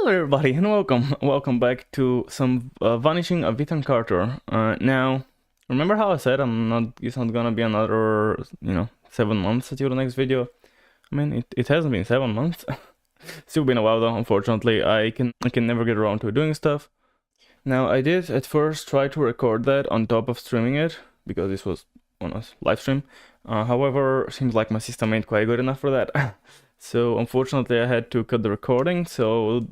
Hello everybody and welcome back to some Vanishing of Ethan Carter. Now, remember how I said it's not gonna be another, 7 months until the next video? I mean, it hasn't been 7 months. Still been a while though, unfortunately. I can never get around to doing stuff. Now, I did at first try to record that on top of streaming it, because this was on a live stream. However, seems like my system ain't quite good enough for that. So unfortunately I had to cut the recording, so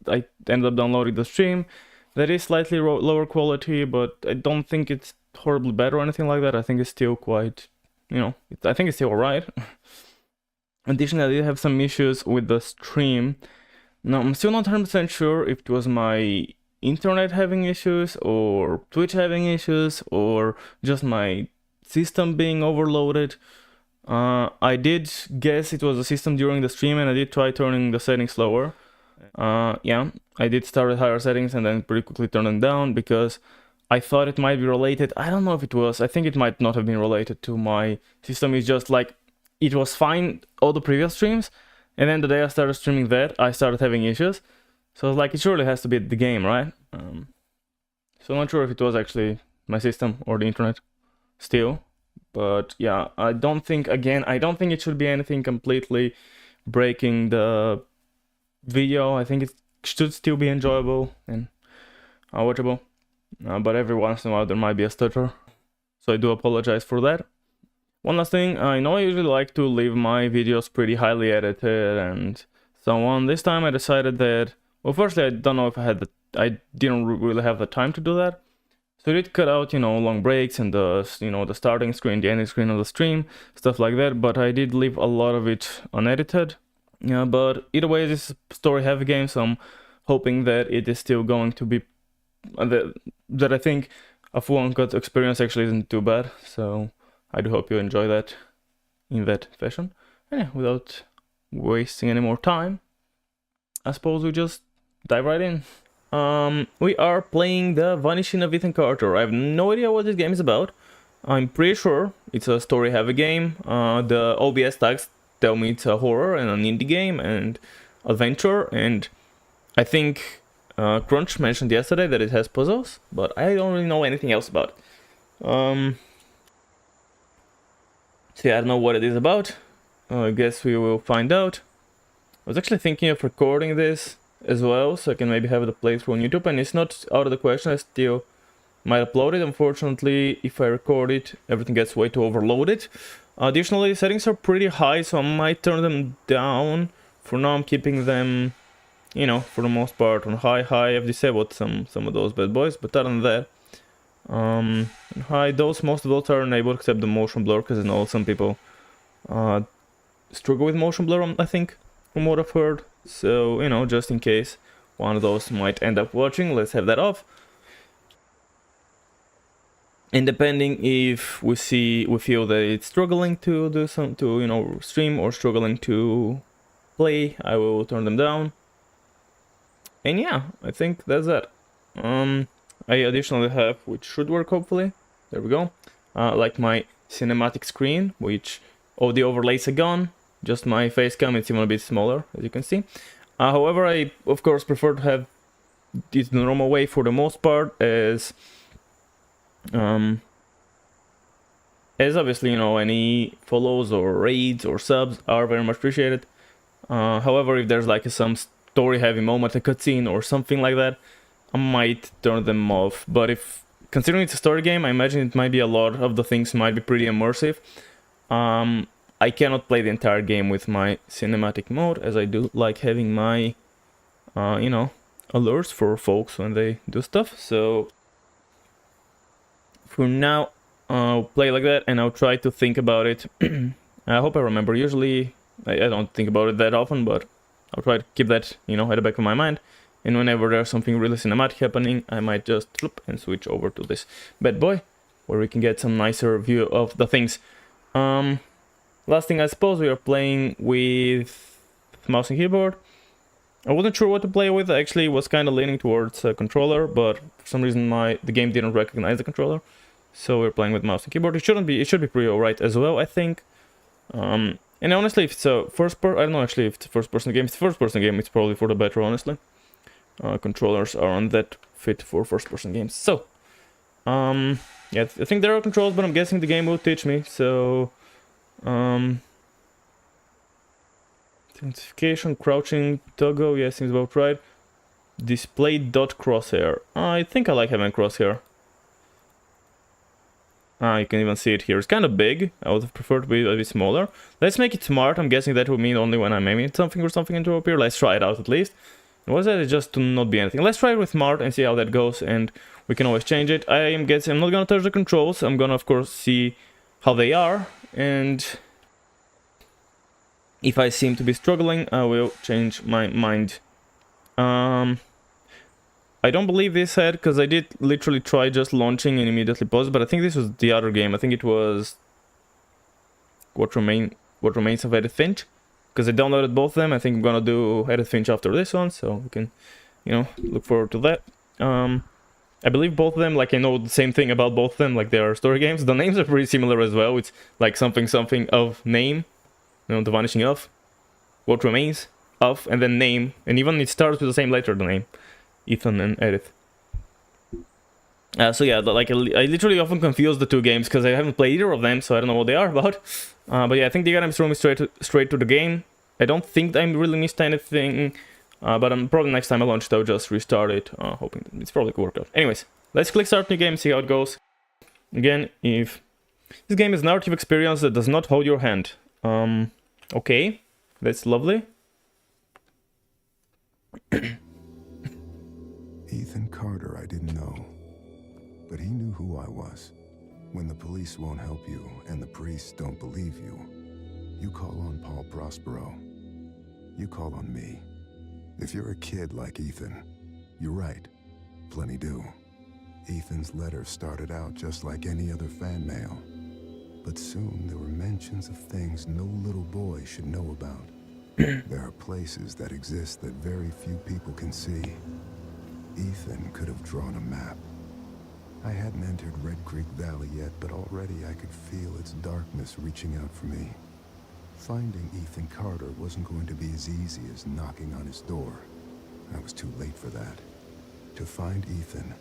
I ended up downloading the stream. That is slightly lower quality, but I don't think it's horribly bad or anything like that. I think it's still quite, I think it's still alright. Additionally, I did have some issues with the stream. Now, I'm still not 100% sure if it was my internet having issues, or Twitch having issues, or just my system being overloaded. I did guess it was the system during the stream, and I did try turning the settings lower. Yeah, I did start at higher settings and then pretty quickly turn them down because I thought it might be related. I don't know if it was. I think it might not have been related to my system. It's just like, it was fine all the previous streams, and then the day I started streaming that, I started having issues. So I was like, it surely has to be the game, right? So I'm not sure if it was actually my system or the internet still. But yeah, I don't think it should be anything completely breaking the video. I think it should still be enjoyable and watchable. But every once in a while there might be a stutter. So I do apologize for that. One last thing, I know I usually like to leave my videos pretty highly edited and so on. This time I decided that, well, firstly, I don't know if I didn't really have the time to do that. So I did cut out, long breaks and the starting screen, the ending screen of the stream, stuff like that, but I did leave a lot of it unedited. Yeah, but either way, this is a story-heavy game, so I'm hoping that it is still going to be, that I think a full uncut experience actually isn't too bad, so I do hope you enjoy that in that fashion. And yeah, without wasting any more time, I suppose we just dive right in. We are playing the Vanishing of Ethan Carter. I have no idea what this game is about. I'm pretty sure it's a story-heavy game. The OBS tags tell me it's a horror and an indie game and adventure, and I think Crunch mentioned yesterday that it has puzzles, but I don't really know anything else about it. So yeah, I don't know what it is about. I guess we will find out. I was actually thinking of recording this as well, so I can maybe have the playthrough on YouTube, and it's not out of the question. I still might upload it. Unfortunately, if I record it, everything gets way too overloaded. Additionally, settings are pretty high, so I might turn them down. For now, I'm keeping them, for the most part on high. I've disabled some of those bad boys, but other than that, high. Most of those are enabled except the motion blur, because I know some people struggle with motion blur, I think, from what I've heard. So, just in case one of those might end up watching, let's have that off. And depending if we feel that it's struggling to do stream or struggling to play, I will turn them down. And yeah, I think that's that. I additionally have, which should work hopefully, there we go, like my cinematic screen, which all the overlays are gone. Just my face cam, it's even a bit smaller, as you can see. However, I, of course, prefer to have it the normal way for the most part, as obviously, any follows or raids or subs are very much appreciated. However, if there's like some story-heavy moment, a cutscene or something like that, I might turn them off. But considering it's a story game, I imagine it might be a lot of the things might be pretty immersive. I cannot play the entire game with my cinematic mode, as I do like having my, alerts for folks when they do stuff. So for now, I'll play like that, and I'll try to think about it. I hope I remember. Usually, I don't think about it that often, but I'll try to keep that, at the back of my mind. And whenever there's something really cinematic happening, I might just flip and switch over to this bad boy, where we can get some nicer view of the things. Last thing, I suppose we are playing with mouse and keyboard. I wasn't sure what to play with. I actually was kind of leaning towards a controller, but for some reason the game didn't recognize the controller. So we're playing with mouse and keyboard. It should be pretty alright as well, I think. And honestly, if it's a I don't know actually if it's a first-person game. If it's a first-person game, it's probably for the better, honestly. controllers aren't that fit for first-person games. So, yeah, I think there are controls, but I'm guessing the game will teach me. So, intensification, crouching, toggle, yeah, seems about right. Display dot crosshair. I think I like having crosshair. You can even see it here. It's kind of big. I would have preferred to be a bit smaller. Let's make it smart. I'm guessing that will mean only when I'm aiming at something or something into up here. Let's try it out at least. What is that? It's just to not be anything. Let's try it with smart and see how that goes, and we can always change it. I'm guessing I'm not gonna touch the controls. I'm gonna, of course, see how they are, and if I seem to be struggling, I will change my mind. I don't believe this had, because I did literally try just launching and immediately pause, but I think this was the other game. I think it was What Remains of Edith Finch, because I downloaded both of them. I think I'm gonna do Edith Finch after this one, so we can, you know, look forward to that. I believe both of them, like, I know the same thing about both of them, like they are story games. The names are pretty similar as well. It's like something of name, you know, the Vanishing of, What Remains of, and then name, and even it starts with the same letter, the name. Ethan and Edith. So yeah, like I literally often confuse the two games because I haven't played either of them, so I don't know what they are about. But yeah, I think the items throw me straight to the game. I don't think I really missed anything, but probably next time I launch it, I'll just restart it, hoping it's probably could work out. Anyways, let's click start new game, see how it goes. Again, if this game is a narrative experience that does not hold your hand. Okay, that's lovely. Ethan Carter, I didn't know, but he knew who I was. When the police won't help you and the priests don't believe you, you call on Paul Prospero. You call on me. If you're a kid like Ethan, you're right. Plenty do. Ethan's letter started out just like any other fan mail, but soon there were mentions of things no little boy should know about. There are places that exist that very few people can see. Ethan could have drawn a map. I hadn't entered Red Creek Valley yet, but already I could feel its darkness reaching out for me. Finding Ethan Carter wasn't going to be as easy as knocking on his door. I was too late for that. To find Ethan,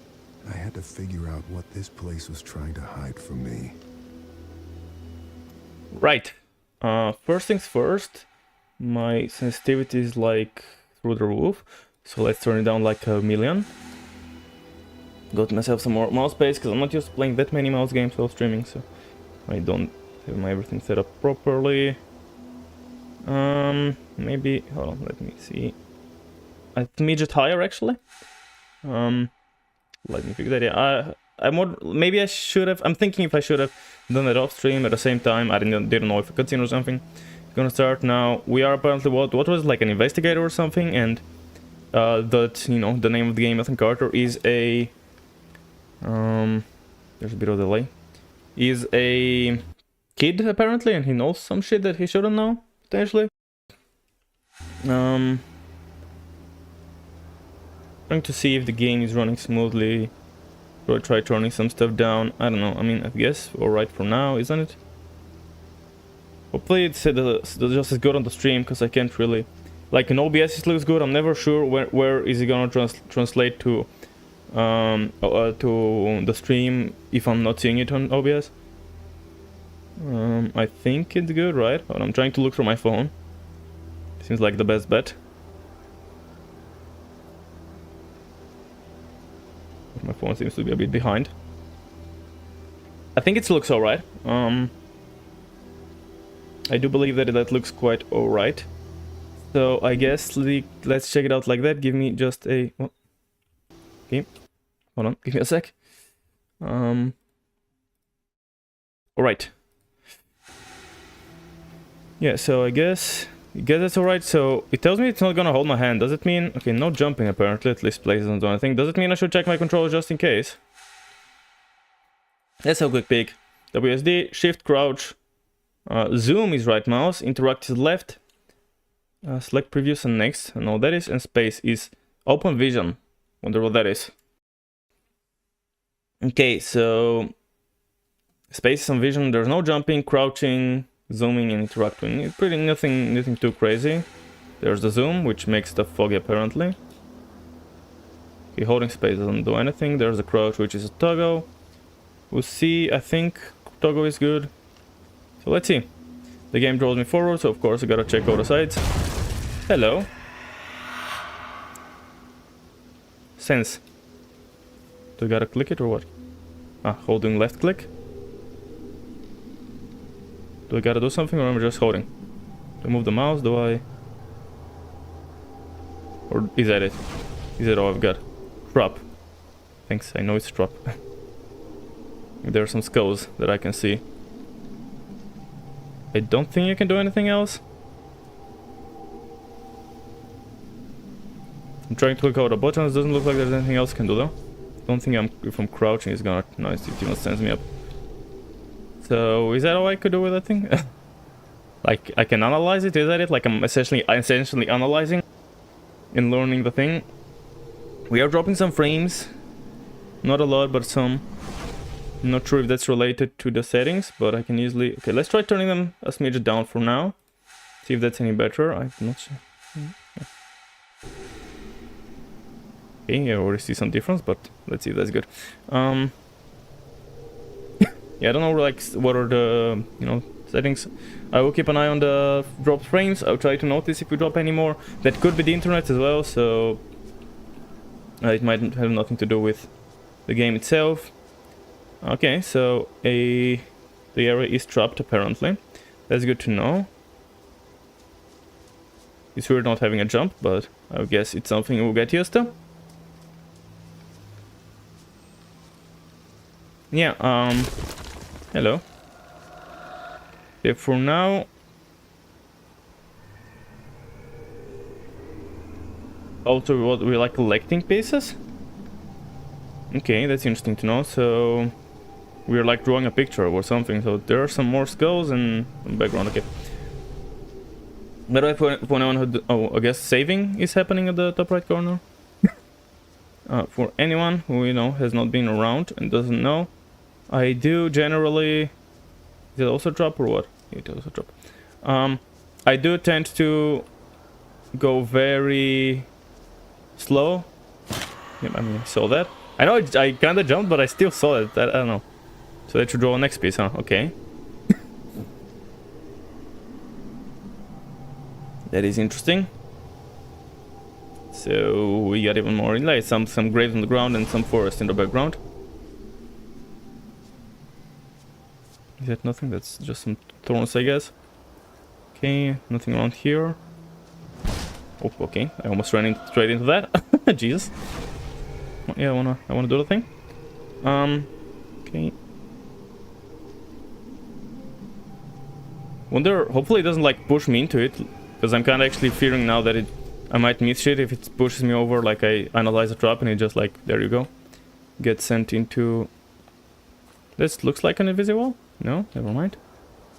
I had to figure out what this place was trying to hide from me. Right. First things first, my sensitivity is like through the roof. So let's turn it down like 1,000,000. Got myself some more mouse space because I'm not used to playing that many mouse games while streaming, so I don't have my everything set up properly. Maybe, hold on, let me see. A midget higher actually. Let me figure that out. Maybe I should have. I'm thinking if I should have done it off stream at the same time. I didn't know if a cutscene or something. Gonna start now. We are apparently what was like an investigator or something, and that, you know, the name of the game, Ethan Carter, is a there's a bit of delay, is a kid apparently, and he knows some shit that he shouldn't know, potentially. Trying to see if the game is running smoothly. Or try turning some stuff down. I don't know, I mean, I guess alright for now, isn't it? Hopefully it's just as good on the stream, because I can't really, like, in OBS it looks good. I'm never sure where is it gonna translate to the stream if I'm not seeing it on OBS. I think it's good, right? I'm trying to look through my phone. Seems like the best bet. My phone seems to be a bit behind. I think it looks alright. I do believe that looks quite alright. So I guess let's check it out like that. Give me just a... Oh. Okay. Hold on, give me a sec. Alright. Yeah, so I guess that's alright. So it tells me it's not gonna hold my hand. Does it mean... Okay, no jumping apparently, at least places and I think. Does it mean I should check my controls just in case? Let's have a quick peek. WSD, shift, crouch. Zoom is right mouse, interact is left. Select previous and next. I know what that is. And space is open vision. Wonder what that is. Okay, so space and vision, there's no jumping, crouching, zooming and interacting. It's pretty nothing too crazy. There's the zoom, which makes stuff foggy apparently. Okay, holding space doesn't do anything. There's a crouch, which is a toggle. We'll see. I think toggle is good. So let's see. The game draws me forward, so of course I gotta check all the sides. Hello. Sense. Do I gotta click it or what? Ah, holding left click. Do I gotta do something or am I just holding? Do I move the mouse? Do I... Or is that it? Is that all I've got? Drop. Thanks, I know it's drop. There are some skulls that I can see. I don't think you can do anything else. I'm trying to click out the buttons, doesn't look like there's anything else I can do though. Don't think if I'm crouching it's gonna... Nice, it even sends me up. So, is that all I could do with that thing? Like, I can analyze it, is that it? Like, I'm essentially analyzing and learning the thing. We are dropping some frames. Not a lot, but some. I'm not sure if that's related to the settings, but I can easily... Okay, let's try turning them a smidge down for now. See if that's any better. I'm not sure. Yeah. Okay, I already see some difference, but let's see if that's good. Yeah, I don't know, like, what are the, you know, settings. I will keep an eye on the dropped frames. I'll try to notice if we drop any more. That could be the internet as well, so... it might have nothing to do with the game itself. Okay, so the area is trapped apparently. That's good to know. It's weird not having a jump, but I guess it's something we'll get used to. Yeah, hello. Yeah, for now... Also, what we like collecting pieces? Okay, that's interesting to know. So we're like drawing a picture or something. So there are some more skulls and background. Okay. By the way, for anyone who... Oh, I guess saving is happening at the top right corner. For anyone who, you know, has not been around and doesn't know, I do generally... Is it also drop or what? It also drop. I do tend to go very slow. Yeah, I mean, I saw that. I know I kind of jumped, but I still saw it. I don't know. So that should draw next piece, huh? Okay. That is interesting. So we got even more inlay. Some graves on the ground and some forest in the background. Is that nothing? That's just some thorns, I guess. Okay, nothing around here. Oh, okay. I almost ran straight into that. Jesus. Yeah, I wanna do the thing. Okay. Wonder. Hopefully, it doesn't like push me into it, because I'm kind of actually fearing now that I might miss shit if it pushes me over. Like I analyze a trap and it just like, there you go, gets sent into. This looks like an invisible. No, never mind.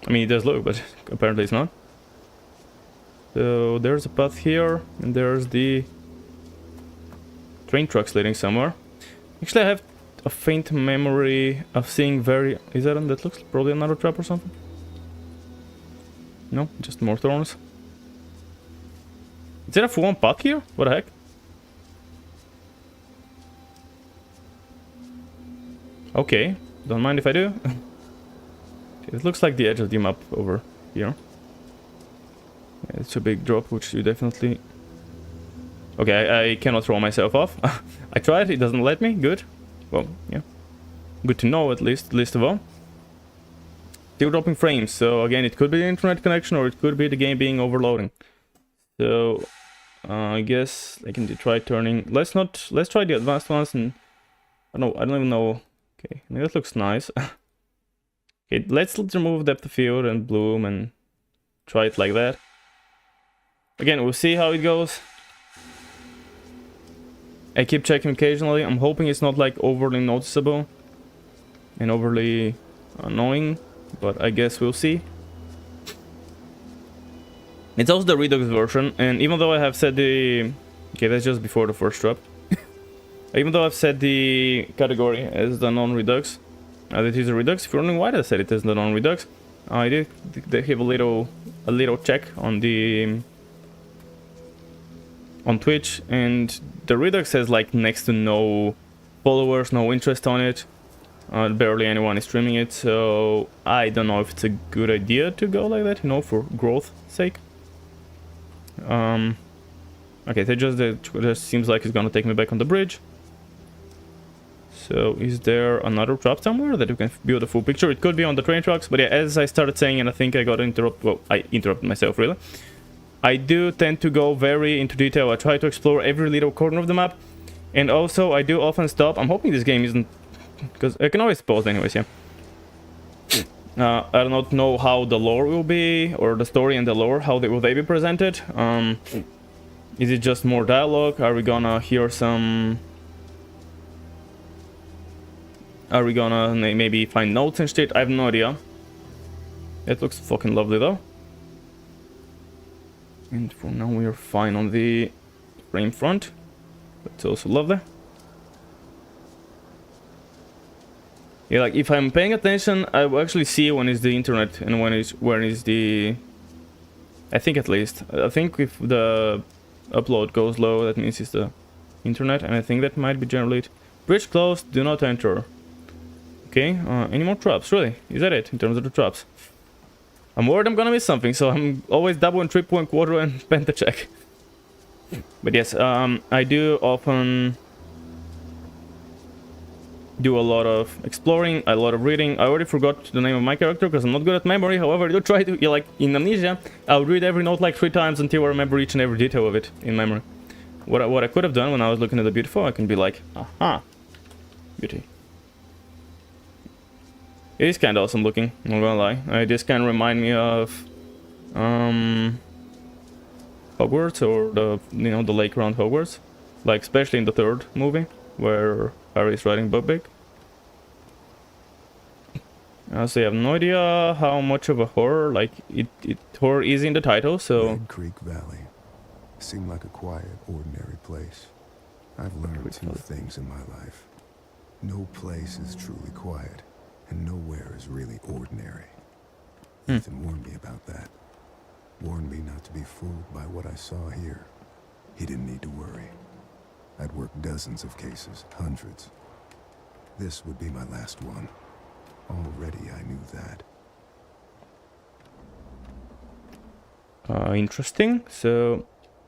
I mean, it does look, but apparently it's not. So there's a path here, and there's the train tracks leading somewhere. Actually, I have a faint memory of seeing very... Is that one that looks probably another trap or something? No, just more thorns. Is there a full-on path here? What the heck? Okay, don't mind if I do. It looks like the edge of the map over here. Yeah, it's a big drop, which you definitely... Okay, I cannot throw myself off. I tried, it doesn't let me. Good. Well, yeah. Good to know, at least of all. Still dropping frames, so again, it could be the internet connection or it could be the game being overloading. So, I guess I can try turning... Let's try the advanced ones and... I don't even know... Okay, I mean, that looks nice. Okay, let's remove depth of field and bloom and try it like that. Again, we'll see how it goes. I keep checking occasionally. I'm hoping it's not like overly noticeable and overly annoying, but I guess we'll see. It's also the Redux version, and even though I have set the... Okay, that's just before the first drop. Even though I've set the category as the non-Redux, that is a Redux. If you're wondering why I set it as the non-Redux, I did have a little check on the on Twitch, and the Redux has like next to no followers, no interest on it. Barely anyone is streaming it, so I don't know if it's a good idea to go like that, you know, for growth sake. Okay, that just seems like it's gonna take me back on the bridge. So is there another drop somewhere that you can build a full picture? It could be on the train tracks, but yeah, as I started saying, and I think I got interrupted, well, I interrupted myself really. I do tend to go very into detail. I try to explore every little corner of the map. And also, I do often stop. I'm hoping this game isn't... because I can always pause anyways, yeah. I do not know how the lore will be, or the story and the lore, how will they be presented. Is it just more dialogue? Are we gonna hear some... are we gonna maybe find notes and shit? I have no idea. It looks fucking lovely though. And for now we are fine on the frame front. That's also lovely. Yeah, like if I'm paying attention, I will actually see when is the internet and when is the... I think at least. I think if the upload goes low, that means it's the internet, and I think that might be generally it. Bridge closed, do not enter. Okay, any more traps? Really? Is that it in terms of the traps? I'm worried I'm gonna miss something, so I'm always double and triple and quarter and penta check. But yes, I do often do a lot of exploring, a lot of reading. I already forgot the name of my character because I'm not good at memory. However, I do try to, like in Amnesia, I'll read every note like 3 times until I remember each and every detail of it in memory. What I could have done when I was looking at the beautiful, I can be like, aha, beauty. It is kind of awesome looking, I'm not gonna lie. It just kind of remind me of Hogwarts, or the, you know, the lake around Hogwarts, like especially in the 3rd movie where Harry is riding Buckbeak. So I have no idea how much of a horror, like horror is in the title, so... Red Creek Valley seemed like a quiet, ordinary place. I've learned 2 things in my life. No place is truly quiet, and nowhere is really ordinary. Ethan warned me about that. Warned me not to be fooled by what I saw here. He didn't need to worry. I'd worked dozens of cases, hundreds. This would be my last one. Already I knew that. Interesting. So,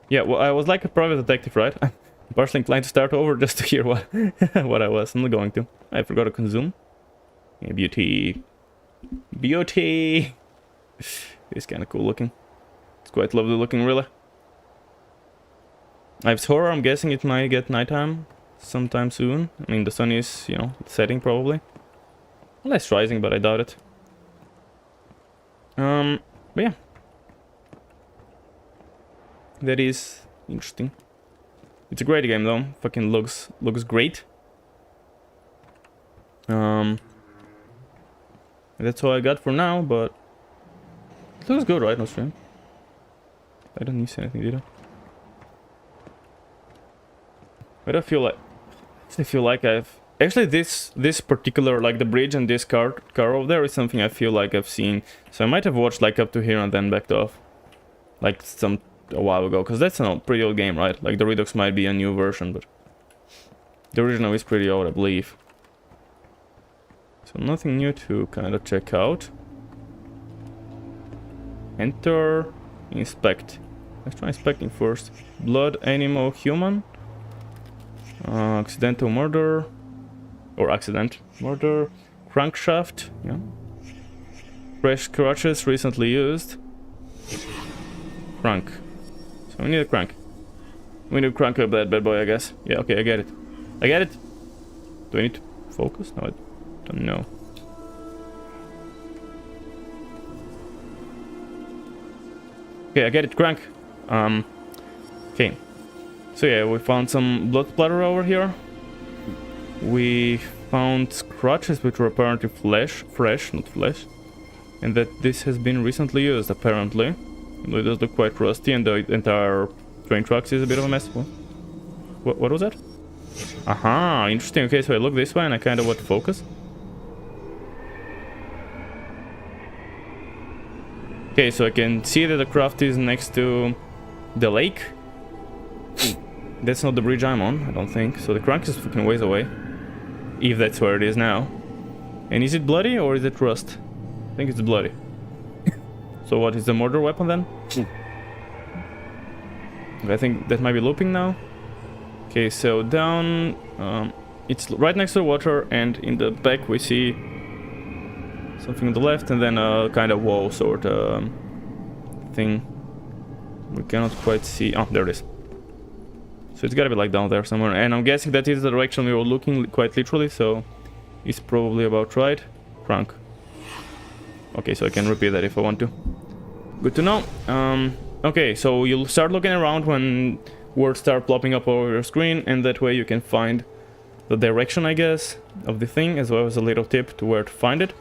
yeah, well, I was like a private detective, right? I'm partially inclined to start over just to hear what what I was. I'm not going to. I forgot to consume. Yeah, beauty. Beauty! It's kind of cool looking. It's quite lovely looking, really. If it's horror, I'm guessing it might get nighttime sometime soon. I mean, the sun is, you know, setting probably. Less rising, but I doubt it. But yeah. That is interesting. It's a great game though. Fucking looks great. That's all I got for now, but it looks good, right? No stream. I don't need to say anything, did I? But I feel like I've actually this particular, like the bridge and this car over there is something I feel like I've seen. So I might have watched like up to here and then backed off, like a while ago, because that's a pretty old game, right? Like the Redux might be a new version, but the original is pretty old, I believe. So nothing new to kind of check out. Enter, inspect. Let's try inspecting first. Blood, animal, human. Accidental murder, or accident murder. Crankshaft, yeah. Fresh crutches recently used. Crank. So we need a crank. We need to crank up that bad boy, I guess. Yeah, okay, I get it. I get it. Do I need to focus? No, I don't know. Okay, I get it, crank. Okay. So yeah, we found some blood splatter over here. We found scratches which were apparently fresh, not flesh. And that this has been recently used, apparently. It does look quite rusty, and the entire train tracks is a bit of a mess. What was that? Aha, interesting. Okay, so I look this way and I kind of want to focus. Okay, so I can see that the craft is next to the lake. That's not the bridge I'm on, I don't think. So the crank is fucking ways away. If that's where it is now. And is it bloody or is it rust? I think it's bloody. So what is the murder weapon then? I think that might be looping now. Okay, so down... it's right next to the water, and in the back we see something on the left, and then a kind of wall sort of thing. We cannot quite see... Oh, there it is. So it's gotta be like down there somewhere, and I'm guessing that is the direction we were looking quite literally, so it's probably about right. Crank. Okay, so I can repeat that if I want to. Good to know. Okay, so you'll start looking around when words start plopping up over your screen, and that way you can find the direction, I guess, of the thing, as well as a little tip to where to find it.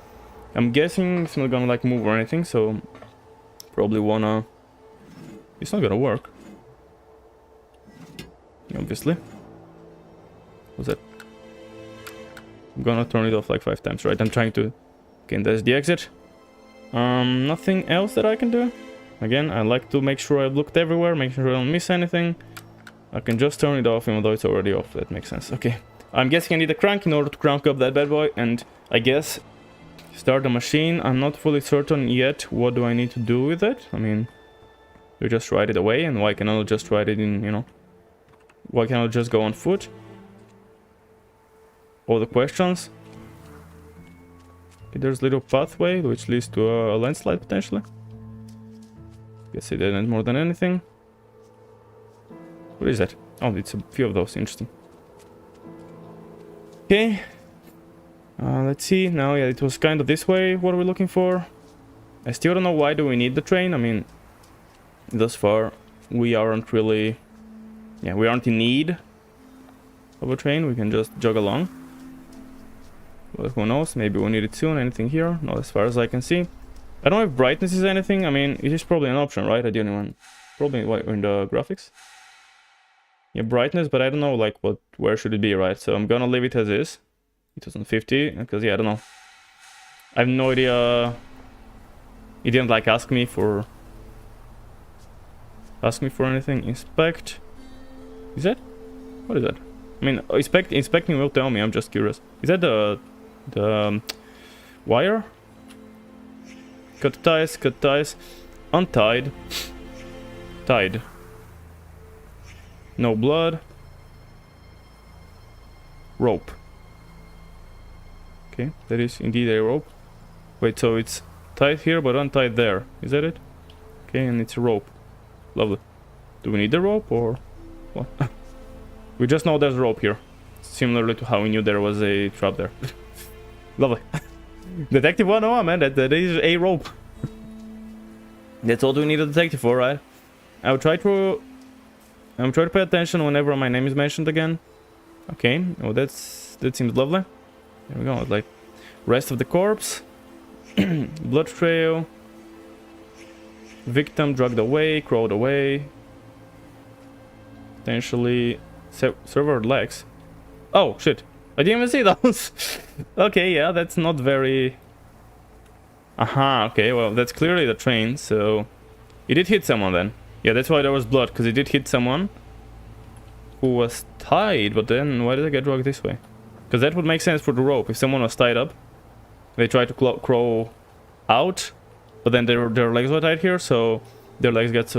I'm guessing it's not gonna like move or anything, so probably wanna... It's not gonna work. Obviously. What's that? I'm gonna turn it off like 5 times, right? I'm trying to... Okay, that's the exit. Nothing else that I can do. Again, I like to make sure I've looked everywhere, make sure I don't miss anything. I can just turn it off even though it's already off. That makes sense. Okay. I'm guessing I need a crank in order to crank up that bad boy, and I guess start the machine. I'm not fully certain yet what do I need to do with it. I mean, you just ride it away, and why can't I just ride it in, you know? Why can't I just go on foot? All the questions. Okay, there's a little pathway which leads to a landslide potentially. Guess it didn't more than anything. What is that? Oh, it's a few of those. Interesting. Okay. Let's see. Now, yeah, it was kind of this way. What are we looking for? I still don't know why do we need the train. I mean, thus far, we aren't really... Yeah, we aren't in need of a train. We can just jog along. But who knows? Maybe we'll need it soon. Anything here? Not as far as I can see. I don't know if brightness is anything. I mean, it is probably an option, right? I didn't even... Probably in the graphics. Yeah, brightness, but I don't know, like, where should it be, right? So I'm gonna leave it as is. 2050, because, yeah, I don't know. I have no idea... It didn't, like, ask me for anything. Inspect... Is that? What is that? I mean, inspecting will tell me, I'm just curious. Is that the wire? Cut ties, untied, tied. No blood. Rope. Okay, that is indeed a rope. Wait, so it's tied here but untied there. Is that it? Okay, and it's a rope. Lovely. Do we need the rope or what? We just know there's a rope here. Similarly to how we knew there was a trap there. Lovely. Detective 101, man. That is a rope. That's all we need a detective for, right? I'm trying to pay attention whenever my name is mentioned again. Okay. Oh, that seems lovely. There we go. It's like rest of the corpse. Blood trail. Victim dragged away, crawled away. Potentially severed legs. Oh shit! I didn't even see those. Okay, yeah, that's not very. Aha. Okay, well, that's clearly the train. So it did hit someone then. Yeah, that's why there was blood, because it did hit someone who was tied. But then why did I get dragged this way? Because that would make sense for the rope. If someone was tied up, they tried to crawl out, but then their legs were tied here, so their legs got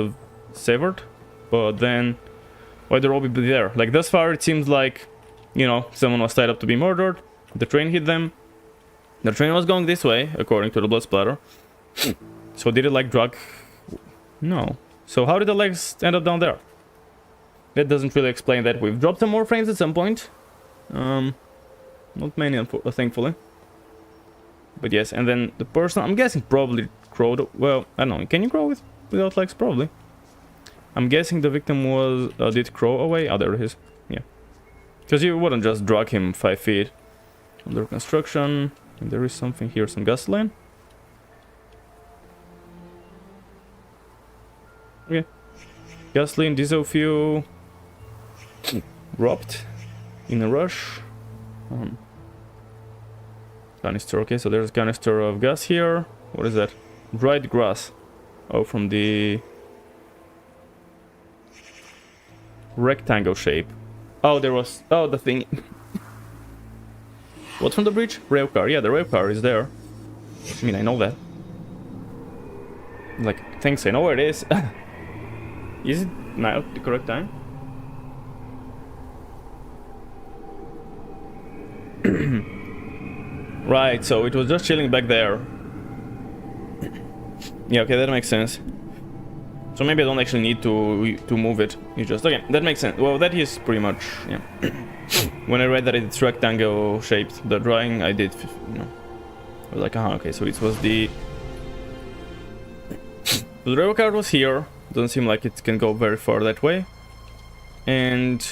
severed. But then why the rope would be there? Like, thus far it seems like, you know, someone was tied up to be murdered. The train hit them. The train was going this way, according to the blood splatter. So did it like drag? No. So how did the legs end up down there? That doesn't really explain that. We've dropped some more frames at some point. Not many, thankfully. But yes, and then the person, I'm guessing, probably crawled. Well, I don't know. Can you crawl without legs? Probably. I'm guessing the victim did crawl away. Oh, there it is. Yeah. Because you wouldn't just drag him 5 feet. Under construction. And there is something here, some gasoline. Okay. Gasoline, diesel fuel. Robbed. In a rush. Canister, okay, so there's a canister of gas here. What is that? Dried grass. Oh, from the... rectangle shape. Oh, there was... Oh, the thing... What's from the bridge? Rail car. Yeah, the rail car is there. I mean, I know that. Like, thanks, I know where it is. Is it now the correct time? Right, so it was just chilling back there. Yeah, okay, that makes sense. So maybe I don't actually need to move it. You just... Okay, that makes sense. Well, that is pretty much... Yeah. When I read that it's rectangle shaped, the drawing, I did... You know... I was like, okay, so it was the... The rail car was here. Doesn't seem like it can go very far that way. And...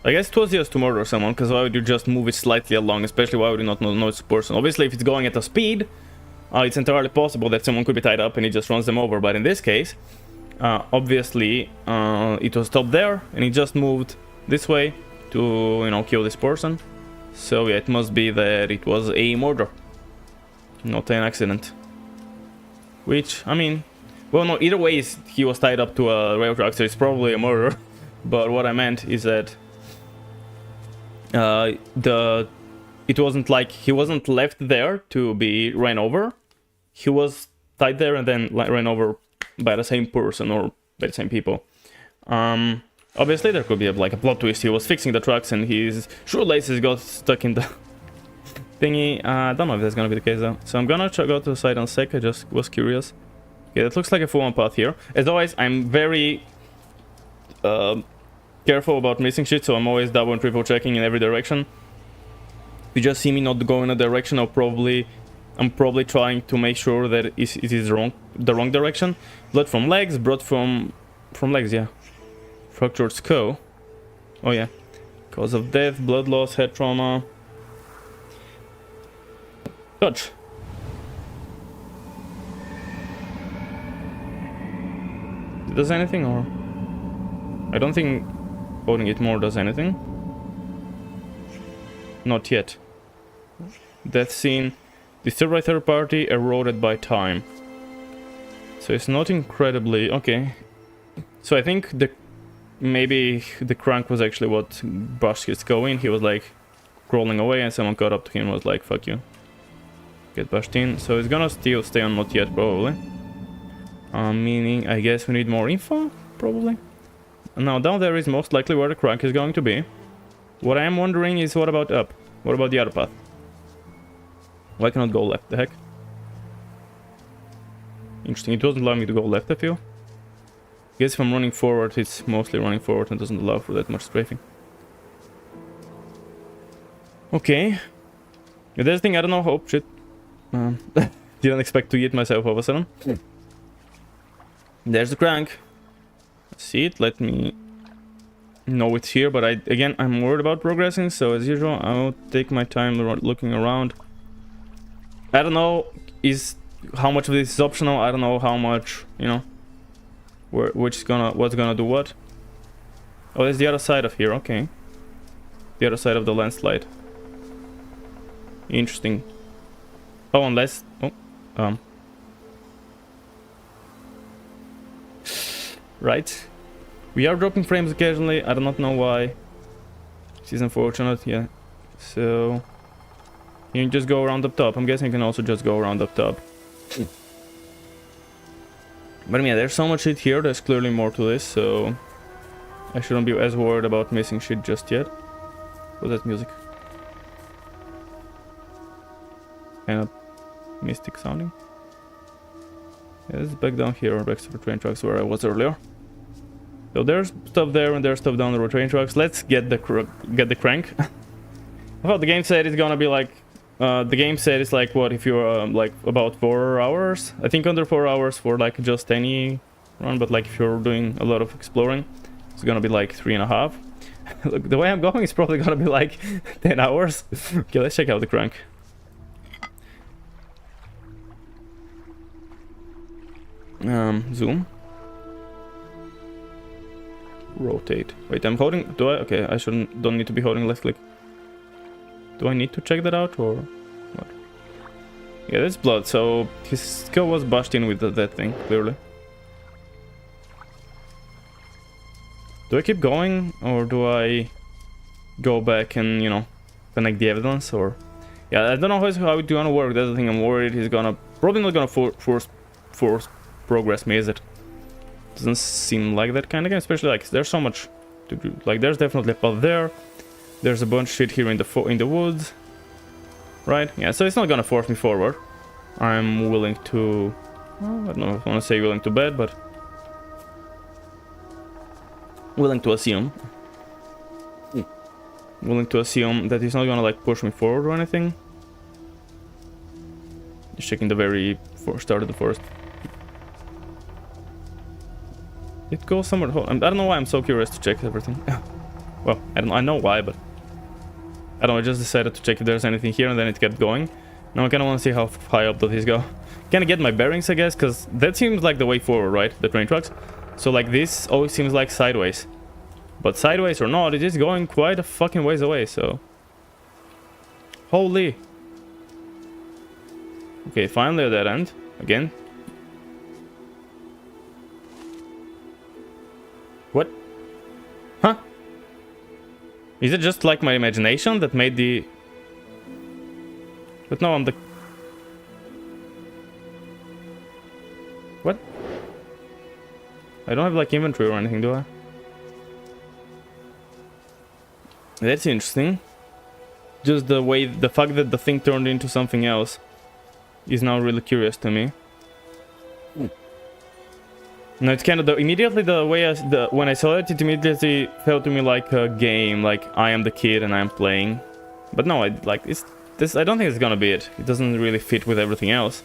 I guess it was just to murder someone, because why would you just move it slightly along? Especially why would you not know it's a person? Obviously, if it's going at a speed, it's entirely possible that someone could be tied up and it just runs them over. But in this case, obviously, it was stopped there, and it just moved this way to, you know, kill this person. So yeah, it must be that it was a murder, not an accident. Which, I mean, well, no, either way, he was tied up to a rail track, so it's probably a murder. But what I meant is that it wasn't like he wasn't left there to be ran over. He was tied there and then ran over by the same person or by the same people. Obviously there could be like a plot twist. He was fixing the trucks and his shoelaces got stuck in the thingy. I don't know if that's gonna be the case though. So I'm gonna go to the side in a sec. I just was curious. Okay, that looks like a full-on path here. As always, I'm very careful about missing shit, so I'm always double and triple checking in every direction. If you just see me not go in a direction, I'm probably trying to make sure that it is the wrong direction. Blood from legs, blood from legs, yeah. Fractured skull. Oh yeah. Cause of death, blood loss, head trauma. Touch. Does anything or? I don't think holding it more does anything. Not yet. Death scene. Disturbed by third party, eroded by time. So it's not incredibly... Okay. So I think maybe the crank was actually what brushed his skull in. He was like crawling away and someone got up to him and was like, fuck you. Get bashed in. So it's gonna still stay on not yet, probably. Meaning, I guess we need more info, probably. Now, down there is most likely where the crank is going to be. What I am wondering is, what about up? What about the other path? Why cannot go left? The heck? Interesting, it doesn't allow me to go left, I feel. I guess if I'm running forward, it's mostly running forward and doesn't allow for that much strafing. Okay. Yeah, there's the thing, I don't know, oh shit. Didn't expect to eat myself all of a sudden. There's the crank. See it, let me know it's here, but I'm worried about progressing, so as usual I'll take my time looking around. I don't know how much of this is optional. I don't know how much, you know, what's gonna do what. Oh, there's the other side of here. Okay, the other side of the landslide. Interesting. Oh, unless right. We are dropping frames occasionally. I do not know why. This is unfortunate, yeah. So you can just go around up top. I'm guessing you can also just go around up top. But yeah, there's so much shit here. There's clearly more to this, so I shouldn't be as worried about missing shit just yet. What's that music? Kind of mystic sounding. Yeah, this is back down here, back to the train tracks where I was earlier. So there's stuff there and there's stuff down the train tracks. Let's get the crank. I thought the game said it's gonna be like the game said it's like, what if you're like about 4 hours? I think under 4 hours for like just any run, but like if you're doing a lot of exploring, it's gonna be like 3.5. Look, the way I'm going is probably gonna be like 10 hours. Okay, let's check out the crank. Zoom. Rotate. Wait, I'm holding... Do I? Okay, I don't need to be holding left click. Do I need to check that out or what? Yeah, that's blood, so his skull was bashed in with that thing, clearly. Do I keep going, or do I go back and, you know, connect the evidence, or... Yeah, I don't know how it's gonna work. That's the thing. I'm worried he's gonna... Probably not gonna force progress me, is it? Doesn't seem like that kind of game, especially, like, there's so much to do. Like, there's definitely a path there. There's a bunch of shit here in the woods. Right? Yeah, so it's not gonna force me forward. I'm willing to... Well, I don't know if I want to say willing to bet, but... Willing to assume. Willing to assume that he's not gonna, like, push me forward or anything. Just checking the very start of the forest. It goes somewhere. I don't know why I'm so curious to check everything. Well, I know why, but... I don't know, I just decided to check if there's anything here, and then it kept going. Now I kinda wanna see how high up does this go. Kinda get my bearings, I guess, because that seems like the way forward, right? The train tracks. So, like, this always seems like sideways. But sideways or not, it is going quite a fucking ways away, so... Holy! Okay, finally at that end. Again. What? Huh? Is it just like my imagination that made the... But no, I'm the... What? I don't have, like, inventory or anything, do I? That's interesting. Just the way... The fact that the thing turned into something else is now really curious to me. No, it's kind of the... Immediately the way when I saw it, it immediately felt to me like a game. Like, I am the kid and I'm playing. But no, I don't think it's gonna be it. It doesn't really fit with everything else.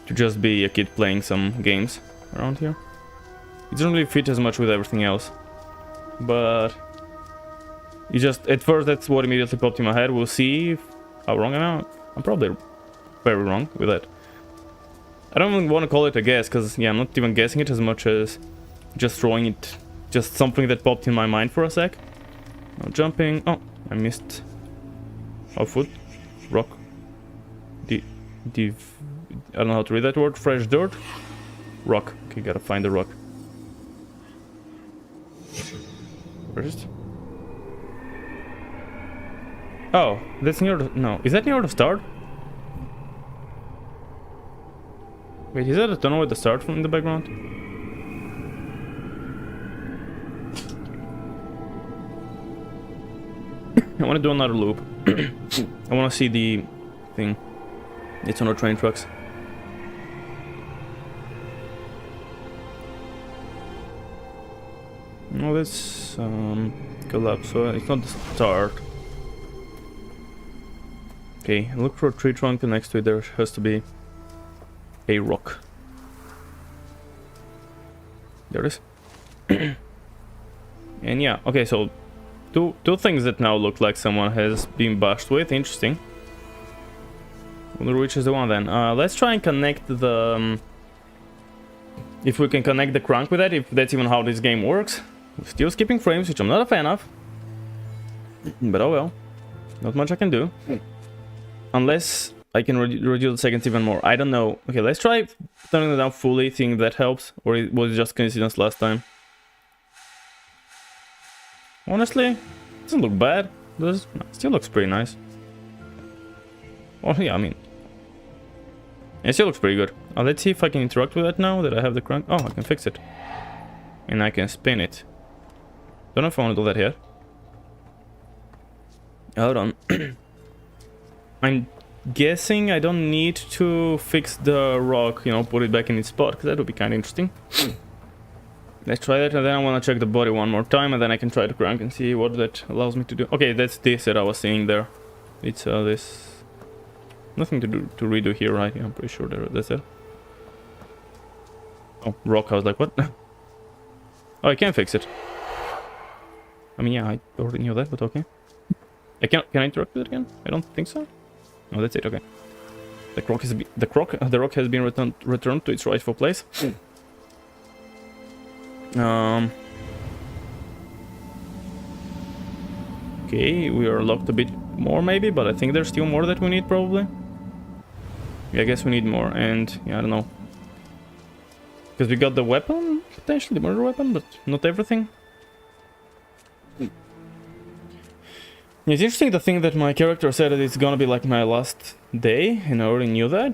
To just be a kid playing some games around here. It doesn't really fit as much with everything else. But... You just... At first, that's what immediately popped in my head. We'll see how wrong I am. I'm probably very wrong with that. I don't even want to call it a guess, because, yeah, I'm not even guessing it as much as just throwing it... Just something that popped in my mind for a sec. Now jumping... Oh, I missed... Oh, foot? Rock. I don't know how to read that word. Fresh dirt? Rock. Okay, gotta find the rock. First. Oh, that's near the... No, is that near the start? Wait, is that a tunnel with the start from the background? I want to do another loop. I want to see the thing. It's on our train tracks. No, that's collapse, so it's not the start. Okay, look for a tree trunk, and next to it there has to be a rock. There it is. And yeah, okay, so two things that now look like someone has been bashed with. Interesting. Wonder which is the one then. Let's try and connect the... if we can connect the crank with that, if that's even how this game works. Still skipping frames, which I'm not a fan of. But oh well. Not much I can do. Unless I can reduce the seconds even more. I don't know. Okay, let's try turning it down fully, think that helps. Or it was just coincidence last time. Honestly, it doesn't look bad. It still looks pretty nice. Oh yeah, I mean... It still looks pretty good. Let's see if I can interact with that now that I have the crank. Oh, I can fix it. And I can spin it. Don't know if I want to do that here. Hold on. I'm guessing I don't need to fix the rock, you know, put it back in its spot, because that would be kind of interesting. Let's try that, and then I want to check the body one more time, and then I can try the crank and see what that allows me to do. Okay, that's this that I was seeing there. It's this... Nothing to redo here, right? Yeah, I'm pretty sure that's it. Oh, rock, I was like, what? Oh, I can fix it. I mean, yeah, I already knew that, but okay. Can I interact with it again? I don't think so. No, that's it, okay. The rock has been returned to its rightful place. Okay, we are locked a bit more maybe, but I think there's still more that we need probably. Yeah, I guess we need more, and yeah, I don't know. Because we got the weapon, potentially the murder weapon, but not everything. It's interesting to think that my character said that it's gonna be like my last day, and I already knew that.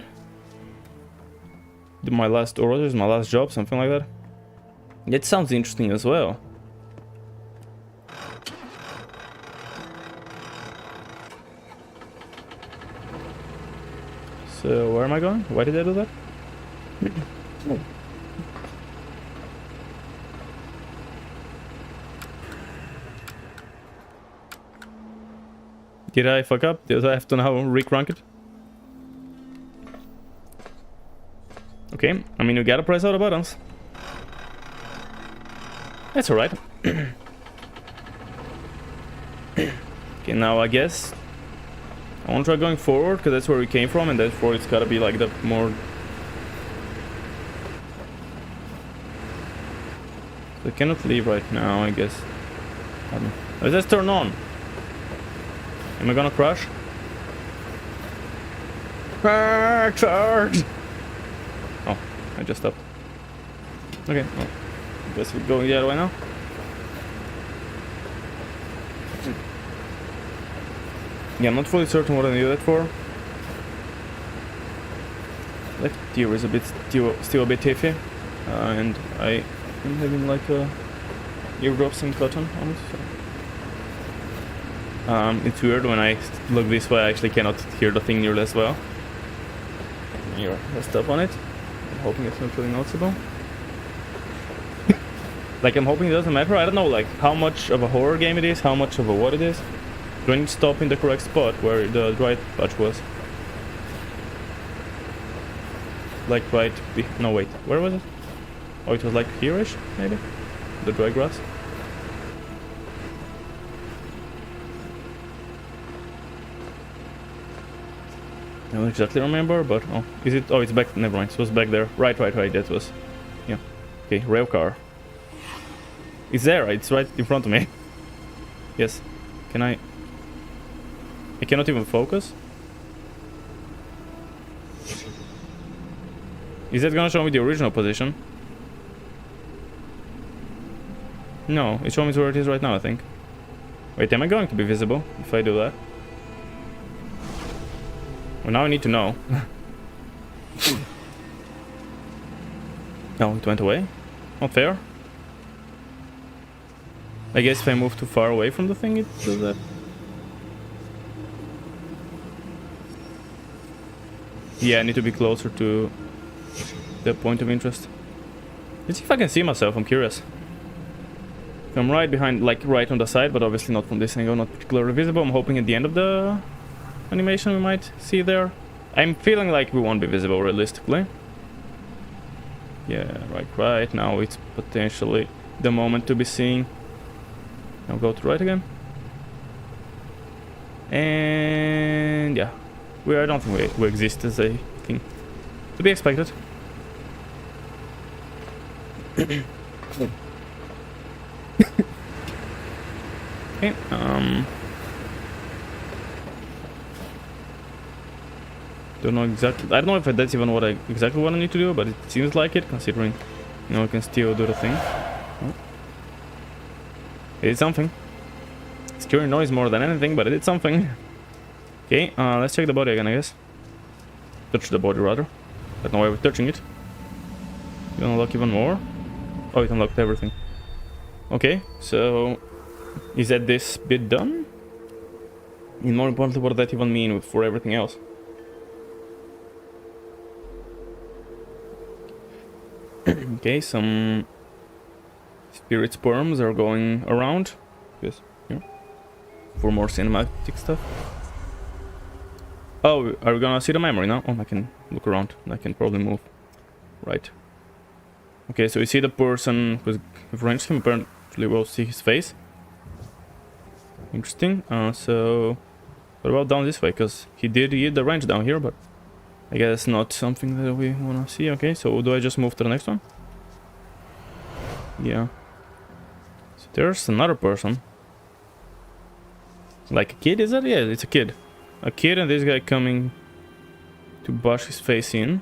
My last orders, my last job, something like that. It sounds interesting as well. So where am I going? Why did I do that? Did I fuck up? Did I have to now re-crank it? Okay, I mean, you gotta press all the buttons. That's alright. Okay, now I guess I wanna try going forward, because that's where we came from, and therefore it's gotta be like the more... I cannot leave right now, I guess. Let's turn on. Am I gonna crash? Charge! Oh, I just stopped. Okay, well, I guess we're going the other way now. Yeah, I'm not fully certain what I need that for. Left ear is a bit still a bit iffy, and I am having like a eardrops and cotton on it. So. It's weird when I look this way, I actually cannot hear the thing nearly as well. Here, let's step on it. I'm hoping it's not really noticeable. Like, I'm hoping it doesn't matter. I don't know, like, how much of a horror game it is, how much of a what it is. Do I need to stop in the correct spot where the dry patch was? Like, right... No, wait. Where was it? Oh, it was like here-ish, maybe? The dry grass? I don't exactly remember, but... Oh, is it... Oh, it's back... Never mind. It was back there. Right. That was... Yeah. Okay, rail car. It's there. It's right in front of me. Yes. Can I... I cannot even focus. Is that gonna show me the original position? No, it's showing me where it is right now, I think. Wait, am I going to be visible if I do that? Well, now I need to know. No, it went away? Not fair. I guess if I move too far away from the thing, it does that. Yeah, I need to be closer to the point of interest. Let's see if I can see myself, I'm curious. I'm right behind, like right on the side, but obviously not from this angle, not particularly visible. I'm hoping at the end of the animation we might see there. I'm feeling like we won't be visible realistically. Yeah, right. Now it's potentially the moment to be seeing. Now go to right again. And yeah. I don't think we exist as a thing. To be expected. Okay, don't know exactly. I don't know if that's even exactly what I need to do, but it seems like it, considering, you know, I can still do the thing. Oh. It did something. Scaring noise more than anything, but it did something. Okay, let's check the body again, I guess. Touch the body, rather. I don't know why we're touching it. You unlock even more? Oh, it unlocked everything. Okay, so... Is that this bit done? And more importantly, what does that even mean for everything else? Okay, some... spirit sperms are going around. Yes, here. For more cinematic stuff. Oh, are we gonna see the memory now? Oh, I can look around. I can probably move. Right. Okay, so we see the person who's ranged him. Apparently we'll see his face. Interesting. So... What about down this way? Because he did eat the range down here, but... I guess not something that we wanna see. Okay, so do I just move to the next one? Yeah. So there's another person. Like a kid, is that? Yeah, it's a kid. A kid and this guy coming to bash his face in.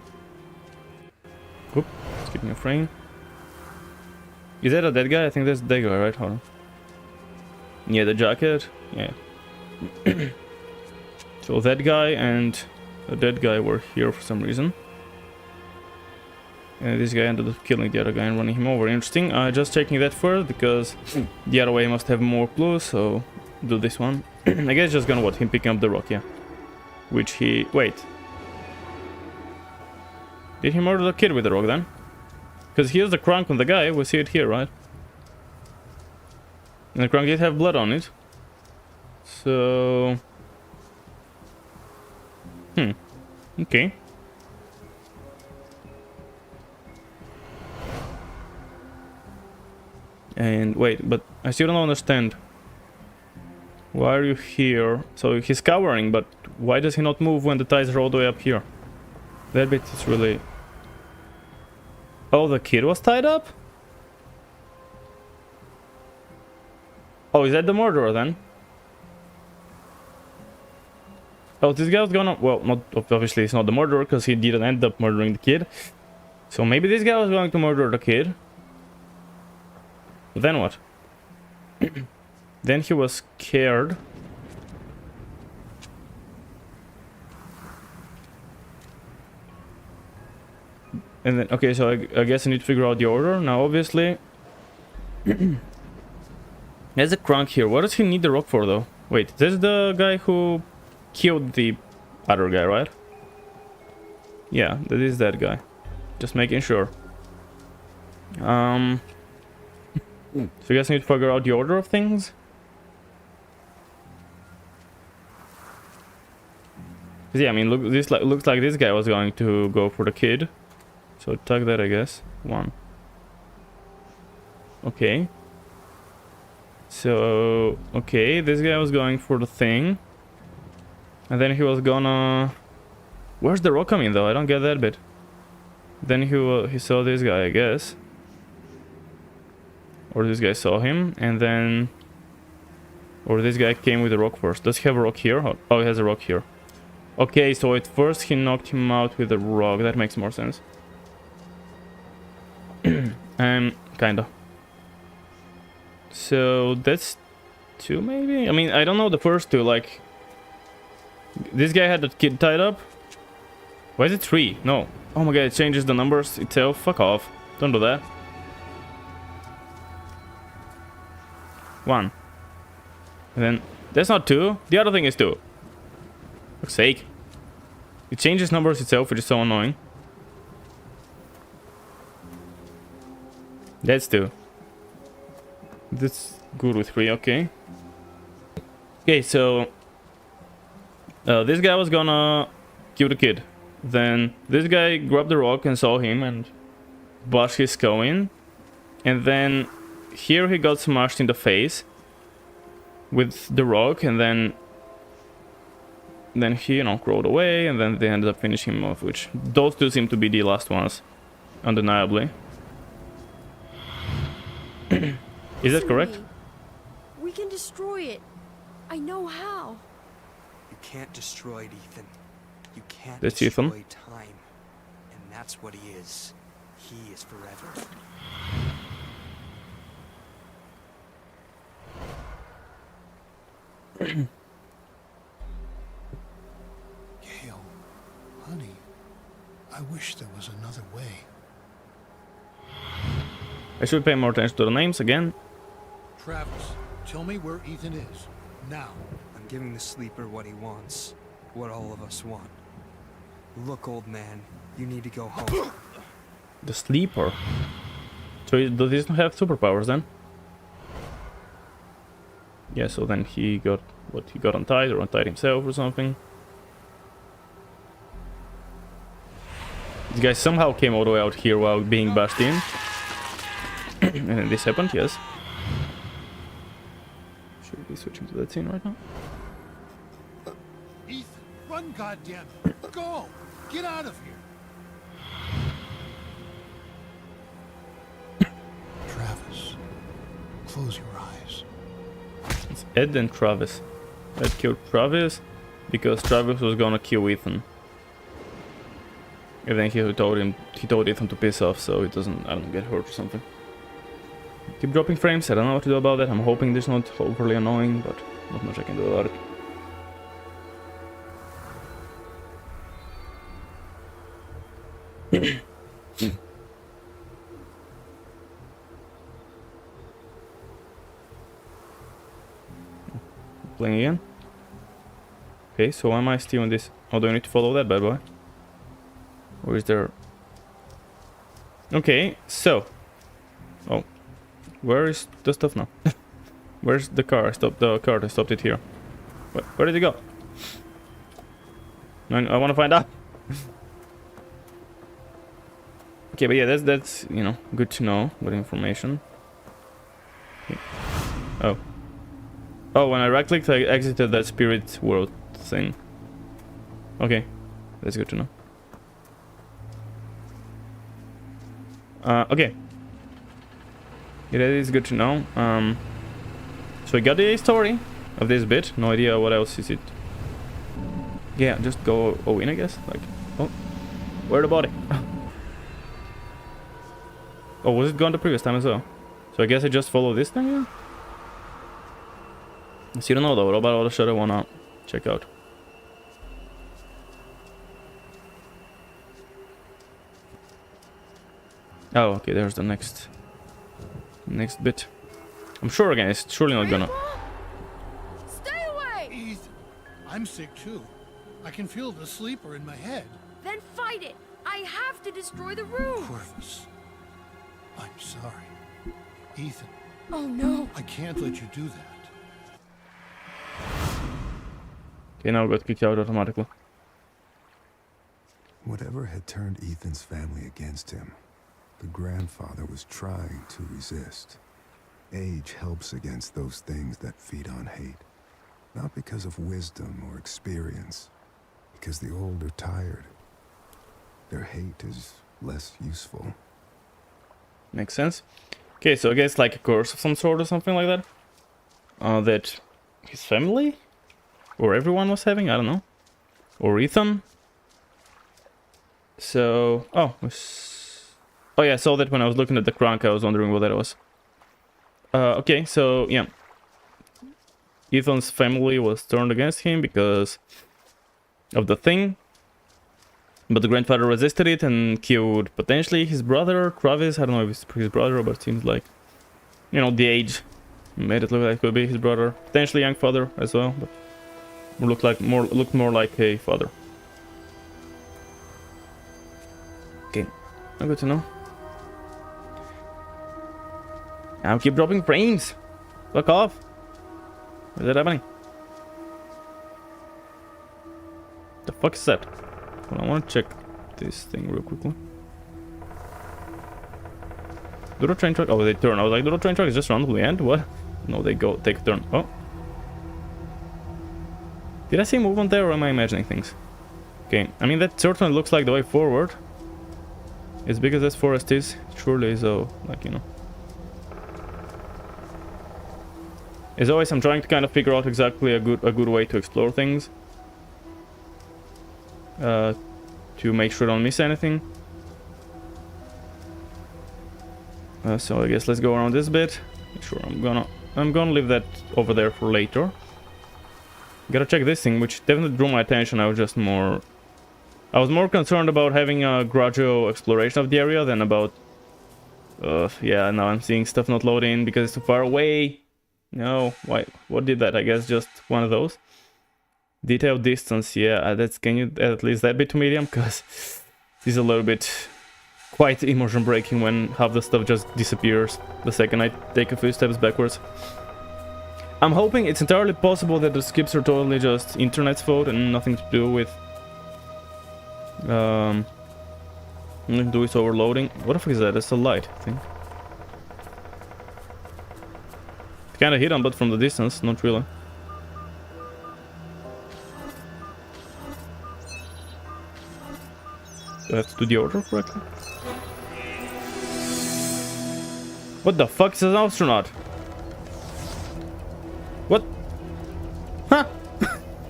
Oop, let's keep me a frame. Is that a dead guy? I think that's the dead guy, right? Hold on. Yeah, the jacket. Yeah. So that guy and the dead guy were here for some reason. And this guy ended up killing the other guy and running him over. Interesting. Just checking that first because the other way must have more clues, so do this one. I guess just gonna him picking up the rock, yeah. Which he... wait. Did he murder the kid with the rock then? Because here's the crunk on the guy, we see it here, right? And the crunk did have blood on it. So... okay. And wait, but I still don't understand. Why are you here? So he's cowering, but why does he not move when the ties are all the way up here? That bit is really... oh, the kid was tied up? Oh, is that the murderer then? Oh, this guy was gonna... well, not obviously it's not the murderer because he didn't end up murdering the kid. So maybe this guy was going to murder the kid. But then what? Then he was scared. And then, okay, so I guess I need to figure out the order. Now, obviously... there's a crunk here. What does he need the rock for, though? Wait, this is the guy who killed the other guy, right? Yeah, that is that guy. Just making sure. So I guess I need to figure out the order of things. Yeah, I mean, look, this looks like this guy was going to go for the kid. So tag that, I guess. 1. Okay. So, okay, this guy was going for the thing. And then he was gonna... where's the rock coming, though? I don't get that bit. Then he saw this guy, I guess. Or this guy saw him, and then... or this guy came with a rock first. Does he have a rock here? Oh, he has a rock here. Okay, so at first he knocked him out with a rock. That makes more sense. Kinda. So that's 2, maybe? I mean, I don't know the first 2, like... this guy had the kid tied up? Why is it 3? No. Oh my god, it changes the numbers itself? Fuck off. Don't do that. 1. And then, that's not 2. The other thing is 2. For fuck's sake. It changes numbers itself, which is so annoying. That's 2. That's good with 3, okay. Okay, so... this guy was gonna kill the kid. Then this guy grabbed the rock and saw him and bashed his skull in. And then here he got smashed in the face with the rock, and then he, you know, crawled away, and then they ended up finishing him off, which those 2 seem to be the last ones, undeniably. Is that correct? We can destroy it. I know how. You can't destroy it, Ethan. You can't That's destroy Ethan. time. And that's what he is. He is forever. Gail, honey, I wish there was another way. I should pay more attention to the names again. Travis, tell me where Ethan is. Now. I'm giving the sleeper what he wants. What all of us want. Look, old man, you need to go home. The sleeper. So does he not have superpowers then? Yeah, so then he got... what, he got untied or untied himself or something? This guy somehow came all the way out here while being bashed in. And then this happened, yes. Should we be switching to that scene right now? Ethan, run, goddammit. Go! Get out of here! Travis, close your eyes. It's Ed and Travis. Ed killed Travis because Travis was gonna kill Ethan. And then he told Ethan to piss off so it doesn't, I don't know, get hurt or something. Keep dropping frames, I don't know what to do about that. I'm hoping this is not overly annoying, but not much I can do about it. playing again. Okay, so why am I still in this? Oh, do I need to follow that bad boy? Or is there... Okay, so... Oh. Where is the stuff now? Where's the car? I stopped the car. I stopped it here. Where did it go? I want to find out. Okay, but yeah, that's you know, good to know. Good information. Okay. Oh. Oh, when I right-clicked, I exited that spirit world thing. Okay, that's good to know. Okay. Yeah, that is good to know. So I got the story of this bit. No idea what else is it. Yeah, just go in, I guess. Like, oh, where the body? Oh, was it gone the previous time as well? So I guess I just follow this thing. Yeah? So you don't know though. What about all the shit I wanna check out? Oh, okay. There's the next bit. I'm sure again, it's surely not gonna. Stay away! Ethan, I'm sick too. I can feel the sleeper in my head. Then fight it! I have to destroy the room! Corvus, I'm sorry. Ethan, Oh no! I can't let you do that. Okay, now I got kicked out automatically. Whatever had turned Ethan's family against him, the grandfather was trying to resist. Age helps against those things that feed on hate. Not because of wisdom or experience, because the old are tired. Their hate is less useful. Makes sense. Okay, so I guess like a curse of some sort or something like that. That his family or everyone was having, I don't know. Or Ethan. So, oh yeah, I saw that when I was looking at the crunk. I was wondering what that was. Okay, so yeah. Ethan's family was turned against him because of the thing. But the grandfather resisted it and killed potentially his brother, Travis. I don't know if it's his brother, but it seems like, you know, the age made it look like it could be his brother. Potentially young father as well, but looked more like a father. Okay, good to know. Now keep dropping frames. Fuck off. What is that happening? The fuck is that? Well, I want to check this thing real quickly. Do the train track? Oh, they turn. I was like, do the train track is just randomly end? What? No, they go take a turn. Oh. Did I see movement there or am I imagining things? Okay, I mean that certainly looks like the way forward. As big as this forest is, it surely is, like, you know. As always, I'm trying to kind of figure out exactly a good way to explore things. To make sure I don't miss anything. So I guess let's go around this bit. Make sure I'm gonna leave that over there for later. Gotta check this thing, which definitely drew my attention. I was more concerned about having a gradual exploration of the area than about... yeah, now I'm seeing stuff not loading because it's too far away. No, why? What did that? I guess just one of those. Detail distance, yeah, can you add at least that bit to medium? Because this is a little bit quite immersion breaking when half the stuff just disappears the second I take a few steps backwards. I'm hoping it's entirely possible that the skips are totally just internet's fault and nothing to do with nothing to do with overloading. What the fuck is that? That's a light, I think. Kinda hit on, but from the distance, not really. Do I have to do the order correctly? What the fuck is an astronaut? What? Huh?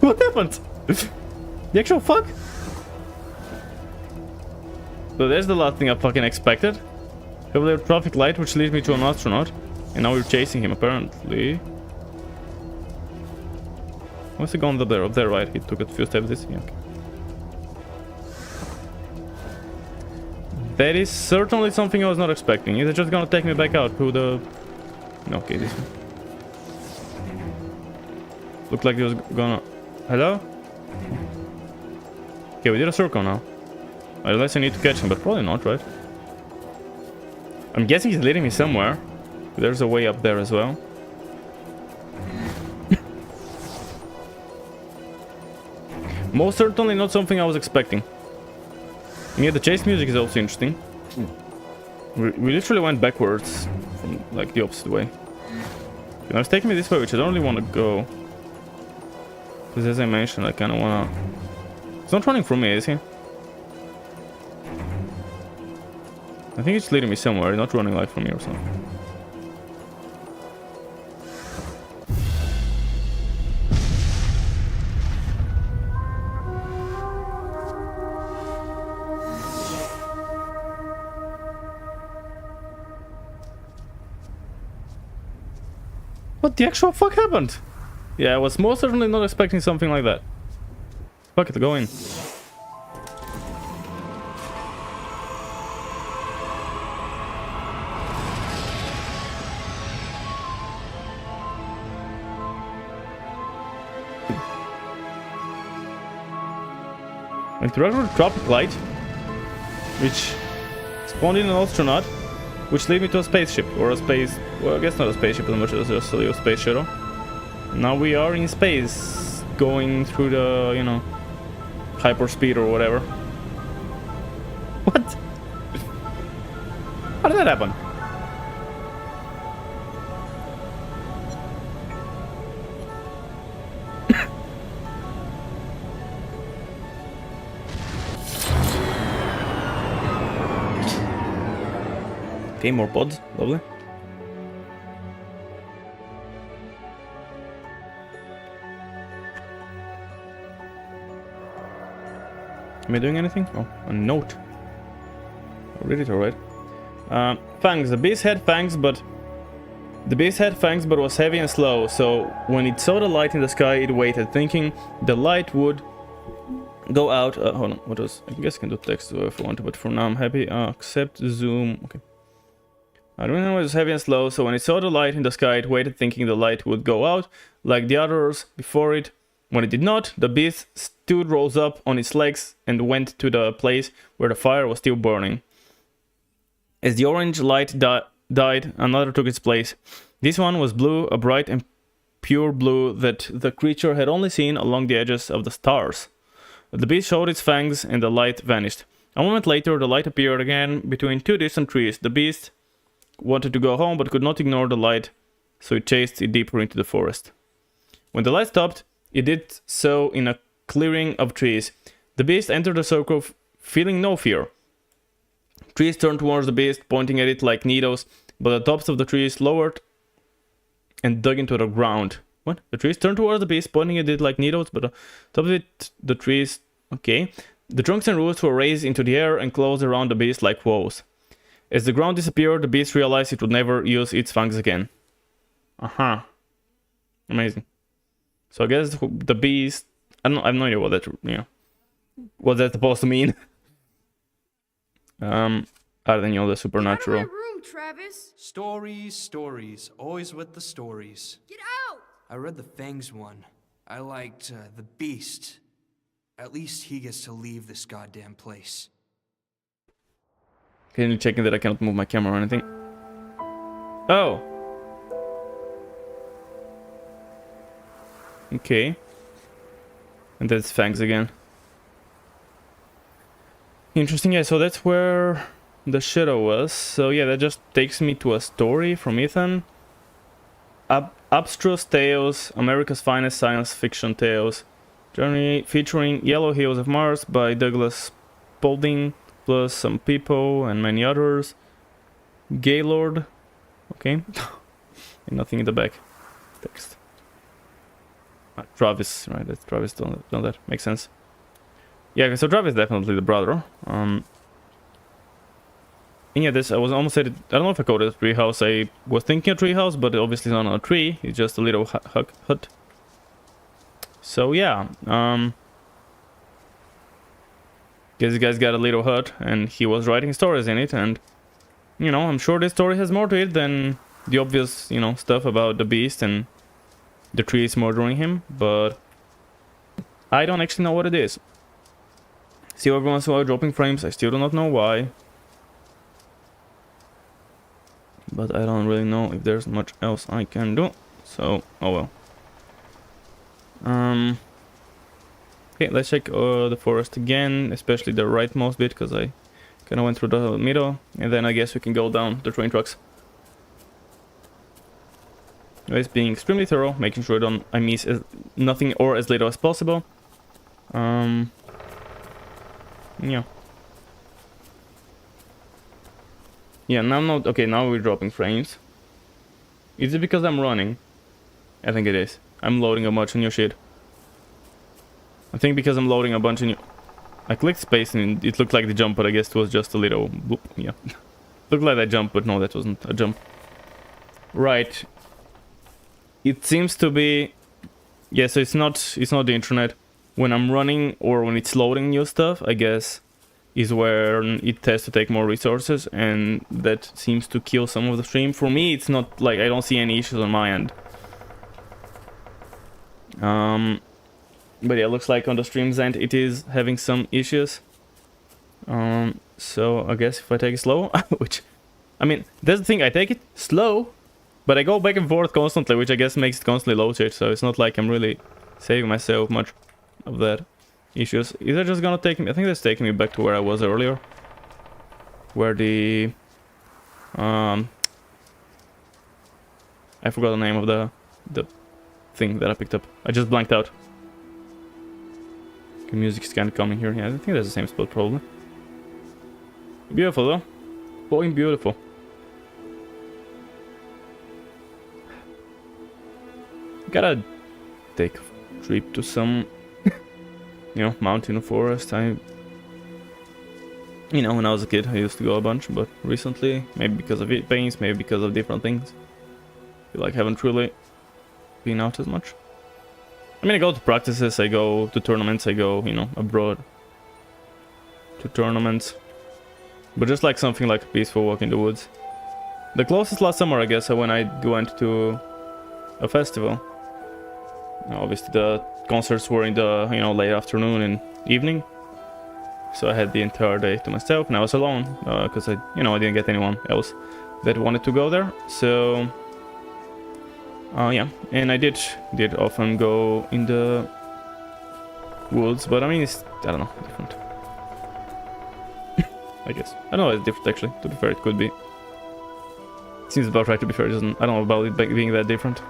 What happened? The actual fuck? So there's the last thing I fucking expected. Have a traffic light which leads me to an astronaut. And now we're chasing him apparently. What's he going up there? Up there, right? He took a few steps this way. Okay. That is certainly something I was not expecting. Is it just gonna take me back out to the... Okay, this one. Looked like he was gonna... Hello? Okay, we did a circle now. Unless I need to catch him, but probably not, right? I'm guessing he's leading me somewhere. There's a way up there as well. Most certainly not something I was expecting. Yeah, the chase music is also interesting. We literally went backwards from like the opposite way. Now it's taking me this way, which I don't really want to go. Because as I mentioned, I kind of want to... It's not running from me, is he? I think it's leading me somewhere, not running like from me or something. What the actual fuck happened? Yeah, I was most certainly not expecting something like that. Fuck it, go in. Like the regular tropic light, which spawned in an astronaut, which led me to a spaceship, or a space... Well, I guess not a spaceship as much as just a space shuttle. Now we are in space, going through the, you know, hyperspeed or whatever. What? How did that happen? Okay, more pods, lovely. Am I doing anything? Oh, a note. I'll read it, alright. Fangs. The beast had fangs, but was heavy and slow. So when it saw the light in the sky, it waited, thinking the light would go out. Hold on. What was? I guess I can do text if I want to, but for now I'm happy. Accept zoom. Okay. I don't know. It was heavy and slow. So when it saw the light in the sky, it waited, thinking the light would go out like the others before it. When it did not, the beast stood, rose up on its legs, and went to the place where the fire was still burning. As the orange light died, another took its place. This one was blue, a bright and pure blue that the creature had only seen along the edges of the stars. The beast showed its fangs, and the light vanished. A moment later, the light appeared again between two distant trees. The beast wanted to go home, but could not ignore the light, so it chased it deeper into the forest. When the light stopped, it did so in a clearing of trees. The beast entered the circle, feeling no fear. Trees turned towards the beast, pointing at it like needles, but the tops of the trees lowered and dug into the ground. What? The trees turned towards the beast, pointing at it like needles, but the top of it, the trees... Okay. The trunks and roots were raised into the air and closed around the beast like walls. As the ground disappeared, the beast realized it would never use its fangs again. Uh-huh. Amazing. So I guess the beast... I have no idea what that... what that's supposed to mean. Other than, the supernatural. Get out of my room, Travis! Stories. Always with the stories. Get out! I read the Fangs one. I liked the Beast. At least he gets to leave this goddamn place. Can you check that I cannot move my camera or anything? Oh! Okay. And that's Fangs again. Interesting, yeah, so that's where the shadow was. So yeah, that just takes me to a story from Ethan. Abstruse Tales, America's Finest Science Fiction Tales. Journey featuring Yellow Hills of Mars by Douglas Spalding, plus some people and many others. Gaylord. Okay. And nothing in the back. Text. Travis, right? That's Travis done that. Makes sense. Yeah, so Travis is definitely the brother. And yeah, this I was almost said it, I don't know if I called it a tree house. I was thinking a tree house, but obviously it's not a tree. It's just a little hut. So yeah, this guy's got a little hut, and he was writing stories in it, and I'm sure this story has more to it than the obvious, stuff about the beast and the tree is murdering him, but I don't actually know what it is. See, every once in a while dropping frames, I still do not know why. But I don't really know if there's much else I can do. So, oh well. Okay, let's check the forest again, especially the rightmost bit, because I kind of went through the middle. And then I guess we can go down the train tracks. Anyways, being extremely thorough, making sure I miss nothing or as little as possible. Yeah. Yeah, now not okay, now we're dropping frames. Is it because I'm running? I think it is. I'm loading a bunch of new shit. I think because I'm loading a bunch of new... I clicked space and it looked like the jump, but I guess it was just a little boop. Yeah. Looked like I jumped, but no, that wasn't a jump. Right. It seems to be... Yeah, so it's not the internet. When I'm running or when it's loading new stuff, I guess, is where it has to take more resources, and that seems to kill some of the stream. For me, it's not like I don't see any issues on my end. But yeah, it looks like on the stream's end it is having some issues. So I guess if I take it slow, which, I mean, that's the thing, I take it slow, but I go back and forth constantly, which I guess makes it constantly low shit, so it's not like I'm really saving myself much of that issues. Is that just gonna take me? I think that's taking me back to where I was earlier, where the I forgot the name of the thing that I picked up. I just blanked out. Okay, music's kind of coming here. Yeah, I think that's the same spot probably. Beautiful though, going beautiful. Gotta take a trip to some you know, mountain or forest. You know, when I was a kid I used to go a bunch, but recently, maybe because of pains, maybe because of different things, I feel like I haven't really been out as much. I mean, I go to practices, I go to tournaments, I go, you know, abroad to tournaments, but just like something like a peaceful walk in the woods. The closest last summer, I guess, when I went to a festival. Obviously the concerts were in the, you know, late afternoon and evening, so I had the entire day to myself, and I was alone because I didn't get anyone else that wanted to go there. So yeah, and I did often go in the woods, but I mean, it's, I don't know, different. I guess I don't know, it's different actually. To be fair, it could be. Seems about right, to be fair. It doesn't, I don't know about it being that different.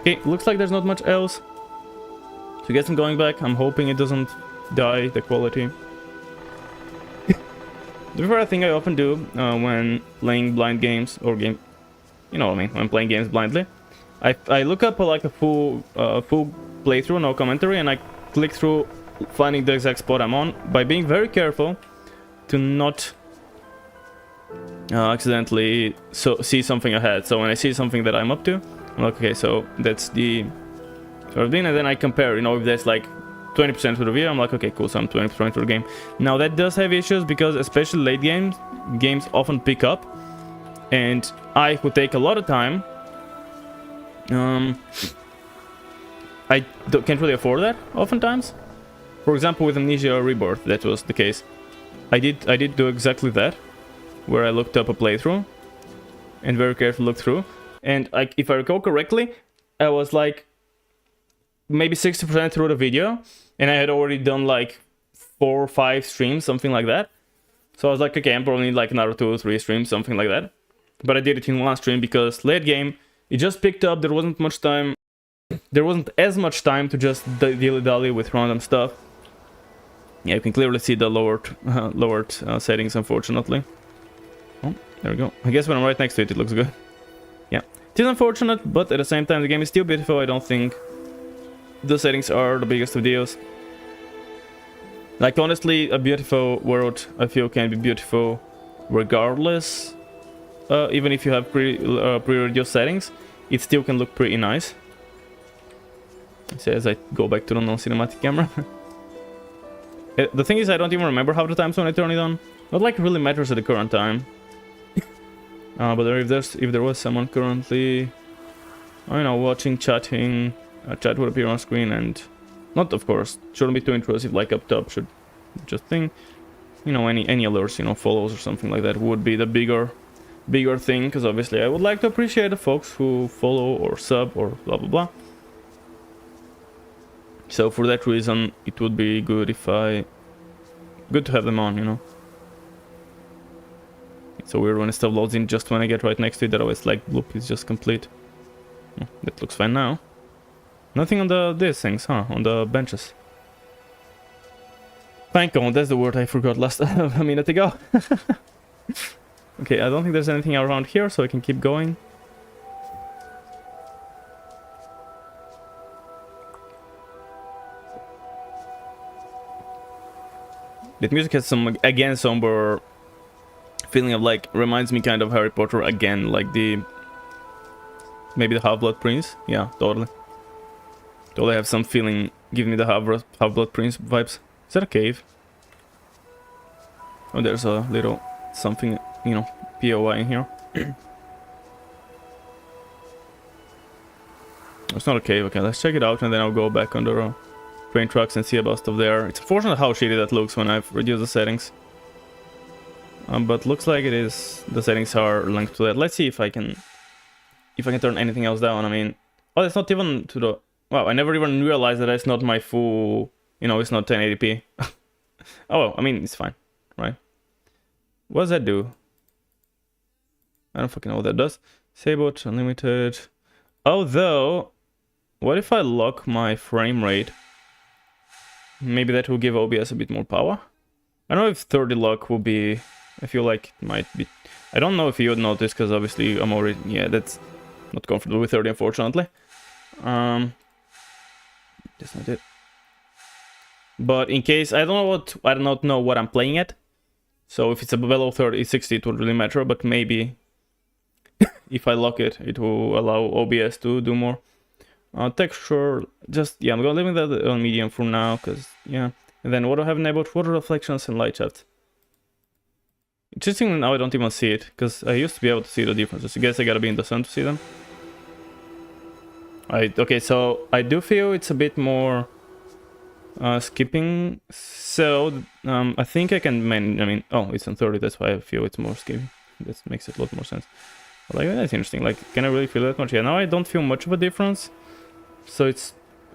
Okay, looks like there's not much else. So I guess I'm going back. I'm hoping it doesn't die, the quality. The first thing I often do when playing blind games, or you know what I mean, when playing games blindly, I look up like a full playthrough, no commentary, and I click through finding the exact spot I'm on by being very careful to not accidentally see something ahead. So when I see something that I'm up to, I'm like, okay, so that's the sort of thing, and then I compare, you know, if that's like 20% of the video, I'm like, okay, cool, so I'm 20% of the game. Now that does have issues, because especially late games often pick up, and I would take a lot of time. I can't really afford that oftentimes. For example, with Amnesia Rebirth, that was the case. I did do exactly that, where I looked up a playthrough and very carefully looked through. And if I recall correctly, I was like maybe 60% through the video, and I had already done like 4 or 5 streams, something like that. So I was like, okay, I'm probably need like another 2 or 3 streams, something like that. But I did it in one stream because late game, it just picked up. There wasn't much time. There wasn't as much time to just dilly-dally with random stuff. Yeah, you can clearly see the lowered settings, unfortunately. Oh, there we go. I guess when I'm right next to it, it looks good. Yeah, it is unfortunate, but at the same time, the game is still beautiful. I don't think the settings are the biggest of deals. Like, honestly, a beautiful world, I feel, can be beautiful regardless. Even if you have pre-reduced settings, it still can look pretty nice. So as I go back to the non-cinematic camera. The thing is, I don't even remember how the times when I turn it on. Not like it really matters at the current time. But if there was someone currently you know, watching, chatting, chat would appear on screen, and not, of course, shouldn't be too intrusive. Like up top, should just think, you know, any alerts, you know, follows or something like that would be the bigger thing, because obviously I would like to appreciate the folks who follow or sub or blah blah blah. So for that reason, it would be good good to have them on, you know. It's so weird when stuff loads in just when I get right next to it, otherwise like loop is just complete. That looks fine now. Nothing on these things, huh? On the benches. Thank God, that's the word I forgot last a minute ago. Okay, I don't think there's anything around here, so I can keep going. That music has some, again, somber feeling of like, reminds me kind of Harry Potter again, like maybe the Half-Blood Prince. Yeah, totally. Totally have some feeling, giving me the Half-Blood Prince vibes. Is that a cave? Oh, there's a little something, you know, POI in here. It's not a cave. Okay, let's check it out, and then I'll go back under train tracks and see about stuff there. It's unfortunate how shitty that looks when I've reduced the settings. But looks like it is, the settings are linked to that. Let's see if I can turn anything else down. I mean, oh, it's not even to the, wow, I never even realized that it's not my full, you know, it's not 1080p. Oh, well, I mean, it's fine, right? What does that do? I don't fucking know what that does. Sabot, unlimited. Although, what if I lock my frame rate? Maybe that will give OBS a bit more power. I don't know if 30 lock will be, I feel like it might be. I don't know if you would notice, because obviously I'm already, yeah, that's not comfortable with 30, unfortunately. That's not it. But in case, I don't know what I'm playing at. So if it's below 30, 60, it won't really matter, but maybe if I lock it, it will allow OBS to do more. Texture, just, yeah, I'm gonna leave that on medium for now, because, yeah. And then what do I have enabled? Water reflections and light shafts. Interesting, now I don't even see it, because I used to be able to see the differences. I guess I gotta be in the sun to see them. Okay, so I do feel it's a bit more skipping. So I think I can I mean, oh, it's on 30, that's why I feel it's more skipping. That makes it a lot more sense. But like, that's interesting. Like, can I really feel that much? Yeah, now I don't feel much of a difference. So it's,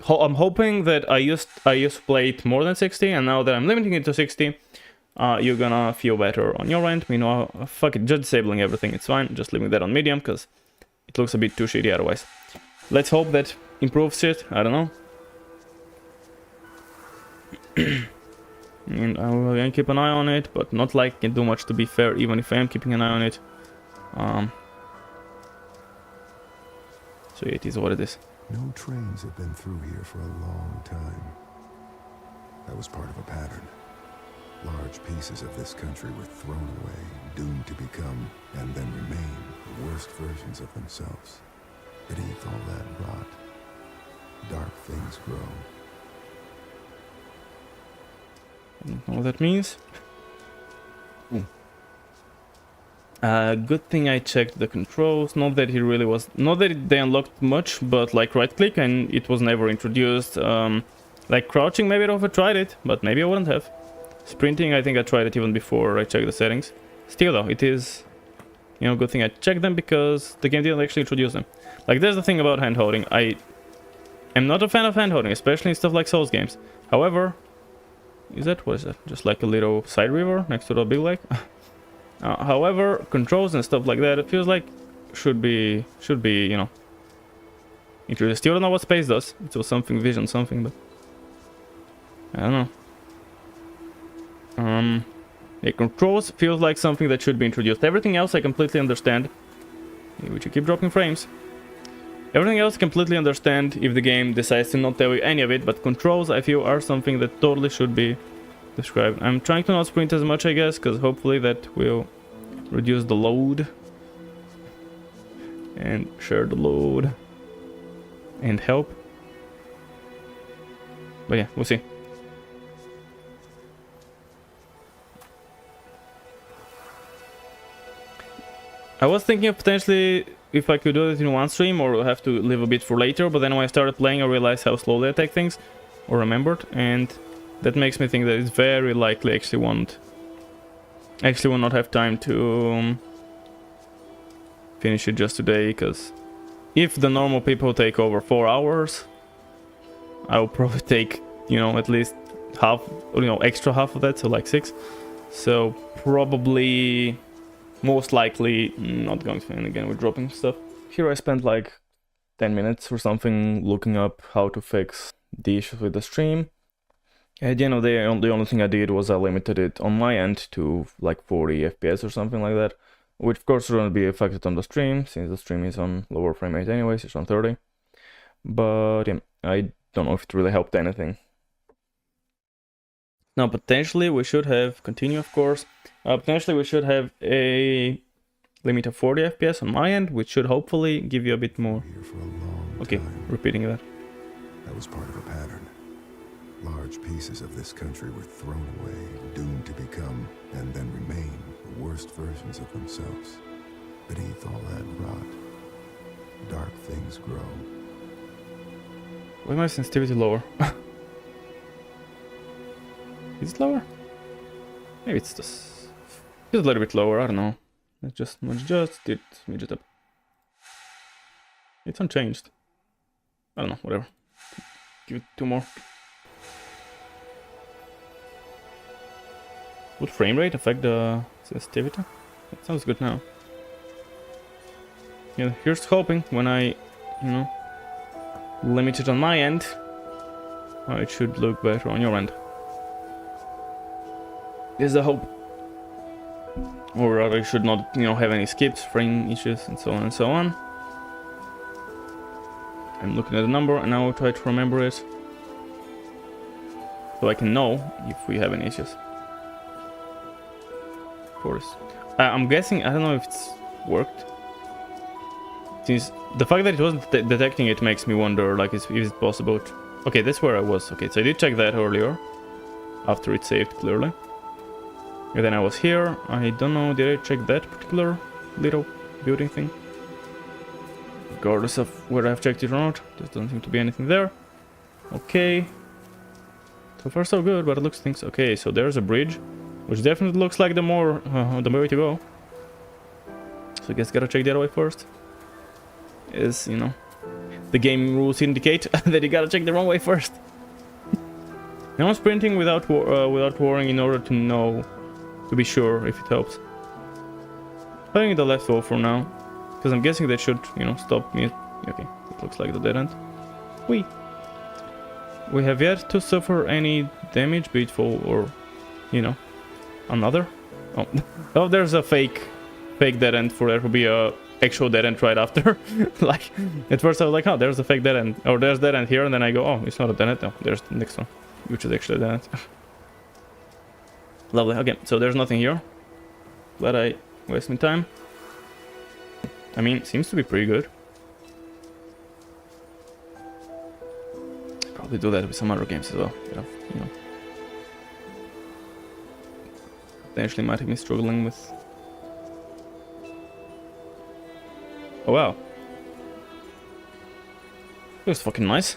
I'm hoping that I used to play it more than 60, and now that I'm limiting it to 60, you're gonna feel better on your end. You know, fuck it, just disabling everything, it's fine. Just leaving that on medium, because it looks a bit too shitty otherwise. Let's hope that improves it, I don't know. And I will again keep an eye on it, but not like I can do much, to be fair, even if I am keeping an eye on it. So yeah, it is what it is. No trains have been through here for a long time. That was part of a pattern. Large pieces of this country were thrown away, doomed to become, and then remain, the worst versions of themselves. Beneath all that rot, dark things grow. I don't know what that means. Good thing I checked the controls. Not that it really was, not that they unlocked much, but like right click and it was never introduced. Like crouching, maybe I'd have tried it, but maybe I wouldn't have. Sprinting, I think I tried it even before I checked the settings. Still though, it is, you know, good thing I checked them, because the game didn't actually introduce them. Like, there's the thing about hand holding. I am not a fan of hand holding, especially in stuff like Souls games. However, what is that? Just like a little side river next to the big lake? However, controls and stuff like that, it feels like should be, you know, introduced. Still don't know what space does. It was something, vision something, but I don't know. Yeah, controls feels like something that should be introduced. Everything else I completely understand. Yeah, we should keep dropping frames. Everything else completely understand if the game decides to not tell you any of it, but controls I feel are something that totally should be described. I'm trying to not sprint as much, I guess, because hopefully that will reduce the load. And share the load. And help. But yeah, we'll see. I was thinking of potentially if I could do it in one stream or have to leave a bit for later, but then when I started playing I realized how slowly I take things, or remembered, and that makes me think that it's very likely actually will not have time to finish it just today, because if the normal people take over 4 hours, I will probably take, you know, at least half, or, you know, extra half of that, so like 6. So probably, most likely, not going to. And again, we're dropping stuff. Here I spent like 10 minutes or something looking up how to fix the issues with the stream. At the end of the day, the only thing I did was I limited it on my end to like 40 FPS or something like that, which of course will be affected on the stream, since the stream is on lower frame rate anyways, it's on 30. But yeah, I don't know if it really helped anything. Now potentially we should have, continue of course, potentially we should have a limit of 40 FPS on my end, which should hopefully give you a bit more. Here for a long Okay, time. repeating that. That was part of a pattern. Large pieces of this country were thrown away, doomed to become, and then remain, the worst versions of themselves. Beneath all that rot, dark things grow. Why is my sensitivity lower? Is it lower? Maybe it's just a little bit lower, I don't know. Let's just midget up. It's unchanged. I don't know, whatever. Give it 2 more. Would frame rate affect the sensitivity? That sounds good now. Yeah, here's hoping when I, you know, limit it on my end, it should look better on your end. Is the hope. Or rather, it should not, you know, have any skips, frame issues, and so on and so on. I'm looking at the number and now I'll try to remember it, so I can know if we have any issues. Of course. I'm guessing, I don't know if it's worked. Since the fact that it wasn't detecting it makes me wonder, like, is it possible to... Okay, that's where I was. Okay, so I did check that earlier, after it saved, clearly. And then I was here. I don't know, did I check that particular little building thing? Regardless of whether I've checked it or not, there doesn't seem to be anything there. Okay. So far so good, but it looks things... Okay, so there's a bridge, which definitely looks like the way to go. So I guess gotta check the other way first. Is, you know, the game rules indicate that you gotta check the wrong way first. Now I'm sprinting without worrying in order to know, to be sure if it helps. I think the left wall for now, because I'm guessing that should, you know, stop me. Okay, it looks like the dead end. We have yet to suffer any damage, be it fall or, you know, another. Oh, oh, there's a fake dead end for there to be a actual dead end right after. Like, at first I was like, oh, there's a fake dead end, or there's dead end here, and then I go, oh, it's not a dead end. No, there's the next one, which is actually a dead end. Lovely. Okay, so there's nothing here. Glad I wasted my time. I mean, seems to be pretty good. Probably do that with some other games as well. You know, potentially might have been struggling with. Oh wow, looks fucking nice.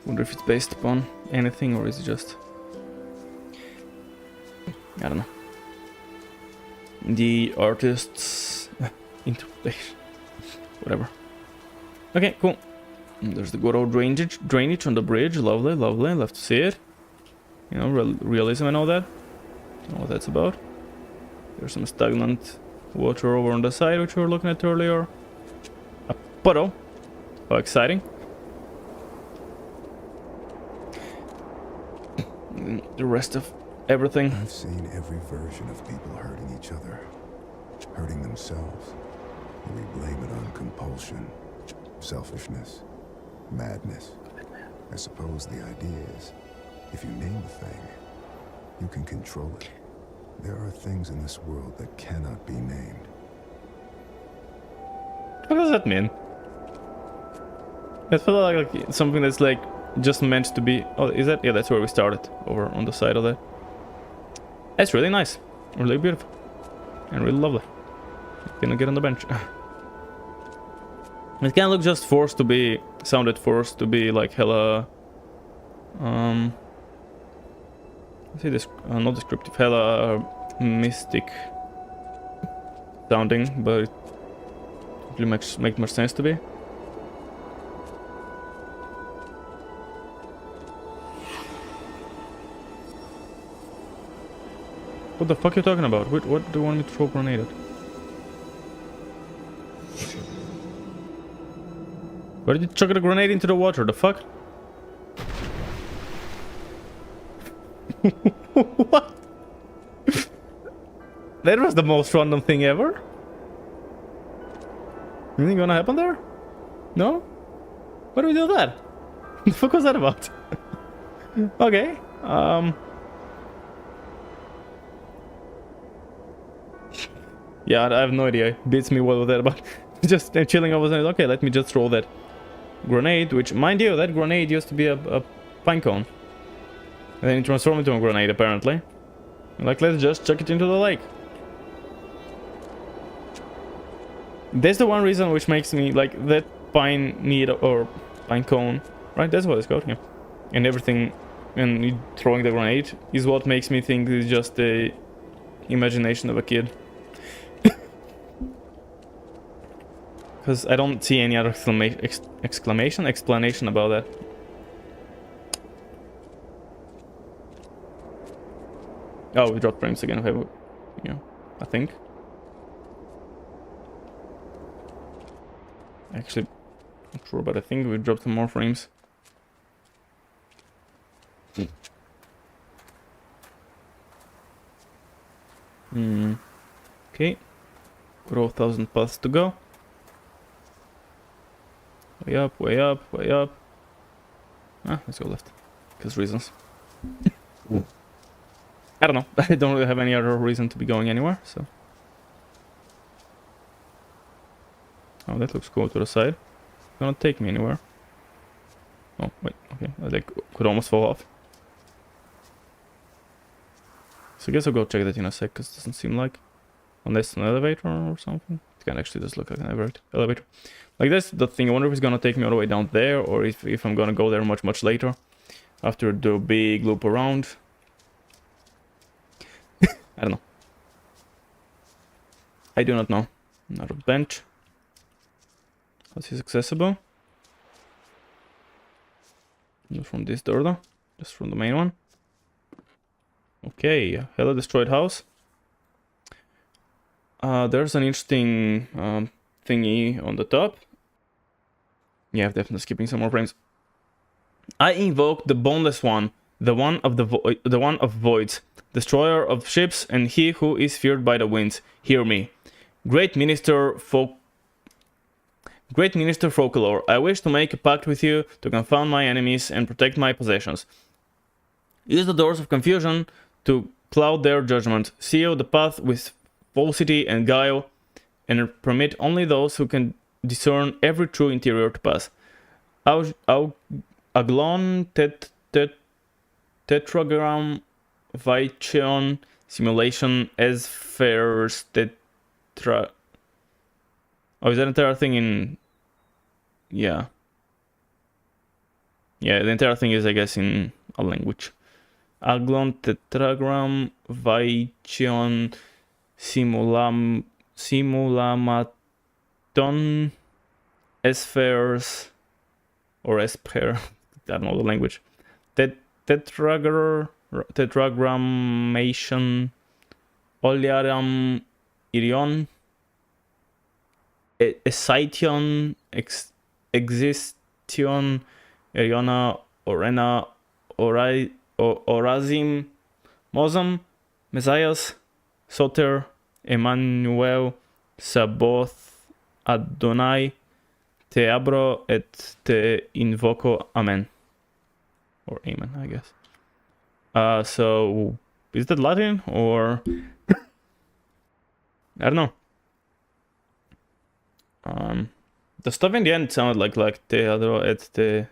Wonder if it's based upon anything or is it just, I don't know, the artist's interpretation. Whatever. Okay, cool. There's the good old drainage on the bridge. Lovely, lovely. Love to see it. You know, realism and all that. Don't know what that's about. There's some stagnant water over on the side, which we were looking at earlier. A puddle. How exciting. And the rest of everything. I've seen every version of people hurting each other, hurting themselves. And we blame it on compulsion, selfishness, madness. I suppose the idea is, if you name the thing, you can control it. There are things in this world that cannot be named. What does that mean? It felt like something that's like just meant to be. Oh, is that? Yeah, that's where we started, over on the side of that. That's really nice, really beautiful, and really lovely. Can I get on the bench? It can look just forced to be... Sounded forced to be like hella... let's say this... not descriptive, hella mystic sounding, but it really makes more sense to be. What the fuck are you talking about? What do you want me to throw a grenade at? Why did you chuck a grenade into the water? The fuck? What? That was the most random thing ever. Anything gonna happen there? No? Why do we do that? What the fuck was that about? Okay. Yeah, I have no idea. It beats me what was that about. Just chilling over there. Okay, let me just throw that grenade, which, mind you, that grenade used to be a pine cone. And then it transformed into a grenade, apparently. Like, let's just chuck it into the lake. That's the one reason which makes me, like, that pine needle, or pine cone, right? That's what it's called, yeah. And everything, and throwing the grenade is what makes me think it's just the imagination of a kid. Because I don't see any other explanation about that. Oh, we dropped frames again. Okay, yeah, I think. Actually, not sure, but I think we dropped some more frames. Okay. Got 1,000 paths to go. Way up, way up, way up. Ah, let's go left. Because reasons. I don't know. I don't really have any other reason to be going anywhere, so. Oh, that looks cool to the side. Gonna take me anywhere. Oh, wait, okay. I like, could almost fall off. So I guess I'll go check that in a sec, because it doesn't seem like... Unless an elevator or something. It can actually just look like an elevator. Like, that's the thing. I wonder if it's gonna take me all the way down there, or if I'm gonna go there much later. After the big loop around. I don't know. I do not know. Another bench. How's this accessible? Not from this door though. Just from the main one. Okay, hella destroyed house. There's an interesting thingy on the top. Yeah, I'm definitely skipping some more frames. I invoke the boneless one, the one of voids, destroyer of ships, and he who is feared by the winds. Hear me, great minister Folklore. I wish to make a pact with you to confound my enemies and protect my possessions. Use the doors of confusion to cloud their judgment. Seal the path with falsity and guile, and permit only those who can discern every true interior to pass. Aglon tetragram Vichion simulation as fairs tetra. Oh, is that entire thing in? Yeah. Yeah, the entire thing is, I guess, in a language. Aglon tetragram Vichion simulamaton espheres or esper. I don't know the language. Tetragramation Oliaram Irion Escition Existion Eriona Orena Orazim Mosam Messias Soter Emmanuel Saboth Adonai Te abro et te invoco. Amen. Or amen, I guess. So is that Latin or I don't know. The stuff in the end sounded like te adro et te.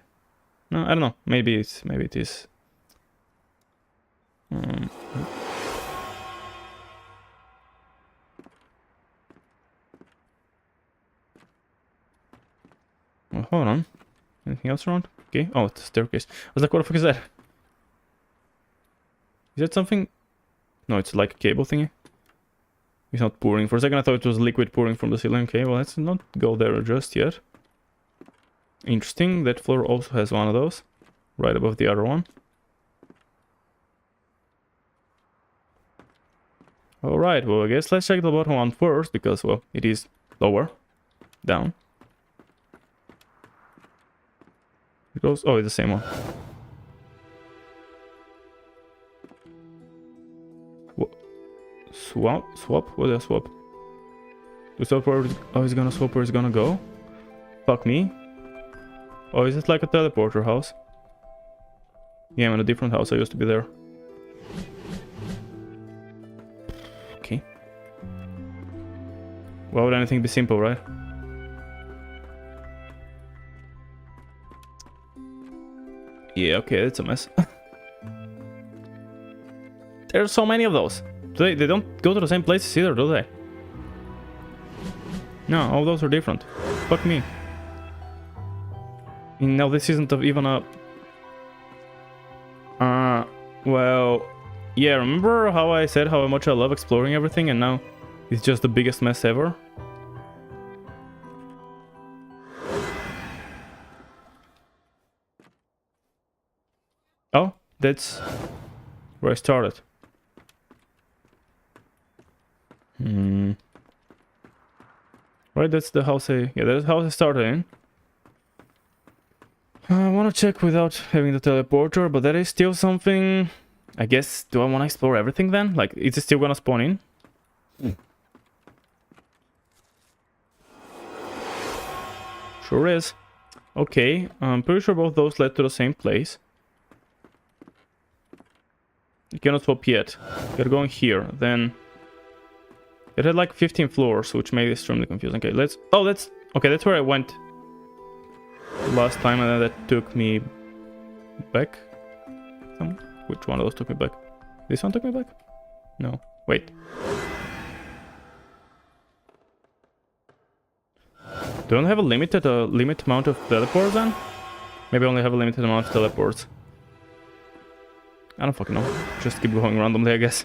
No, I don't know. Maybe it is. Hold on. Anything else around? Okay. Oh, it's a staircase. I was like, what the fuck is that? Is that something? No, it's like a cable thingy. It's not pouring. For a second I thought it was liquid pouring from the ceiling. Okay, well, let's not go there just yet. Interesting. That floor also has one of those. Right above the other one. Alright, well, I guess let's check the bottom one first, because, well, it is lower. Down. It goes... Oh, it's the same one. Swap? What is a swap? To swap where he's gonna swap where he's gonna go? Fuck me. Oh, is it like a teleporter house? Yeah, I'm in a different house. I used to be there. Okay. Why would anything be simple, right? Yeah, okay, that's a mess. There's so many of those. They don't go to the same places either, do they? No, all those are different. Fuck me. And now this isn't even a... well... Yeah, remember how I said how much I love exploring everything, and now it's just the biggest mess ever? Oh, that's where I started. Right, that's the house I... Yeah, that's the house I started in. I want to check without having the teleporter, but that is still something... I guess, do I want to explore everything then? Like, is it still gonna spawn in? Sure is. Okay, I'm pretty sure both those led to the same place. You cannot swap yet. You're going here, then... It had like 15 floors, which made it extremely confusing. Okay, let's... Oh, that's... Okay, that's where I went last time, and then that took me back. Which one of those took me back? This one took me back? No. Wait. Don't have a limit amount of teleports then? Maybe I only have a limited amount of teleports. I don't fucking know. Just keep going randomly, I guess.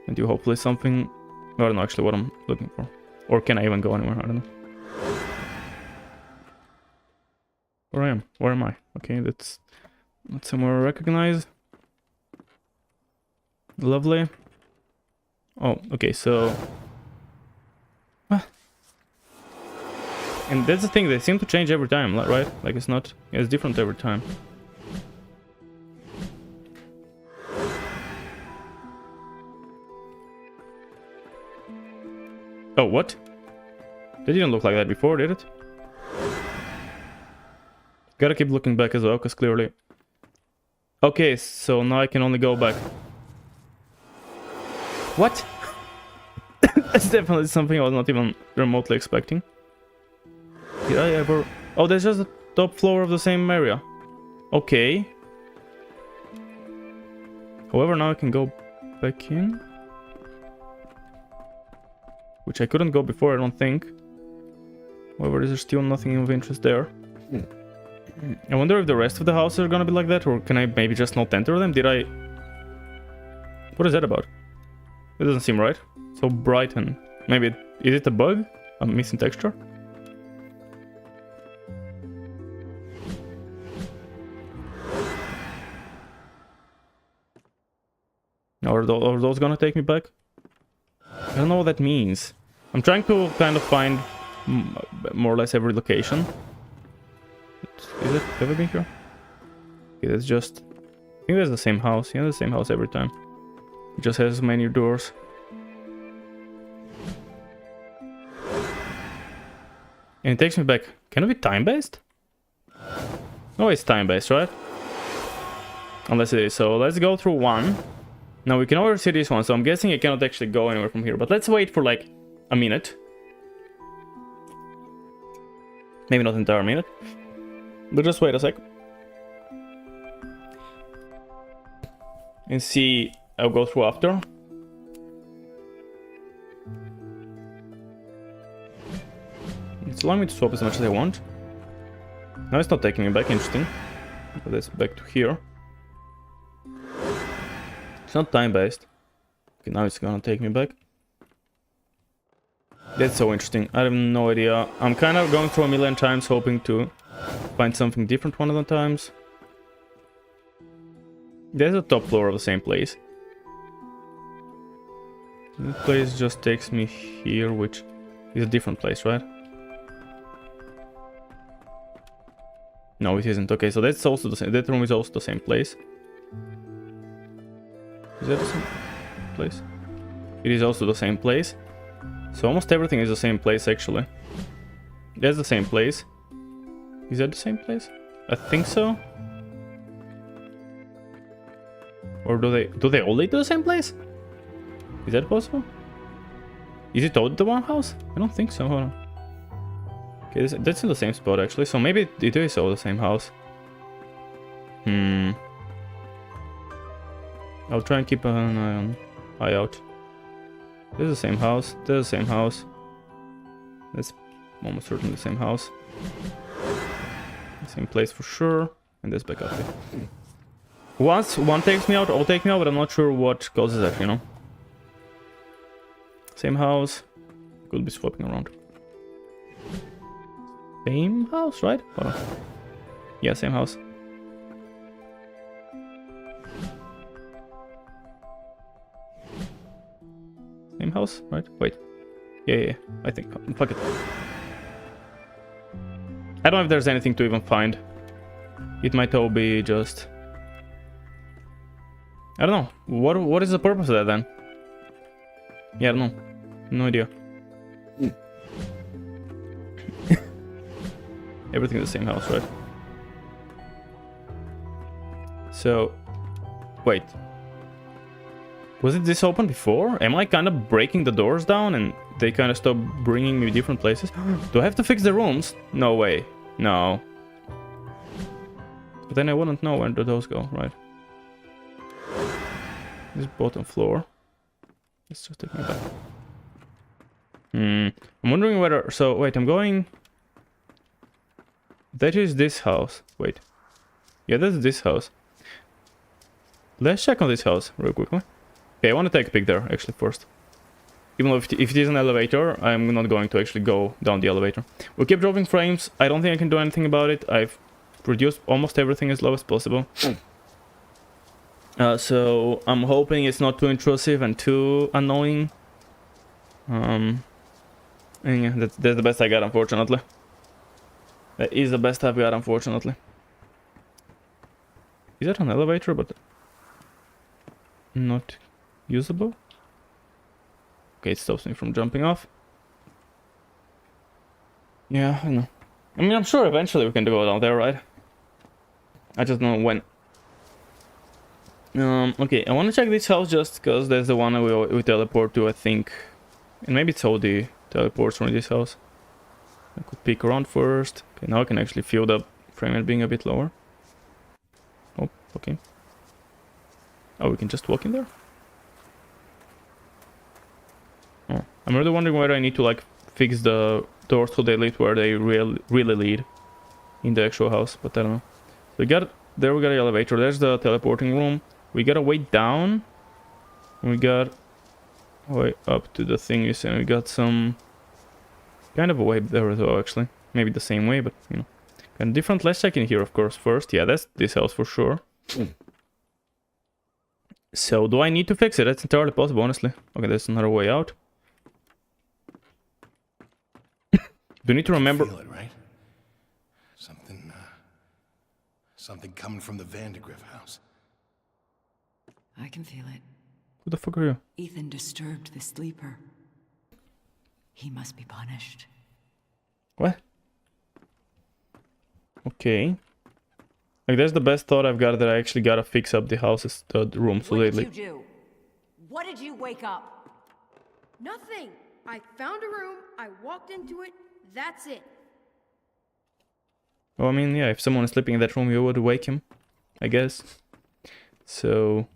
And do hopefully something... I don't know actually what I'm looking for. Or can I even go anywhere? I don't know. Where I am? Where am I? Okay, that's not somewhere I recognize. Lovely. Oh, okay, so... And that's the thing, they seem to change every time, right? Like, it's not... It's different every time. Oh, what? That didn't look like that before, did it? Gotta keep looking back as well, because clearly... Okay, so now I can only go back. What? That's definitely something I was not even remotely expecting. Did I ever... Oh, that's just the top floor of the same area. Okay. However, now I can go back in. Which I couldn't go before, I don't think. However, there's still nothing of interest there. I wonder if the rest of the houses are gonna be like that, or can I maybe just not enter them? Did I... What is that about? It doesn't seem right. So bright and... Maybe... Is it a bug? I'm missing texture? Are those gonna take me back? I don't know what that means. I'm trying to kind of find more or less every location. Is it? Have I been here? Okay, that's just... I think that's the same house. Yeah, the same house every time. It just has many doors. And it takes me back. Can it be time-based? No, it's time-based, right? Unless it is. So let's go through one. Now we can already see this one, so I'm guessing I cannot actually go anywhere from here. But let's wait for like a minute. Maybe not an entire minute. But just wait a sec. And see, I'll go through after. It's allowing me to swap as much as I want. Now it's not taking me back, interesting. But it's back to here. It's not time-based. Okay, now it's gonna take me back. That's so interesting. I have no idea. I'm kind of going through a million times hoping to find something different one of the times. There's the top floor of the same place. This place just takes me here, which is a different place, right? No, it isn't. Okay, so that's also the same. That room is also the same place. Is that the same place? It is also the same place. So almost everything is the same place, actually. That's the same place. Is that the same place? I think so. Or do they all lead to the same place? Is that possible? Is it all the one house? I don't think so. Hold on. Okay, that's in the same spot actually. So maybe it is all the same house. I'll try and keep an eye out. This is the same house. This is the same house. That's almost certainly the same house. Same place for sure. And this back up here. Once one takes me out, all take me out, but I'm not sure what causes that, you know. Same house. Could be swapping around. Same house, right? Hold on. Yeah, same house. Same house, right? Wait. Yeah. I think. Fuck it. I don't know if there's anything to even find. It might all be just... I don't know. What is the purpose of that then? Yeah, I don't know. No idea. Everything in the same house, right? So... Wait. Was it this open before? Am I kind of breaking the doors down and they kind of stop bringing me different places? Do I have to fix the rooms? No way. No. But then I wouldn't know where those go, right? This bottom floor. Let's just take me back. I'm wondering whether... So, wait, I'm going... That is this house. Wait. Yeah, that's this house. Let's check on this house real quickly. Okay, I want to take a pic there, actually, first. Even though if it is an elevator, I'm not going to actually go down the elevator. We'll keep dropping frames. I don't think I can do anything about it. I've reduced almost everything as low as possible. So I'm hoping it's not too intrusive and too annoying. And yeah, that's the best I got, unfortunately. That is the best I've got, unfortunately. Is that an elevator, but not usable? Okay, it stops me from jumping off. Yeah, I know. I mean, I'm sure eventually we can go down there, right? I just don't know when. Okay, I want to check this house just because there's the one we teleport to, I think. And maybe it's all the teleports from this house. I could peek around first. Okay, now I can actually feel the frame rate being a bit lower. Oh, okay. Oh, we can just walk in there? Oh, I'm really wondering whether I need to like fix the doors so they lead where they really lead in the actual house, but I don't know. So we got the elevator. There's the teleporting room. We got a way down. We got a way up to the thingies, and we got some kind of a way there as well, actually. Maybe the same way, but you know, kind of different. Let's check in here, of course, first. Yeah, that's this house for sure. So, do I need to fix it? That's entirely possible, honestly. Okay, there's another way out. Do you need to remember? Feel it, right? Something coming from the Vandergriff house. I can feel it. Who the fuck are you? Ethan disturbed the sleeper. He must be punished. What? Okay. Like, that's the best thought I've got, that I actually gotta fix up the houses, the room, so What did lately. you do? What did you wake up? Nothing. I found a room, I walked into it, that's it. Well, I mean, yeah, if someone is sleeping in that room, you would wake him, I guess. So...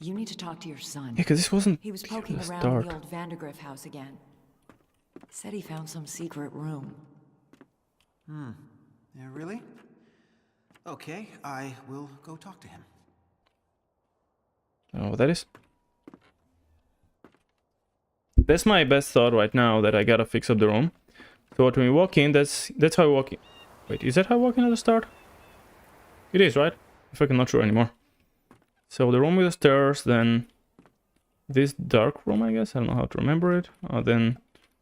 You need to talk to your son. Yeah, because this wasn't He was poking the around start. the old Vandergriff house again. Said he found some secret room. Yeah, really? Okay, I will go talk to him. I don't know what that is. That's my best thought right now, that I gotta fix up the room. So when we walk in, that's how I walk in. Wait, is that how I walk in at the start? It is, right? In fact, I'm not sure anymore. So the room with the stairs, then this dark room, I guess. I don't know how to remember it. Then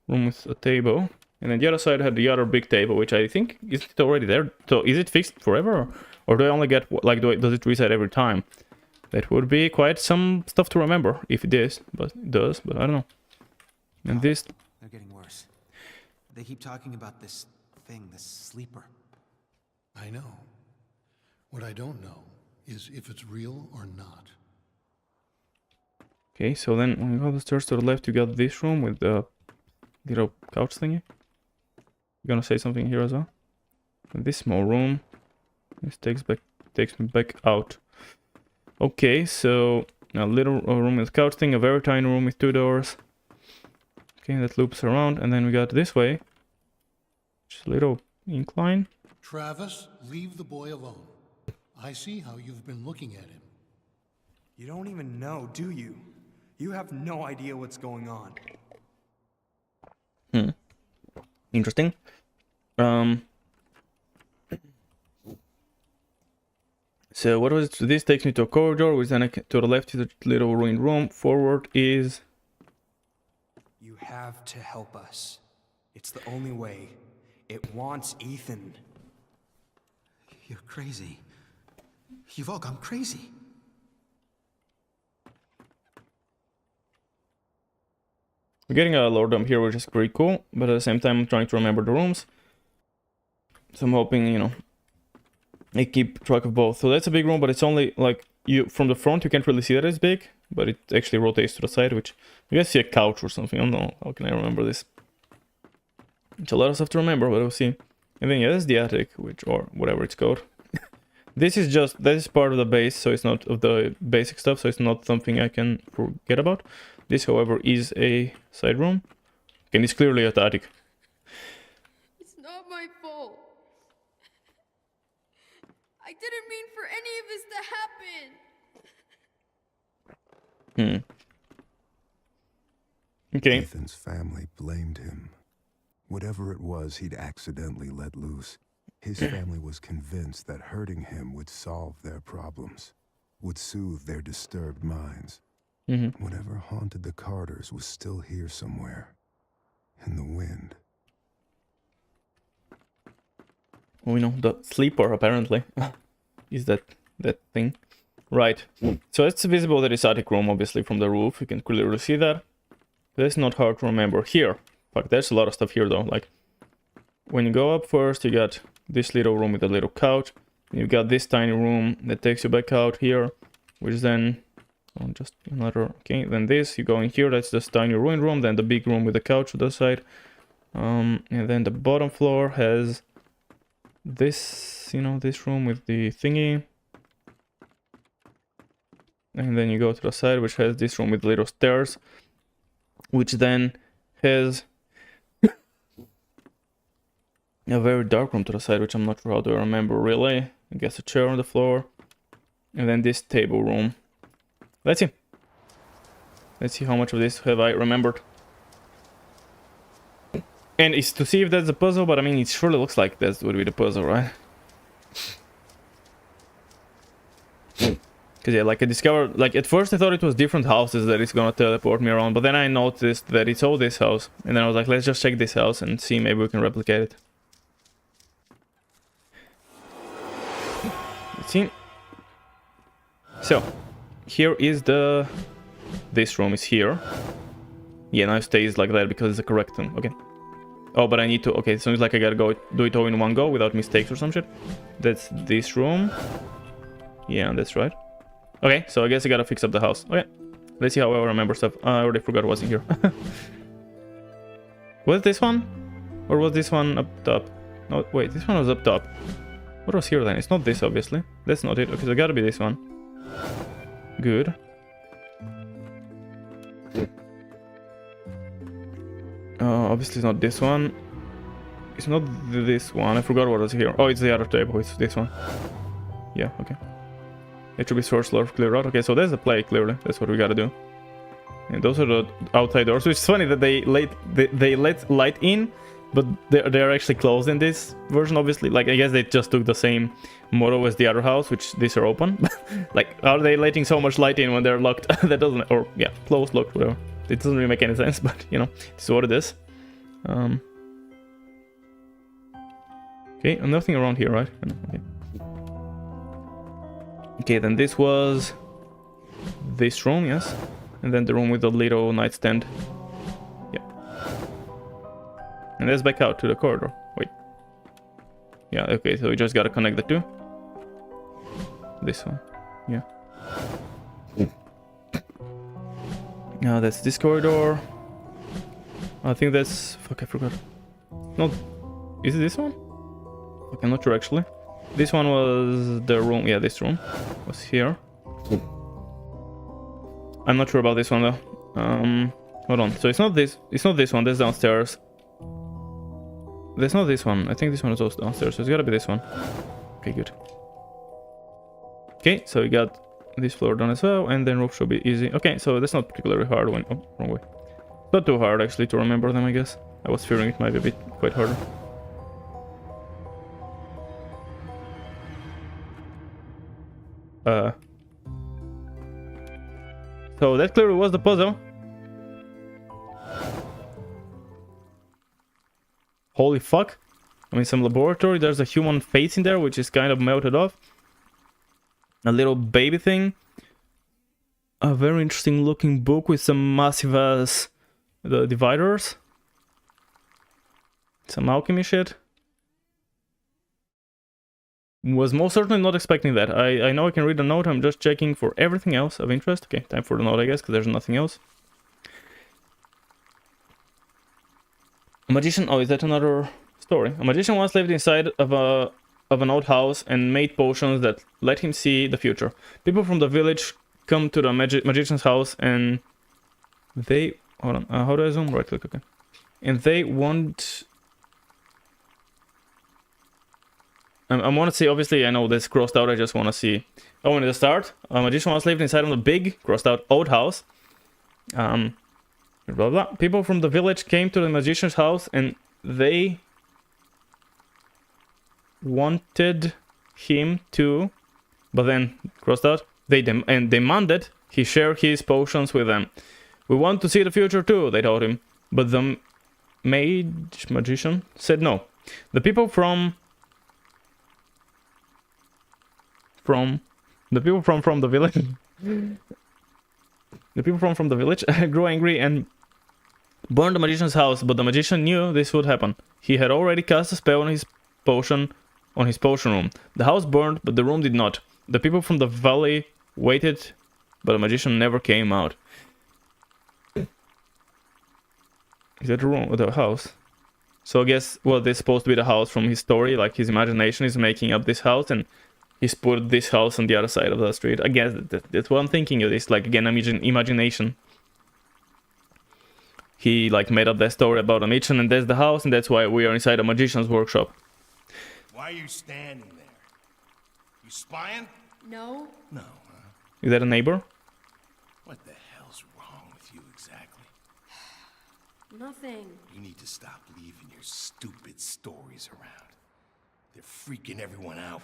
room with a table. And then the other side had the other big table, which I think is it already there. So is it fixed forever? Or do I only get, like, does it reset every time? That would be quite some stuff to remember, if it is. But it does, but I don't know. And this... They're getting worse. They keep talking about this thing, this sleeper. I know. What I don't know is if it's real or not. Okay, so then when you go upstairs to the left, you got this room with the little couch thingy. You gonna say something here as well? And this small room. This takes me back out. Okay, so a little room with couch thing, a very tiny room with 2 doors. Okay, that loops around, and then we got this way. Just a little incline. Travis, leave the boy alone. I see how you've been looking at him. You don't even know, do you? You have no idea what's going on. Interesting. So what was it? This takes me to a corridor, which then to the left is a little ruined room. Forward is... You have to help us. It's the only way. It wants Ethan. You're crazy. You've all gone crazy. We're getting a lower dump here, which is pretty cool, but at the same time I'm trying to remember the rooms. So I'm hoping, you know, I keep track of both. So that's a big room, but it's only like from the front you can't really see that it's big, but it actually rotates to the side, which you guys see a couch or something. I don't know, how can I remember this? It's a lot of stuff to remember, but we'll see. And then yeah, that's the attic, or whatever it's called. This is part of the base, so it's not of the basic stuff, so it's not something I can forget about. This, however, is a side room. And it's clearly at the attic. It's not my fault. I didn't mean for any of this to happen. Okay. Ethan's family blamed him. Whatever it was he'd accidentally let loose, his family was convinced that hurting him would solve their problems, would soothe their disturbed minds. Whatever haunted the Carters was still here somewhere, in the wind. We know the sleeper, apparently, is that thing. Right. So it's visible that it's attic room, obviously, from the roof. You can clearly see that. That's not hard to remember. Here. Fuck, there's a lot of stuff here, though. Like, when you go up first, you got this little room with a little couch. You got this tiny room that takes you back out here, which then... Oh, just another... Okay, then this, you go in here, that's this tiny ruined room, then the big room with the couch on the side. And then the bottom floor has this, you know, this room with the thingy. And then you go to the side, which has this room with little stairs, which then has a very dark room to the side, which I'm not sure how to remember really. I guess a chair on the floor. And then this table room. Let's see. Let's see how much of this have I remembered. And it's to see if that's a puzzle, but I mean, it surely looks like that would be the puzzle, right? Because yeah, like I discovered, like at first I thought it was different houses that it's gonna teleport me around, but then I noticed that it's all this house. And then I was like, let's just check this house and see, maybe we can replicate it. Let's see. So, here is this room is here. Yeah, now it stays like that because it's the correct one. Okay. Oh, but I need to... Okay, so it's like I gotta go do it all in one go without mistakes or some shit. That's this room. Yeah, that's right. Okay, so I guess I gotta fix up the house. Okay. Let's see how I remember stuff. I already forgot what's in here. Was this one? Or was this one up top? No, wait, this one was up top. What was here then? It's not this, obviously. That's not it. Okay, so it gotta be this one. Good. Obviously it's not this one. It's not this one. I forgot what was here. Oh, it's the other table. It's this one. Yeah, okay. It should be source lore clear out. Okay, so there's the play, clearly. That's what we gotta do. And those are the outside doors, which is funny that they let light in, but they're actually closed in this version, obviously. Like, I guess they just took the same motto as the other house, which these are open. Like, are they letting so much light in when they're locked? That doesn't... Or, yeah, closed, locked, whatever. It doesn't really make any sense, but, you know, this is what it is. Okay, and nothing around here, right? Okay. Okay, then this was this room, yes? And then the room with the little nightstand. Yeah. And that's back out to the corridor. Wait. Yeah, okay, so we just gotta connect the two. This one. Yeah. Now that's this corridor. I think that's... Fuck, I forgot. No. Is it this one? Okay, I'm not sure actually. This one was the room. Yeah, this room was here. I'm not sure about this one though. Hold on. So it's not this. It's not this one. That's downstairs. There's not this one. I think this one is also downstairs. So it's gotta be this one. Okay, good. Okay, so we got this floor done as well, and then roof should be easy. Okay, so that's not particularly hard. When wrong way. Not too hard actually to remember them, I guess. I was fearing it might be a bit quite harder. So that clearly was the puzzle. Holy fuck. I mean, some laboratory. There's a human face in there, which is kind of melted off. A little baby thing. A very interesting looking book with some massive ass dividers. Some alchemy shit. Was most certainly not expecting that. I know I can read the note. I'm just checking for everything else of interest. Okay, time for the note, I guess, because there's nothing else. A magician... Oh, is that another story? A magician once lived inside of an old house and made potions that let him see the future. People from the village come to the magician's house and they... Hold on. How do I zoom? Right click, okay. And they want... I want to see, obviously, I know this crossed out, I just want to see. Oh, and at the start, a magician once lived inside of a big, crossed out, old house. Blah, blah. People from the village came to the magician's house and they wanted him to, but then, crossed out, they demanded he share his potions with them. We want to see the future too, they told him. But the magician said no. The people from the village the village grew angry and burned the magician's house, but the magician knew this would happen. He had already cast a spell on his potion room. The house burned, but the room did not. The people from the valley waited, but the magician never came out. Is that the room or the house? So I guess, well, this is supposed to be the house from his story, like his imagination is making up this house, and he's put this house on the other side of the street. I guess that's what I'm thinking of this, like, again, imagination. He, like, made up that story about a magician, and that's the house, and that's why we are inside a magician's workshop. Why are you standing there? You spying? No. No, huh? Is that a neighbor? What the hell's wrong with you exactly? Nothing. You need to stop leaving your stupid stories around. They're freaking everyone out.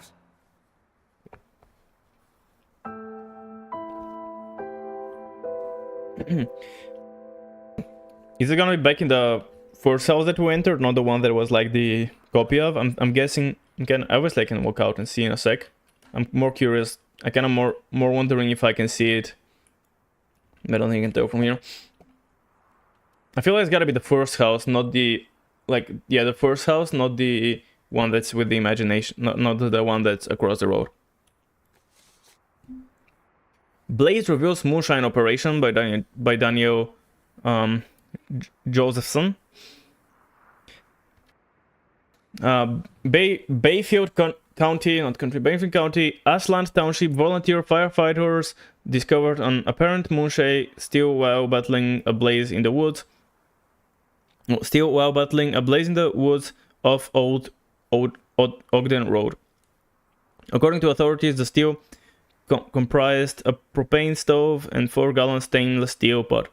Is it gonna be back in the first house that we entered, not the one that was like the copy of? I'm guessing. Again, obviously I can walk out and see in a sec. I'm more curious. I kind of more wondering if I can see it. I don't think I can tell from here. I feel like it's gotta be the first house, not the the first house, not the one that's with the imagination, not the one that's across the road. Blaze reveals moonshine operation by Daniel Josephson. Bayfield County, not country, Bayfield County, Ashland Township volunteer firefighters discovered an apparent moonshine still while battling a blaze in the woods. steel while battling a blaze in the woods off Ogden Road. According to authorities, the steel comprised a propane stove and 4-gallon stainless steel pot.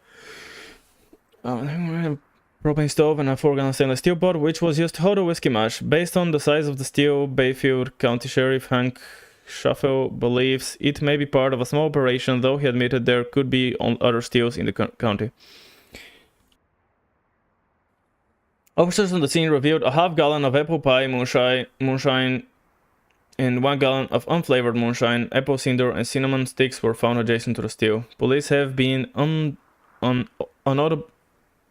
Propane stove and a 4-gallon stainless steel pot, which was used to hold a whiskey mash. Based on the size of the steel, Bayfield County Sheriff Hank Schaffel believes it may be part of a small operation, though he admitted there could be other steels in the county. Officers on the scene revealed a half-gallon of apple pie moonshine and 1 gallon of unflavored moonshine. Apple cinder and cinnamon sticks were found adjacent to the steel. Police have been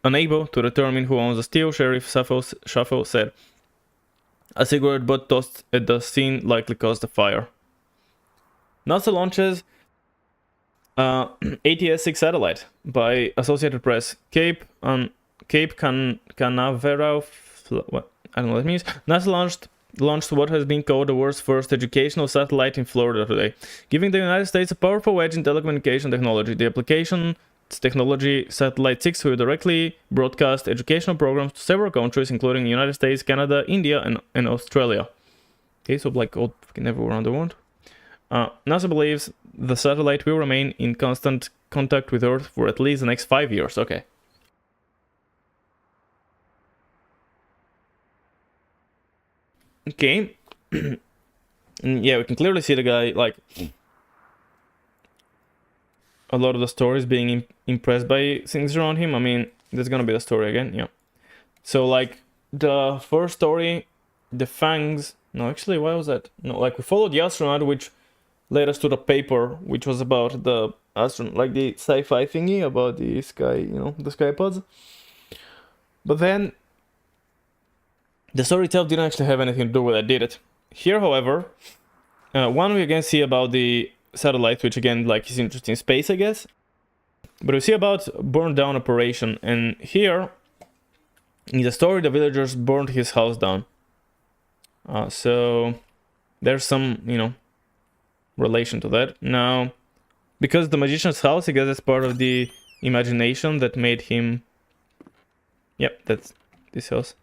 unable to determine who owns the steel, Sheriff Schaffel said. A cigarette butt tossed at the scene likely caused the fire. NASA launches ATS-6 satellite by Associated Press. Cape Canaveral, what? I don't know what that means. NASA launched what has been called the world's first educational satellite in Florida today, giving the United States a powerful edge in telecommunication technology. The application technology Satellite 6 will directly broadcast educational programs to several countries, including the United States, Canada, India, and Australia. Okay, so like all fucking everywhere around the world. NASA believes the satellite will remain in constant contact with Earth for at least the next 5 years. Okay. Okay. And yeah, we can clearly see the guy, like, a lot of the stories being impressed by things around him. I mean, that's gonna be the story again, yeah. So, like, the first story, the fangs... No, actually, why was that? No, like, we followed the astronaut, which led us to the paper, which was about the astronaut, like the sci-fi thingy about the sky, you know, the sky pods. But then, the story itself didn't actually have anything to do with it, did it? Here, however, one we again see about the satellite, which again, like, is interesting in space, I guess. But we see about burned down operation, and here, in the story, the villagers burned his house down. So, there's some, you know, relation to that. Now, because the magician's house, I guess that's part of the imagination that made him... Yep, that's this house.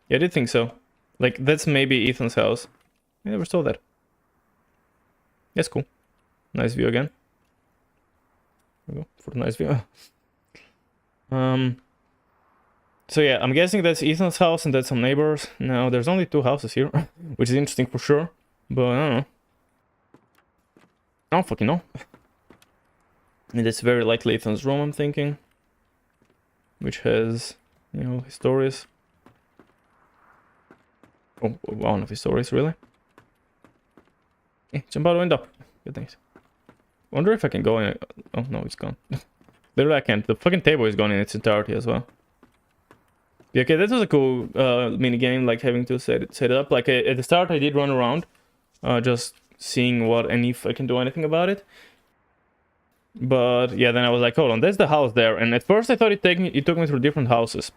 Yeah, I did think so. Like, that's maybe Ethan's house. I never saw that. That's cool. Nice view again. There we go, for the nice view. So yeah, I'm guessing that's Ethan's house and that's some neighbors. Now, there's only 2 houses here, which is interesting for sure. But I don't know. I don't fucking know. And it's very likely Ethan's room, I'm thinking. Which has, you know, his stories. Oh, one of his stories, really. Hey, jump out the window. Good things. Wonder if I can go in. Oh, no, it's gone. Literally, I can't. The fucking table is gone in its entirety as well. Yeah, okay, that was a cool mini game, like having to set it up. Like at the start, I did run around, just seeing what and if I can do anything about it. But yeah, then I was like, hold on, there's the house there. And at first, I thought it took me through different houses.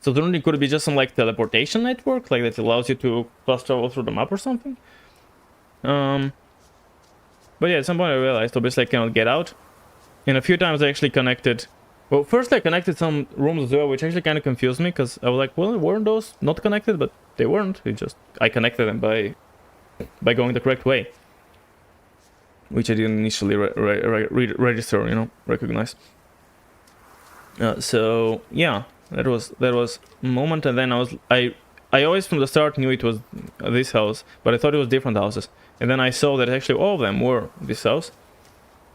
So then it could be just some like teleportation network, like that allows you to fast travel through the map or something. But yeah, at some point I realized obviously I cannot get out. And a few times I actually connected... Well, first I connected some rooms as well, which actually kind of confused me, because I was like, well, weren't those not connected? But they weren't. I connected them by going the correct way. Which I didn't initially register, you know, recognize. So, yeah, that was a moment, and then I always from the start knew it was this house, but I thought it was different houses. And then I saw that actually all of them were this house.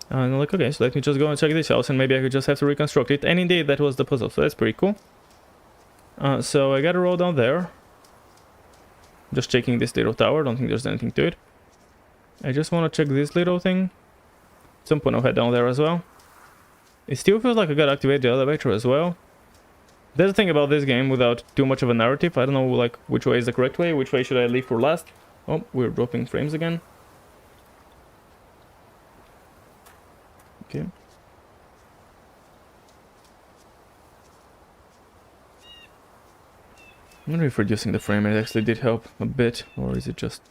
And I'm like, okay, so let me just go and check this house, and maybe I could just have to reconstruct it. And indeed, that was the puzzle, so that's pretty cool. So I got a roll down there. Just checking this little tower, don't think there's anything to it. I just want to check this little thing. At some point I'll head down there as well. It still feels like I gotta activate the elevator as well. There's the thing about this game without too much of a narrative. I don't know like which way is the correct way, which way should I leave for last. Oh, we're dropping frames again. Okay. I wonder if reducing the frame rate actually did help a bit, or is it just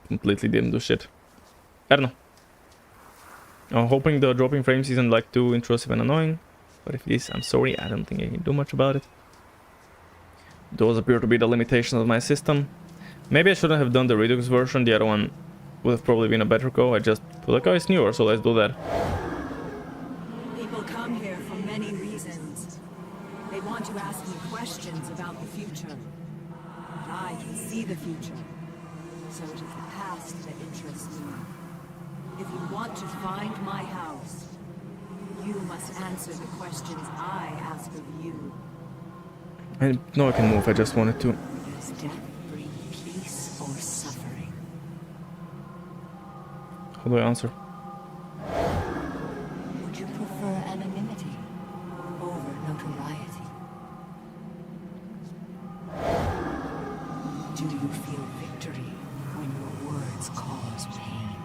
completely didn't do shit. I don't know. I'm hoping the dropping frames isn't like too intrusive and annoying. But if it is, I'm sorry, I don't think I can do much about it. Those appear to be the limitations of my system. Maybe I shouldn't have done the Redux version, the other one would have probably been a better go. I just feel like, oh, it's newer, so let's do that. People come here for many reasons. They want to ask me questions about the future. I can see the future. So it is the past that interests me. If you want to find my house, you must answer the questions I ask of you. I know I can move, I just wanted to. Does death bring peace or suffering? How do I answer? Would you prefer anonymity over notoriety? Do you feel victory when your words cause pain?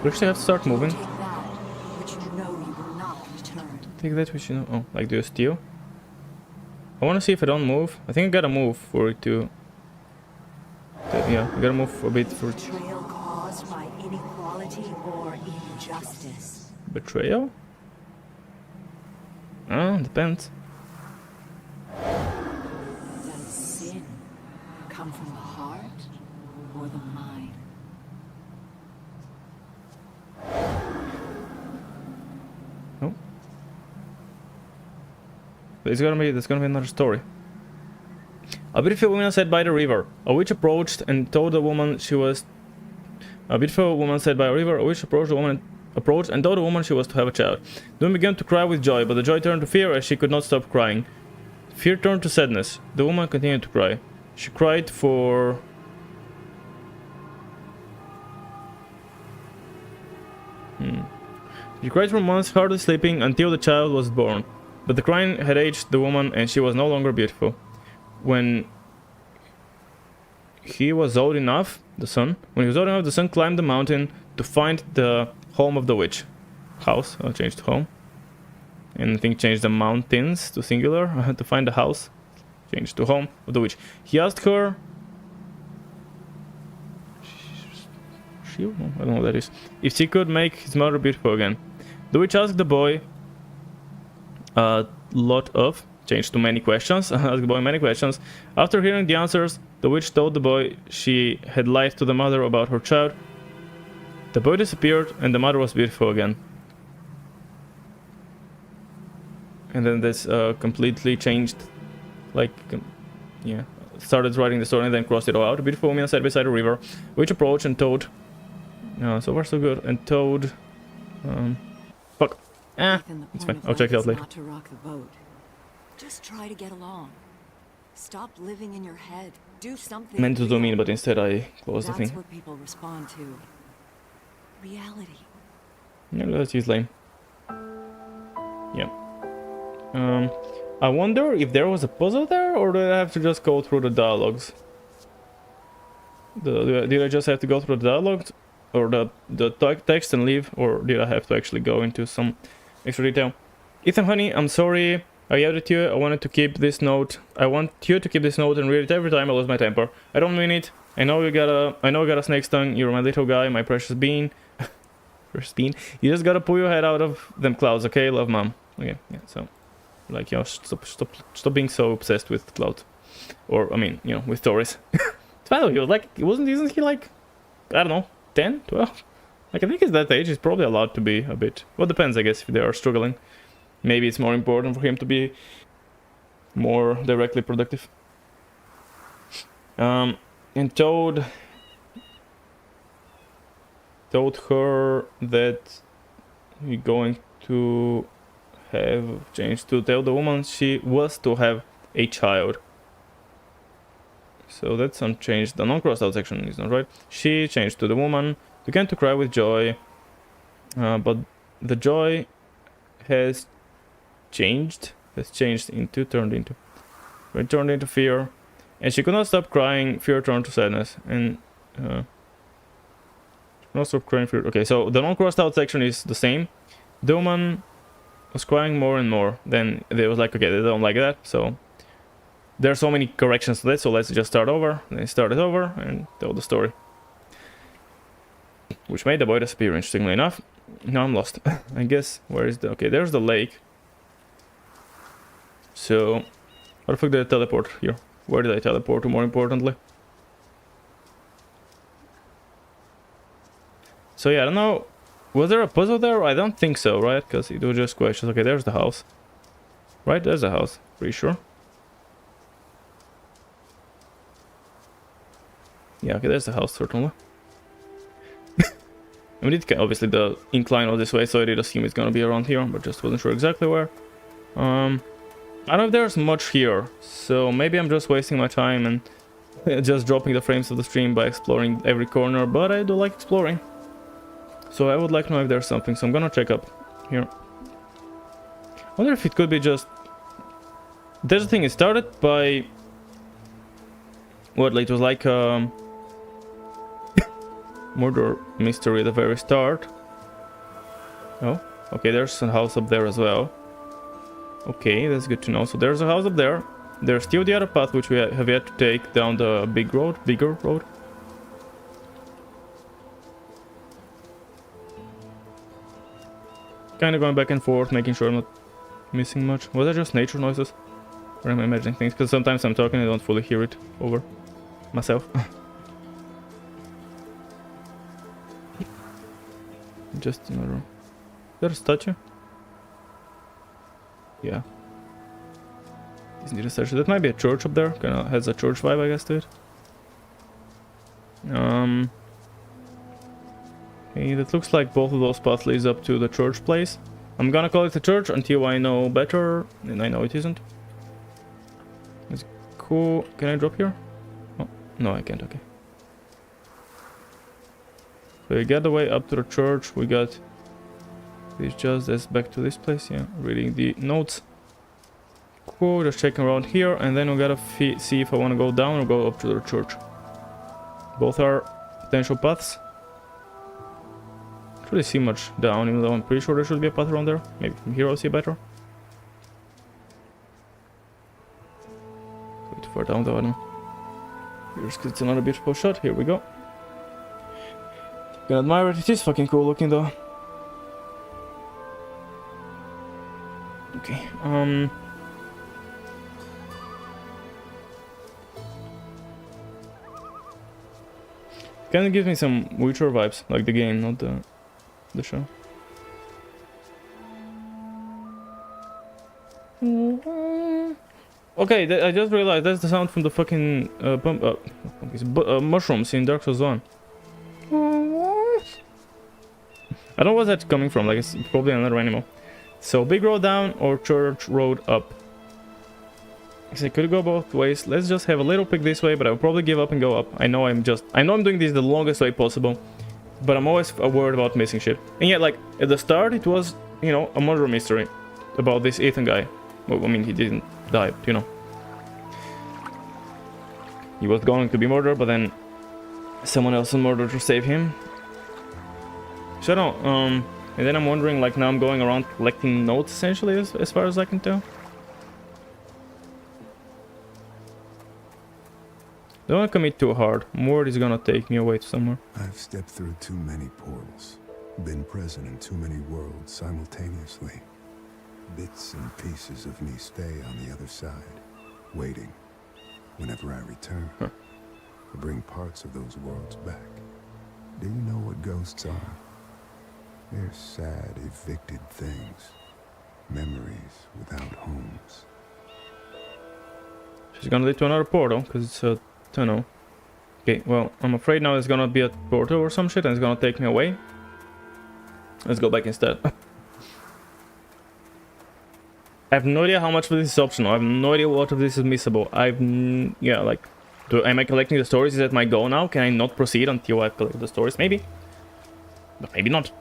We actually have to start moving. Take that which you know you will not return. Take that which you know. Oh, like do you steal? I want to see if I don't move. I think I gotta move for it to. Yeah, I gotta move a bit for it. Betrayal caused by inequality or injustice. Betrayal? Depends. Does sin come from the heart or the mind? No. There's gonna be another story. A beautiful woman sat by the river. A witch approached and told the woman she was. A beautiful woman sat by a river. A witch approached and told the woman she was to have a child. The woman began to cry with joy, but the joy turned to fear as she could not stop crying. Fear turned to sadness. The woman continued to cry. She cried for. She cried for months, hardly sleeping, until the child was born. But the crying had aged the woman, and she was no longer beautiful. When he was old enough, the son climbed the mountain to find the home of the witch. House, I'll change to home. And I think change the mountains to singular, to find the house. Change to home of the witch. He asked her... I don't know what that is. If she could make his mother beautiful again. The witch asked the boy a lot of... Changed to many questions. Asked the boy many questions. After hearing the answers, the witch told the boy she had lied to the mother about her child. The boy disappeared and the mother was beautiful again. And then this completely changed. Like, yeah. Started writing the story and then crossed it all out. A beautiful woman sat beside a river, which approached and told... so far so good. And told... fuck. It's fine. I'll check it out later. Not to rock the boat. Just try to get along. Stop living in your head. Do something. Meant to zoom in, but instead I closed the thing. That's what people respond to. Reality. Yeah, that's just lame. Yeah. I wonder if there was a puzzle there, or did I have to just go through the dialogues? Did I just have to go through the dialogues, or the text and leave, or did I have to actually go into some extra detail? Ethan, honey, I'm sorry. I yelled at you. I wanted to keep this note. I want you to keep this note and read it every time I lose my temper. I don't mean it. I know you got a snake's tongue. You're my little guy, my precious bean. Precious bean. You just gotta pull your head out of them clouds, okay? Love, mom. Okay, yeah. So, like, you know, stop being so obsessed with clouds, or I mean, you know, with stories. It's fine. He was like, isn't he like, I don't know, 10, 12? Like, I think at that age, he's probably allowed to be a bit. Well, depends, I guess, if they are struggling. Maybe it's more important for him to be more directly productive. And told her that we're going to have changed to tell the woman she was to have a child. So that's unchanged. The non-crossed out section is not right. She changed to the woman. Began to cry with joy. But the joy has changed turned into fear, and she could not stop crying. Fear turned to sadness, and not stop crying. Fear. Okay, so the non-crossed out section is the same. The woman was crying more and more. Then they was like, okay, they don't like that, so there are so many corrections to that. So let's just start over. Then start it over and tell the story. which made the boy disappear, interestingly enough. Now I'm lost. I guess, where is the... Okay, there's the lake. So, how the fuck did I teleport here? Where did I teleport to, more importantly? So yeah, I don't know. Was there a puzzle there? I don't think so, right? Because it was just questions. Okay, there's the house. Right, there's the house. Pretty sure. Yeah, okay, there's the house, certainly. I mean, obviously the incline was this way, so I did assume it's gonna be around here, but just wasn't sure exactly where. I don't know if there's much here, so maybe I'm just wasting my time and just dropping the frames of the stream by exploring every corner, but I do like exploring. So I would like to know if there's something, so I'm gonna check up here. I wonder if it could be just... There's the thing, it started by... What, it was like murder mystery at the very start. Oh, okay, there's a house up there as well. Okay, that's good to know. So there's a house up there. There's still the other path which we have yet to take down the bigger road. Kind of going back and forth, making sure I'm not missing much. Was that just nature noises? Or am I imagining things? Because sometimes I'm talking and I don't fully hear it over myself. Just another... Is there a statue? Yeah. Isn't it a statue? That might be a church up there. Kind of has a church vibe, I guess, to it. Okay, that looks like both of those paths leads up to the church place. I'm gonna call it a church until I know better, and I know it isn't. That's cool. Can I drop here? Oh, no, I can't. Okay. So we got the way up to the church. We got this just as back to this place. Yeah, reading the notes. Cool. Just checking around here, and then we gotta see if I want to go down or go up to the church. Both are potential paths. Can't really see much down, even though I'm pretty sure there should be a path around there. Maybe from here I'll see better. Way too far down though, I don't know. Here's it's another beautiful shot. Here we go. Can admire it. It is fucking cool looking though. Okay, kind of gives me some Witcher vibes, like the game, not the show. Okay, I just realized that's the sound from the fucking mushrooms in Dark Souls 1. I don't know where that's coming from, like it's probably another animal. So big road down or church road up. So it could go both ways. Let's just have a little pick this way, but I'll probably give up and go up. I know I'm doing this the longest way possible, but I'm always worried about missing shit. And yet, like at the start, it was, you know, a murder mystery about this Ethan guy. Well, I mean, he didn't die, but, you know, he was going to be murdered, but then someone else was murdered to save him. So I don't, and then I'm wondering, like, now I'm going around collecting notes essentially, as far as I can tell. Don't want to commit too hard. More is gonna take me away to somewhere. I've stepped through too many portals, been present in too many worlds simultaneously. Bits and pieces of me stay on the other side, waiting. Whenever I return, to bring parts of those worlds back. Do you know what ghosts are? They're sad, evicted things. Memories without homes. She's gonna lead to another portal, because it's a tunnel. Okay, well, I'm afraid now it's gonna be a portal or some shit, and it's gonna take me away. Let's go back instead. I have no idea how much of this is optional. I have no idea what of this is missable. Yeah, like, am I collecting the stories? Is that my goal now? Can I not proceed until I've collected the stories? Maybe. But maybe not.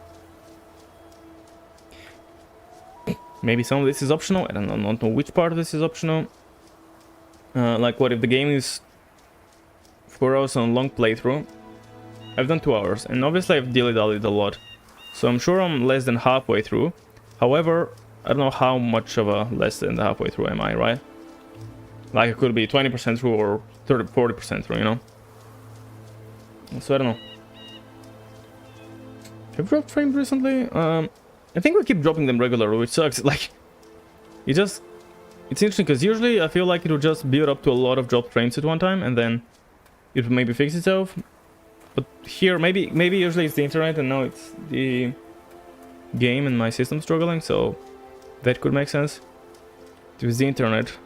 Maybe some of this is optional. I don't know which part of this is optional. Like, what if the game is 4 hours on a long playthrough? I've done 2 hours, and obviously I've dilly-dallied a lot. So I'm sure I'm less than halfway through. However, I don't know how much of a less than halfway through am I, right? Like, it could be 20% through or 30, 40% through, you know? So I don't know. Have dropped frames recently? I think we keep dropping them regularly, which sucks. Like, it's interesting because usually I feel like it would just build up to a lot of dropped frames at one time and then it would maybe fix itself. But here, maybe usually it's the internet and now it's the game and my system struggling, so that could make sense. If it's the internet,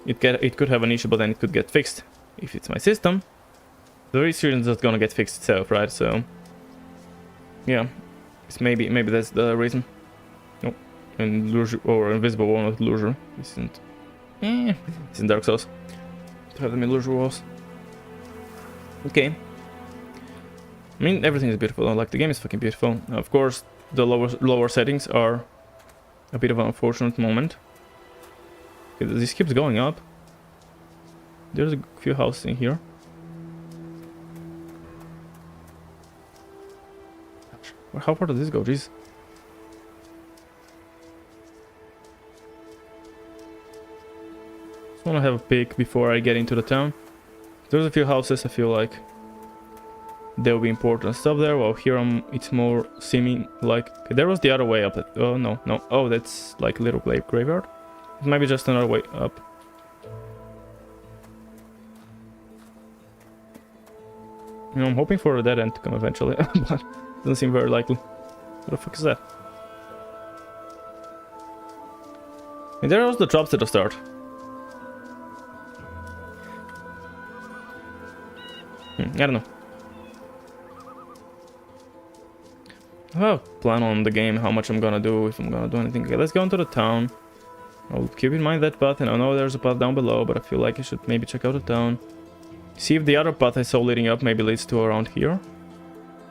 it could have an issue, but then it could get fixed. If it's my system, the very soon it's gonna get fixed itself, right? So yeah, it's maybe that's the reason. Nope. And illusion or invisible wall, not illusion. This isn't. It's in Dark Souls to have them illusion walls. Okay. I mean, everything is beautiful. Like, the game is fucking beautiful. Of course, the lower settings are a bit of an unfortunate moment. Okay, this keeps going up. There's a few houses in here. How far does this go? Jeez. Just want to have a peek before I get into the town. There's a few houses I feel like there will be important stuff there. Well, here it's more seeming like... Okay, there was the other way up. Oh, no. Oh, that's like a little graveyard. It might be just another way up. You know, I'm hoping for a dead end to come eventually, but doesn't seem very likely. What the fuck is that? And there was the drops at the start. I don't know. I'll plan on the game how much I'm gonna do, if I'm gonna do anything. Okay, let's go into the town. I'll keep in mind that path, and I know there's a path down below, but I feel like I should maybe check out the town. See if the other path I saw leading up maybe leads to around here.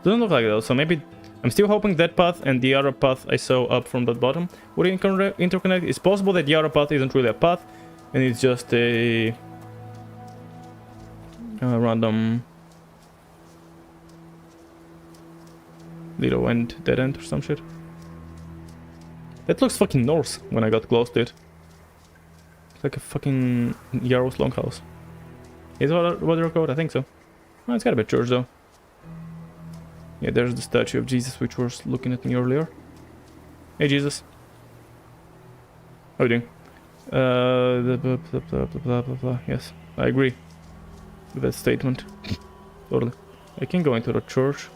Doesn't look like that, so maybe... I'm still hoping that path and the other path I saw up from the bottom would interconnect. It's possible that the other path isn't really a path, and it's just a random little dead end or some shit. That looks fucking north when I got close to it. It's like a fucking Yarrow's longhouse. Is what they're called? I think so. Oh, it's gotta be a church though. Yeah, there's the statue of Jesus, which was looking at me earlier. Hey, Jesus. How are you doing? Blah, blah, blah. Yes, I agree with that statement. Totally. I can go into the church.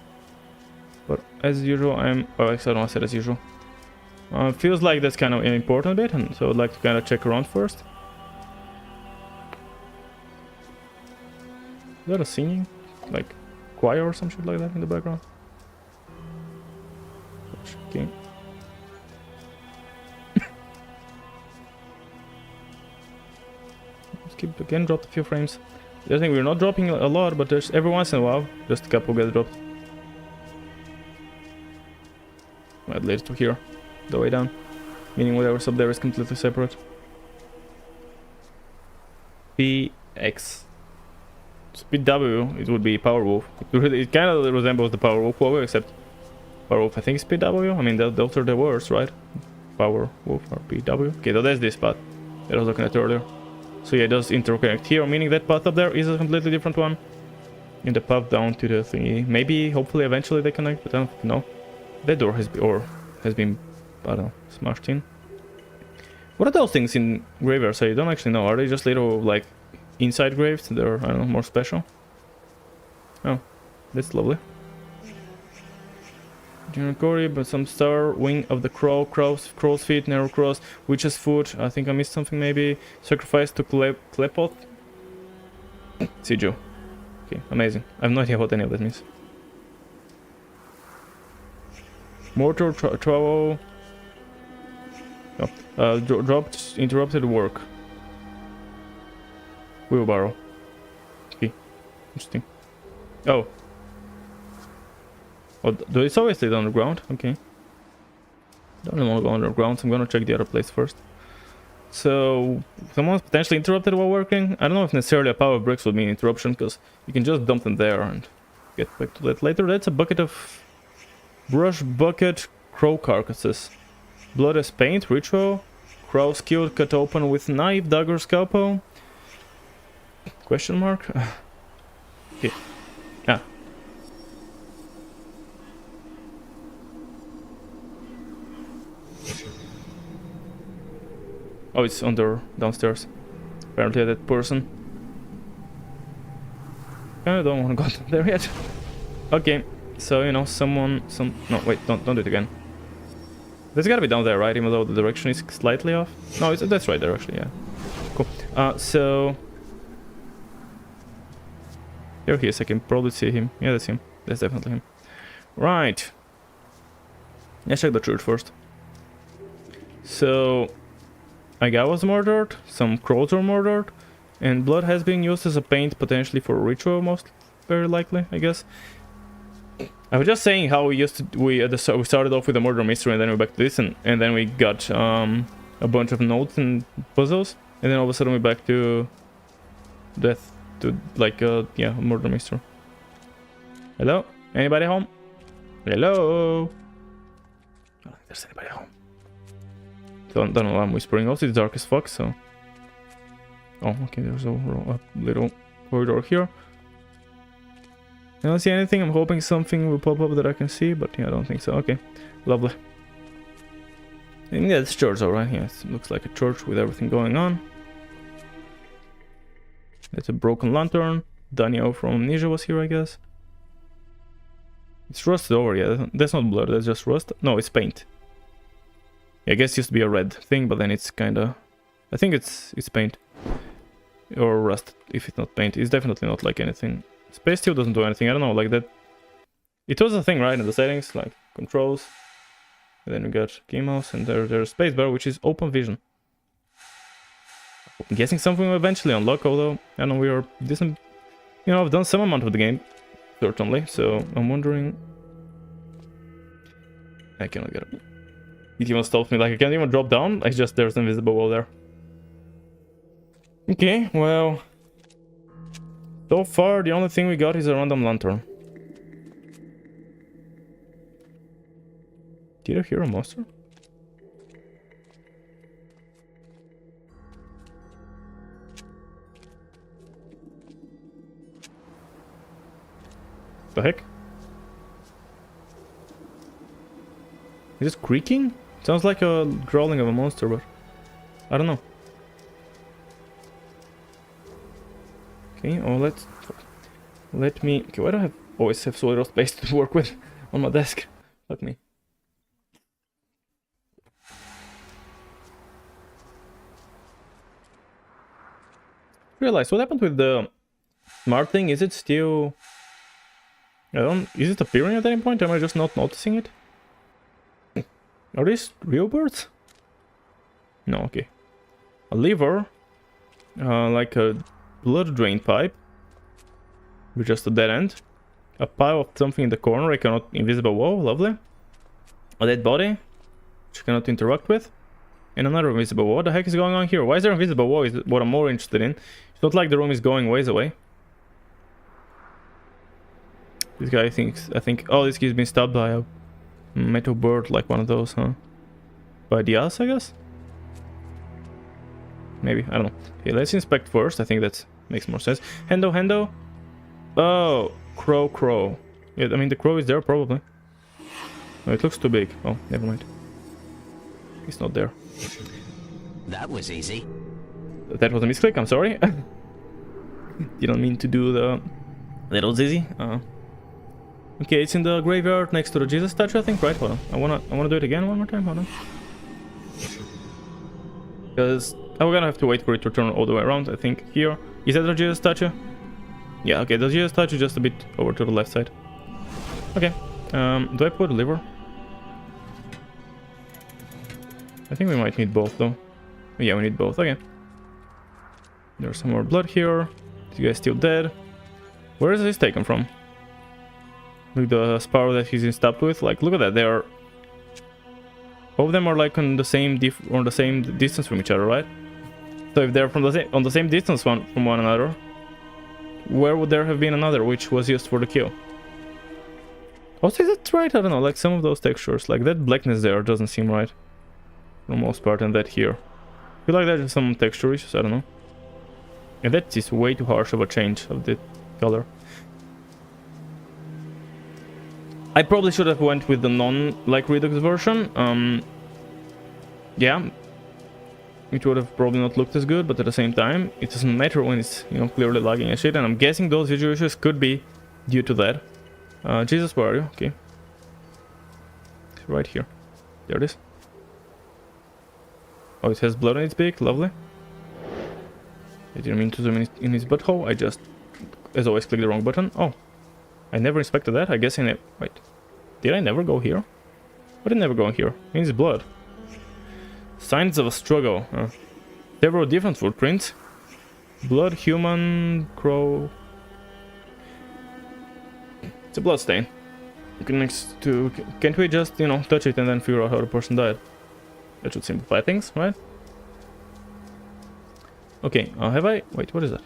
But as usual, oh, actually, I don't want to say as usual. Feels like that's kind of an important bit, and so I'd like to kind of check around first. Is that a singing? Like choir or some shit like that in the background? Okay. Let's keep again, dropped a few frames. I think we're not dropping a lot, but there's every once in a while, just a couple get dropped. That leads to here, the way down. Meaning whatever's up there is completely separate. PX. Speed W, it would be Power Wolf. It kind of resembles the Power Wolf logo, except Power Wolf, I think, is Speed W. I mean, those are the words, right? Power Wolf or PW. Okay, so that's this path that I was looking at earlier. So yeah, it does interconnect here, meaning that path up there is a completely different one. And the path down to the thingy. Maybe, hopefully, eventually they connect, but I don't know. That door has been, I don't know, smashed in. What are those things in graveyards? I don't actually know. Are they just little, like, inside graves? They're, I don't know, more special? Oh, that's lovely. General Cory, but some star, wing of the crow, crow's feet, narrow cross, witch's foot. I think I missed something maybe. Sacrifice to Klepoth. Sijo. Okay, amazing. I have no idea what any of that means. Mortar, trowel. Oh, dropped, interrupted work. Wheelbarrow. Okay, interesting. Oh. Oh, it's always stayed underground. Okay. Don't really want to go underground, so I'm gonna check the other place first. So, someone's potentially interrupted while working. I don't know if necessarily a pile of bricks would mean interruption, because you can just dump them there and get back to that later. That's a bucket of... Brush bucket, crow carcasses. Blood as paint, ritual. Crow skilled, cut open with knife, dagger, scalpel. Question mark? Okay. Ah. Oh, it's under downstairs. Apparently that person. I don't want to go there yet. Okay, so you know, no, wait, don't do it again. There's gotta be down there, right? Even though the direction is slightly off. No, that's right there actually. Yeah, cool. So there he is. I can probably see him. Yeah, that's him. That's definitely him. Right. Let's check the church first. So a guy was murdered. Some crows were murdered. And blood has been used as a paint, potentially for a ritual, most very likely, I guess. I was just saying how we started off with a murder mystery, and then we back to this, and then we got a bunch of notes and puzzles, and then all of a sudden we back to death, to like yeah, a murder mystery. Hello? Anybody home? Hello? I don't think there's anybody home. Don't know why I'm whispering. Also, it's dark as fuck, so. Oh, okay, there's a little corridor here. I don't see anything. I'm hoping something will pop up that I can see, but yeah, I don't think so. Okay, lovely. And yeah, it's church, alright. Yeah, it looks like a church with everything going on. It's a broken lantern. Daniel from Amnesia was here, I guess. It's rusted over, yeah. That's not blood, that's just rust. No, it's paint. Yeah, I guess it used to be a red thing, but then it's kinda... I think it's paint. Or rust, if it's not paint. It's definitely not like anything. Space steel doesn't do anything, I don't know, like that. It was a thing, right, in the settings, like controls. And then we got game mouse, and there's spacebar, which is open vision. I'm guessing something will eventually unlock, although I know we are decent. You know, I've done some amount of the game, certainly, so I'm wondering. I cannot get up. It even stops me, like I can't even drop down, like just there's an invisible wall there. Okay, well, so far the only thing we got is a random lantern. Did I hear a monster? The heck? Is it creaking? Sounds like a growling of a monster, but I don't know. Okay, oh, let me... Okay, why do I always have so little space to work with on my desk? Fuck me. Realize what happened with the smart thing? Is it still... Is it appearing at any point? Am I just not noticing it? Are these real birds? No, okay. A lever, like a blood drain pipe, with just a dead end. A pile of something in the corner, I cannot... Invisible wall, lovely. A dead body, which I cannot interact with. And another invisible wall. What the heck is going on here? Why is there an invisible wall? Is what I'm more interested in. It's not like the room is going ways away. This guy thinks... I think... Oh, this kid's been stabbed by a metal bird, like one of those, huh? By the ass, I guess? Maybe, I don't know. Okay, let's inspect first. I think that makes more sense. Hendo. Oh, crow. Yeah, I mean, the crow is there, probably. Oh, it looks too big. Oh, never mind. It's not there. That was easy. That was a misclick, I'm sorry. Didn't mean to do the little zizzy. Okay, it's in the graveyard next to the Jesus statue, I think, right? Hold on. I wanna do it again one more time, hold on. Because I'm gonna have to wait for it to turn all the way around, I think. Here. Is that the Jesus statue? Yeah, okay, the Jesus statue just a bit over to the left side. Okay. Do I put a lever? I think we might need both, though. Yeah, we need both. Okay. There's some more blood here. This guy's still dead. Where is this taken from? Look, the sparrow that he's stabbed with. Like, look at that. They are... All of them are like on the same distance from each other, right? So if they're on the same distance from one another, where would there have been another which was used for the kill? Also, is that right? I don't know. Like some of those textures, like that blackness there doesn't seem right. For the most part, and that here. I feel like there's some texture issues, I don't know. And that is way too harsh of a change of the color. I probably should have went with the non-like Redux version. Yeah. it would have probably not looked as good, but at the same time, it doesn't matter when it's, you know, clearly lagging and shit, and I'm guessing those visual issues could be due to that. Jesus, where are you? Okay. It's right here. There it is. Oh, it has blood on its beak, lovely. I didn't mean to zoom in his butthole, I just, as always, clicked the wrong button. Oh, I never inspected that, I guess wait. Did I never go here? I did never go in here. It means blood. Signs of a struggle. Several different footprints. Blood, human, crow. It's a blood stain. Next to... Can't we just, you know, touch it and then figure out how the person died? That should simplify things, right? Okay, have I... Wait, what is that?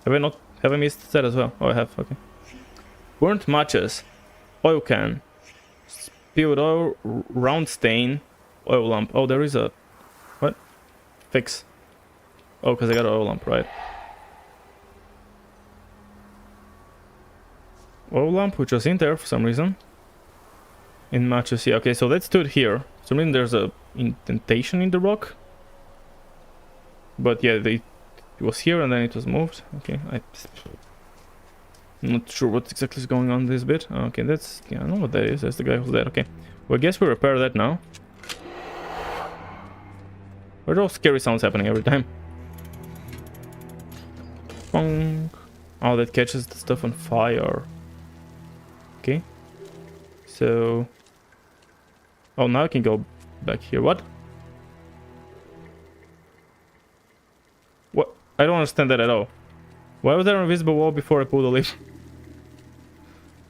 Have I missed that as well? Oh, I have, okay. Burnt matches. Oil can. Spilled oil, round stain. Oil lamp. Oh, there is a... What? Fix. Oh, because I got an oil lamp, right. Oil lamp, which was in there for some reason. In matches, yeah. Okay, so that stood here. For some reason there's a indentation in the rock. But yeah, it was here and then it was moved. Okay, I'm not sure what exactly is going on this bit. Okay, that's... Yeah, I know what that is. That's the guy who's dead. Okay. Well, I guess we repair that now. Why are those scary sounds happening every time? Bonk. Oh, that catches the stuff on fire. Okay. So... Oh, now I can go back here. What? What? I don't understand that at all. Why was there an invisible wall before I pulled the leaf?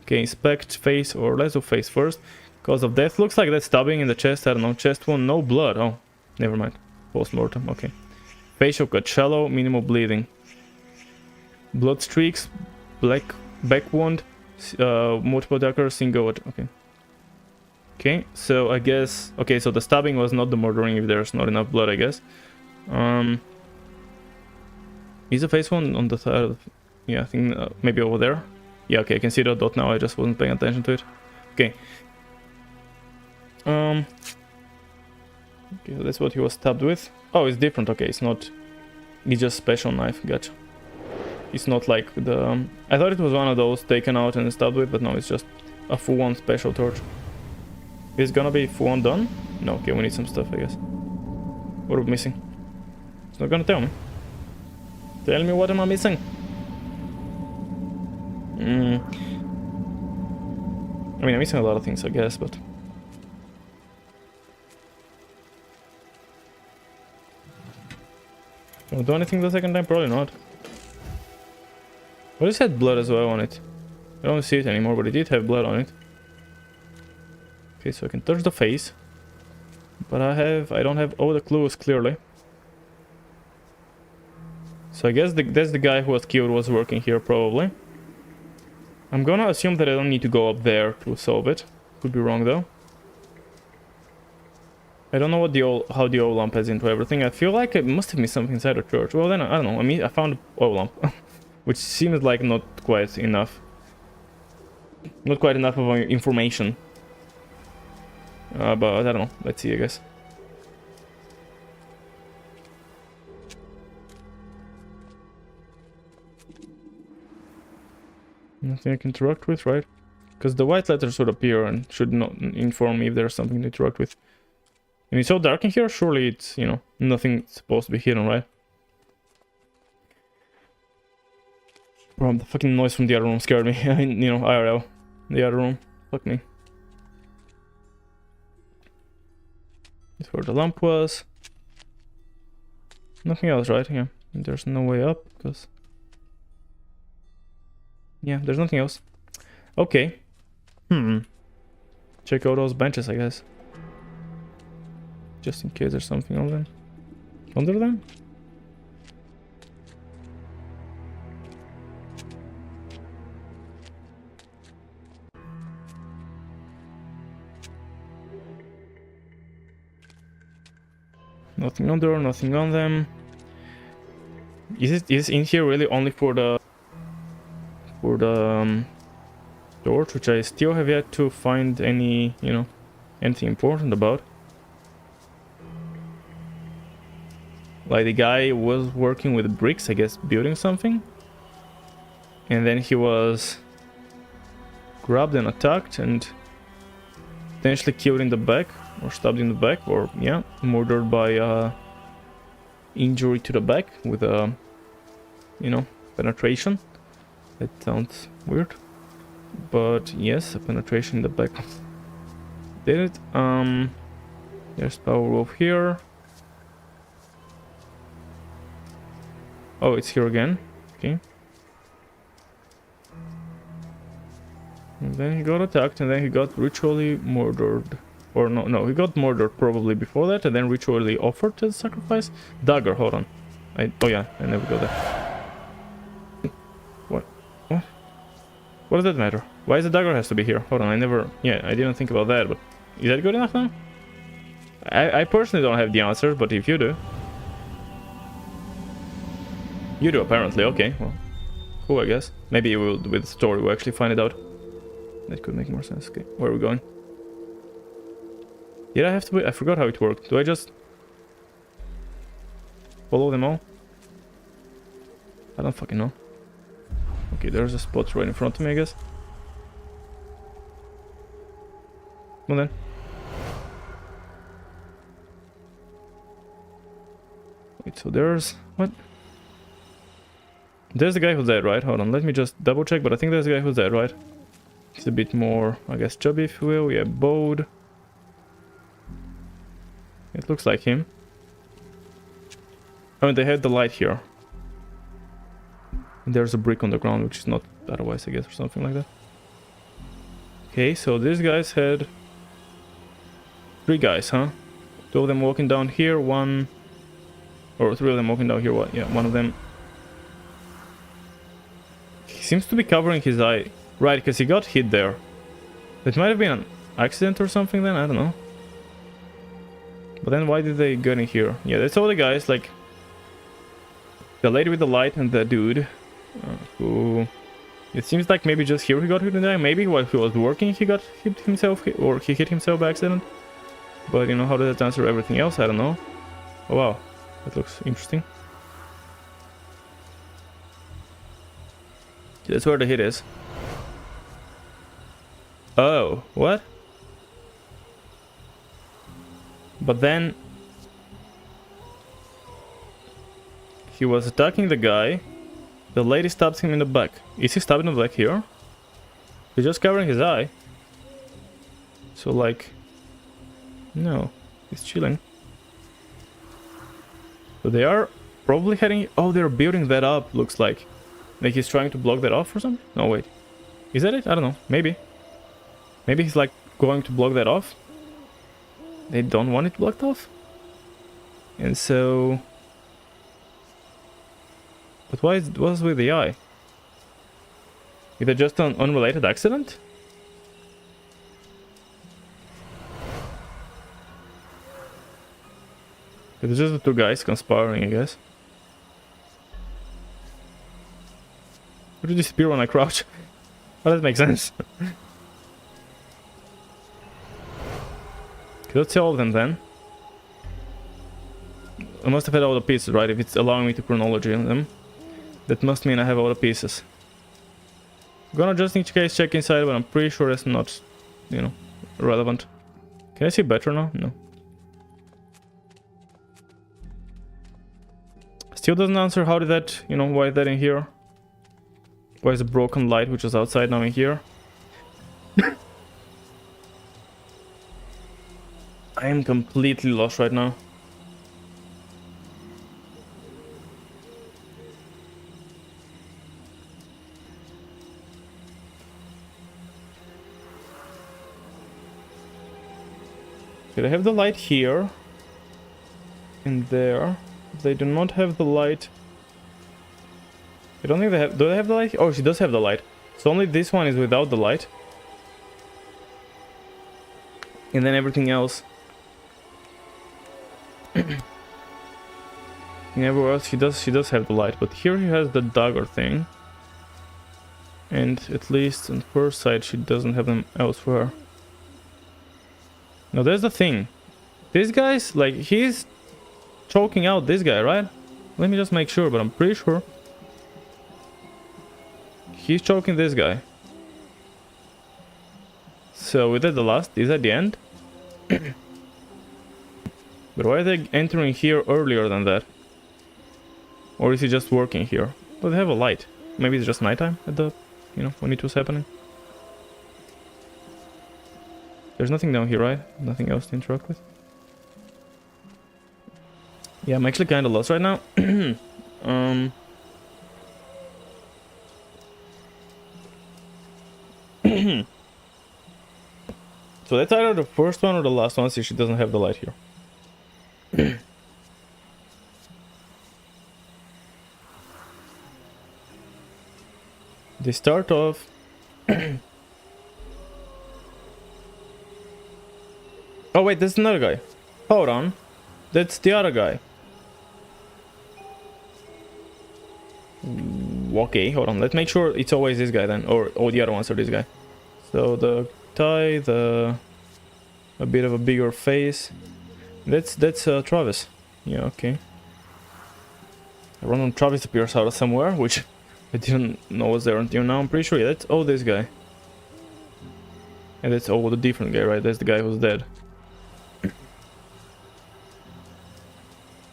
Okay, inspect face, or let's do face first. Cause of death. Looks like that stabbing in the chest. I don't know. Chest wound, no blood. Oh, never mind. Post-mortem, okay. Facial cut, shallow, minimal bleeding. Blood streaks, back wound, multiple daggers, single, okay. Okay, so I guess... Okay, so the stabbing was not the murdering if there's not enough blood, I guess. Is the face one on the side? Yeah, I think maybe over there. Yeah, okay, I can see the dot now, I just wasn't paying attention to it. Okay. Okay, so that's what he was stabbed with. Oh, it's different, okay, it's not... It's just special knife, gotcha. It's not like the... I thought it was one of those taken out and stabbed with, but no, it's just a full-on special torch. Is it gonna be full-on done? No, okay, we need some stuff, I guess. What are we missing? It's not gonna tell me. Tell me what am I missing? I mean, I'm missing a lot of things, I guess, but... Can I do anything the second time? Probably not. Well, this had blood as well on it. I don't see it anymore, but it did have blood on it. Okay, so I can touch the face. But I don't have all the clues clearly. So I guess that's the guy who was killed was working here probably. I'm gonna assume that I don't need to go up there to solve it. Could be wrong though. I don't know what how the oil lamp has into everything. I feel like I must have missed something inside the church. Well then, I don't know. I mean, I found an oil lamp. Which seems like not quite enough. Not quite enough of information. But I don't know. Let's see, I guess. Nothing I can interact with, right? Because the white letters would appear and should not inform me if there's something to interact with. And it's so dark in here, surely it's, you know, nothing supposed to be hidden, right? Bro, the fucking noise from the other room scared me. You know, IRL. The other room. Fuck me. That's where the lamp was. Nothing else, right? Yeah. There's no way up, because... Yeah, there's nothing else. Okay. Check out those benches, I guess. Just in case there's something on them. Under them? Nothing under, nothing on them. Is it in here really only for the torch, which I still have yet to find any, you know, anything important about. Like the guy was working with bricks, I guess, building something. And then he was grabbed and attacked and potentially killed in the back, or stabbed in the back, or yeah, murdered by injury to the back with a, you know, penetration. That sounds weird, but yes, a penetration in the back did it. There's power wolf here. Oh, it's here again. Okay. And then he got attacked, and then he got ritually murdered. Or no, he got murdered probably before that, and then ritually offered as sacrifice. Dagger, hold on. Oh yeah, I never got that. What? What? What does that matter? Why the dagger has to be here? Hold on, yeah, I didn't think about that, but is that good enough now? I personally don't have the answer, but if you do. You do, apparently. Okay, well, cool, I guess. Maybe with the story we'll actually find it out. That could make more sense. Okay, where are we going? Did I have to wait? I forgot how it worked. Do I just follow them all? I don't fucking know. Okay, there's a spot right in front of me, I guess. Well then. Wait, so there's... what? There's the guy who's dead, right? Hold on, let me just double check, but I think there's the guy who's dead, right? He's a bit more, I guess, chubby, if you will. Yeah, bowed. It looks like him. I mean, they had the light here. And there's a brick on the ground, which is not otherwise, I guess, or something like that. Okay, so these guys had 3 guys, huh? 2 of them walking down here, one... or 3 of them walking down here, what? Yeah, one of them... he seems to be covering his eye. Right, because he got hit there. It might have been an accident or something then, I don't know. But then why did they get in here? Yeah, that's all the guys, like... the lady with the light and the dude. Who... it seems like maybe just here he got hit in the eye. Maybe while he was working he got hit himself, or he hit himself by accident. But you know, how does that answer everything else? I don't know. Oh wow, that looks interesting. That's where the hit is. Oh, what? But then... he was attacking the guy. The lady stabs him in the back. Is he stabbed in the back here? He's just covering his eye. So like... no, he's chilling. So they are probably heading... oh, they're building that up, looks like. Like he's trying to block that off or something? No, wait. Is that it? I don't know. Maybe. Maybe he's like going to block that off. They don't want it blocked off. And so... but what's with the eye? Is it just an unrelated accident? It's just the 2 guys conspiring, I guess. Would you disappear when I crouch? Well, that makes sense. Okay, let's see all of them then. I must have had all the pieces, right? If it's allowing me to chronology them. That must mean I have all the pieces. I'm gonna just in case check inside, but I'm pretty sure that's not, you know, relevant. Can I see better now? No. Still doesn't answer how did that, you know, why is that in here? Why is the broken light, which was outside, now in here? I am completely lost right now. Okay, they have the light here and there. They do not have the light. I don't think they have... do they have the light? Oh, she does have the light. So only this one is without the light. And then everything else... and everywhere else she does have the light. But here she has the dagger thing. And at least on her side she doesn't have them elsewhere. Now there's the thing. This guy's like, he's choking out this guy, right? Let me just make sure, but I'm pretty sure he's choking this guy. So is that the last? Is that the end? But why are they entering here earlier than that? Or is he just working here? But they have a light. Maybe it's just nighttime at the, you know, when it was happening. There's nothing down here, right? Nothing else to interact with. Yeah, I'm actually kind of lost right now. So that's either the first one or the last one, since she doesn't have the light here. They start off... Oh wait, that's another guy. Hold on. That's the other guy. Okay, hold on. Let's make sure it's always this guy then. Or the other ones are this guy. So the tie, a bit of a bigger face. That's Travis. Yeah, okay. A random Travis appears out of somewhere, which I didn't know was there until now. I'm pretty sure, yeah, that's this guy. And that's the different guy, right? That's the guy who's dead.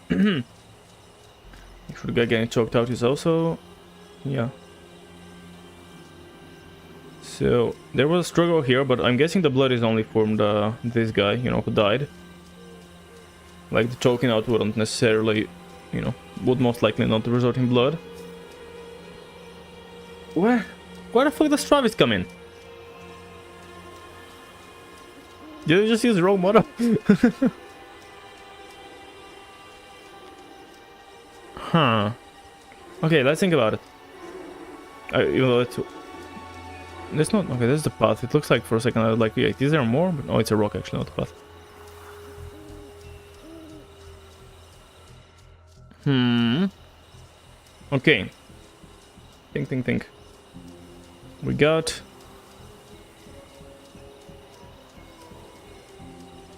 Make sure the guy getting choked out is also... Yeah. So, there was a struggle here, but I'm guessing the blood is only from this guy, you know, who died. Like, the choking out wouldn't necessarily, you know, would most likely not result in blood. Where the fuck does Travis come in? Did they just use the wrong model? Huh. Okay, let's think about it. Even though it's not... Okay, this is the path. It looks like for a second I was like, yeah, is there more? But no, it's a rock actually, not a path. Okay. Think. We got...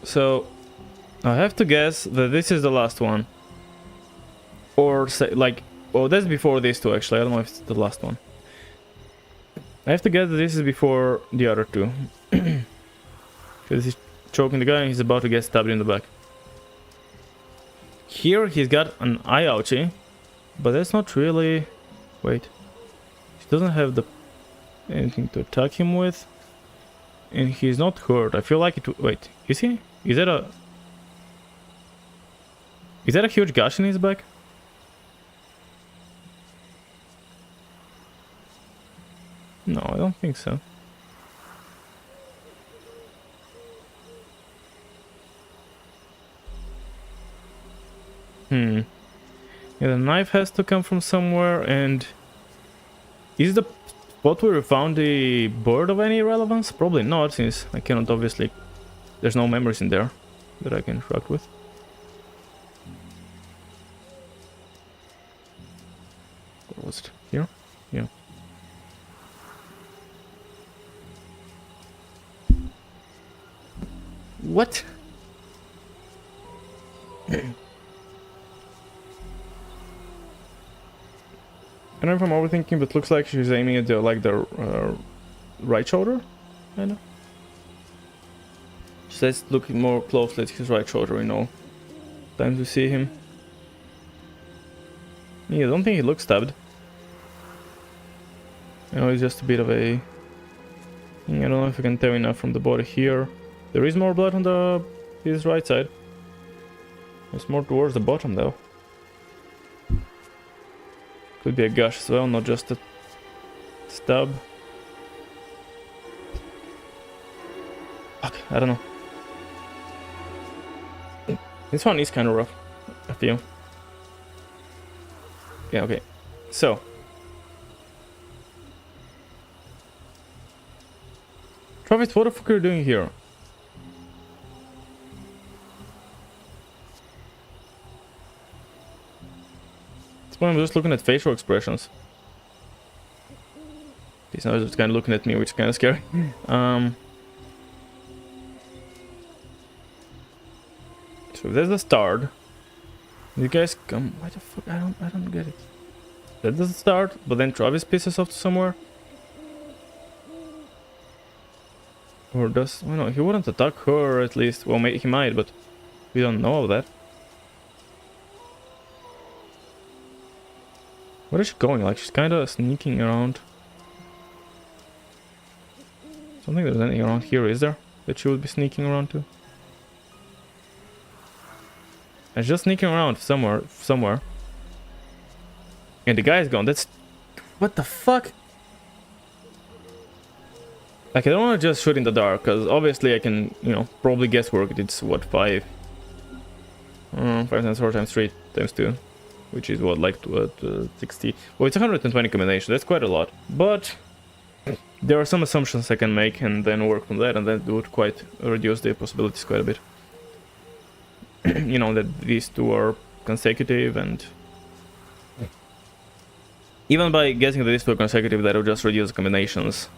So, I have to guess that this is the last one. Or say, like... Well, that's before these two actually. I don't know if it's the last one. I have to guess that this is before the other two. Because he's choking the guy and he's about to get stabbed in the back. Here he's got an eye ouchie. But that's not really... Wait. He doesn't have anything to attack him with. And he's not hurt. I feel like it... Wait, is he? Is that a huge gash in his back? No, I don't think so. Yeah, the knife has to come from somewhere, and... Is the spot where we found the bird of any relevance? Probably not, since I cannot obviously... There's no memories in there that I can interact with. Where was it? Here? Yeah. What? I don't know if I'm overthinking, but looks like she's aiming at the right shoulder, kind of. So let's look more closely at his right shoulder. You know, time to see him. Yeah, I don't think he looks stabbed. You know, it's just a bit of a... I don't know if I can tell enough from the body here. There is more blood on his right side. It's more towards the bottom though. Could be a gash as well, not just a stab. Fuck, I don't know. This one is kind of rough, I feel. Yeah, okay. So. Travis, what the fuck are you doing here? I'm just looking at facial expressions. He's now just kind of looking at me, which is kind of scary. So there's the start. You guys come. Why the fuck? I don't get it. That doesn't start, but then Travis pisses off to somewhere. Or does? Well, no, he wouldn't attack her at least. Well, maybe he might, but we don't know of that. Where is she going? Like, she's kind of sneaking around. I don't think there's anything around here, is there? That she would be sneaking around to? And she's just sneaking around somewhere. And the guy's gone. That's... What the fuck? Like, I don't want to just shoot in the dark, because obviously I can, you know, probably guesswork. It's, what, 5? 5 times 4 times 3 times 2. Which is, what, like, 60? Well, it's 120 combination. That's quite a lot. But there are some assumptions I can make and then work from that, and that would quite reduce the possibilities quite a bit. You know, that these two are consecutive, and even by guessing that these two are consecutive, that will just reduce the combinations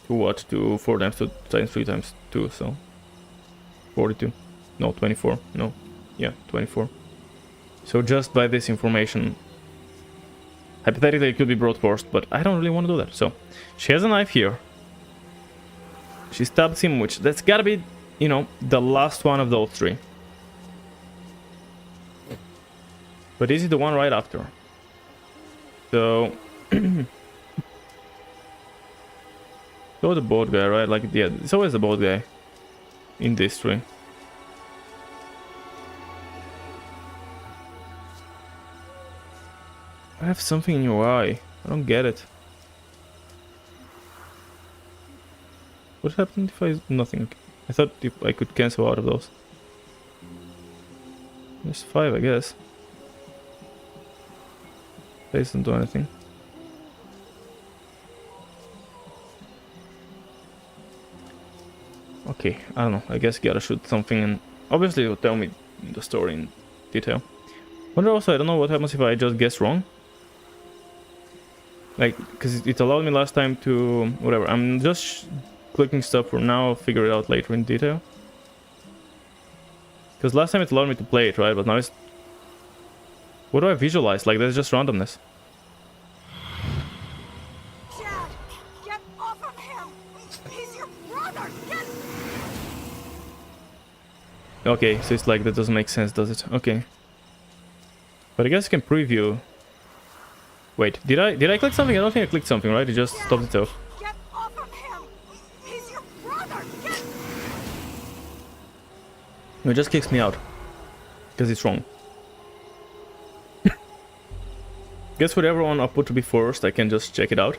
to what? To 4 times 2 times 3 times 2, so 42. No, 24. No. Yeah, 24. So just by this information, hypothetically it could be brought first, but I don't really want to do that. So she has a knife here. She stabs him, which that's gotta be, you know, the last one of those 3. But is it the one right after? So so the boat guy, right? Like, yeah, it's always the boat guy in this 3. I have something in your eye. I don't get it. What happened if I... Nothing. I thought if I could cancel out of those. There's 5, I guess. They don't do anything. Okay, I don't know. I guess gotta shoot something, and obviously it'll tell me the story in detail. Wonder also, I don't know what happens if I just guess wrong. Like, because it allowed me last time to... Whatever, I'm just clicking stuff for now, I'll figure it out later in detail. Because last time it allowed me to play it, right? But now it's... What do I visualize? Like, that's just randomness. Dad, get off of him! He's your brother! Get... Okay, so it's like, that doesn't make sense, does it? Okay. But I guess I can preview... Wait, did I click something? I don't think I clicked something, right? It just stopped itself. Get off of him! He's your brother! Get... No, it just kicks me out. Because it's wrong. Guess whatever one I put to be first, I can just check it out.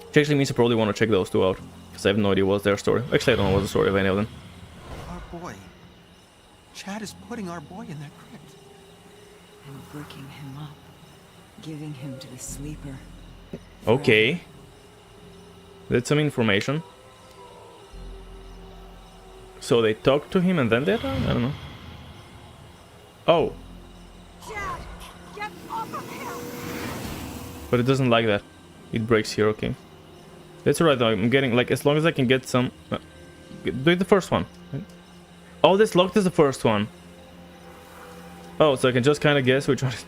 Which actually means I probably want to check those 2 out. Because I have no idea what's their story. Actually, I don't know what's the story of any of them. Our boy. Chad is putting our boy in that crypt. And breaking him up. Giving him to the sleeper. Okay. That's some information. So they talked to him and then they died? I don't know. Oh. Dad, get off of him! But it doesn't like that. It breaks here, okay. That's alright though, I'm getting, like, as long as I can get some... do it the first one. Oh, this locked is the first one. Oh, so I can just kind of guess which one is...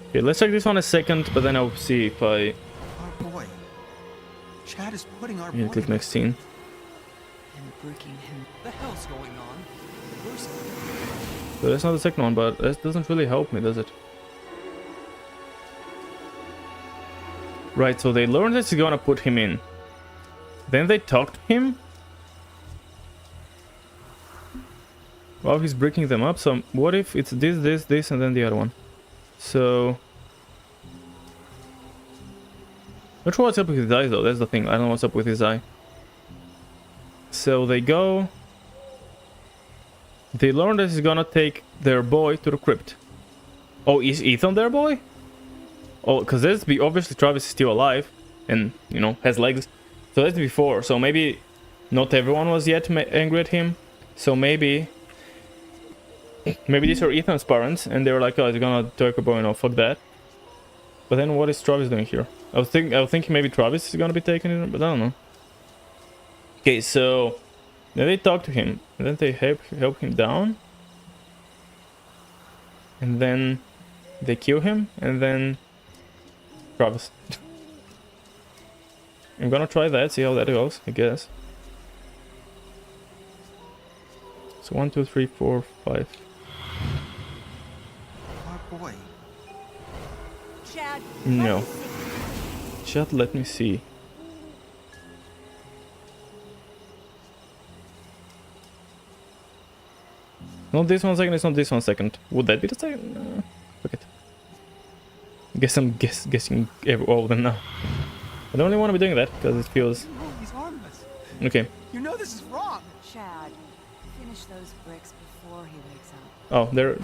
Okay, let's check this one a second, but then I'll see if I... Our boy. Chad is putting our Yeah, boy click in next scene. And breaking him. The hell's going on? Where's... So that's not the second one, but that doesn't really help me, does it? Right, so they learned that she's gonna put him in. Then they talk to him. Wow, he's breaking them up. So what if it's this, and then the other one? So... Not sure what's up with his eyes though, that's the thing. I don't know what's up with his eye. So they go... They learn that he's gonna take their boy to the crypt. Oh, is Ethan their boy? Oh, because that's obviously Travis is still alive. And, you know, has legs. So that's before. So maybe not everyone was yet angry at him. So maybe... Maybe these are Ethan's parents. And they were like, oh, he's gonna take a boy, no, fuck that. But then what is Travis doing here? I was thinking maybe Travis is gonna be taken in, but I don't know. Okay, so then they talk to him, and then they help him down. and then they kill him, and then Travis. I'm gonna try that, see how that goes, I guess. So 1, 2, 3, 4, 5. Our boy. Chad, No. Chat, let me see. Not this 1 second, it's not this 1 second. Would that be the second? Fuck it. Guess I'm guessing all of them now. I don't really want to be doing that because it feels... He's harmless. Okay. You know this is wrong. Chad, finish those bricks before he wakes up. Oh, there...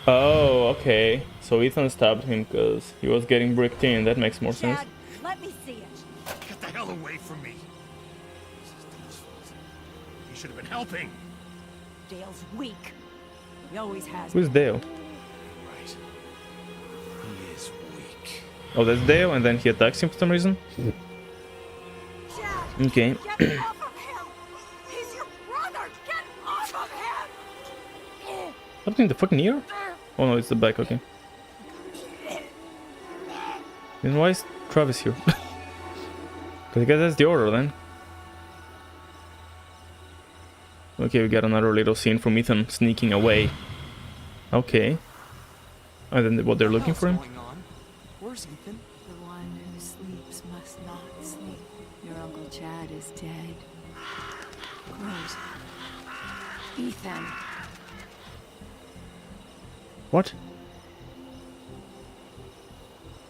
Oh, okay. So Ethan stabbed him because he was getting bricked in. That makes more sense. Chad, let me see it. Get the hell away from me! He should have been helping! Dale's weak. He always has. Who's Dale? Right. He is weak. Oh, that's Dale, and then he attacks him for some reason? Chad, Okay. get off of him! He's your brother! Get off of him! Something in the fucking ear? Oh no, it's the back, okay. Then why is Travis here? Because I guess that's the order then. Okay, we got another little scene from Ethan sneaking away. Okay. And then what they're looking for him? What's going on? Where's Ethan? The one who sleeps must not sleep. Your Uncle Chad is dead. Rose. Ethan. What?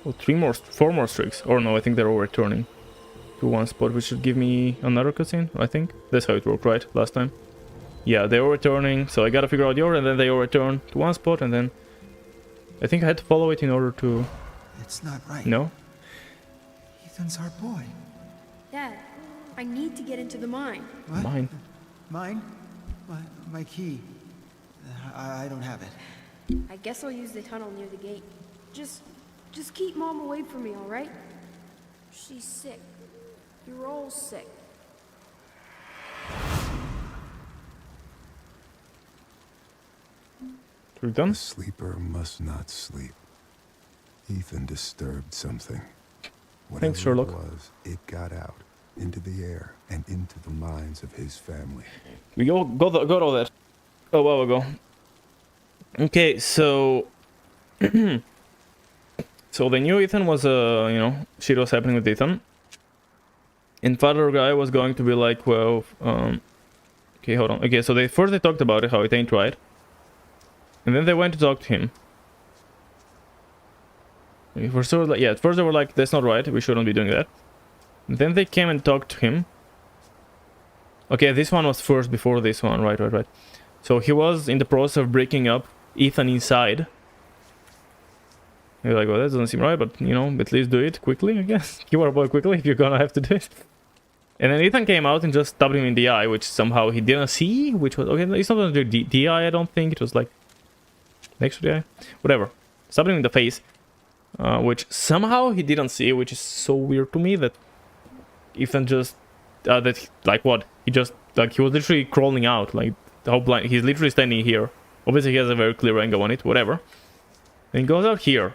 Oh, 4 more streaks. Or no, I think they're all returning to one spot, which should give me another cutscene, I think. That's how it worked, right? Last time. Yeah, they were returning, so I gotta figure out the order, and then they all return to one spot, and then... I think I had to follow it in order to... It's not right. No? Ethan's our boy. Dad, I need to get into the mine. What? Mine. Mine? My key. I don't have it. I guess I'll use the tunnel near the gate. Just keep Mom away from me, all right? She's sick. You're all sick. We're done? The sleeper must not sleep. Ethan disturbed something. Whatever Thanks, Sherlock. it was, it got out, into the air, and into the minds of his family. We got all that a while ago. Okay, so... so they knew Ethan was, shit was happening with Ethan. And Father Guy was going to be like, well, okay, hold on. Okay, so first they talked about it, how it ain't right. And then they went to talk to him. Okay, first they were like, that's not right, we shouldn't be doing that. And then they came and talked to him. Okay, this one was first before this one, right. So he was in the process of breaking up Ethan inside. You're like, well, that doesn't seem right, but, at least do it quickly, I guess. Kill our boy quickly if you're gonna have to do it. And then Ethan came out and just stabbed him in the eye, which somehow he didn't see, which was, okay, it's not under the eye, I don't think. It was like, next to the eye? Whatever. Stabbed him in the face, which somehow he didn't see, which is so weird to me that Ethan just, he was literally crawling out, like, how blind, he's literally standing here. Obviously he has a very clear angle on it, whatever. And he goes out here.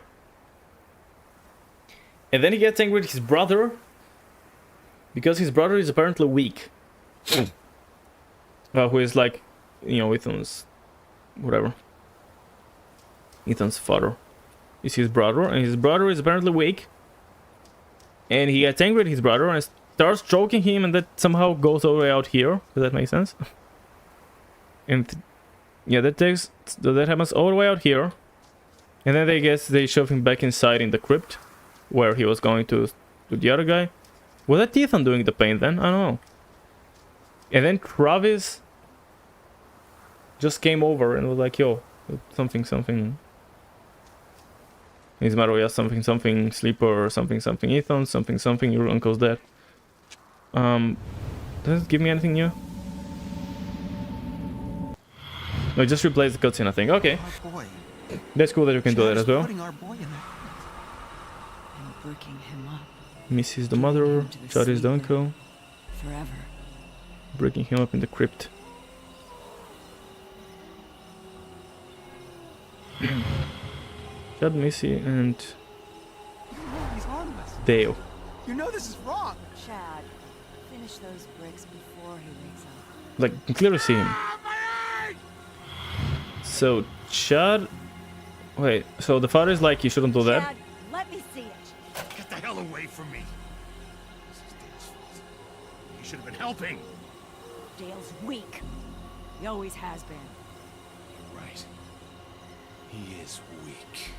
And then he gets angry with his brother, because his brother is apparently weak. Who is like, Ethan's, whatever. Ethan's father is his brother, and his brother is apparently weak. And he gets angry at his brother and starts choking him, and that somehow goes all the way out here. Does that make sense? And yeah, that happens all the way out here. And then they shove him back inside in the crypt, where he was going to the other guy. Was that Ethan doing the pain then? I don't know. And then Travis just came over and was like, yo, something. His mother, yeah, something, sleeper, something, Ethan, something, your uncle's dead. Does it give me anything new? No, it just replays the cutscene, I think. Okay. Our boy. That's cool that you can do that as well. Putting our boy in there. And breaking him up. Misses the mother, Chad is the uncle. Forever. Breaking him up in the crypt. Chad, Missy, and He's harmless. Dale. You know this is wrong. Chad, finish those bricks before he wakes up. Like, you can clearly see him. So, Chad... Wait, so the father is like, you shouldn't do that? Dad, let me see it. Get the hell away from me. This is Dale's fault. You should have been helping. Dale's weak. He always has been. You're right. He is weak.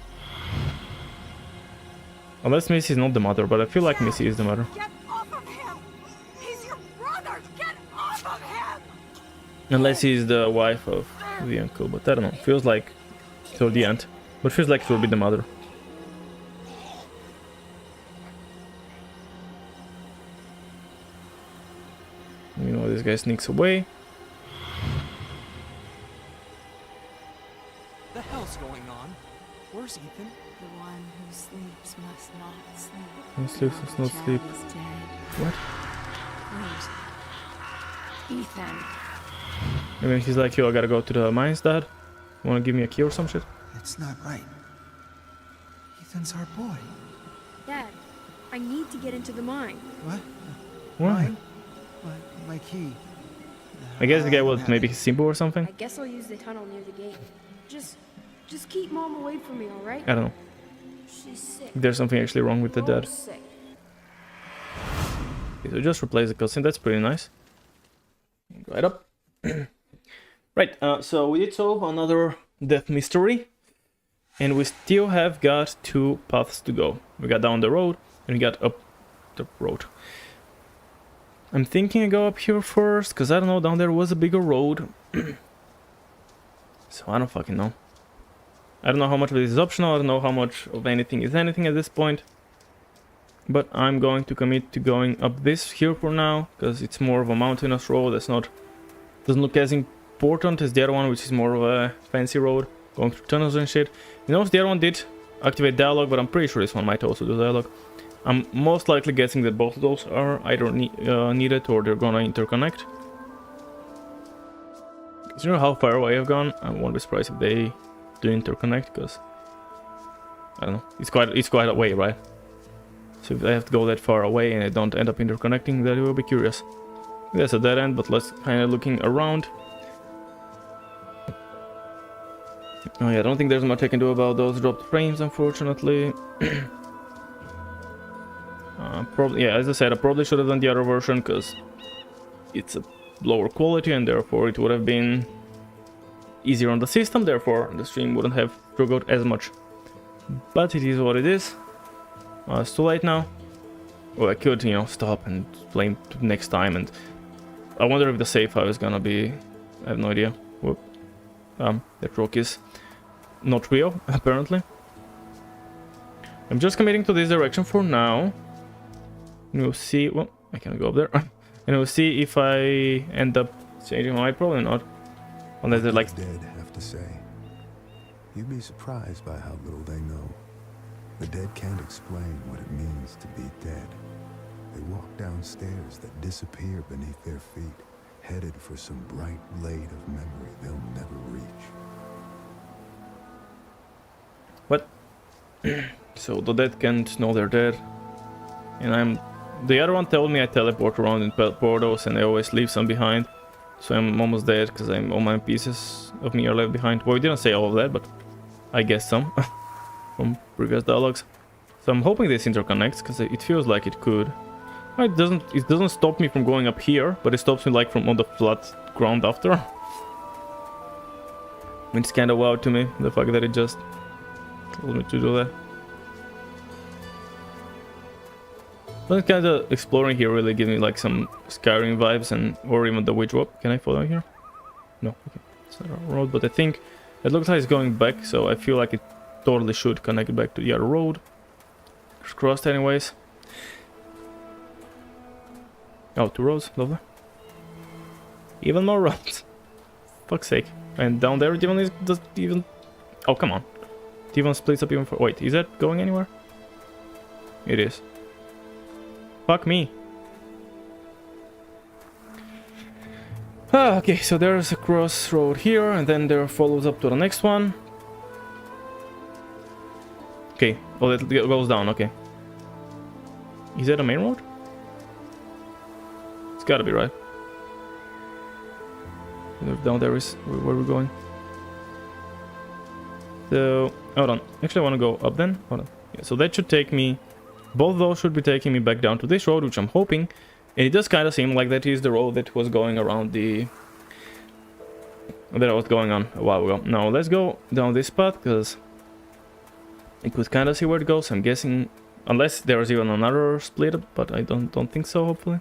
Unless Missy is not the mother, but I feel like Missy is the mother. Get off of him! He's your brother! Get off of him! Unless he's the wife of the uncle, but I don't know. Feels like till the end. But feels like it will be the mother. You know, this guy sneaks away. The hell's going on? Where's Ethan? The one who sleeps must not sleep. Who sleeps must not sleep. Chad is dead. What? Wait. Ethan. I mean, he's like, yo, I gotta go to the mines, dad. You wanna give me a key or some shit? It's not right. Ethan's our boy. Dad, I need to get into the mine. What? What? Mine? My key. I guess the guy don't was have maybe it. his symbol or something. I guess I'll use the tunnel near the gate. Just keep Mom away from me, alright? I don't know. She's sick. There's something actually wrong with the We're all dad. sick. Okay, so just replace the cutscene, that's pretty nice. Right up. Right, so we did solve another death mystery. And we still have got 2 paths to go. We got down the road, and we got up the road. I'm thinking I go up here first, because I don't know, down there was a bigger road. So I don't fucking know. I don't know how much of this is optional, I don't know how much of anything is anything at this point. But I'm going to commit to going up this here for now, because it's more of a mountainous road. That's not, doesn't look as important as the other one, which is more of a fancy road, going through tunnels and shit. You know, the other one did activate dialogue, but I'm pretty sure this one might also do dialogue. I'm most likely guessing that both of those are either needed or they're gonna interconnect. Considering how far away I've gone, I won't be surprised if they do interconnect, because I don't know, it's quite a way, right? So if I have to go that far away and I don't end up interconnecting, then I will be curious. That's a dead end, but let's kind of looking around. Oh yeah, I don't think there's much I can do about those dropped frames, unfortunately. Probably, yeah, as I said, I probably should have done the other version, because it's a lower quality and therefore it would have been easier on the system, therefore the stream wouldn't have struggled as much. But it is what it is. It's too late now. Well, I could, you know, stop and play next time, and I wonder if the save file is gonna be... I have no idea. Whoop. That rock is not real, apparently. I'm just committing to this direction for now. And we'll see... Well, I can't go up there. And we'll see if I end up changing my mind. Probably not. Unless they're like... The dead have to say. You'd be surprised by how little they know. The dead can't explain what it means to be dead. They walk down stairs that disappear beneath their feet, headed for some bright blade of memory they'll never reach. What? So the dead can't know they're dead. And I'm... The other one told me I teleport around in portals and I always leave some behind. So I'm almost dead because all my pieces of me are left behind. Well, we didn't say all of that, but I guess some from previous dialogues. So I'm hoping this interconnects because it feels like it could. It doesn't stop me from going up here, but it stops me like from on the flat ground after. It's kind of wild to me, the fact that it just told me to do that. But kind of exploring here really gives me like some Skyrim vibes, and or even the Witch Rope. Can I follow here? No, okay. It's not a road, but I think it looks like it's going back, so I feel like it totally should connect back to the other road. It's crossed anyways. Oh, 2 roads, lovely. Even more roads. Fuck's sake. And down there, does even... Oh, come on. It even splits up even for... Wait, is that going anywhere? It is. Fuck me. Okay, so there's a crossroad here, and then there follows up to the next one. Okay. Oh, that goes down. Okay. Is that a main road? It's gotta be right. Down there is where we're going. So, hold on. Actually, I want to go up then. Hold on. Yeah, so that should take me... Both those should be taking me back down to this road, which I'm hoping. And it does kind of seem like that is the road that was going around the... That I was going on a while ago. Now, let's go down this path, because... I could kind of see where it goes. I'm guessing... Unless there's even another split, but I don't think so, hopefully.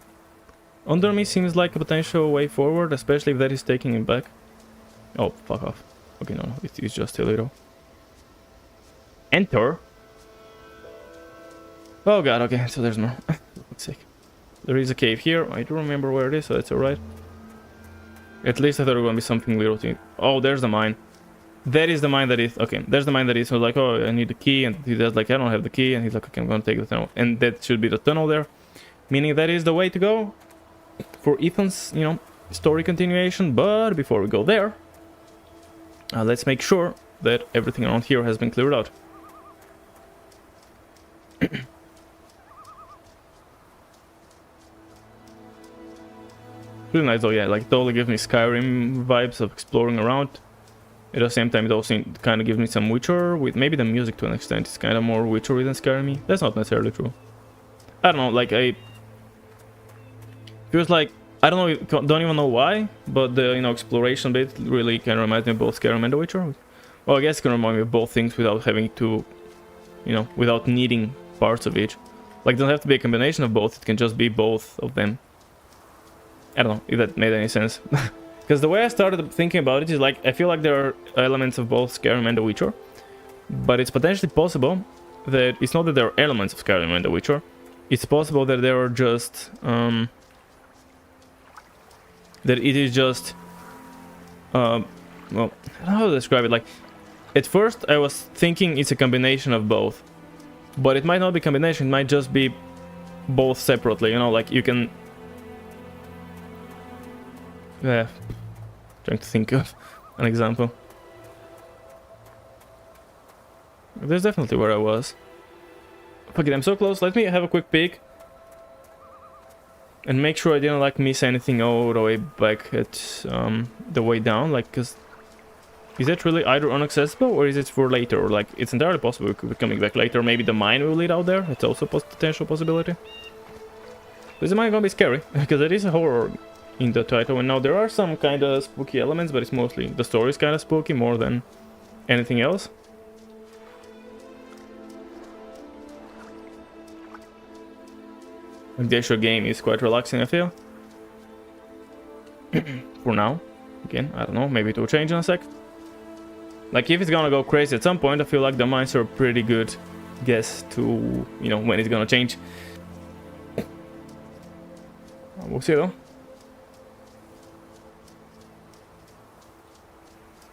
Under me seems like a potential way forward, especially if that is taking him back. Oh, fuck off. Okay, no, it's just a little. Enter? Oh god, okay, so there's more. For fuck's sake. There is a cave here. I do remember where it is, so that's alright. At least I thought it was gonna be something little thing. Oh, there's the mine. That is the mine that is... Okay, there's the mine that is... So like, oh, I need the key. And he does like, I don't have the key. And he's like, okay, I'm gonna take the tunnel. And that should be the tunnel there. Meaning that is the way to go. For Ethan's, you know, story continuation. But before we go there... let's make sure that everything around here has been cleared out. Really nice though, yeah, like totally gives me Skyrim vibes of exploring around. At the same time, it also kind of gives me some Witcher, with maybe the music to an extent. It's kind of more Witchery than Skyrim-y. That's not necessarily true. I don't know, like feels like, I don't even know why, but the, you know, exploration bit really kind of reminds me of both Skyrim and The Witcher. Well, I guess it can remind me of both things without having to, you know, without needing parts of each. Like, it doesn't have to be a combination of both, it can just be both of them. I don't know if that made any sense. Because the way I started thinking about it is like, I feel like there are elements of both Skyrim and The Witcher. But it's potentially possible that it's not that there are elements of Skyrim and The Witcher. It's possible that there are just... that it is just... well, I don't know how to describe it. Like, at first I was thinking it's a combination of both. But it might not be a combination, it might just be both separately, you know, like you can... Yeah, trying to think of an example. There's definitely where I was. Fuck it, I'm so close. Let me have a quick peek. And make sure I didn't like miss anything all the way back at the way down. Like, cause is that really either inaccessible or is it for later? Or like, it's entirely possible we could be coming back later. Maybe the mine will lead out there. It's also a potential possibility. Is the mine gonna be scary? Because it is a horror in the title, and now there are some kind of spooky elements, but it's mostly the story is kind of spooky more than anything else. Like the actual game is quite relaxing, I feel. For now. Again, I don't know, maybe it will change in a sec. Like, if it's gonna go crazy at some point, I feel like the mines are a pretty good guess to, you know, when it's gonna change. We'll see though.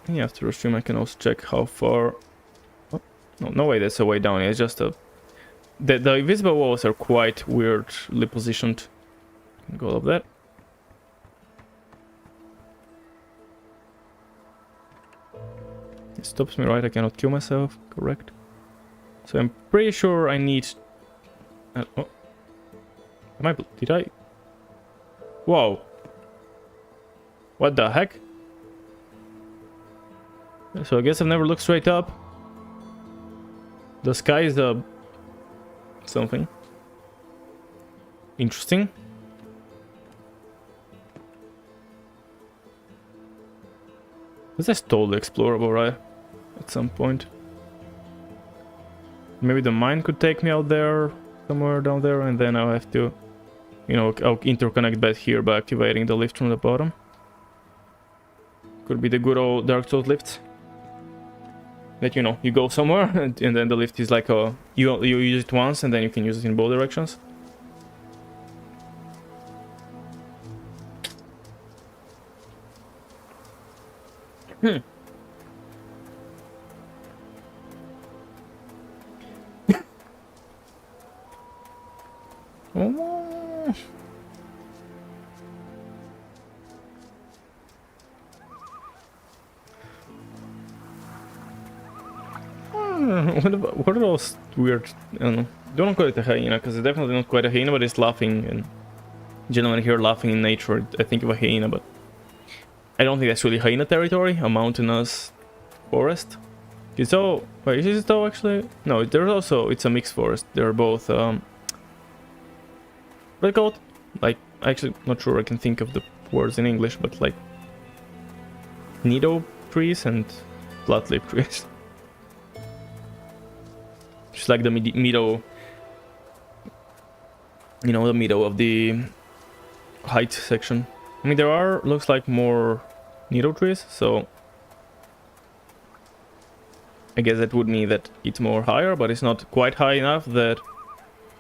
Yeah, after the stream I can also check how far... Oh, no way that's a way down, it's just a... The invisible walls are quite weirdly positioned. Go up that. It stops me, right? I cannot kill myself, correct? So I'm pretty sure I need... oh. Did I... Whoa. What the heck? So I guess I've never looked straight up. The sky is the... something. Interesting. This is totally explorable, right? At some point. Maybe the mine could take me out there, somewhere down there, and then I'll have to, you know, I'll interconnect back here by activating the lift from the bottom. Could be the good old Dark Souls lifts. That, you know, you go somewhere and then the lift is like a... You use it once and then you can use it in both directions. don't know, what are those weird, I don't know. Don't call it a hyena, because it's definitely not quite a hyena, but it's laughing. And generally when I hear laughing in nature, I think of a hyena, but I don't think that's really hyena territory, a mountainous forest. So, wait, is it though actually? No, there's also, it's a mixed forest. They're both, what are they called? Like, actually not sure I can think of the words in English, but like, nido trees and flat leaf trees. Just like the meadow, you know, the meadow of the height section. I mean, there are, looks like more nido trees, so I guess that would mean that it's more higher, but it's not quite high enough that...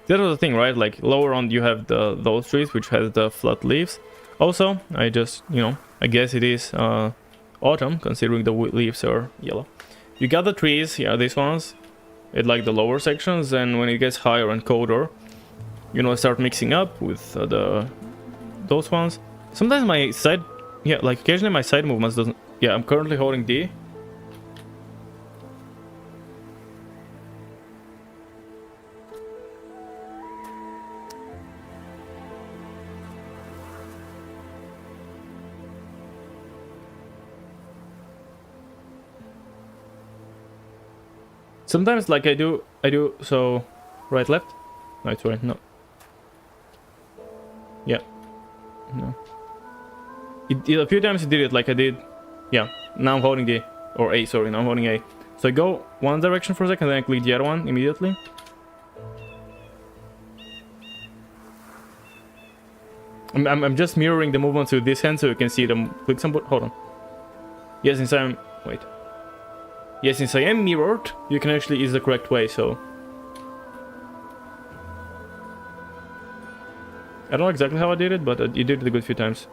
That was the thing, right? Like, lower on you have those trees, which has the flat leaves. Also, I just, you know, I guess it is autumn, considering the leaves are yellow. You got the trees, yeah, these ones, at like the lower sections, and when it gets higher and colder, you know, start mixing up with those ones. Sometimes my side, yeah, like occasionally my side movements doesn't... Yeah, I'm currently holding D. Sometimes, like, I do, so, right, left? No, it's right, no. Yeah. No. A few times it did it, like I did, yeah. Now I'm holding A, or A, sorry, now I'm holding A. So I go one direction for a second, then I click the other one immediately. I'm just mirroring the movements with this hand so you can see them. Click some, hold on. Yes, since I'm, wait. Yeah, since I am mirrored, you can actually use the correct way, so... I don't know exactly how I did it, but you did it a good few times.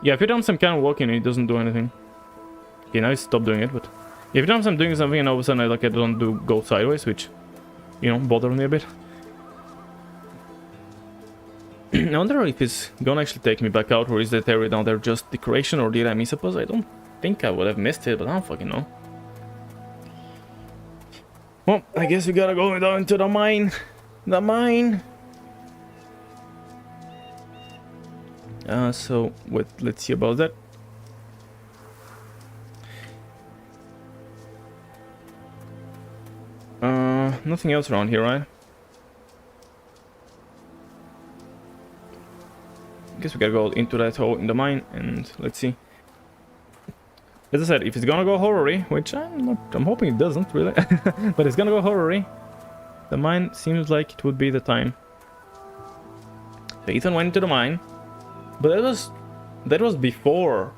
Yeah, a few times I'm kind of walking and it doesn't do anything. Okay, now I stopped doing it, but... Yeah, a few times I'm doing something and all of a sudden I don't go sideways, which, you know, bothers me a bit. I wonder if it's gonna actually take me back out, or is that area down there just decoration, or did I miss a puzzle? I don't think I would have missed it, but I don't fucking know. Well, I guess we gotta go down to the mine. The mine! So, wait, let's see about that. Nothing else around here, right? Guess we gotta go into that hole in the mine and let's see. As I said, if it's gonna go horror-y, which I'm hoping it doesn't really, but it's gonna go horror-y, the mine seems like it would be the time. So Ethan went into the mine, but that was before,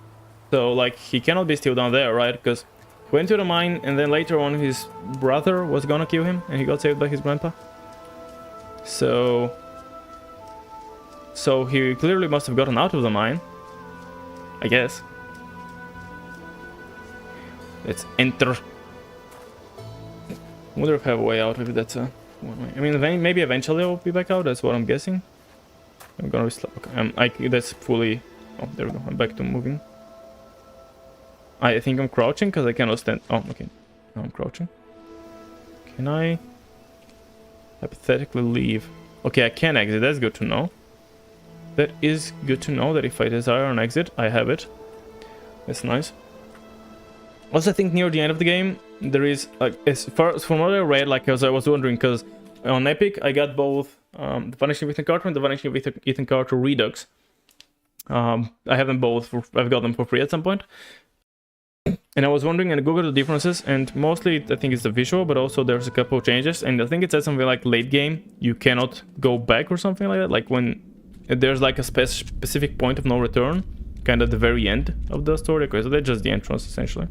so like he cannot be still down there, right? Because he went to the mine and then later on his brother was gonna kill him and he got saved by his grandpa. So he clearly must have gotten out of the mine, I guess. Let's enter. I wonder if I have a way out, if that's a one way. I mean, maybe eventually I'll be back out, that's what I'm guessing. I'm gonna restart. Okay, that's fully... Oh, there we go, I'm back to moving. I think I'm crouching because I cannot stand... Oh, okay. Now I'm crouching. Can I hypothetically leave? Okay, I can exit, that's good to know. That is good to know, that if I desire an exit, I have it. That's nice. Also, I think near the end of the game, there is, like, as far as from what I read, like, as I was wondering, because on Epic, I got both the Vanishing of Ethan Carter and the Vanishing of Ethan Carter Redux. I have them both, I've got them for free at some point. And I was wondering, and I googled the differences, and mostly I think it's the visual, but also there's a couple of changes, and I think it says something like late game, you cannot go back or something like that, like when there's like a specific point of no return, kind of the very end of the story. Okay, so that's just the entrance, essentially.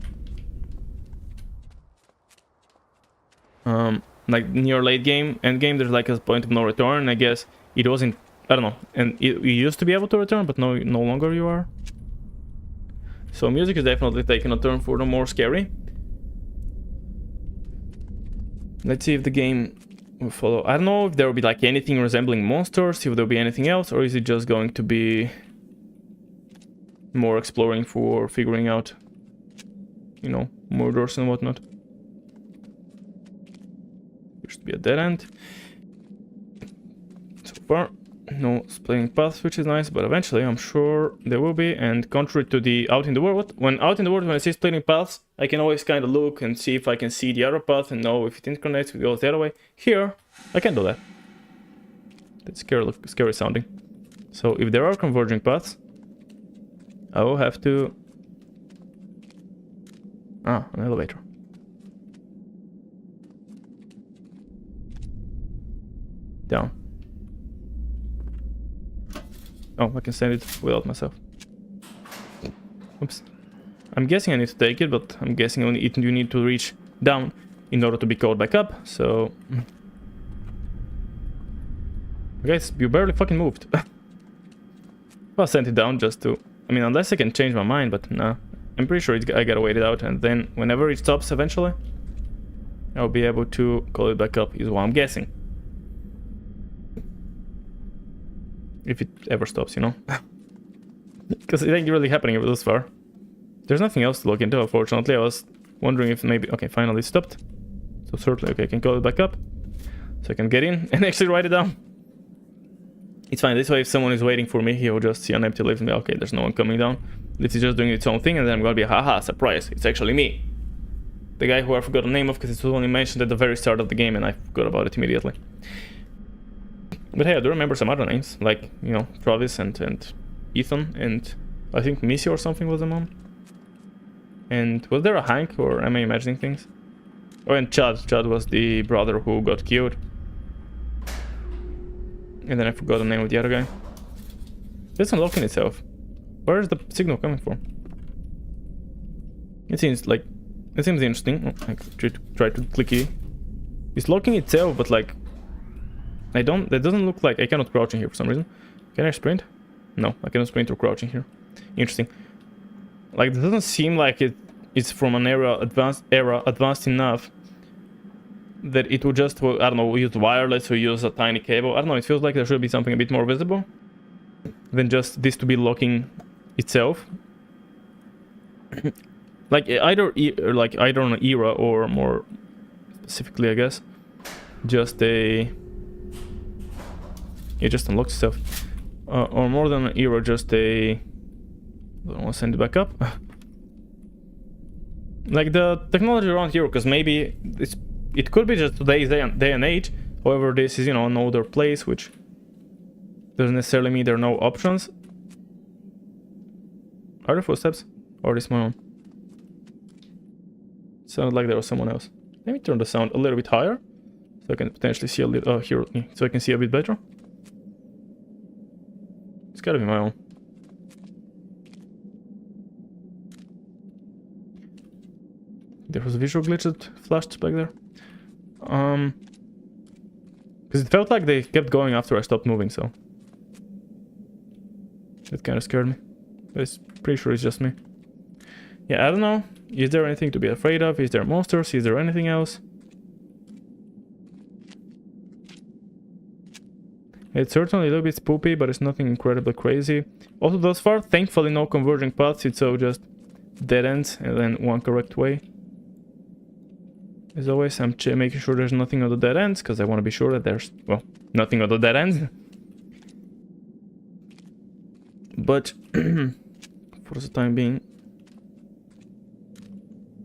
Like near late game, end game, there's like a point of no return. I guess it wasn't, I don't know, and you used to be able to return, but no longer you are. So music is definitely taking a turn for the more scary. Let's see if the game will follow. I don't know if there will be like anything resembling monsters, if there'll be anything else, or is it just going to be more exploring for figuring out, you know, more doors and whatnot. There should be a dead end. So far, no splitting paths, which is nice, but eventually I'm sure there will be. And contrary to the out in the world, when I see splitting paths, I can always kind of look and see if I can see the other path and know if it interconnects, if it goes the other way. Here, I can't do that. That's scary sounding. So if there are converging paths, I will have to... Ah, an elevator. Down. Oh, I can send it without myself. Oops. I'm guessing I need to take it, but I'm guessing you need to reach down in order to be called back up, so... Guys, you barely fucking moved. I'll send it down just to... I mean, unless I can change my mind, but nah. I'm pretty sure I gotta wait it out, and then whenever it stops eventually, I'll be able to call it back up, is what I'm guessing. If it ever stops, you know? Because it ain't really happening this far. There's nothing else to look into, unfortunately. I was wondering if maybe... Okay, finally it stopped. So certainly, okay, I can call it back up. So I can get in and actually write it down. It's fine, this way if someone is waiting for me, he'll just see an empty lift and be okay, there's no one coming down. This is just doing its own thing, and then I'm gonna be haha, surprise, it's actually me. The guy who I forgot the name of because it was only mentioned at the very start of the game and I forgot about it immediately. But hey, I do remember some other names, like, you know, Travis and Ethan, and I think Missy or something was the mom. And was there a Hank, or am I imagining things? Oh, and Chad. Chad was the brother who got killed. And then I forgot the name of the other guy. It's unlocking itself. Where is the signal coming from? It seems interesting. Oh, I try to click E. It's locking itself, but like... that doesn't look like... I cannot crouch in here for some reason. Can I sprint? No, I cannot sprint or crouch in here. Interesting. Like, it doesn't seem like it's from an advanced enough that it would just, I don't know, use wireless or use a tiny cable. I don't know, it feels like there should be something a bit more visible than just this to be locking itself. Like either an era or more specifically, I guess, just it just unlocks itself, or more than an era, just a... I don't want to send it back up. Like the technology around here, because maybe it could be just today's day and age. However, this is, you know, an older place, which doesn't necessarily mean there are no options. Are there footsteps? Or is my own? Sounded like there was someone else. Let me turn the sound a little bit higher, so I can potentially see a little... here, so I can see a bit better. It's gotta be my own. There was a visual glitch that flashed back there. Because it felt like they kept going after I stopped moving, so... That kind of scared me. But it's pretty sure it's just me. Yeah, I don't know. Is there anything to be afraid of? Is there monsters? Is there anything else? It's certainly a little bit spoopy, but it's nothing incredibly crazy. Also, thus far, thankfully no converging paths. It's all just dead ends and then one correct way. As always, I'm making sure there's nothing on the dead ends, because I want to be sure that there's, well, nothing on the dead ends. But, for the time being,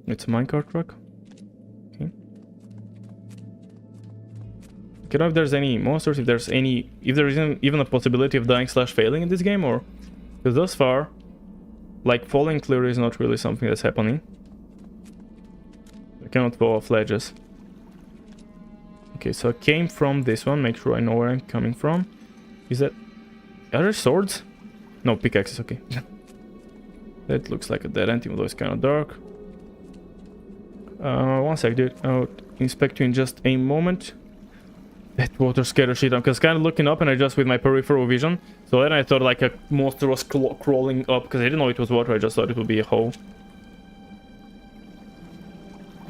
it's a minecart truck. Okay. I don't know if there's any monsters, if there is even a possibility of dying / failing in this game, or... Because thus far, like, falling clearly is not really something that's happening. I cannot fall off ledges. Okay, so I came from this one. Make sure I know where I'm coming from. Is that... Are there swords? No, pickaxes, okay. That looks like a dead end, even though it's kind of dark. One sec, dude. I'll inspect you in just a moment. That water scared the shit out, because kind of looking up and I just with my peripheral vision. So then I thought like a monster was crawling up, because I didn't know it was water, I just thought it would be a hole.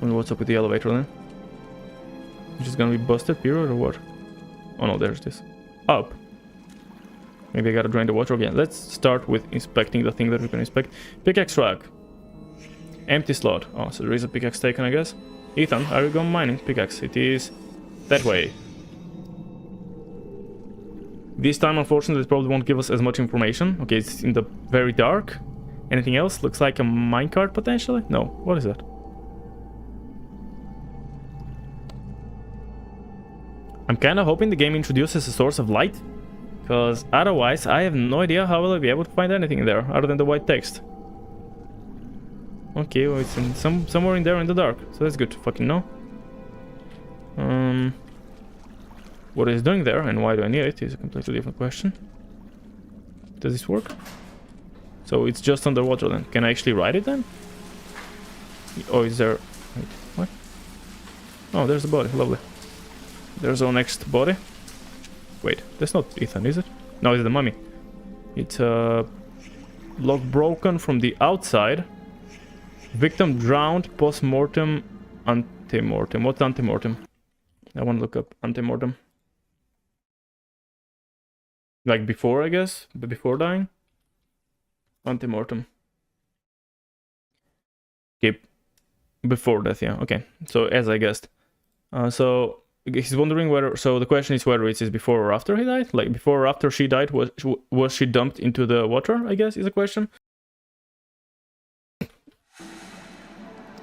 And what's up with the elevator then? It's just gonna be busted, period, or what? Oh no, there's this. Up. Maybe I gotta drain the water again. Let's start with inspecting the thing that we can inspect. Pickaxe rack. Empty slot. Oh, so there is a pickaxe taken, I guess. Ethan, are you going mining? Pickaxe. It is that way. This time, unfortunately, it probably won't give us as much information. Okay, it's in the very dark. Anything else? Looks like a minecart, potentially? No. What is that? I'm kind of hoping the game introduces a source of light. Because otherwise, I have no idea how will I be able to find anything in there, other than the white text. Okay, well, it's in somewhere in there in the dark, so that's good to fucking know. What it's doing there and why do I need it is a completely different question. Does this work? So it's just underwater then. Can I actually ride it then? Oh, is there... Wait, what? Oh, there's the body, lovely. There's our next body. Wait, that's not Ethan, is it? No, it's the mummy. It's lock broken from the outside. Victim drowned, post-mortem, ante-mortem. What's ante-mortem? I want to look up ante-mortem. Like before, I guess? But before dying? Ante-mortem. Okay. Before death, yeah. Okay. So, as I guessed. So, he's wondering whether... So, the question is whether it is before or after he died? Like, before or after she died, was she dumped into the water, I guess, is the question.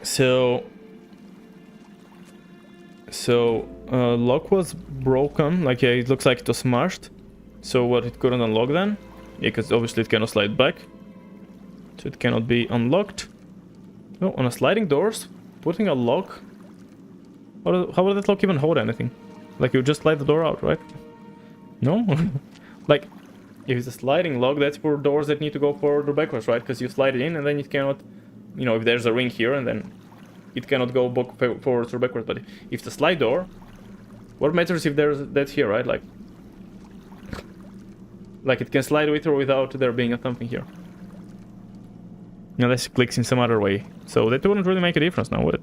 So, lock was broken, like, yeah, it looks like it was smashed. So what, it couldn't unlock then? Yeah, because obviously it cannot slide back. So it cannot be unlocked. No, on a sliding doors, putting a lock... How will that lock even hold anything? Like, you just slide the door out, right? No? Like, if it's a sliding lock, that's for doors that need to go forward or backwards, right? Because you slide it in and then it cannot... You know, if there's a ring here and then it cannot go forwards or backwards. But if it's a slide door, what matters if there's that here, right? Like it can slide with or without there being something here. Unless it clicks in some other way. So that wouldn't really make a difference now, would it?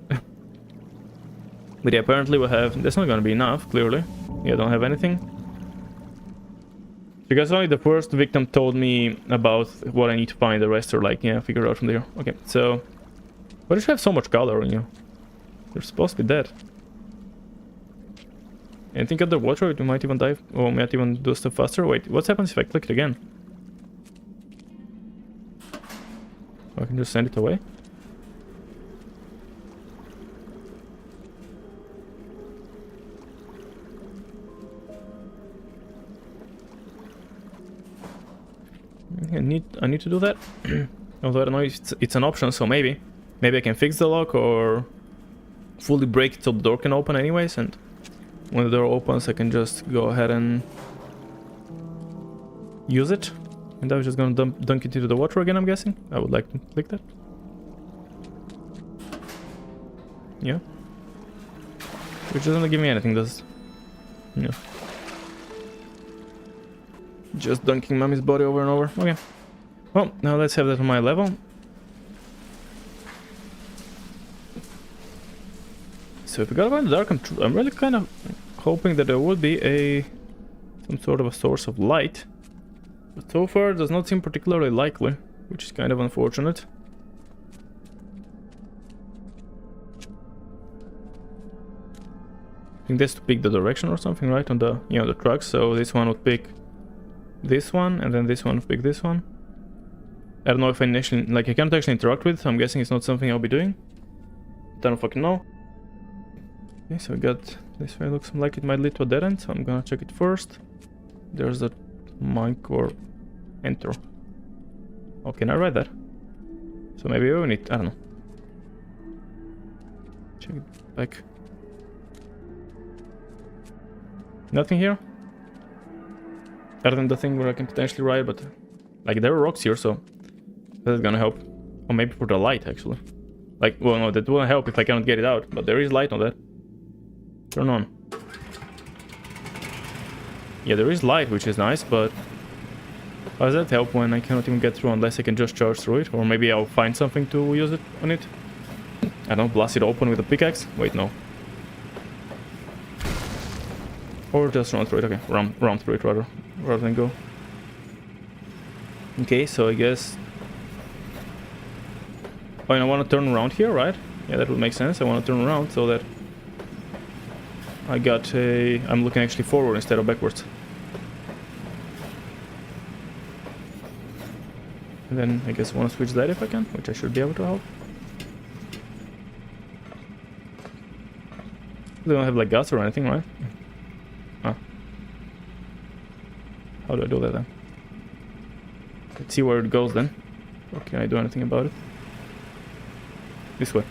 But yeah, apparently we have... That's not gonna be enough, clearly. Yeah, don't have anything. Because only the first victim told me about what I need to find. The rest are like, yeah, figure it out from there. Okay, so... Why do you have so much color on you? You're supposed to be dead. Anything underwater? You might even dive, or might even do stuff faster. Wait, what happens if I click it again? I can just send it away. I need to do that. Although I don't know if it's an option, so maybe I can fix the lock or fully break it so the door can open anyways, and when the door opens I can just go ahead and use it. And I was just gonna dunk it into the water again, I'm guessing. I would like to click that. Yeah. Which doesn't give me anything, does it? Yeah. Just dunking Mummy's body over and over. Okay. Well, now let's have that on my level. So if we gotta go in the dark, I'm really kind of hoping that there would be some sort of a source of light. But so far it does not seem particularly likely, which is kind of unfortunate. I think that's to pick the direction or something, right? On the, you know, the trucks. So this one would pick this one, and then this one would pick this one. I don't know if I actually, like, I can't actually interact with it, so I'm guessing it's not something I'll be doing. Don't fucking know. Okay, so we got this way. Looks like it might lead to a dead end, so I'm gonna check it first. There's a mic or enter. Oh, can I write that? So maybe we need, I don't know. Check it back. Nothing here? Other than the thing where I can potentially ride, but like there are rocks here, so that's gonna help. Or maybe for the light, actually. Like, well, no, that won't help if I cannot get it out, but there is light on that. Turn on. Yeah, there is light, which is nice, but how does that help when I cannot even get through unless I can just charge through it? Or maybe I'll find something to use it on it. I don't blast it open with a pickaxe. Wait, no. Or just run through it. Okay, run through it rather than go. Okay, so I guess... Oh, and I want to turn around here, right? Yeah, that would make sense. I want to turn around so that I'm looking actually forward instead of backwards. And then I guess I want to switch that if I can, which I should be able to help. They don't have like guts or anything, right? Ah. How do I do that then? Let's see where it goes then. Or can I do anything about it? This way.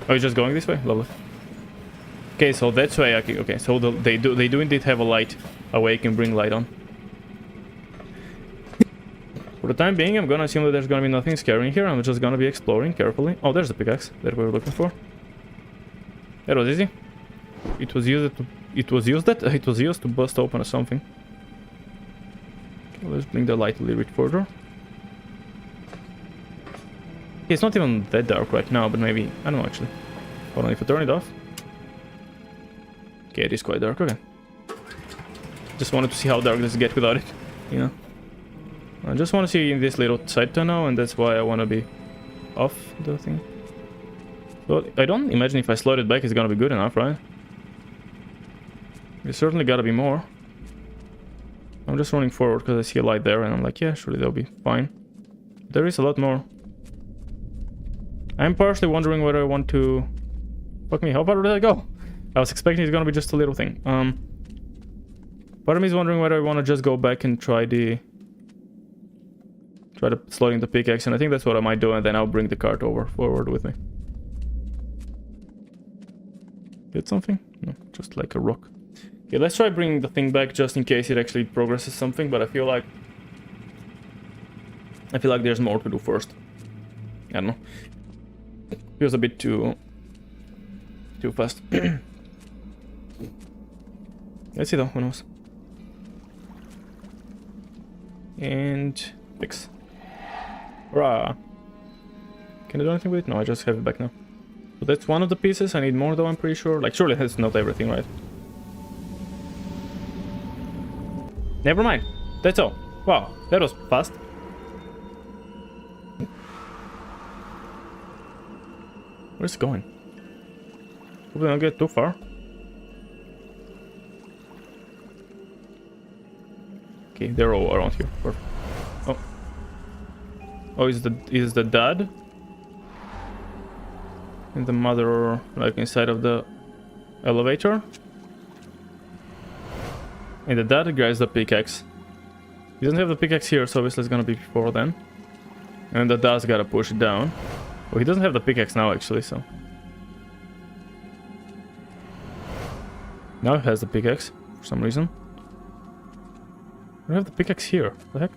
Oh, it's just going this way? Lovely. Okay, so that's why okay, so they do indeed have a light. A way I can bring light on. For the time being, I'm gonna assume that there's gonna be nothing scary in here. I'm just gonna be exploring carefully. Oh, there's the pickaxe that we were looking for. That was easy. It was used to bust open something. Okay, let's bring the light a little bit further. Okay, it's not even that dark right now, but maybe... I don't know, actually. Hold on, if I turn it off... Okay, it is quite dark, okay. Just wanted to see how dark does it get without it, you know. I just want to see in this little side tunnel, and that's why I want to be off the thing. Well, I don't imagine if I slide it back it's gonna be good enough, right? There's certainly gotta be more. I'm just running forward because I see a light there, and I'm like, yeah, surely that'll be fine. There is a lot more. I'm partially wondering whether I want to... Fuck me, how far did I go? I was expecting it's gonna be just a little thing. Part of me is wondering whether I want to just go back and try the sliding the pickaxe, and I think that's what I might do, and then I'll bring the cart forward with me. Get something? No, just like a rock. Okay, let's try bringing the thing back just in case it actually progresses something, but I feel like there's more to do first. I don't know. Feels a bit too fast. Let's see though, who knows. And fix. Hurrah! Can I do anything with it? No, I just have it back now. So that's one of the pieces. I need more though, I'm pretty sure. Like, surely that's not everything, right? Never mind. That's all. Wow, that was fast. Where's it going? Hope I don't get too far. Okay, they're all around here. Perfect. Oh. Oh, is the dad? And the mother, like, inside of the elevator? And the dad grabs the pickaxe. He doesn't have the pickaxe here, so obviously it's gonna be before then. And the dad's gotta push it down. Oh, he doesn't have the pickaxe now, actually, so... Now he has the pickaxe, for some reason. I have the pickaxe here. What the heck?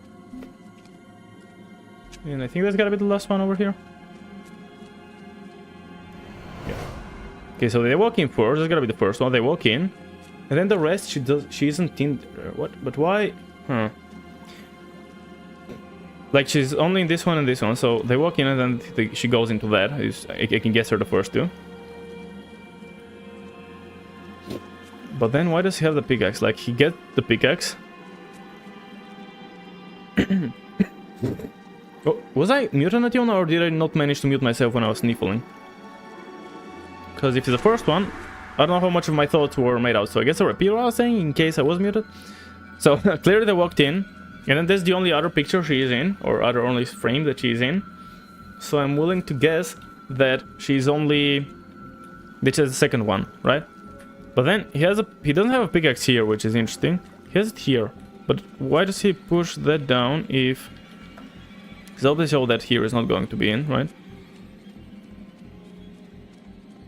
And I think that's gotta be the last one over here. Yeah. Okay, so they walk in first. That's gotta be the first one. They walk in. And then the rest, she isn't in... What? But why? Huh. Like, she's only in this one and this one. So they walk in and then she goes into that. I can guess her the first two. But then why does he have the pickaxe? Like, he gets the pickaxe. Oh, was I muted at you or did I not manage to mute myself when I was sniffling? Because if it's the first one, I don't know how much of my thoughts were made out. So I guess I'll repeat what I was saying in case I was muted. So clearly they walked in. And then that's the only other picture she is in. Or other only frame that she is in. So I'm willing to guess that she's only... This is the second one, right? But then he doesn't have a pickaxe here, which is interesting. He has it here. But why does he push that down if... Because obviously all that here is not going to be in, right?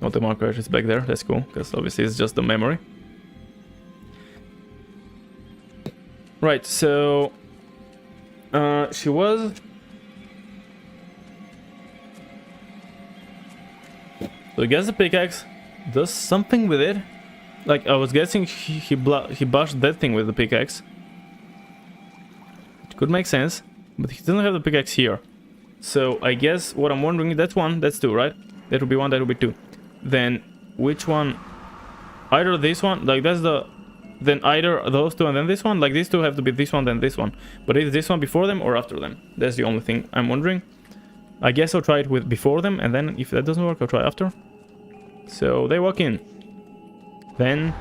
Oh, the marker is back there. That's cool, because obviously it's just the memory. Right, so... she was... So I guess the pickaxe does something with it. Like, I was guessing he bashed that thing with the pickaxe. It could make sense. But he doesn't have the pickaxe here. So I guess what I'm wondering, that's one, that's two, right? That would be one, that would be two. Then which one? Either this one, like that's the then either those two and then this one. Like, these two have to be this one, then this one. But is this one before them or after them? That's the only thing I'm wondering. I guess I'll try it with before them, and then if that doesn't work, I'll try after. So they walk in. Then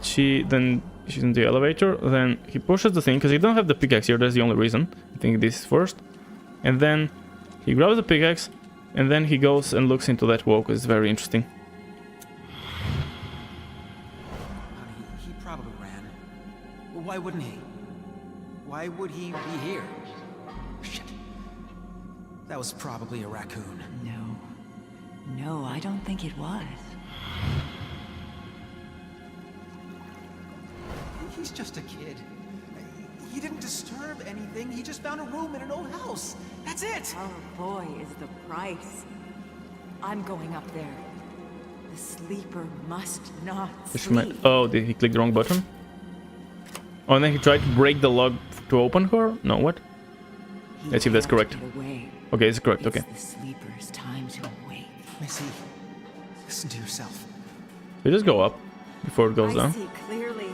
she's in the elevator. Then he pushes the thing, because he don't have the pickaxe here. That's the only reason. I think this is first. And then he grabs the pickaxe, and then he goes and looks into that wall, because it's very interesting. Honey, he probably ran. Well, why wouldn't he? Why would he be here? Shit. That was probably a raccoon. No, I don't think it was. He's just a kid. He didn't disturb anything. He just found a room in an old house. That's it. Our boy is the price. I'm going up there. The sleeper must not sleep. Oh, did he click the wrong button? Oh, and then he tried to break the lock to open her? No, what? Let's see if that's correct. Okay, it's correct, okay. It's the sleeper's time to awake. Missy, listen to yourself. We just go up before it goes I down. see clearly.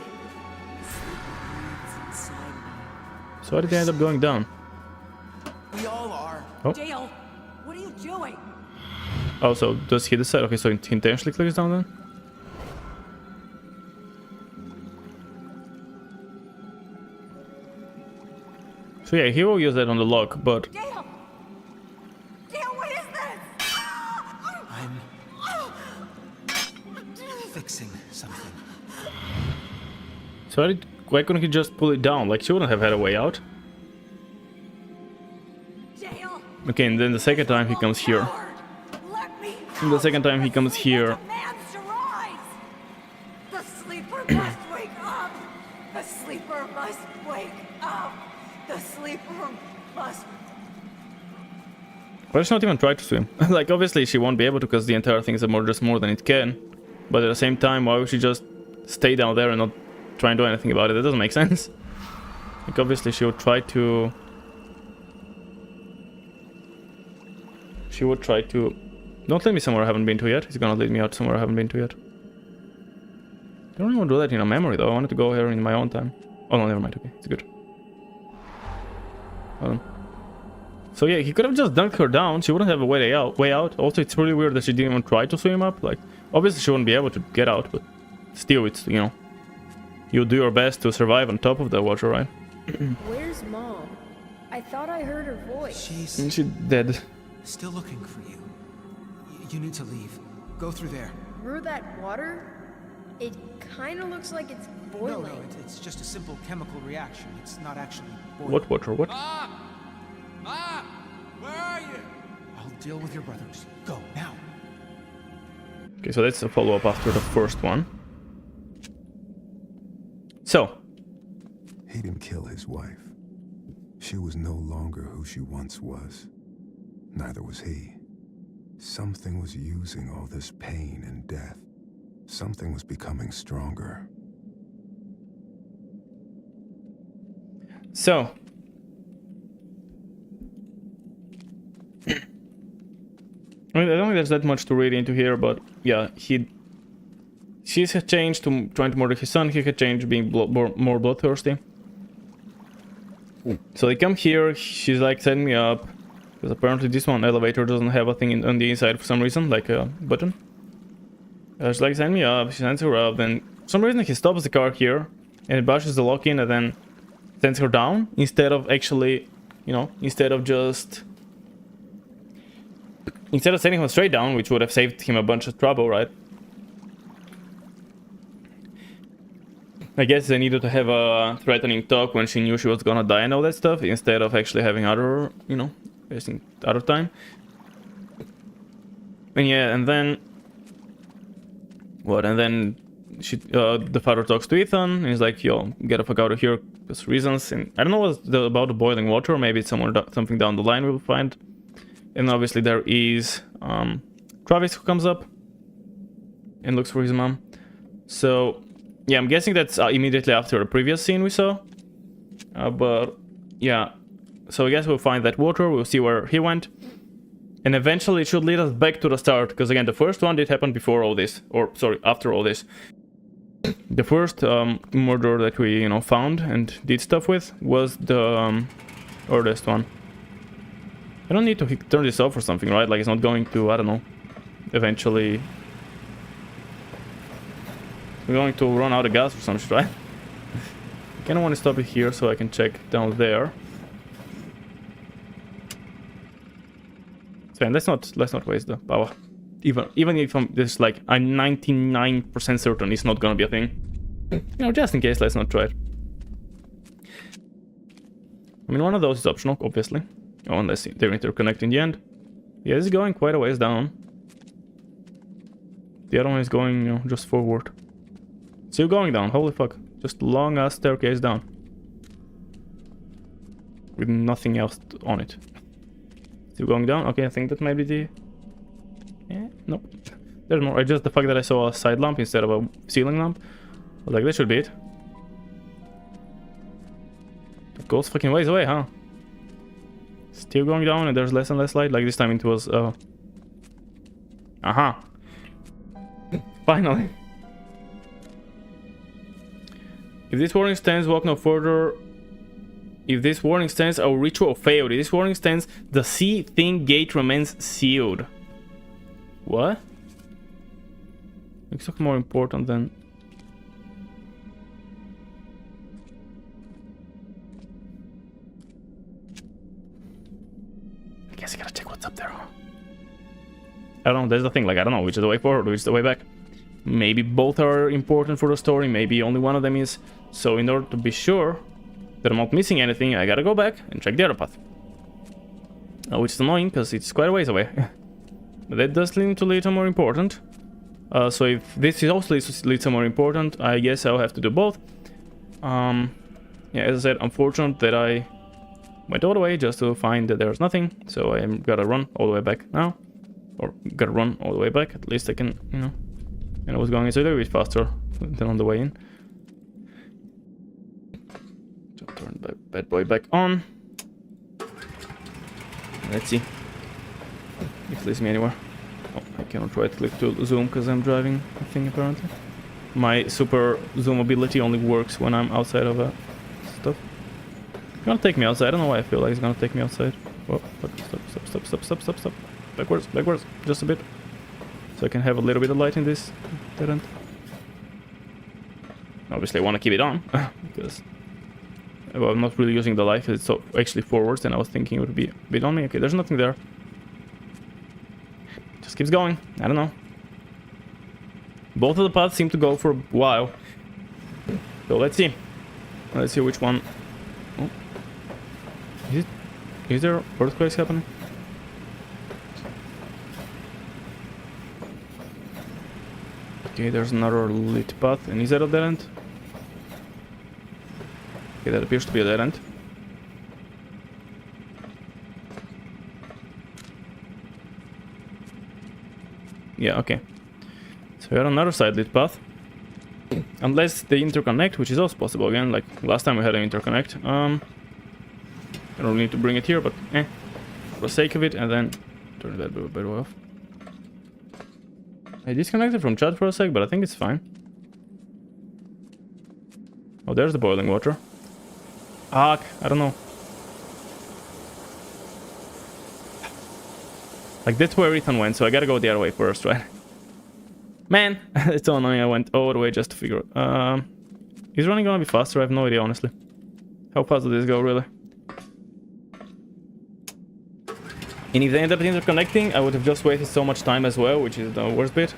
The sleeper lives inside me. So how did they end up going down? We all are. Oh. Dale, what are you doing? Oh, so does he decide? Okay, so he intentionally clicks down then? So yeah, he will use that on the lock, but... Dale! Dale, what is this? I'm fixing something. So why couldn't he just pull it down? Like, she wouldn't have had a way out. Dale! Okay, and then the second time he comes here. Let me And the second time he comes here. demands to rise! The sleeper must wake up! The sleeper must wake up! The sleeper must... Why does she not even try to swim? Like, obviously she won't be able to, because the entire thing is just more than it can. But at the same time, why would she just stay down there and not try and do anything about it? That doesn't make sense. Like, obviously she would try to... Don't lead me somewhere I haven't been to yet. He's gonna lead me out somewhere I haven't been to yet. I don't even want to do that in a memory though. I wanted to go here in my own time. Oh no, never mind. Okay, it's good. Hold on. So yeah, he could have just dunked her down. She wouldn't have a way out. Also, it's really weird that she didn't even try to swim up. Like, obviously she wouldn't be able to get out, but still, it's, you know, you do your best to survive on top of the water, right? Where's Mom? I thought I heard her voice. And she's dead. Still looking for you. You need to leave. Go through there. Through that water? It kind of looks like it's boiling. No, it's just a simple chemical reaction. It's not actually boiling. What water? What? Mom! Mom! Where are you? I'll deal with your brothers. Go, now. Okay, so that's a follow-up after the first one. So. He didn't kill his wife. She was no longer who she once was. Neither was he. Something was using all this pain and death. Something was becoming stronger. So. I mean, I don't think there's that much to read into here, but yeah, she had changed to trying to murder his son. He had changed being more bloodthirsty. So they come here. She's like setting me up, because apparently this one elevator doesn't have a thing on the inside for some reason, like a button. She's like setting me up. She sends her up. Then for some reason he stops the car here and it bashes the lock in and then sends her down instead of actually, you know, instead of sending him straight down, which would have saved him a bunch of trouble, right? I guess they needed to have a threatening talk when she knew she was gonna die and all that stuff, instead of actually having other, you know, wasting other time. And yeah, and then... What? And then she, the father talks to Ethan, and he's like, yo, get the fuck out of here, because reasons. And I don't know what's about the boiling water, maybe it's something down the line we'll find. And obviously there is Travis who comes up and looks for his mom. So... yeah, I'm guessing that's immediately after the previous scene we saw. But, yeah. So I guess we'll find that water, we'll see where he went. And eventually it should lead us back to the start, because again, the first one did happen before all this. Or, sorry, after all this. The first murderer that we, you know, found and did stuff with was the earliest one. I don't need to turn this off or something, right? Like, it's not going to, I don't know, eventually... We're going to run out of gas or some shit, right? I kinda want to stop it here so I can check down there. So, and let's not waste the power. Even if I'm just like, I'm 99% certain it's not gonna be a thing. You know, just in case, let's not try it. I mean, one of those is optional, obviously. Oh, unless they're interconnected in the end. Yeah, this is going quite a ways down. The other one is going, you know, just forward. Still going down, holy fuck. Just long ass staircase down. With nothing else on it. Still going down? Okay, I think that might be the... Yeah, nope. There's more. It's just the fact that I saw a side lamp instead of a ceiling lamp. I was like, that should be it. That goes fucking ways away, huh? Still going down and there's less and less light. Like this time it was... Aha. Finally. If this warning stands, walk no further. If this warning stands, our ritual failed. If this warning stands, the sea-thing gate remains sealed. What? Looks like more important than... I guess I gotta check what's up there. I don't know, there's the thing, like, I don't know which is the way forward, which is the way back. Maybe both are important for the story, maybe only one of them is. So in order to be sure that I'm not missing anything, I gotta go back and check the other path. Which is annoying, because it's quite a ways away. But that does lead to more important. So if this is also leads to more important, I guess I'll have to do both. Yeah, as I said, unfortunate that I went all the way just to find that there's nothing. So I gotta run all the way back now. Or gotta run all the way back, at least I can, you know. And I was going a little bit faster than on the way in. So turn the bad boy back on. Let's see if it leads me anywhere. Oh, I cannot right click to zoom because I'm driving a thing apparently. My super zoom ability only works when I'm outside of stuff. It's gonna take me outside. I don't know why I feel like it's gonna take me outside. Whoa, stop. Backwards, just a bit. So I can have a little bit of light in this dead end. Obviously I want to keep it on, because well, I'm not really using the light, it's so actually forwards, and I was thinking it would be a bit on me. Okay, there's nothing there. Just keeps going, I don't know. Both of the paths seem to go for a while. So let's see. Let's see which one. Oh. Is there earthquakes happening? Okay, there's another lit path, and is that a dead end? Okay, that appears to be a dead end. Yeah, okay. So we have another side lit path. Unless they interconnect, which is also possible again, like last time we had an interconnect. I don't need to bring it here, but for the sake of it, and then turn that bad boy off. I disconnected from chat for a sec, but I think it's fine. Oh, there's the boiling water. I don't know. Like, that's where Ethan went, so I gotta go the other way first, right? Man, it's so annoying I went all the way just to figure it. Is running gonna be faster? I have no idea, honestly. How fast did this go, really? And if they end up interconnecting, I would have just wasted so much time as well, which is the worst bit.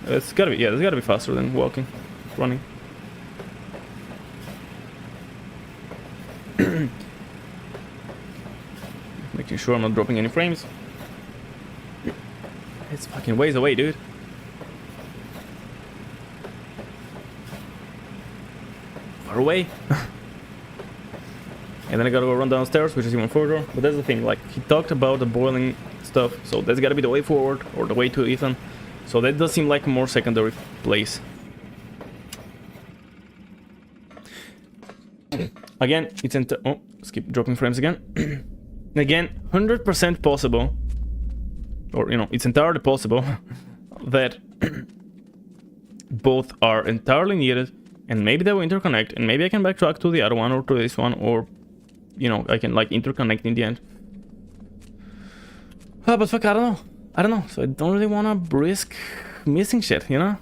It's gotta be, yeah, it's gotta be faster than walking, running. Making sure I'm not dropping any frames. It's fucking ways away, dude. Far away. And then I gotta go run downstairs, which is even further. But that's the thing, like, he talked about the boiling stuff, so that's gotta be the way forward, or the way to Ethan. So that does seem like a more secondary place. Again, it's oh, skip dropping frames again. Again, 100% possible, or, you know, it's entirely possible that both are entirely needed And maybe they will interconnect, and maybe I can backtrack to the other one or to this one, or, you know, I can like interconnect in the end. But fuck, I don't know. I don't know. So I don't really want to risk missing shit, you know?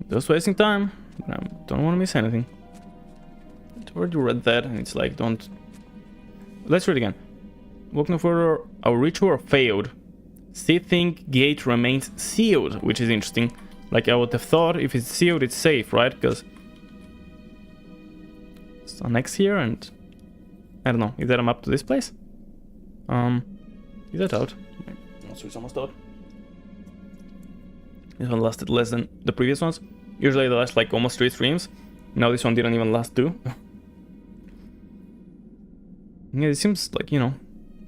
Just wasting time. I don't want to miss anything. I already read that, and it's like, don't... Let's read again. Walking further, our ritual failed. Seething gate remains sealed, which is interesting. Like, I would have thought if it's sealed, it's safe, right? Because... So next here, and... I don't know, is that a map to this place? Is that out? Also, it's almost out. This one lasted less than the previous ones. Usually they last like almost 3 streams. Now this one didn't even last 2. Yeah, it seems like, you know,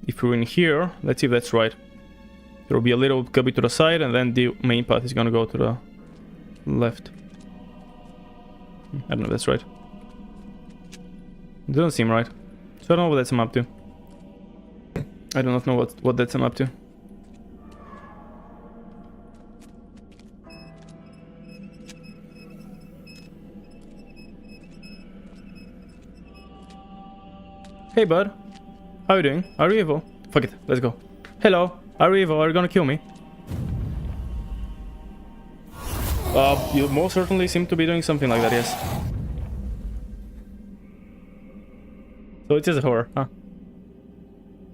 if we're in here, let's see if that's right. There will be a little cubby to the side, and then the main path is gonna go to the left. I don't know if that's right. It doesn't seem right. So I don't know what that's a map to. I do not know what that's a map to. Hey bud, how are you doing? Are you evil? Fuck it, let's go. Hello, are you evil? Are you gonna kill me? You most certainly seem to be doing something like that, yes. So it is a horror, huh?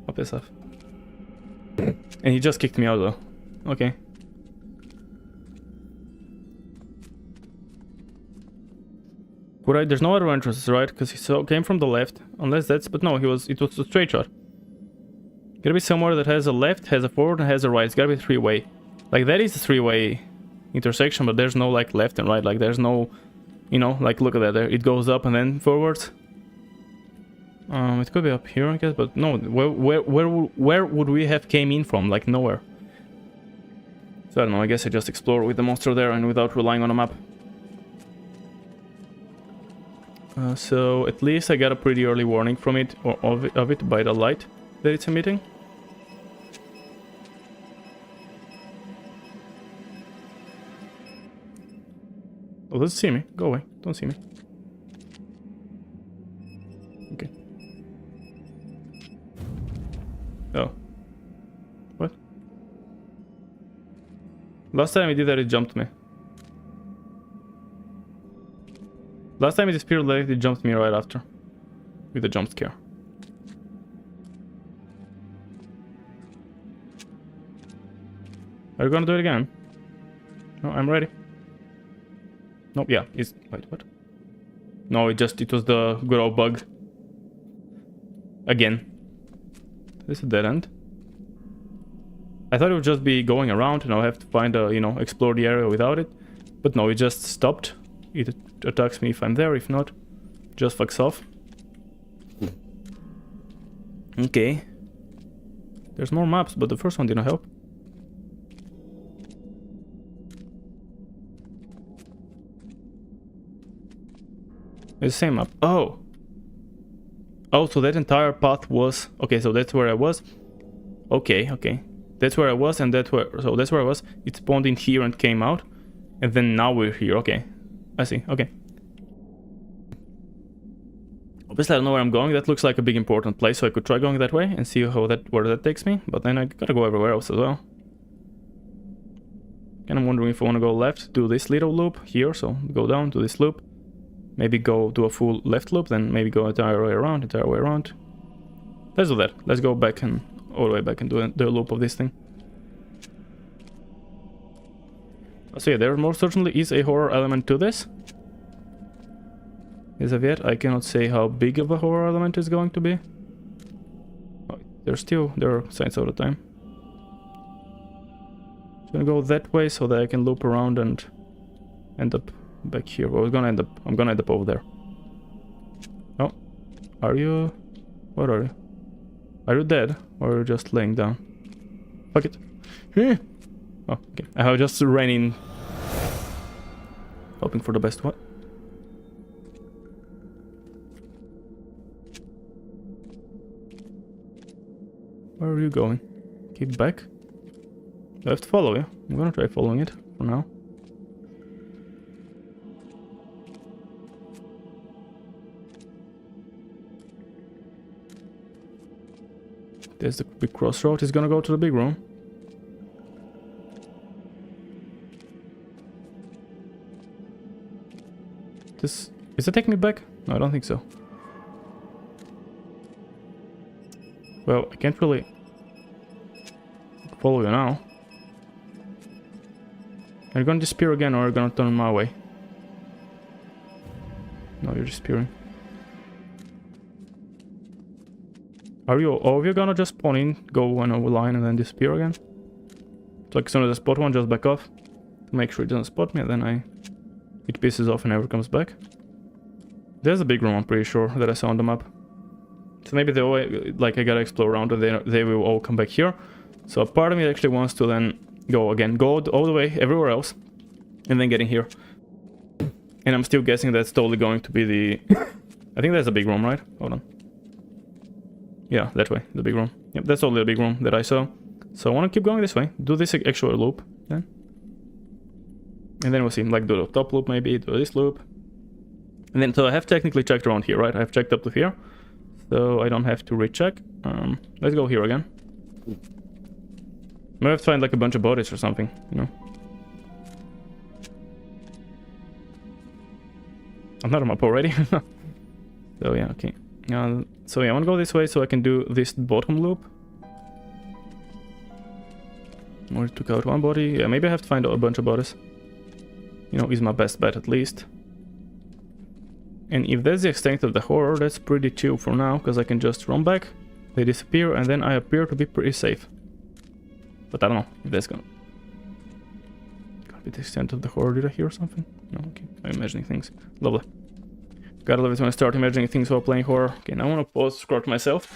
I'll piss off. And he just kicked me out though. Okay. Right, there's no other entrances, right? Because he came from the left, unless that's... But no, it was a straight shot. Gotta be somewhere that has a left, has a forward, and has a right. It's gotta be 3-way. Like, that is a 3-way intersection, but there's no, like, left and right. Like, there's no... You know, like, look at that there. It goes up and then forwards. It could be up here, I guess, but no. Where would we have came in from? Like, nowhere. So, I don't know, I guess I just explore with the monster there and without relying on a map. So at least I got a pretty early warning from it, or of it by the light that it's emitting. Oh, doesn't see me. Go away. Don't see me. Okay. Oh. What? Last time I did that, it jumped me. Last time it disappeared, it jumped me right after. With a jump scare. Are you gonna do it again? No, I'm ready. Nope, yeah, it's... Wait, what? No, it was the good old bug. Again. This is a dead end. I thought it would just be going around and I'll have to find a, you know, explore the area without it. But no, it just stopped. It attacks me if I'm there, if not, just fucks off. Okay. There's more maps, but the first one didn't help. It's the same map. Oh! Oh, so that entire path was... Okay, so that's where I was. Okay, okay. That's where I was, and that's where... So that's where I was. It spawned in here and came out. And then now we're here, okay. I see, okay. Obviously I don't know where I'm going. That looks like a big important place, so I could try going that way and see where that takes me. But then I gotta go everywhere else as well. And I'm wondering if I want to go left, do this little loop here, so go down to this loop. Maybe go do a full left loop, then maybe go entire way around. Let's do that. Let's go back and all the way back and do the loop of this thing. So yeah, there most certainly is a horror element to this. As of yet, I cannot say how big of a horror element is going to be. Oh, there are signs all the time. I'm gonna go that way so that I can loop around and end up back here. Well, I'm gonna end up over there. Oh, are you? What are you? Are you dead or are you just laying down? Fuck it. Oh, okay. I just ran in, hoping for the best. What? Where are you going? Keep back? I have to follow you. I'm gonna try following it for now. There's the big crossroad. He's gonna go to the big room. This... Is it taking me back? No, I don't think so. Well, I can't really follow you now. Are you gonna disappear again, or are you gonna turn my way? No, you're disappearing. Are you all of you gonna just spawn in, go one over line, and then disappear again? So like as soon as I spot one, just back off to make sure it doesn't spot me, and then it pisses off and never comes back. There's a big room, I'm pretty sure, that I saw on the map. So maybe they all, like, I gotta explore around and they will all come back here. So a part of me actually wants to then go all the way everywhere else, and then get in here. And I'm still guessing that's totally going to be the... I think that's a big room, right? Hold on. Yeah, that way, the big room. Yep, that's totally the big room that I saw. So I want to keep going this way, do this actual loop, then. And then we'll see, like, do the top loop maybe, do this loop. And then, so I have technically checked around here, right? I've checked up to here. So I don't have to recheck. Let's go here again. Maybe I have to find like a bunch of bodies or something, you know? I'm not on map already. So yeah, okay. So yeah, I want to go this way so I can do this bottom loop. Or took out one body. Yeah, maybe I have to find a bunch of bodies. You know, is my best bet at least. And if that's the extent of the horror, that's pretty chill for now, because I can just run back, they disappear, and then I appear to be pretty safe. But I don't know if that's gonna be the extent of the horror. Did I hear something? No, okay. I'm imagining things. Lovely. Gotta love it when I start imagining things while playing horror. Okay, now I want to pause, scrub myself.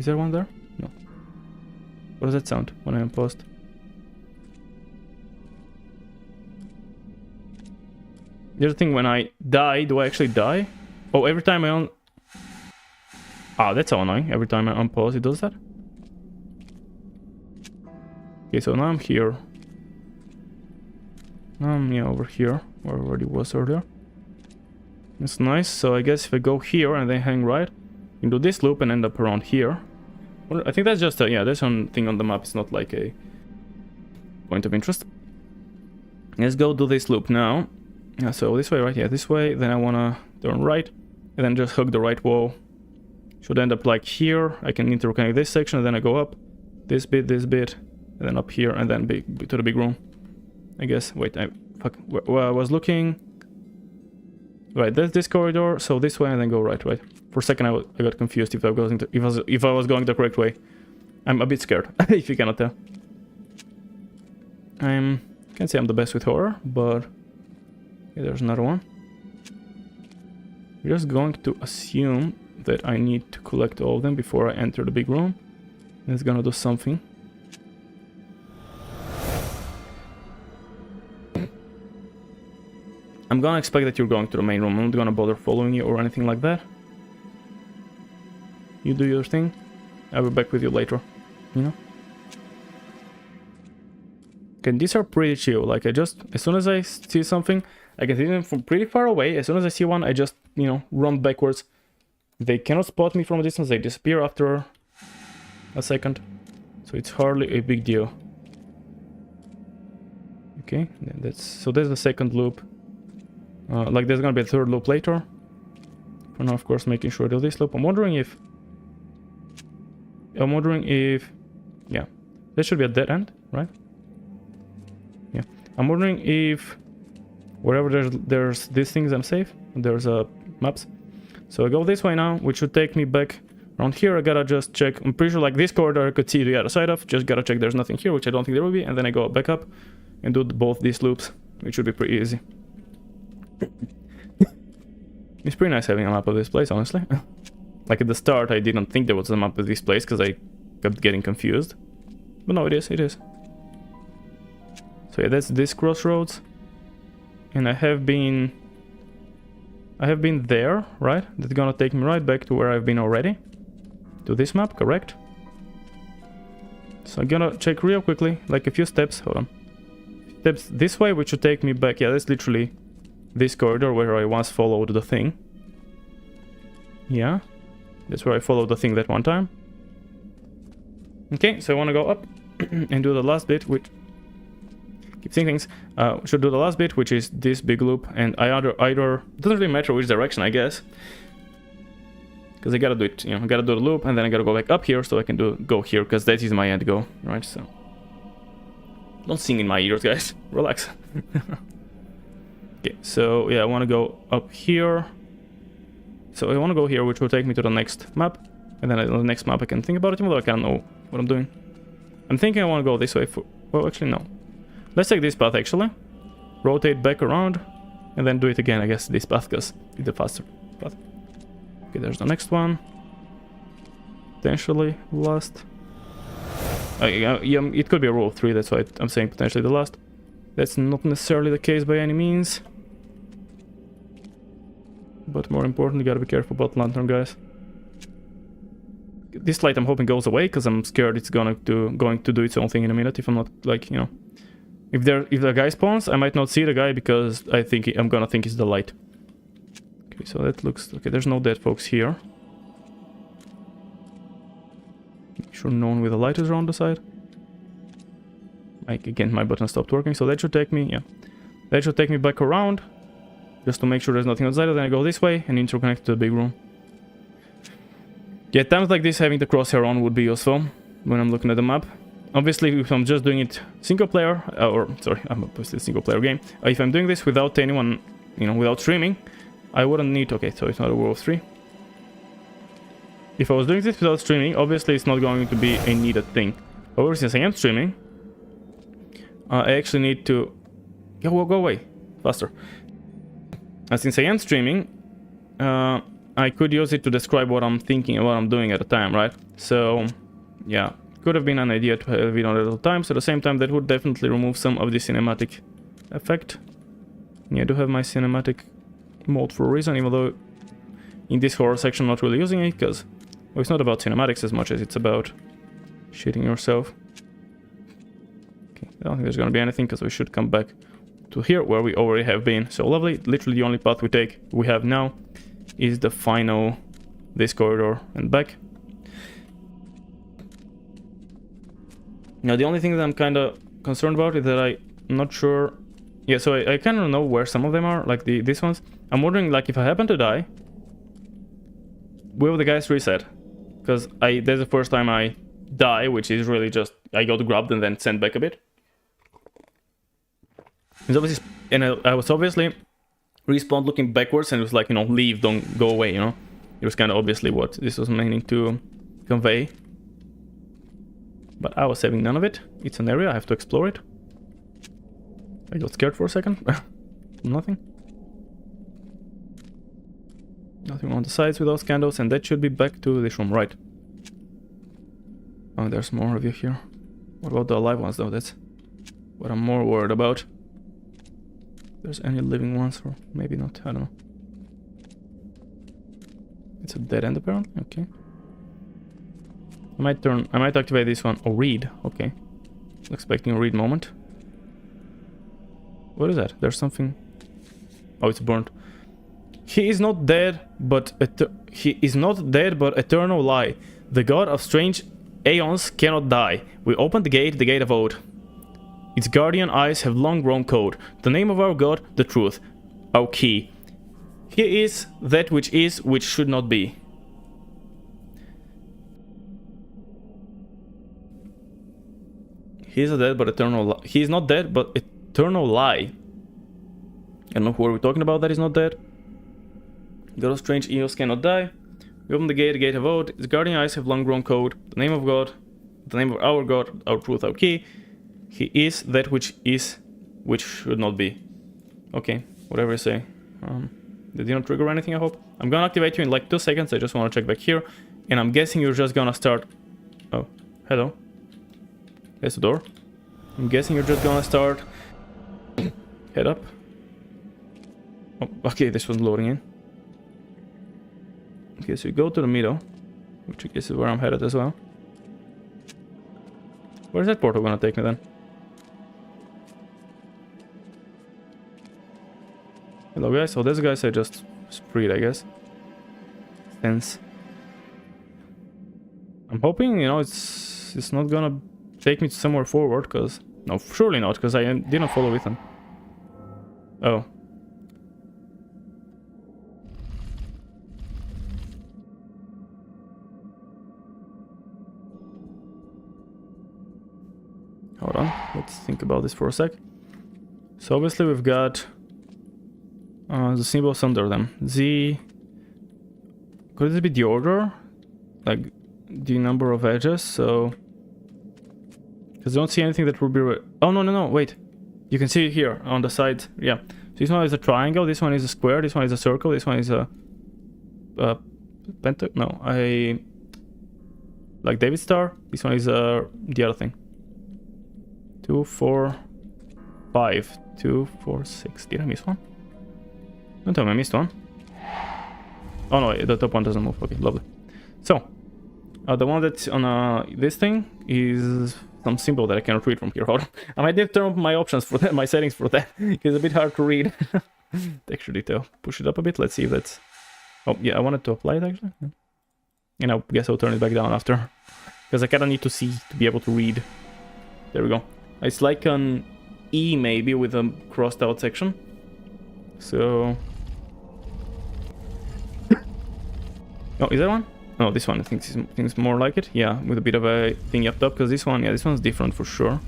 Is there one there? No. What does that sound when I am paused? The other thing, when I die, do I actually die? Oh, every time I Ah, that's so annoying. Every time I unpause, it does that. Okay, so now I'm here. Now I'm, yeah, over here, where I already was earlier. That's nice. So I guess if I go here and then hang right, I can do this loop and end up around here. Well, I think that's just a, yeah, there's something on the map. It's not like a point of interest. Let's go do this loop now. Yeah, so this way, right? Yeah, this way. Then I wanna turn right, and then just hug the right wall. Should end up like here. I can interconnect this section, and then I go up this bit, and then up here, and then to the big room. I guess. Wait, well, I was looking. Right, that's this corridor. So this way, and then go right. For a second, I got confused if I was going the correct way. I'm a bit scared, if you cannot tell. Can't say I'm the best with horror, but. Okay, there's another one. We're just going to assume that I need to collect all of them before I enter the big room. And it's gonna do something. I'm gonna expect that you're going to the main room. I'm not gonna bother following you or anything like that. You do your thing. I'll be back with you later. You know? Okay, these are pretty chill. Like, as soon as I see something, I can see them from pretty far away. As soon as I see one, I just, you know, run backwards. They cannot spot me from a distance. They disappear after a second. So it's hardly a big deal. Okay, so there's the second loop. Like, there's gonna be a third loop later. For now, of course, making sure I do this loop. I'm wondering if... Yeah, there should be a dead end, right? Yeah. I'm wondering if... Wherever there's these things, I'm safe. There's maps. So I go this way now, which should take me back around here. I gotta just check. I'm pretty sure like this corridor I could see the other side of. Just gotta check there's nothing here, which I don't think there will be. And then I go back up and do both these loops, which should be pretty easy. It's pretty nice having a map of this place, honestly. Like at the start, I didn't think there was a map of this place because I kept getting confused. But no, it is. So yeah, that's this crossroads. And I have been there, right? That's gonna take me right back to where I've been already. To this map, correct? So I'm gonna check real quickly, like a few steps. Hold on. Steps this way, which should take me back. Yeah, that's literally this corridor where I once followed the thing. Yeah, that's where I followed the thing that one time. Okay, so I want to go up and do the last bit, which... Keep seeing things. Should do the last bit, which is this big loop, and I either doesn't really matter which direction, I guess, because I gotta do it. You know, I gotta do the loop, and then I gotta go back up here so I can go here, because that is my end goal, right? So don't sing in my ears, guys. Relax. Okay, so yeah, I want to go up here. So I want to go here, which will take me to the next map, and then on the next map I can think about it, even though I can't know what I'm doing. I'm thinking I want to go this way. Well, actually no. Let's take this path, actually. Rotate back around, and then do it again, I guess, this path, because it's the faster path. Okay, there's the next one. Potentially last. Yeah, it could be a rule of 3, that's why I'm saying potentially the last. That's not necessarily the case by any means. But more importantly, gotta be careful about lantern, guys. This light I'm hoping goes away, because I'm scared it's going to do its own thing in a minute if I'm not, like, you know... If the guy spawns, I might not see the guy because I'm gonna think it's the light. Okay, so that looks... Okay, there's no dead folks here. Make sure no one with a light is around the side. Like, again, my button stopped working, so that should take me... Yeah. That should take me back around. Just to make sure there's nothing outside, then I go this way and interconnect to the big room. Yeah, times like this, having the crosshair on would be useful when I'm looking at the map. Obviously, if I'm just doing it single player, I'm obviously a single player game. If I'm doing this without anyone, you know, without streaming, I wouldn't need... Okay, so it's not a World of 3. If I was doing this without streaming, obviously it's not going to be a needed thing. However, since I am streaming, I actually need to... Go away, faster. Since I am streaming, I could use it to describe what I'm thinking and what I'm doing at the time, right? So, yeah. Could have been an idea to have it on at all times. At the same time, that would definitely remove some of the cinematic effect. Yeah, I do have my cinematic mode for a reason, even though in this horror section I'm not really using it, because well, it's not about cinematics as much as it's about shitting yourself. Okay, I don't think there's gonna be anything, because we should come back to here where we already have been. So lovely. Literally the only path we have now is the final, this corridor and back. Now, the only thing that I'm kind of concerned about is that I'm not sure... Yeah, so I kind of know where some of them are, like these ones. I'm wondering, like, if I happen to die, will the guys reset? Because that's the first time I die, which is really just... I got grabbed and then sent back a bit. It's obviously... And I was obviously respawned looking backwards, and it was like, you know, leave, don't go away, you know? It was kind of obviously what this was meaning to convey. But I was saving none of it. It's an area, I have to explore it. I got scared for a second. Nothing. Nothing on the sides with those candles, and that should be back to this room, right? Oh, there's more of you here. What about the alive ones, though? That's what I'm more worried about. If there's any living ones, or maybe not, I don't know. It's a dead end, apparently, okay. I might activate this one. Oh, read. Okay. Expecting a read moment. What is that? There's something... Oh, it's burnt. He is not dead, but eternal lie. The god of strange aeons cannot die. We open the gate of old. Its guardian eyes have long grown cold. The name of our god, the truth. Our key. He is that which should not be. He is dead, but eternal. He is not dead, but eternal lie. I don't know who are we talking about that is not dead. God of strange eons cannot die. We open the gate of old. Its guardian eyes have long grown cold. The name of God, the name of our God, our truth, our key. He is that which should not be. Okay, whatever you say. Did you not trigger anything, I hope? I'm gonna activate you in like 2 seconds. I just want to check back here. And I'm guessing you're just gonna start... Oh, hello. There's the door. I'm guessing you're just gonna start... Head up. Oh, okay, this was loading in. Okay, so you go to the middle, which I guess is where I'm headed as well. Where's that portal gonna take me then? Hello guys, so these guys I just spreed, I guess. Sense. I'm hoping, you know, it's not gonna take me somewhere forward, cause no, surely not, cause I didn't follow Ethan. Oh. Hold on, let's think about this for a sec. So obviously we've got the symbols under them. Z. Could it be the order? Like the number of edges? So. Because I don't see anything that would be. Oh, no, wait. You can see it here on the side. Yeah. So this one is a triangle, this one is a square, this one is a circle, this one is a. Pentagon? No, like David Star. This one is the other thing. 2, 4, 5. 2, 4, 6. Did I miss one? Don't tell me I missed one. Oh no, the top one doesn't move. Okay, lovely. So, the one that's on this thing is some symbol that I cannot read from here. Hold on. I might need to turn up my options for that, my settings for that. It's a bit hard to read. Texture detail. Push it up a bit. Let's see if that's... Oh, yeah, I wanted to apply it actually. Yeah. And I guess I'll turn it back down after. Because I kind of need to see to be able to read. There we go. It's like an E maybe with a crossed out section. So... Oh, is that one? Oh, this one I think is more like it. Yeah, with a bit of a thing up top, because this one, yeah, this one's different for sure.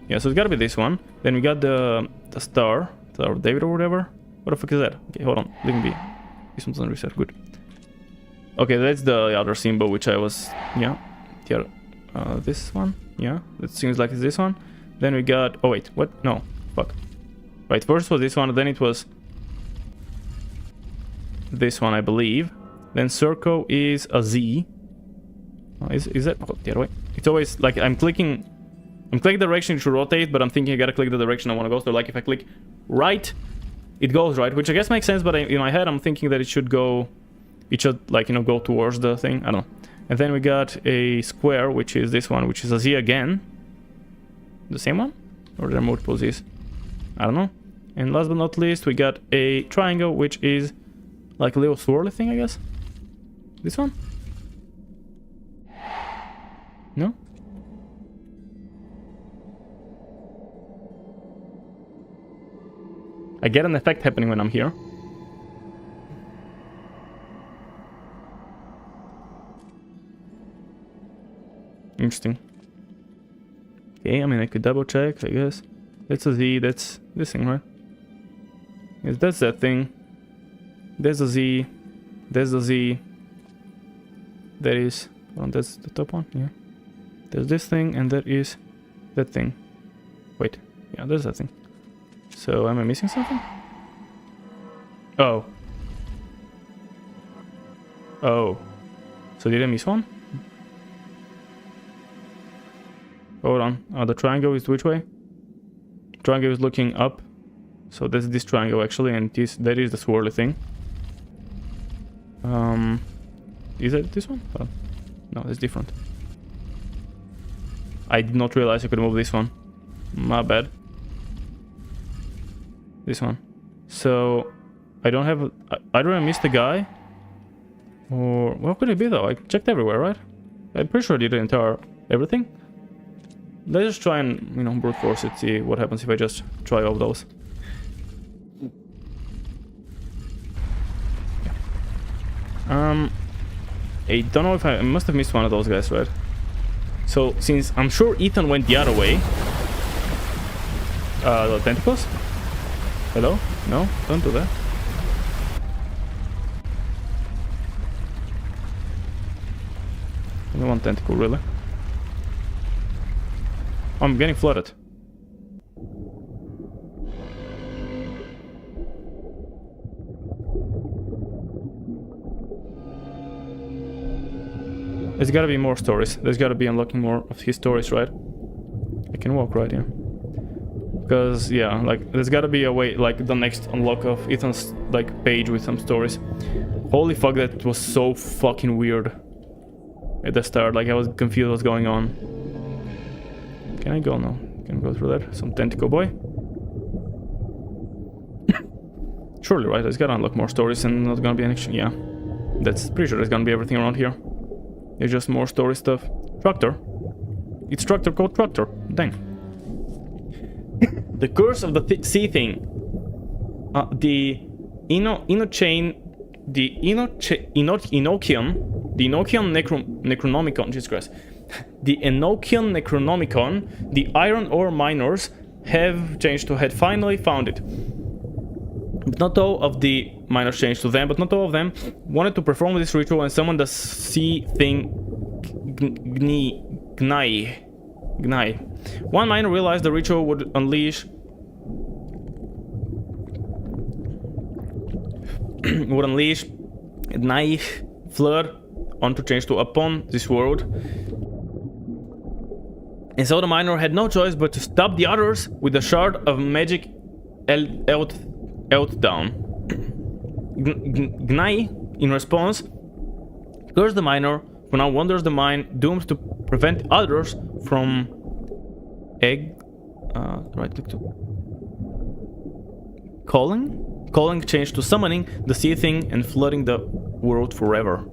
Yeah, so it's gotta be this one. Then we got the star of David or whatever. What the fuck is that? Okay, hold on, leave me be. This one doesn't reset, good. Okay, that's the other symbol which I was, yeah. The other, this one, yeah, it seems like it's this one. Then we got, oh wait, what? No, fuck. Right, first was this one, then it was this one, I believe. Then circle is a Z. Oh, is that? Oh, the other way. It's always like I'm clicking the direction to rotate, but I'm thinking I gotta click the direction I want to go. So like if I click right, it goes right, which I guess makes sense. But in my head, I'm thinking that it should like, you know, go towards the thing. I don't know. And then we got a square, which is this one, which is a Z again. The same one, or there are multiple Z's? I don't know. And last but not least, we got a triangle, which is like a little swirly thing, I guess. This one? No? I get an effect happening when I'm here. Interesting. Okay, I mean, I could double check, I guess. That's a Z, that's this thing, right? Yes, that's that thing. There's a Z. There's a Z. That is... Well, that's the top one, yeah. There's this thing, and that is that thing. Wait, yeah, there's that thing. So, am I missing something? Oh. Oh. So did I miss one? Hold on. The triangle is which way? Triangle is looking up. So that's this triangle actually, and that is the swirly thing. Is that this one? Oh, no, that's different. I did not realize I could move this one. My bad. This one. So I don't have. Either I missed the guy, or what could it be though? I checked everywhere, right? I'm pretty sure I did the entire everything. Let's just try and, you know, brute force it. See what happens if I just try all those. I don't know if I must have missed one of those guys, right? So, since I'm sure Ethan went the other way. The tentacles? Hello? No? Don't do that. Only one tentacle, really. I'm getting flooded. There's gotta be more stories. There's gotta be unlocking more of his stories, right? I can walk, right? Yeah. Because, yeah, like, there's gotta be a way, like, the next unlock of Ethan's, like, page with some stories. Holy fuck, that was so fucking weird at the start. Like, I was confused what's going on. Can I go? No. Can I go through there? Some tentacle boy. Surely, right? It's gotta unlock more stories and not gonna be an action. Yeah. That's pretty sure there's gonna be everything around here. It's just more story stuff. Tractor. It's tractor called Tractor. Dang. The curse of the sea thing. The Enochian Necronomicon. Jesus Christ. The Enochian Necronomicon. The Iron Ore miners have changed to had finally found it. But not all of the miners changed to them, but not all of them wanted to perform this ritual and summon the sea thing Gnai. One miner realized the ritual would unleash Gnai flood onto change to upon this world. And so the miner had no choice but to stop the others with a shard of magic down. Gnai, in response, cursed the miner, who now wanders the mine, doomed to prevent others from calling changed to summoning the sea thing and flooding the world forever.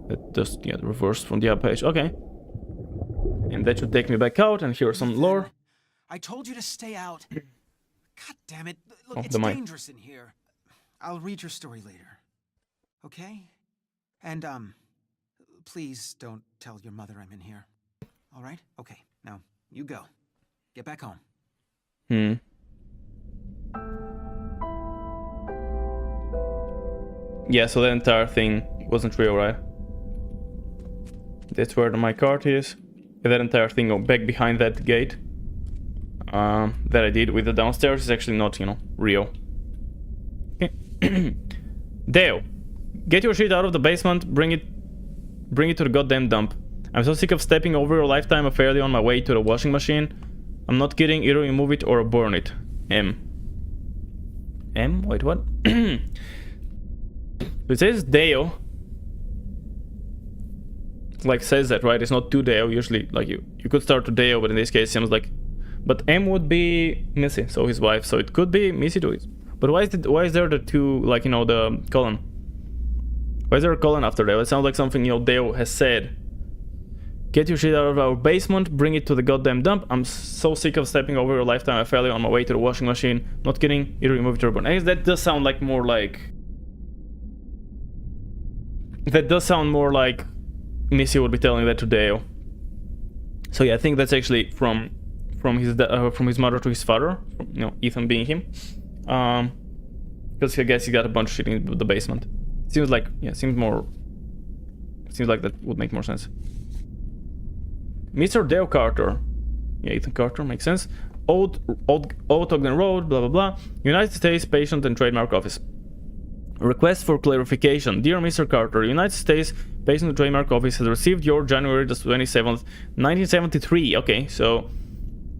That just reversed from the other page. Okay. And that should take me back out, and here's some lore. I told you to stay out. God damn it. Look, it's dangerous in here. I'll read your story later. Okay? And, please don't tell your mother I'm in here. All right? Okay, now, you go. Get back home. Yeah, so the entire thing wasn't real, right? That's where my cart is. That entire thing back behind that gate that I did with the downstairs is actually not, real. Okay. Dale, get your shit out of the basement, bring it to the goddamn dump. I'm so sick of stepping over your lifetime affair on my way to the washing machine. I'm not kidding, either remove it or burn it. M? Wait, what? It says Dale. Like, says that, right? It's not to Dale. Usually, like, you could start to Dale, but in this case it seems like... But M would be Missy, so his wife, so it could be Missy too. But why is there the two, like, the colon? Why is there a colon after Dale? It sounds like something, Dale has said. Get your shit out of our basement, bring it to the goddamn dump. I'm so sick of stepping over your lifetime of failure on my way to the washing machine. Not kidding, either remove it or burn. I guess that does sound like more like... That does sound more like Missy would be telling that to Dale. So yeah, I think that's actually from his mother to his father, Ethan being him. Because I guess he got a bunch of shit in the basement. Seems like, seems like that would make more sense. Mr. Dale Carter. Yeah, Ethan Carter, makes sense. Old Ogden Road, blah blah blah. United States Patent and Trademark Office. Request for clarification. Dear Mr. Carter, United States Patent and Trademark Office has received your January the 27th, 1973. Okay, so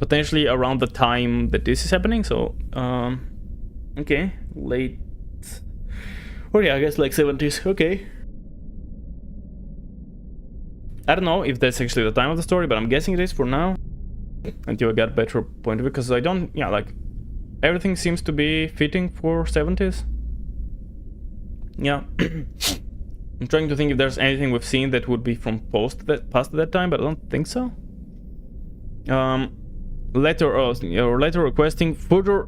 potentially around the time that this is happening. So, okay, late. Oh yeah, I guess like 70s. Okay. I don't know if that's actually the time of the story, but I'm guessing it is for now. Until I get a better point of view, because I don't, like, everything seems to be fitting for 70s. Yeah. I'm trying to think if there's anything we've seen that would be from past that time, but I don't think so. Letter requesting further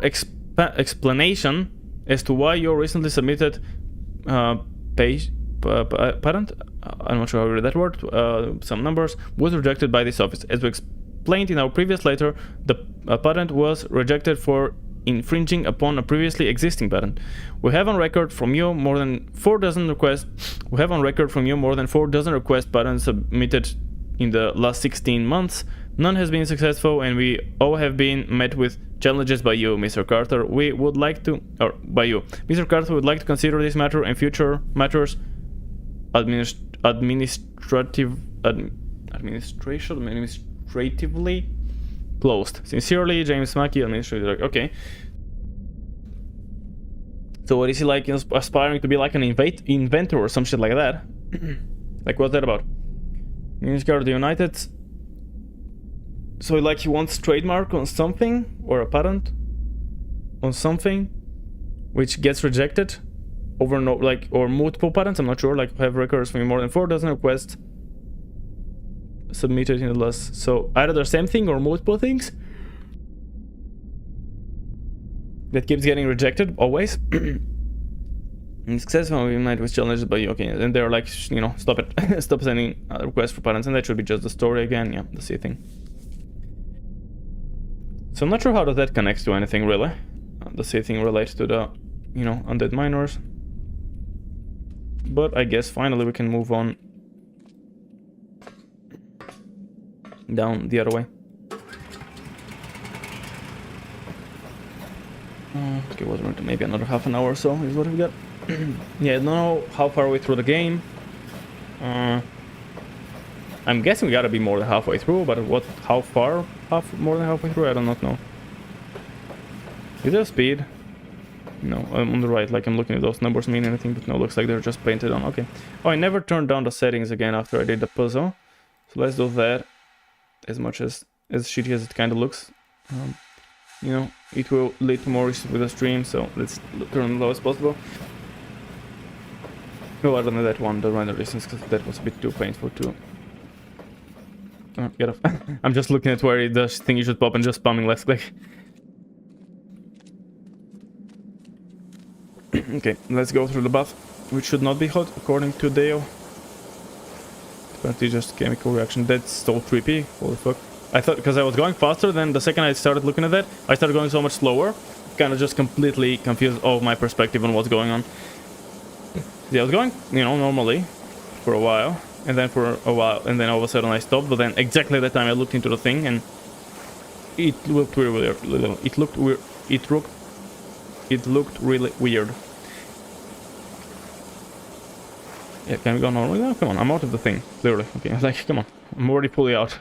explanation as to why your recently submitted patent, I'm not sure how to read that word, some numbers, was rejected by this office. As we explained in our previous letter, the patent was rejected for infringing upon a previously existing patent. We have on record from you more than 4 dozen requests. Patents submitted in the last 16 months. None has been successful, and we all have been met with challenges by you, Mr. Carter. Mr. Carter would like to consider this matter and future matters administratively closed. Sincerely, James Mackey, administrator. Okay. So what is he like, aspiring to be like an inventor or some shit like that? Like, what's that about? Minister of the United So like he wants trademark on something, or a patent on something, which gets rejected over no, like, or multiple patents, I'm not sure, like have records for more than 4 dozen requests submitted in the last. So either the same thing or multiple things that keeps getting rejected always. And successful we might was challenged by okay, and they're like, you know, stop it. Stop sending requests for patents, and that should be just the story again. Yeah, the same thing. So I'm not sure how does that connects to anything really. The same thing relates to the, you know, undead miners. But I guess finally we can move on down the other way. Okay, what's well, maybe another half an hour or so is what we got. Yeah, I don't know how far away through the game. I'm guessing we gotta be more than halfway through, but what? How far? More than halfway through? I do not know. Is there speed? No, I'm on the right. Like I'm looking at those numbers mean anything, but no, looks like they're just painted on. Okay. Oh, I never turned down the settings again after I did the puzzle, so let's do that. As much as shitty as it kind of looks, you know, it will lead to more issues with the stream. So let's turn it low as possible. No, other than that one, the render distance, because that was a bit too painful too. Oh, get off. I'm just looking at where the thing should pop and just spamming left click. Okay, let's go through the bath, which should not be hot according to Dale. But it's just chemical reaction. That's so trippy. Holy fuck. I thought, because I was going faster, then the second I started looking at that, I started going so much slower. Kind of just completely confused all of my perspective on what's going on. Yeah, I was going, you know, normally for a while, and then for a while, and then all of a sudden I stopped. But then exactly that time I looked into the thing, and it looked really weird. It looked weird. It looked really weird. Yeah, can we go normally now? Come on, I'm out of the thing, clearly. Okay, I was like, come on, I'm already fully out.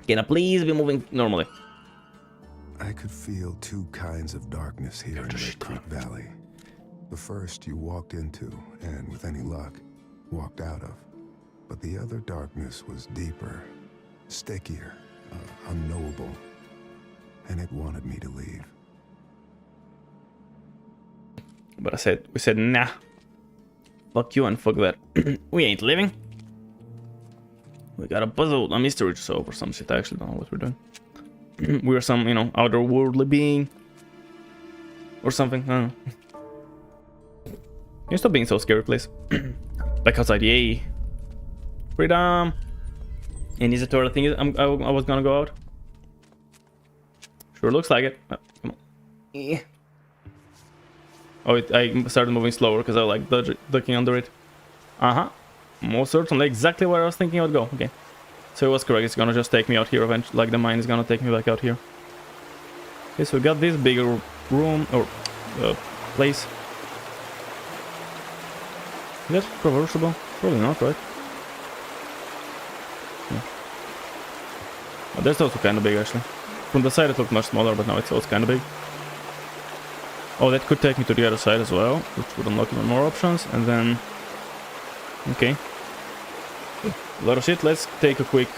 Can I please be moving normally? I could feel two kinds of darkness here in Red Creek Valley. The first you walked into, and with any luck, walked out of. But the other darkness was deeper, stickier, unknowable, and it wanted me to leave. But we said, nah. Fuck you and fuck that. We ain't leaving. We got a puzzle, a mystery to solve or some shit. I actually don't know what we're doing. We're some, you know, otherworldly being. Or something, I don't know. Can you stop being so scary, please? Back outside, yay. Freedom! And is it where the thing is? I was gonna go out? Sure looks like it. Oh, come on. Yeah. Oh, I started moving slower because I like ducking under it. Uh-huh. Most certainly exactly where I was thinking I would go. Okay. So it was correct. It's gonna just take me out here eventually. Like the mine is gonna take me back out here. Okay, so we got this bigger room or place. Is that traversable? Probably not, right? Yeah. Oh, that's also kind of big actually. From the side it looked much smaller, but now it's also kind of big. Oh, that could take me to the other side as well, which would unlock even more options, and then... Okay. A lot of shit. Let's take a quick...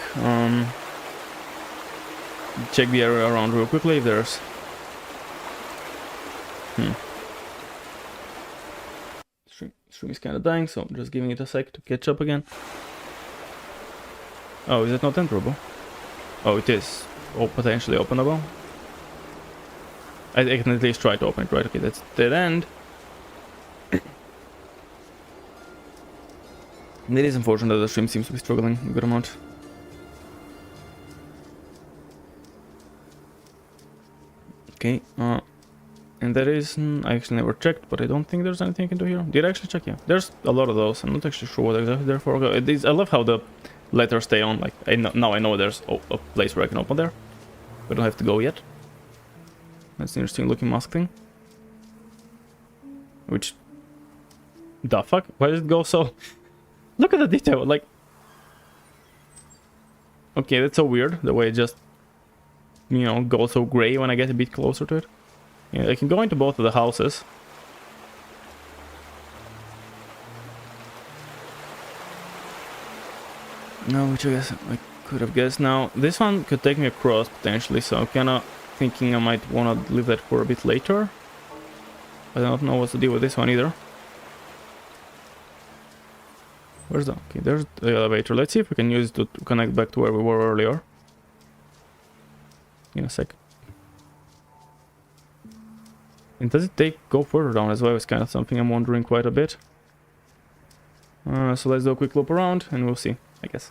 check the area around real quickly if there's... Stream is kind of dying, so I'm just giving it a sec to catch up again. Oh, is it not enterable? Oh, it is. Oh, potentially openable. I can at least try to open it, right? Okay, that's dead end. It is unfortunate that the stream seems to be struggling a good amount. Okay, and there is... I actually never checked, but I don't think there's anything I can do here. Did I actually check? Yeah, there's a lot of those. I'm not actually sure what exactly they're for. I love how the letters stay on. Like, now I know there's a place where I can open there. We don't have to go yet. That's an interesting looking mask thing. Which... The fuck? Why does it go so... Look at the detail, like... Okay, that's so weird, the way it just... You know, goes so grey when I get a bit closer to it. Yeah, I can go into both of the houses. No, which I guess I could have guessed. Now, this one could take me across potentially, so I'm kind of thinking I might want to leave that for a bit later. I don't know what to do with this one either. Where's the... Okay, there's the elevator. Let's see if we can use it to connect back to where we were earlier. In a sec. And does it go further down as well? It's kind of something I'm wondering quite a bit. So let's do a quick loop around and we'll see, I guess.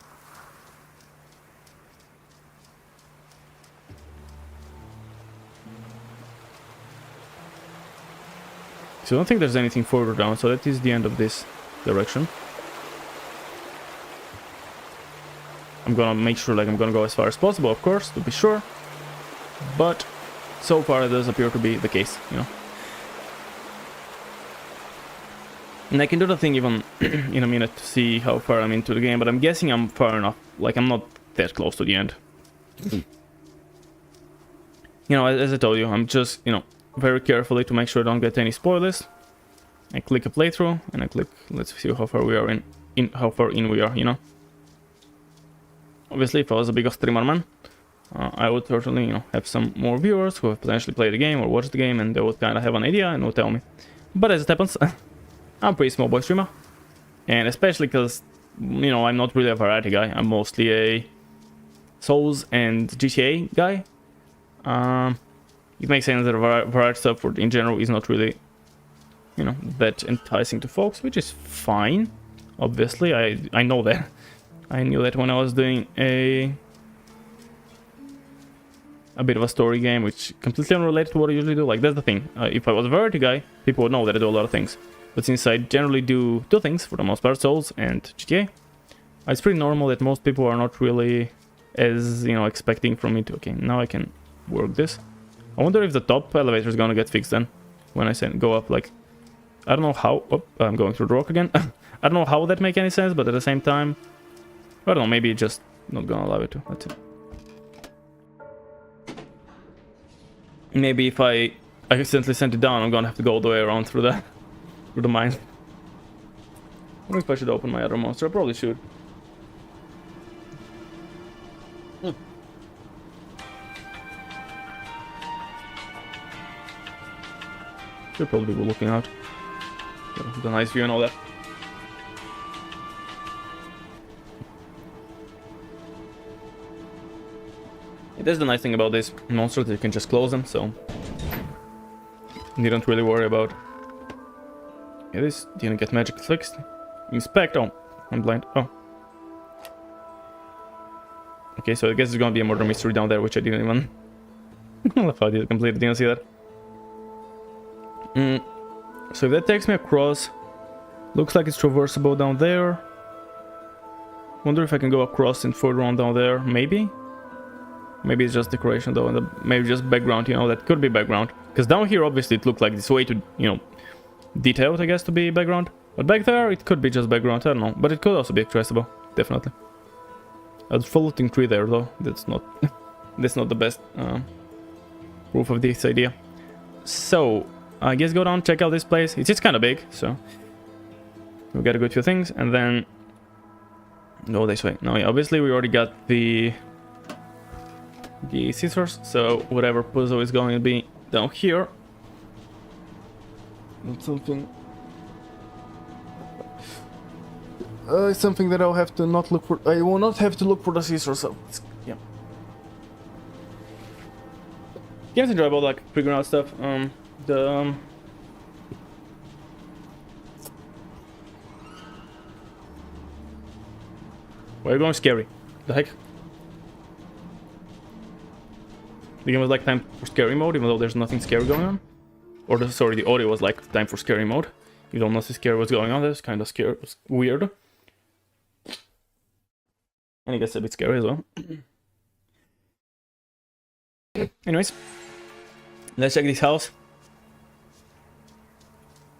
So I don't think there's anything further down, so that is the end of this direction. I'm gonna make sure, like, I'm gonna go as far as possible, of course, to be sure. But so far it does appear to be the case, you know. And I can do the thing even in a minute to see how far I'm into the game, but I'm guessing I'm far enough, like I'm not that close to the end. You know, as I told you, I'm just, you know, very carefully to make sure I don't get any spoilers. I click a playthrough and I click, let's see how far we are in how far in we are, you know. Obviously, if I was a bigger streamer man, I would certainly, you know, have some more viewers who have potentially played the game or watched the game, and they would kind of have an idea and would tell me. But as it happens, I'm a pretty small boy streamer, and especially because, you know, I'm not really a variety guy. I'm mostly a Souls and GTA guy. It makes sense that variety stuff in general is not really, you know, that enticing to folks, which is fine. Obviously, I know that. I knew that when I was doing a bit of a story game, which completely unrelated to what I usually do. Like, that's the thing. If I was a variety guy, people would know that I do a lot of things. But since I generally do two things, for the most part, Souls and GTA, it's pretty normal that most people are not really as, you know, expecting from me to... Okay, now I can work this. I wonder if the top elevator is gonna get fixed then, when I go up, like... I don't know how... Oh, I'm going through the rock again. I don't know how that make any sense, but at the same time... I don't know, maybe it's just not gonna allow it to. That's it. Maybe if I accidentally sent it down, I'm gonna have to go all the way around through the mine. I wonder if I should open my other monster. I probably should. Should probably be looking out. The nice view and all that. That's the nice thing about these monsters, that you can just close them, so you don't really worry about. Yeah, this didn't get magic fixed. Inspect. Oh, I'm blind. Oh. Okay, so I guess there's gonna be a murder mystery down there, which I didn't even. I completely didn't see that. So if that takes me across, looks like it's traversable down there. Wonder if I can go across and further on down there. Maybe. Maybe it's just decoration though, and maybe just background, you know, that could be background. Because down here, obviously, it looked like this way to, you know, detailed, I guess, to be background. But back there, it could be just background, I don't know. But it could also be accessible, definitely. A floating tree there, though. That's not, that's not the best proof of this idea. So, I guess go down, check out this place. It's kind of big, so we got a good few things, and then go this way. Now, yeah, obviously, we already got the scissors, so whatever puzzle is going to be down here. That's something. It's something that I'll have to not look for. I will not have to look for the scissors. So yeah. Game's enjoyable, like figuring out stuff. Why are you going scary? The heck? The game was like time for scary mode, even though there's nothing scary going on. Or sorry, the audio was like time for scary mode. You don't know nothing scary what's going on. That's kind of scary, weird. And it gets a bit scary as well. Anyways, let's check this house.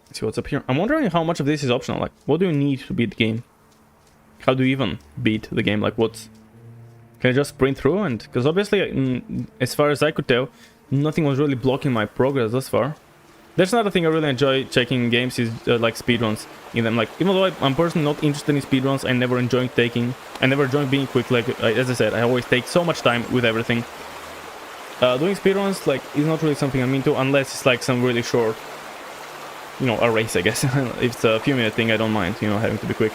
Let's see what's up here. I'm wondering how much of this is optional. Like, what do you need to beat the game? How do you even beat the game? Like, what's... Can I just sprint through? And because obviously, as far as I could tell, nothing was really blocking my progress thus far. There's another thing I really enjoy checking in games is like speedruns in them. Like, even though I'm personally not interested in speedruns, I never enjoy being quick. Like, as I said, I always take so much time with everything. Doing speedruns, like, is not really something I'm into unless it's like some really short, you know, a race, I guess. If it's a few minute thing, I don't mind, you know, having to be quick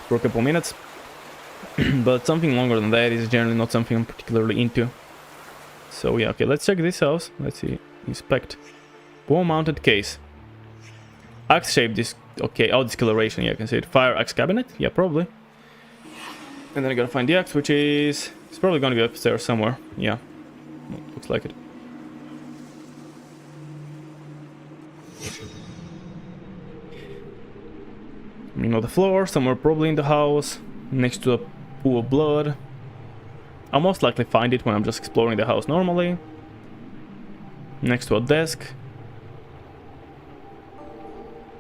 for a couple minutes. But something longer than that is generally not something I'm particularly into. So yeah, okay, let's check this house. Let's see, inspect. Wall-mounted case. Axe-shaped disc. Okay, discoloration. Yeah, I can see it. Fire axe cabinet. Yeah, probably. And then I gotta find the axe, which is... It's probably gonna be upstairs somewhere. Yeah, looks like it. You know, the floor, somewhere probably in the house, next to a pool of blood. I'll most likely find it when I'm just exploring the house normally. Next to a desk.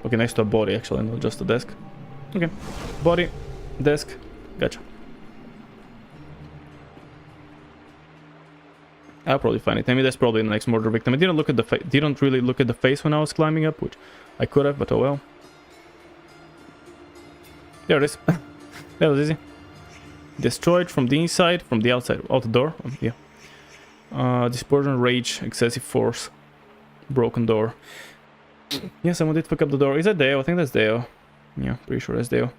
Okay, next to a body, actually, not just a desk. Okay, body, desk, gotcha. I'll probably find it. I mean, that's probably the next murder victim. I didn't look at the didn't really look at the face when I was climbing up, which I could have, but oh well. There it is. That was easy. Destroyed from the inside, from the outside, out the door. Yeah. Dispersion, rage, excessive force, broken door. Yeah, someone did fuck up the door. Is that Deo? I think that's Deo. Yeah, pretty sure that's Deo.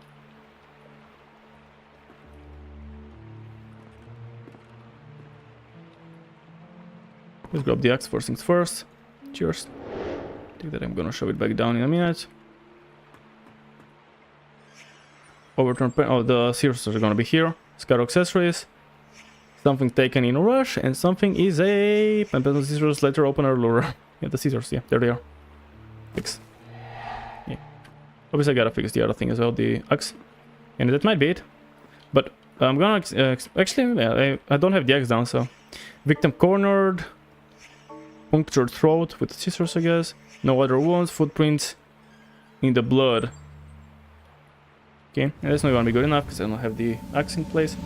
Let's grab the axe first things first. Cheers. I think that I'm gonna shove it back down in a minute. Overturn pen. Oh, the scissors are gonna be here. Scar accessories. Something taken in a rush, and something is a pen pencil scissors, letter opener, lure. Yeah, the scissors. Yeah, there they are. Fix. Yeah. Obviously, I gotta fix the other thing as well, the axe. And that might be it. But I'm gonna actually, yeah, I don't have the axe down, so victim cornered. Punctured throat with scissors, I guess. No other wounds. Footprints in the blood. Okay, that's not gonna be good enough because I don't have the axe in place.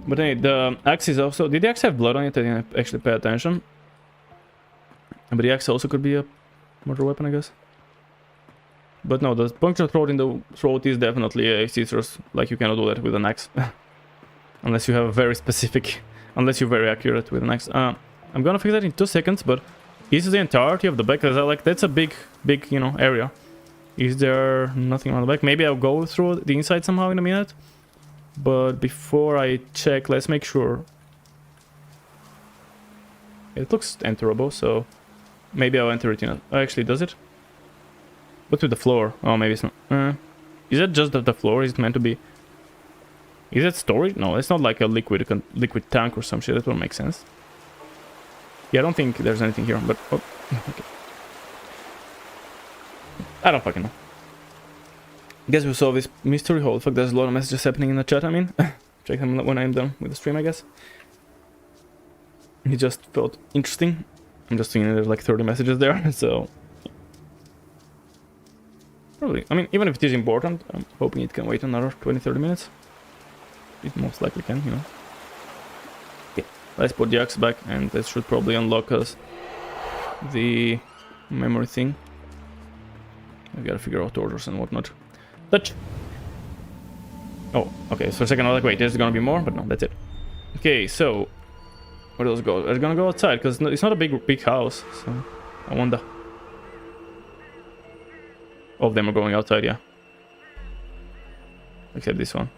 But anyway, the axe is also... Did the axe have blood on it? I didn't actually pay attention. But the axe also could be a murder weapon, I guess. But no, the punctured throat in the throat is definitely a scissors. Like, you cannot do that with an axe. Unless you have a very specific... Unless you're very accurate with an axe. I'm gonna fix that in 2 seconds, but is the entirety of the back? Because like that's a big, you know, area. Is there nothing on the back? Maybe I'll go through the inside somehow in a minute. But before I check, let's make sure. It looks enterable, so maybe I'll enter it in. Actually, does it? What's with the floor? Oh, maybe it's not. Is that just the floor? Is it meant to be? Is it storage? No, it's not like a liquid tank or some shit. That will make sense. Yeah, I don't think there's anything here, but... Oh, okay. I don't fucking know. Guess we solve this mystery. Holy fuck, there's a lot of messages happening in the chat, I mean. Check them when I'm done with the stream, I guess. It just felt interesting. I'm just seeing there's like 30 messages there, so... Probably, I mean, even if it is important, I'm hoping it can wait another 20-30 minutes. It most likely can, you know. Let's put the axe back, and that should probably unlock us the memory thing. I gotta figure out orders and whatnot. Touch! Oh, okay, so for a second I was like, wait, there's gonna be more? But no, that's it. Okay, so... Where does it go? It's gonna go outside, because it's not a big house, so... I wonder... All of them are going outside, yeah. Except this one.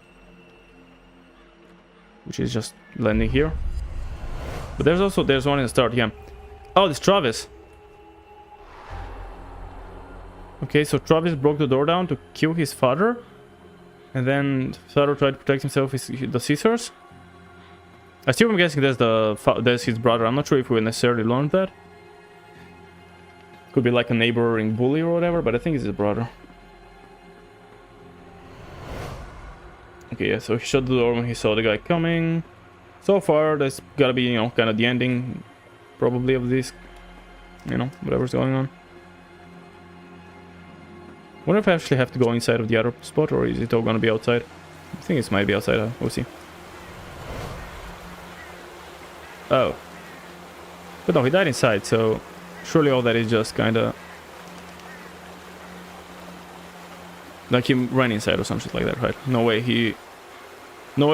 Which is just landing here. But there's one in the start, yeah. Oh, it's Travis. Okay, so Travis broke the door down to kill his father. And then father tried to protect himself with the scissors. I still am guessing that's his brother. I'm not sure if we necessarily learned that. Could be like a neighboring bully or whatever, but I think it's his brother. Okay, yeah, so he shut the door when he saw the guy coming. So far, that's gotta be, you know, kind of the ending, probably, of this, you know, whatever's going on. Wonder if I actually have to go inside of the other spot, or is it all gonna be outside? I think it might be outside, we'll see. Oh. But no, he died inside, so Surely all that is just kind of like he ran inside or something like that, right? No way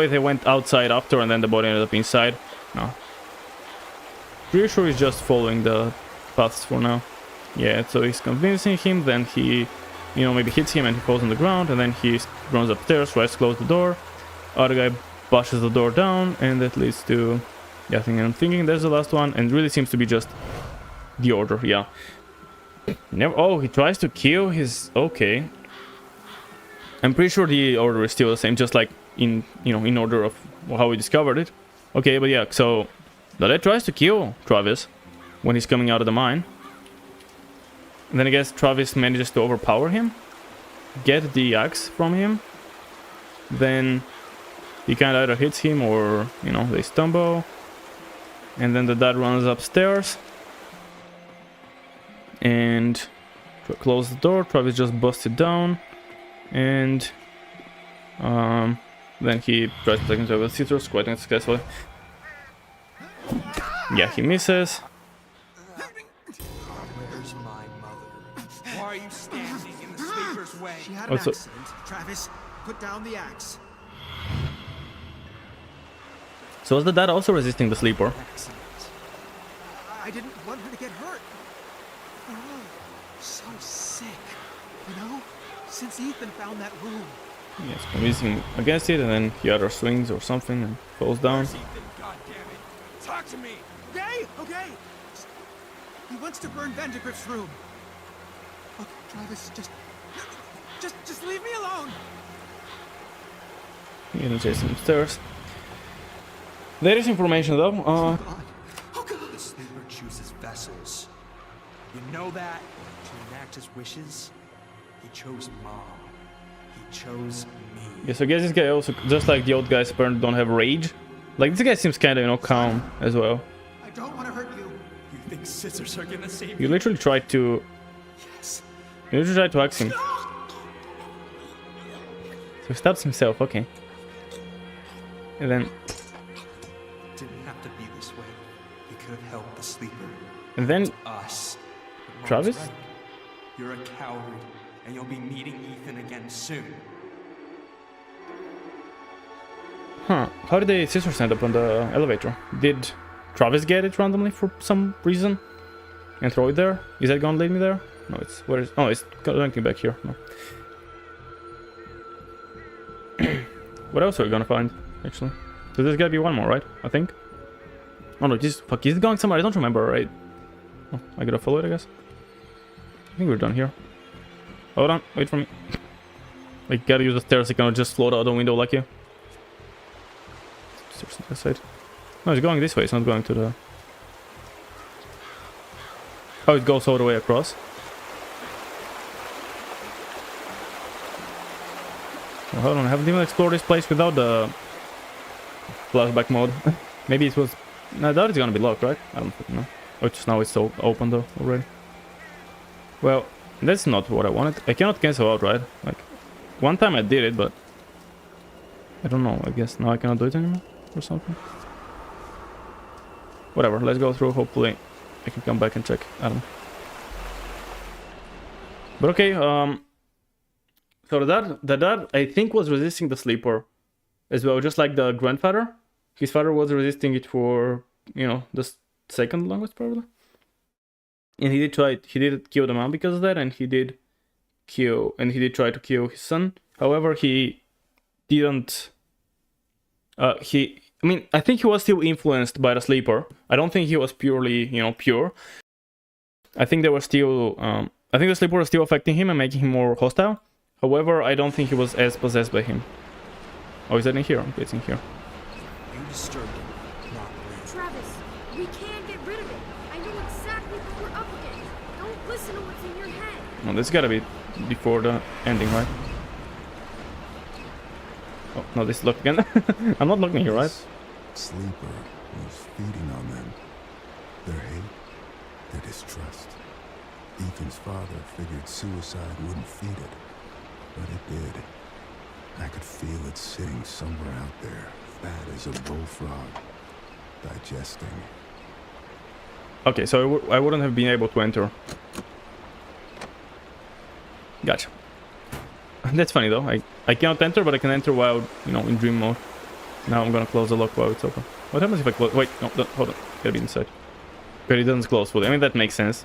they went outside after and then the body ended up inside. No. Pretty sure he's just following the paths for now. Yeah, so he's convincing him, then he, you know, maybe hits him and he falls on the ground, and then he runs upstairs, tries to close the door. Other guy bashes the door down, and that leads to, yeah, I think I'm thinking that's the last one, and it really seems to be just the order, yeah. Never. Oh, he tries to kill his. Okay. I'm pretty sure the order is still the same, just like in, you know, in order of how we discovered it. Okay, but yeah, so the dad tries to kill Travis when he's coming out of the mine. And then I guess Travis manages to overpower him, get the axe from him. Then he kind of either hits him or, you know, they stumble. And then the dad runs upstairs and close the door. Travis just busts it down, and then he tries to take himself with scissors quite unsuccessfully. Yeah, he misses. Where's my mother? Why are you standing in the sleeper's way? She had an accident. Travis, put down the axe. So was the dad also resisting the sleeper? Accident. I didn't want her to get hurt. Oh, so sick. You know? Since Ethan found that room. Yes, convincing against it, and then he either swings or something and falls down. Ethan, goddammit. Talk to me. Okay, okay. He wants to burn Vandergrift's room. Okay, Travis, just leave me alone. He can chase him upstairs. There is information though. Oh God. The sleeper chooses vessels. You know that? To enact his wishes, he chose Mom. He chose me. Yeah, so I guess this guy also, just like the old guys, apparently don't have rage. Like, this guy seems kind of, you know, calm as well. I don't want to hurt you. You think scissors are gonna save You me? literally tried to... Yes. You literally tried to axe him. So he stabs himself, okay. And then... Didn't have to be this way. He could have helped the sleeper. And then... Us. But Mom's Travis? right. You're a coward, and you'll be meeting Ethan again soon. Huh. How did the scissors end up on the elevator? Did Travis get it randomly for some reason? And throw it there? Is that gonna lead me there? No, it's... Where is... Oh, it's connecting back here. No. What else are we gonna find, actually? So there's gotta be one more, right? I think. Oh no, this... Fuck, is it going somewhere? I don't remember, right? Oh, I gotta follow it, I guess. I think we're done here. Hold on, wait for me. I gotta use the stairs, I cannot just float out the window like you. Stairs on this side. No, it's going this way, it's not going to the... Oh, it goes all the way across. Well, hold on, I haven't even explored this place without the flashback mode. Maybe it was... No, I doubt it's gonna be locked, right? I don't fucking know. Oh, just now it's so open though, already. Well, that's not what I wanted. I cannot cancel out, right? Like, one time I did it, but... I don't know, I guess now I cannot do it anymore, or something. Whatever, let's go through, hopefully I can come back and check, I don't know. But okay, so the dad, I think, was resisting the sleeper as well, just like the grandfather. His father was resisting it for, you know, the second longest, probably. And he did kill the mom because of that, and he did try to kill his son. However, he didn't, I mean, I think he was still influenced by the sleeper. I don't think he was purely, you know, pure. I think they were still, I think the sleeper was still affecting him and making him more hostile. However, I don't think he was as possessed by him. Oh, is that in here? Okay, it's in here. You disturbed him, not me. Travis, we can get rid of it. I know exactly what we're up against. Don't listen to what's in your head. Well, this gotta be before the ending, right? Oh, no, this is locked again. I'm not looking here, right? Sleeper was feeding on them. Their hate, their distrust. Ethan's father figured suicide wouldn't feed it, but it did. I could feel it sitting somewhere out there, fat as a bullfrog, digesting. Okay, so I wouldn't have been able to enter. Gotcha. That's funny though. I cannot enter, but I can enter while, you know, in dream mode. Now I'm gonna close the lock while it's open. What happens if I close? Wait, no, hold on. Gotta be inside. But it doesn't close fully. I mean, that makes sense.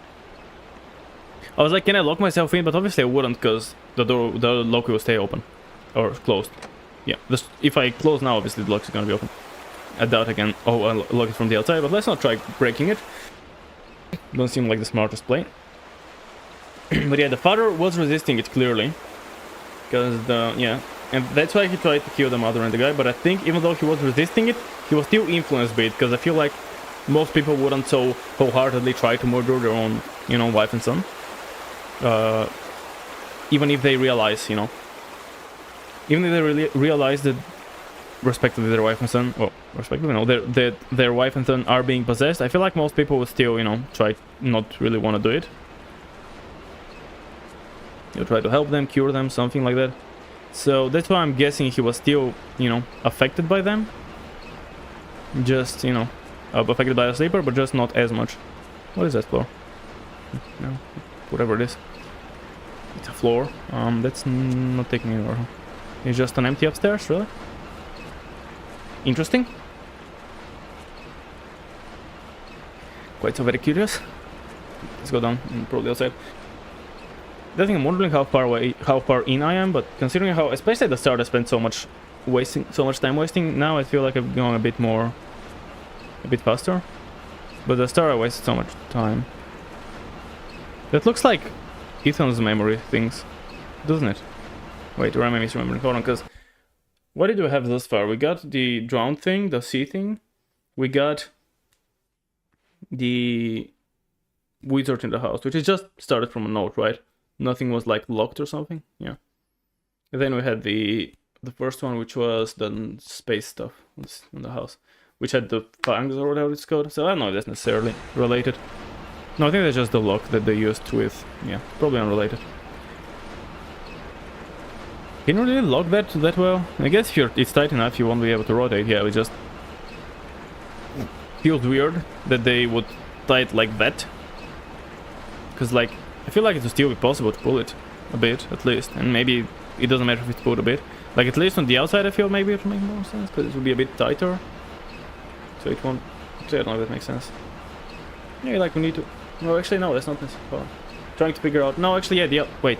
I was like, can I lock myself in? But obviously I wouldn't, because the lock will stay open. Or closed. Yeah, if I close now, obviously the lock is gonna be open. I doubt I can... Oh, I'll lock it from the outside, but let's not try breaking it. Don't seem like the smartest play. But yeah, the father was resisting it, clearly. Because yeah, and that's why he tried to kill the mother and the guy. But I think even though he was resisting it, he was still influenced by it. Because I feel like most people wouldn't so wholeheartedly try to murder their own, you know, wife and son. Even if they realize, you know, even if they really realize that, respectively, their wife and son, well, respectively, no, their wife and son are being possessed, I feel like most people would still, you know, try not really want to do it. You'll try to help them, cure them, something like that. So that's why I'm guessing he was still, you know, affected by them. Just, you know, affected by a sleeper, but just not as much. What is that floor? No, whatever it is. It's a floor. That's not taking me anywhere. It's just an empty upstairs, really? Interesting. Quite so very curious. Let's go down and probably outside. I think I'm wondering how far in I am, but considering how, especially at the start, I spent so much time wasting. Now I feel like I'm going a bit faster. But at the start I wasted so much time. That looks like Ethan's memory things, doesn't it? Wait, or am I misremembering? Hold on, because what did we have thus far? We got the drown thing, the sea thing. We got the wizard in the house, which is just started from a note, right? Nothing was like locked or something. Yeah. And then we had the first one, which was the space stuff in the house, which had the fangs or whatever it's called. So I don't know if that's necessarily related. No, I think that's just the lock that they used with... Yeah, probably unrelated. Can you really lock that well? I guess if it's tight enough, you won't be able to rotate. Yeah, it just feels weird that they would tie it like that. Because, like, I feel like it would still be possible to pull it a bit, at least. And maybe it doesn't matter if it's pulled a bit. Like, at least on the outside, I feel maybe it would make more sense, because it would be a bit tighter. So it won't... So I don't know if that makes sense. Yeah, like, we need to... No, actually, no, that's not necessary. Trying to figure out... No, actually, yeah, wait.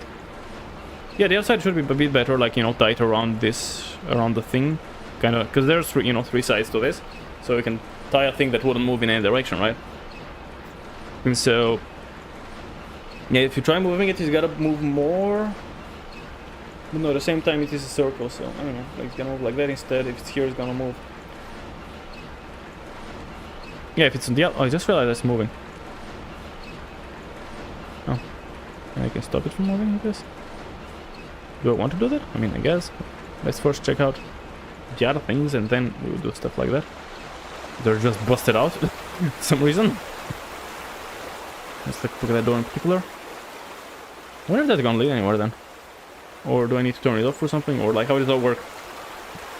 Yeah, the outside should be a bit better, like, you know, tight around the thing. Kind of... Because there's, you know, 3 sides to this. So we can tie a thing that wouldn't move in any direction, right? And so... Yeah, if you try moving it, it's gotta move more. But no, at the same time it is a circle, so I don't know. Like it's gonna move like that instead. If it's here, it's gonna move. Yeah, if it's on the I just realized it's moving. Oh, I can stop it from moving, I guess. Do I want to do that? I mean, I guess. Let's first check out the other things, and then we will do stuff like that. They're just busted out for some reason. Let's look at that door in particular. I wonder if that's gonna lead anywhere then. Or do I need to turn it off or something? Or like, how does that work?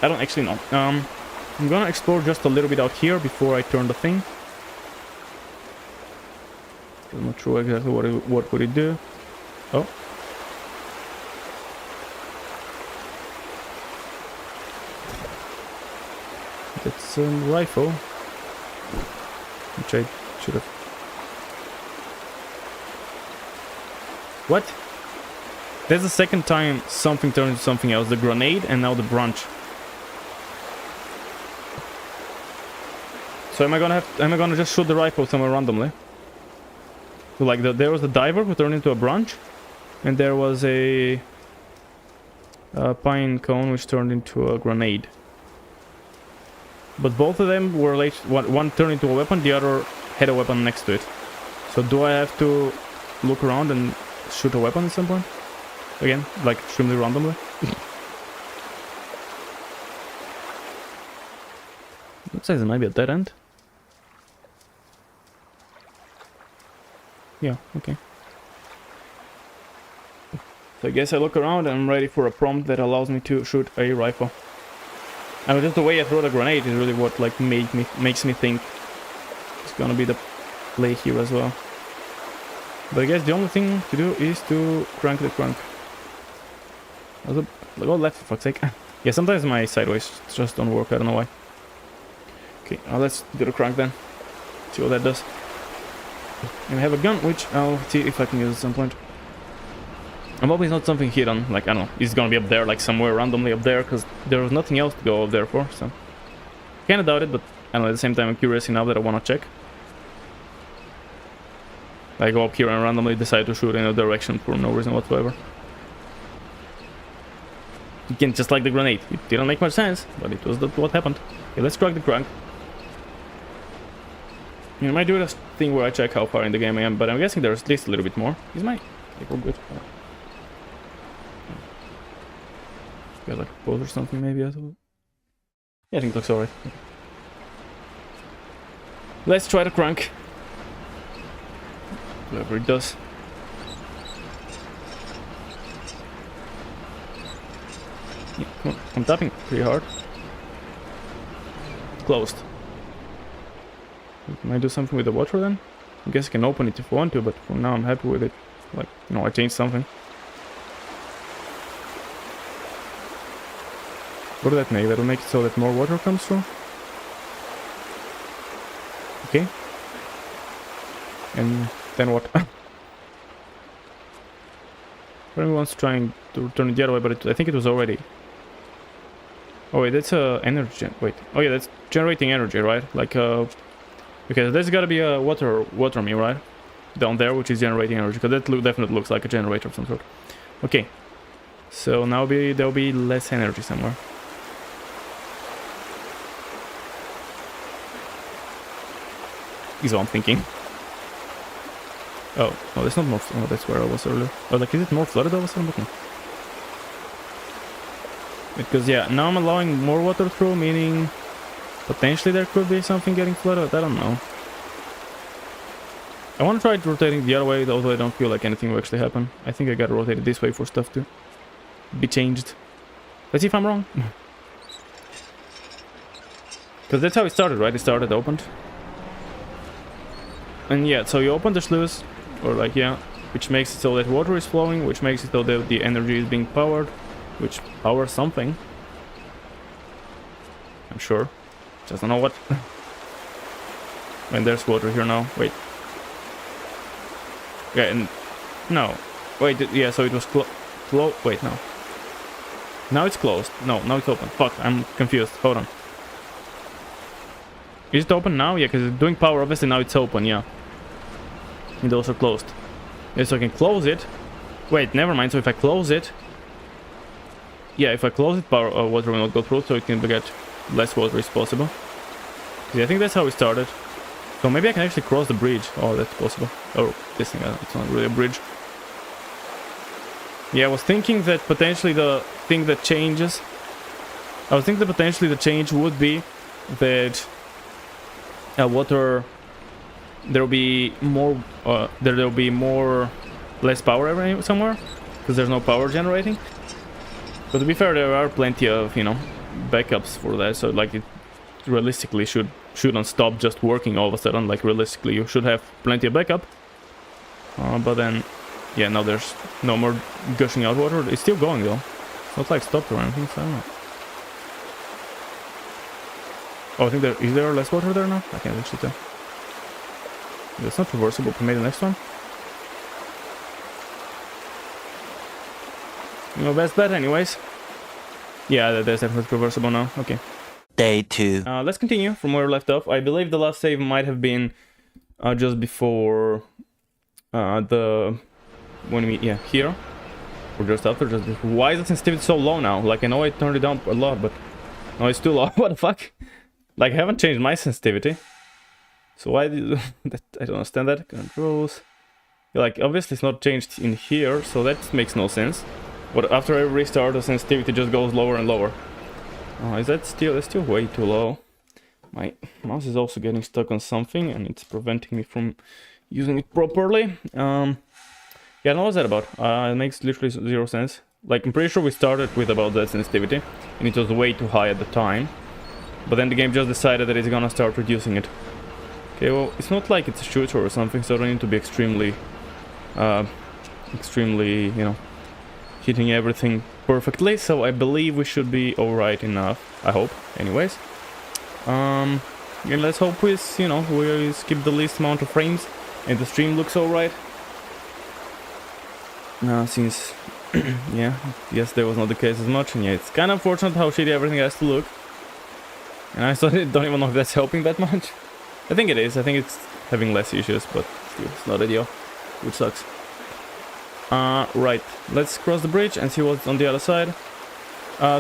I don't actually know. I'm gonna explore just a little bit out here before I turn the thing. I'm not sure exactly what would it do. Oh. That's a rifle. Which I should have... What? That's the second time something turned into something else. The grenade and now the branch. So am I gonna just shoot the rifle somewhere randomly? So like there was a diver who turned into a branch, and there was a pine cone which turned into a grenade. But both of them were like one turned into a weapon, the other had a weapon next to it. So do I have to look around and shoot a weapon at some point? Again, like extremely randomly. Looks like there might be a dead end. Yeah, okay. So I guess I look around and I'm ready for a prompt that allows me to shoot a rifle. I mean, just the way I throw the grenade is really what like makes me think it's gonna be the play here as well. But I guess the only thing to do is to crank the crank. Go left, for fuck's sake. Yeah, sometimes my sideways just don't work, I don't know why. Okay, let's do the crank then. See what that does. And I have a gun, which I'll see if I can use at some point. I'm hoping it's not something hidden, like, I don't know, it's gonna be up there, like somewhere randomly up there, because there's nothing else to go up there for, so... Kinda doubt it, but I don't know, at the same time I'm curious enough that I wanna check. I go up here and randomly decide to shoot in a direction for no reason whatsoever. Again, just like the grenade, it didn't make much sense, but it was what happened. Okay, let's crack the crank. I might do this thing where I check how far in the game I am, but I'm guessing there's at least a little bit more. Is my... Okay, we're good. Got like a pose or something maybe I thought. Yeah, I think it looks alright. Let's try the crank. Whatever it does. Yeah, come on. I'm tapping pretty hard. Closed. Can I do something with the water then? I guess I can open it if I want to, but for now I'm happy with it. Like, you know, I changed something. What does that make? That'll make it so that more water comes through? Okay. And then what? Everyone's trying to turn it the other way, but I think it was already... Oh wait, that's energy wait. Oh yeah, that's generating energy, right? Like okay, there's gotta be a water me, right? Down there, which is generating energy, because that definitely looks like a generator of some sort. Okay. So now there'll be less energy somewhere. Is what I'm thinking. Oh, that's not more. Oh, that's where I was earlier. Oh, like, is it more flooded all of a sudden? But no. Because, yeah, now I'm allowing more water through, meaning potentially there could be something getting flooded. I don't know. I want to try rotating the other way, although I don't feel like anything will actually happen. I think I gotta rotate it this way for stuff to be changed. Let's see if I'm wrong. Because that's how it started, right? It started opened. And yeah, so you open the sluice, or like, yeah, which makes it so that water is flowing, which makes it so that the energy is being powered, which powers something. I'm sure. Just don't know what. And there's water here now. Wait. Yeah, and... No. Wait, yeah, so it was wait, no. Now it's closed. No, now it's open. Fuck, I'm confused. Hold on. Is it open now? Yeah, because it's doing power, obviously now it's open, yeah. It's also closed. Yeah, so I can close it. Wait, never mind, so if I close it... Yeah, if I close it, water will not go through, so it can get less water as possible. Yeah, I think that's how it started. So maybe I can actually cross the bridge. Oh, that's possible. Oh, this thing, it's not really a bridge. Yeah, I was thinking that potentially the thing that changes... I was thinking that potentially the change would be that... water... There'll be more... there'll be more... less power somewhere. Because there's no power generating. But to be fair, there are plenty of, you know, backups for that. So, like, it realistically shouldn't stop just working all of a sudden. Like, realistically, you should have plenty of backup. But then, yeah, now there's no more gushing out water. It's still going, though. It's not like stopped or anything, so I don't know. Oh, I think is there less water there now? I can't actually tell. That's not reversible. Can we make the next one? No best bet anyways. Yeah, that's definitely reversible now. Okay. Day 2. Let's continue from where we left off. I believe the last save might have been just before here. Or just after, just before. Why is the sensitivity so low now? Like, I know I turned it down a lot, but no, it's too low. What the fuck? Like, I haven't changed my sensitivity. So why did that? I don't understand that. Controls. Like, obviously it's not changed in here, so that makes no sense. But after I restart, the sensitivity just goes lower and lower. Is that still... That's still way too low. My mouse is also getting stuck on something, and it's preventing me from using it properly. Yeah, what's that about? It makes literally zero sense. Like, I'm pretty sure we started with about that sensitivity, and it was way too high at the time. But then the game just decided that it's gonna start reducing it. Okay, well, it's not like it's a shooter or something, so I don't need to be extremely, you know, hitting everything perfectly. So I believe we should be alright enough. I hope, anyways. And let's hope we, you know, we skip the least amount of frames and the stream looks alright. Since, yeah, yes, there was not the case as much, and yeah, it's kind of unfortunate how shitty everything has to look. And I don't even know if that's helping that much. I think it is. I think it's having less issues, but still, it's not ideal, which sucks. Right, let's cross the bridge and see what's on the other side.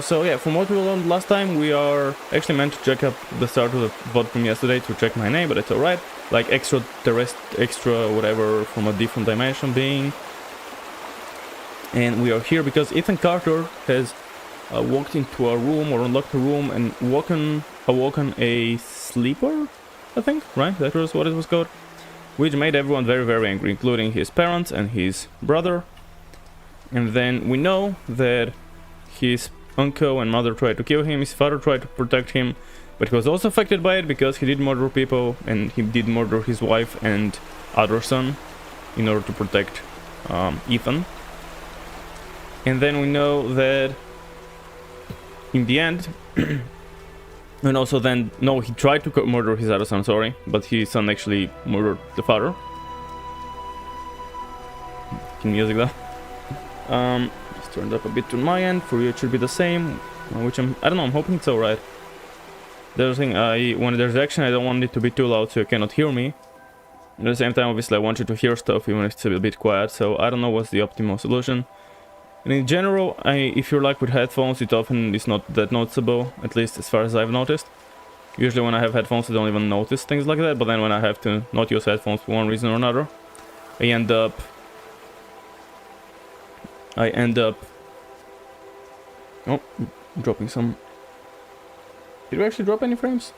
So yeah, from what we learned last time, we are actually meant to check up the start of the VOD from yesterday to check my name, but it's alright. Like extra whatever from a different dimension being. And we are here because Ethan Carter has walked into a room or unlocked a room and awoken a sleeper, I think, right? That was what it was called. Which made everyone very, very angry, including his parents and his brother. And then we know that his uncle and mother tried to kill him, his father tried to protect him, but he was also affected by it because he did murder people, and he did murder his wife and other son in order to protect Ethan. And then we know that in the end, and also then, no, he tried to murder his other son, sorry, but his son actually murdered the father. Can music though. Just turned up a bit to my end, for you it should be the same, which I don't know, I'm hoping it's alright. The other thing, when there's action, I don't want it to be too loud so you cannot hear me. At the same time, obviously I want you to hear stuff even if it's a bit quiet, so I don't know what's the optimal solution. And in general, if you're like with headphones, it often is not that noticeable, at least as far as I've noticed. Usually when I have headphones, I don't even notice things like that, but then when I have to not use headphones for one reason or another, I end up... Oh, dropping some... Did we actually drop any frames?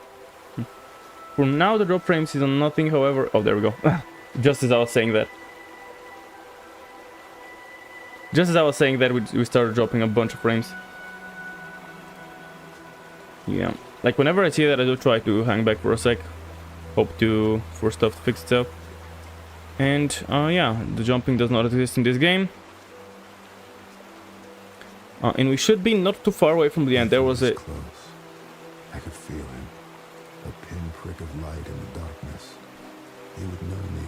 For now, the drop frames is on nothing, however... Oh, there we go. Just as I was saying that. Just as I was saying that, we started dropping a bunch of frames. Yeah. Like, whenever I see that, I do try to hang back for a sec. Hope for stuff to fix itself. And, yeah, the jumping does not exist in this game. And we should be not too far away from the end. There was a... Close. I could feel him. A pinprick of light in the darkness. He would know me.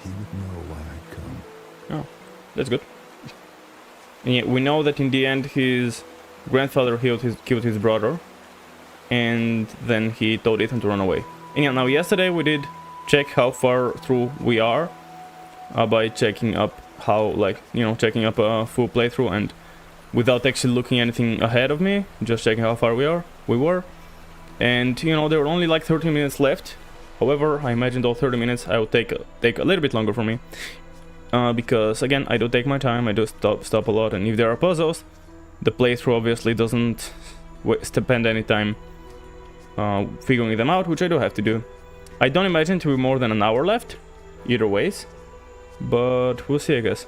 He would know why I'd come. Oh, that's good. And yeah, we know that in the end his grandfather killed his brother, and then he told Ethan to run away. And yeah, now yesterday we did check how far through we are by checking up checking up a full playthrough, and without actually looking anything ahead of me, just checking how far we were. And you know, there were only like 30 minutes left. However, I imagine those 30 minutes I would take a little bit longer for me. Because again, I do take my time, I do stop a lot, and if there are puzzles, the playthrough obviously doesn't spend any time figuring them out, which I do have to do. I don't imagine to be more than an hour left, either ways, but we'll see, I guess.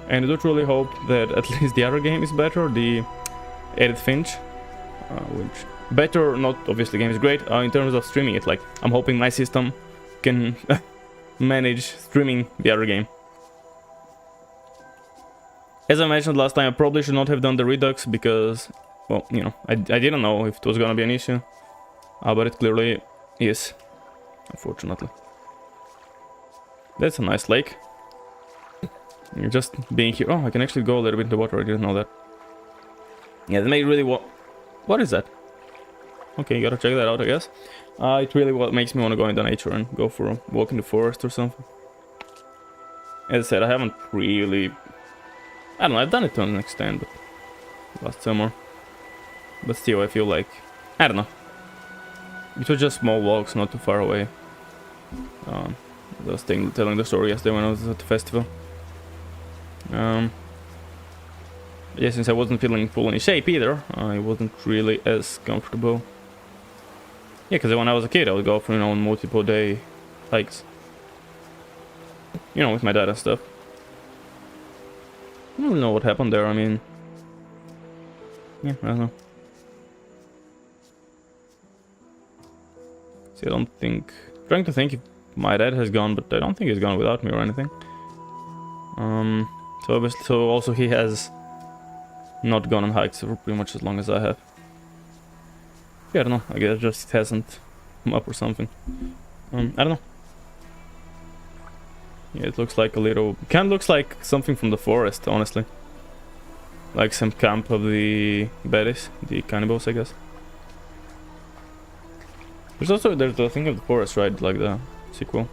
And I do truly hope that at least the other game is better, the Edith Finch, which better, not obviously the game is great, in terms of streaming it, like I'm hoping my system can manage streaming the other game. As I mentioned last time, I probably should not have done the Redux because, well, you know, I didn't know if it was gonna be an issue. But it clearly is, unfortunately. That's a nice lake. You're just being here. Oh, I can actually go a little bit in the water, I didn't know that. Yeah, that made really what is that? Okay, you gotta check that out, I guess. It really makes me want to go into nature and go for a walk in the forest or something. As I said, I haven't really... I don't know, I've done it to an extent, but last summer. But still, I feel like... I don't know. It was just small walks, not too far away. I was telling the story yesterday when I was at the festival. Yeah, since I wasn't feeling full in shape either, I wasn't really as comfortable. Yeah, because when I was a kid, I would go for, you know, multiple day hikes. You know, with my dad and stuff. I don't know what happened there, I mean... Yeah, I don't know. See, I don't think trying to think if my dad has gone, but I don't think he's gone without me or anything. So obviously, so also he has not gone on hikes for pretty much as long as I have. Yeah, I don't know. I guess just it hasn't come up or something. I don't know. Yeah, it looks like a little... Kind of looks like something from the forest, honestly. Like some camp of the baddies, the cannibals, I guess. There's the thing of the forest, right? Like the sequel.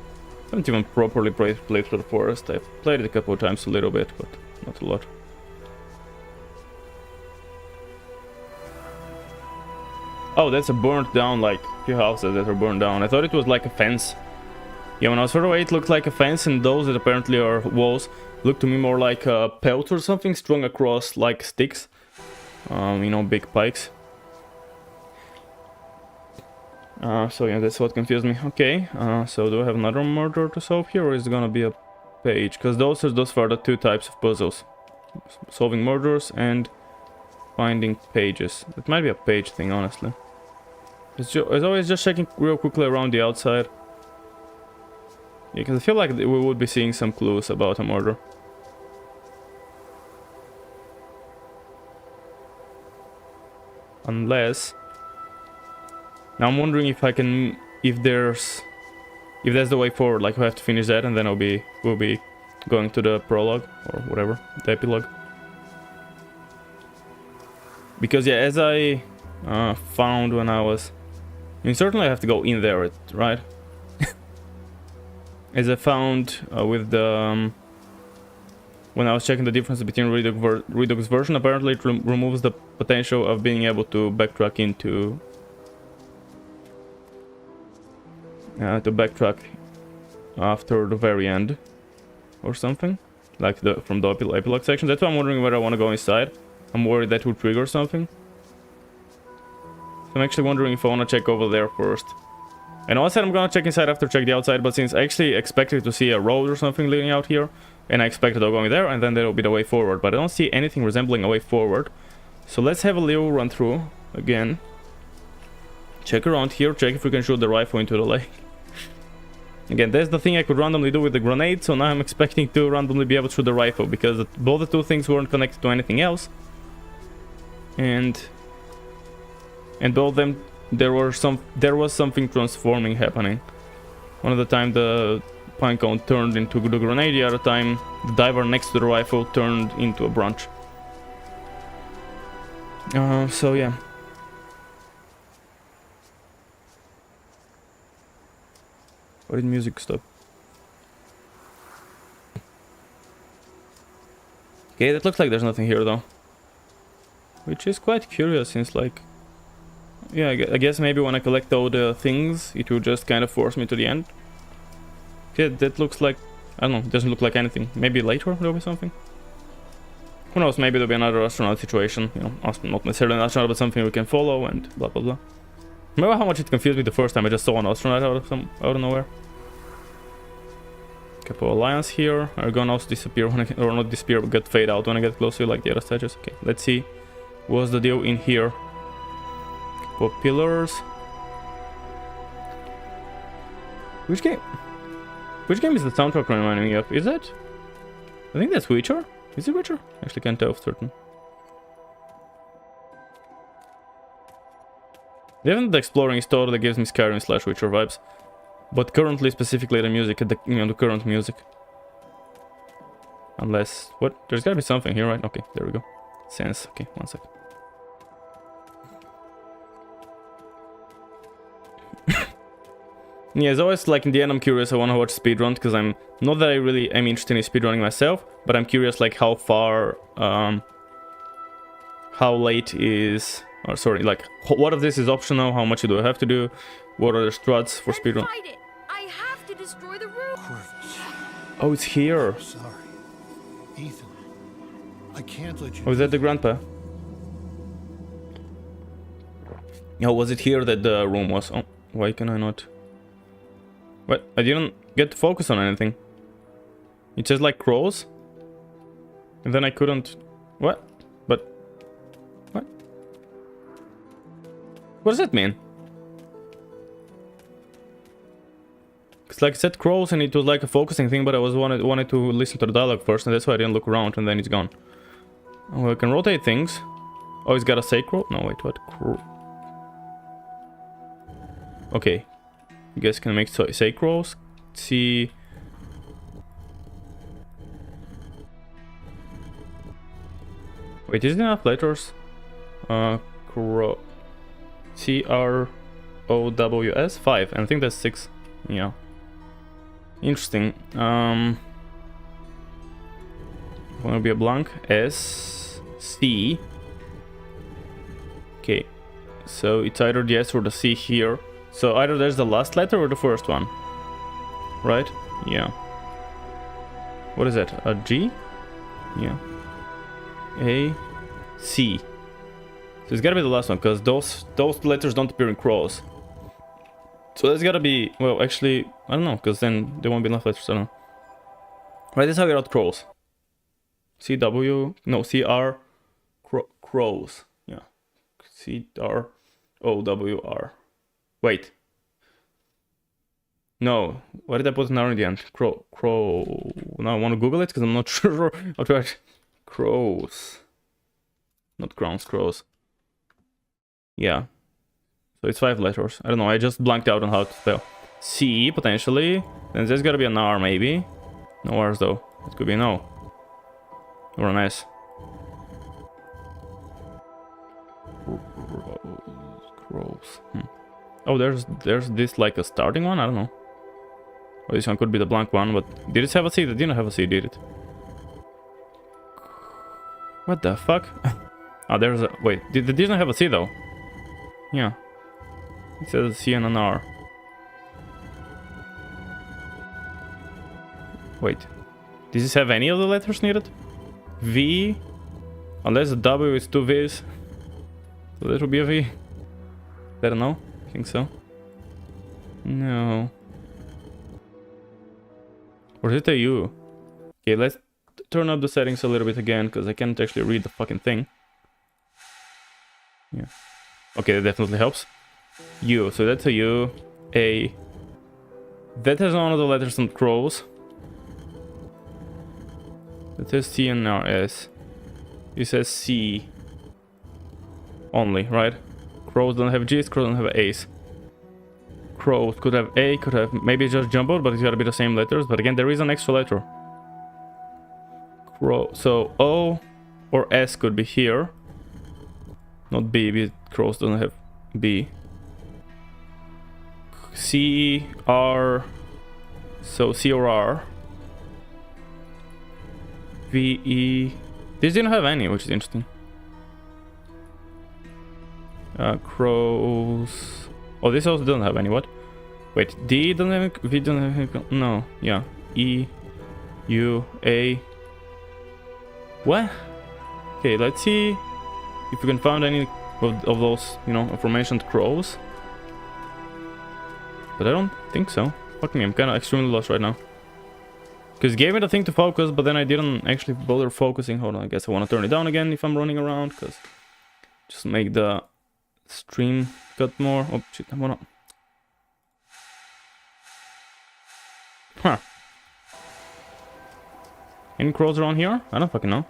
I haven't even properly played through the forest. I've played it a couple of times, a little bit, but not a lot. Oh, that's a burnt down, like, few houses that are burned down. I thought it was like a fence. Yeah, when I was further away, it looked like a fence, and those that apparently are walls look to me more like a pelt or something strung across like sticks. You know, big pikes. So yeah, that's what confused me. Okay, so do I have another murder to solve here, or is it gonna be a page? Because those are the two types of puzzles. Solving murders and finding pages. It might be a page thing, honestly. It's always just checking real quickly around the outside. Yeah, because I feel like we would be seeing some clues about a murder. Unless... Now I'm wondering if I can... If that's the way forward, like we have to finish that and then we'll be going to the prologue or whatever, the epilogue. Because yeah, as I found when I was... I mean, certainly I have to go in there, right? As I found with the... when I was checking the difference between Redux version, apparently it removes the potential of being able to backtrack into... to backtrack after the very end or something. Like from the epilogue section. That's why I'm wondering whether I want to go inside. I'm worried that would trigger something. So I'm actually wondering if I want to check over there first. I know I said I'm gonna check inside after check the outside, but since I actually expected to see a road or something leading out here, and I expected of going there, and then there will be the way forward, but I don't see anything resembling a way forward. So let's have a little run through again. Check around here, check if we can shoot the rifle into the lake. Again, that's the thing I could randomly do with the grenade, so now I'm expecting to randomly be able to shoot the rifle, because both the two things weren't connected to anything else. And both of them, there was something transforming happening. One of the time the pinecone turned into the grenade, the other time the diver next to the rifle turned into a branch. So yeah. Why did music stop? Okay, that looks like there's nothing here though. Which is quite curious since like... Yeah, I guess maybe when I collect all the things, it will just kind of force me to the end. Okay, that looks like... I don't know, it doesn't look like anything. Maybe later there'll be something? Who knows, maybe there'll be another astronaut situation. You know, not necessarily an astronaut, but something we can follow and blah blah blah. Remember how much it confused me the first time I just saw an astronaut out of nowhere? Couple of lions here are gonna also disappear when I get, or not disappear, but get fade out when I get closer, like the other statues. Okay, let's see what's the deal in here. Couple of pillars. Which game is the soundtrack reminding me of? Is it? I think that's Witcher. Is it Witcher? Actually can't tell for certain. Even the exploring is totally gives me Skyrim / Witcher vibes. But currently, specifically the music, the current music. Unless... What? There's gotta be something here, right? Okay, there we go. Sense. Okay, one sec. Yeah, as always, like in the end I'm curious, I wanna watch speedrun, because I'm... Not that I really am interested in speedrunning myself, but I'm curious like how far... how late is... Or sorry, like, what of this is optional, how much do I have to do, what are the struts for speedrun? I have to destroy the roof. Oh, it's here. Sorry. Ethan, I can't let you... Oh, is that the grandpa? Oh, was it here that the room was? Oh, why can I not? What? I didn't get to focus on anything. It says like crows. And then I couldn't... What? But... What? What does that mean? It's like it said crows and it was like a focusing thing, but I was wanted to listen to the dialogue first, and that's why I didn't look around, and then it's gone. Oh, I can rotate things. Oh, it's got a say crow? No, wait, what? Okay. I guess can make say crows. See. Wait, is it enough letters? Crow. CROWS 5, and I think that's 6. Yeah. Interesting. Wanna be a blank? S C. Okay. So it's either the S or the C here. So either there's the last letter or the first one. Right? Yeah. What is that? A G? Yeah. A C. So it's gotta be the last one, because those letters don't appear in crows. So that's gotta be, well, actually, I don't know, because then there won't be enough letters, I don't know. Right, this is how we got crows. CW, no, CR, crows. Yeah. CROWR. Wait. No, why did I put an R in the end? Crow. Now I want to Google it, because I'm not sure. I'll try it. Crows. Not crowns, crows. Yeah. So it's 5 letters. I don't know, I just blanked out on how to spell. C, potentially. Then there's gotta be an R, maybe. No R's, though. It could be an O. Or an S. Crows. Oh, there's this, like, a starting one? I don't know. Or this one could be the blank one, but... Did it have a C? It didn't have a C, did it? What the fuck? Oh, there's a... Wait, it didn't have a C, though. Yeah. It says a C and an R. Wait. Does this have any of the letters needed? V? Unless the W is 2 V's. So that would be a V. I don't know. I think so. No. Or is it a U? Okay, let's turn up the settings a little bit again, because I can't actually read the fucking thing. Yeah. Okay, that definitely helps. U, so that's a U. A. That has one of the letters on crows. That says C and R S. It says C. Only, right? Crows don't have G's, crows don't have A's. Crows could have A, could have maybe just jumbled, but it's gotta be the same letters. But again, there is an extra letter. Crow. So O or S could be here. Not B, because crows don't have B. C, R. So C or R. V, E. This didn't have any, which is interesting. Crows. Oh, this also doesn't have any. What? Wait, D doesn't have. V doesn't have. No, yeah. E, U, A. What? Okay, let's see if we can find any of those, you know, aforementioned crows. But I don't think so. Fuck me, I'm kind of extremely lost right now. Because it gave me the thing to focus, but then I didn't actually bother focusing. Hold on, I guess I want to turn it down again if I'm running around, because just make the stream cut more. Oh shit, I wanna... Huh. Any crows around here? I don't fucking know.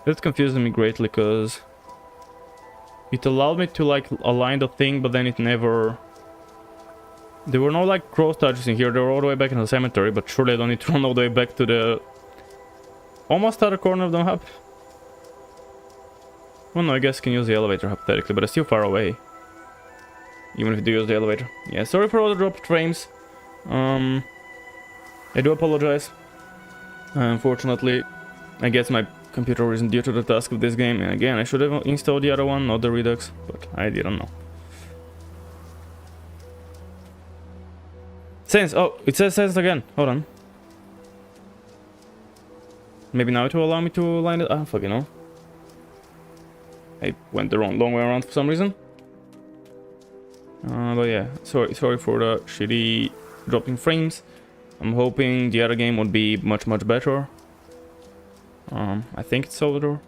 That's confusing me greatly, because it allowed me to like align the thing, but then it never... There were no like crow statues in here, they were all the way back in the cemetery, but surely I don't need to run all the way back to the almost other corner of the map. Well, no, I guess I can use the elevator hypothetically, but it's still far away. Even if you do use the elevator. Yeah, sorry for all the dropped frames. I do apologize. Unfortunately, I guess my computer isn't due to the task of this game, and again, I should have installed the other one, not the Redux, but I didn't know. Sense! Oh, it says sense again. Hold on. Maybe now it will allow me to line it. I don't fucking know. I went the long way around for some reason. But yeah, sorry for the shitty dropping frames. I'm hoping the other game would be much better. I think it's over.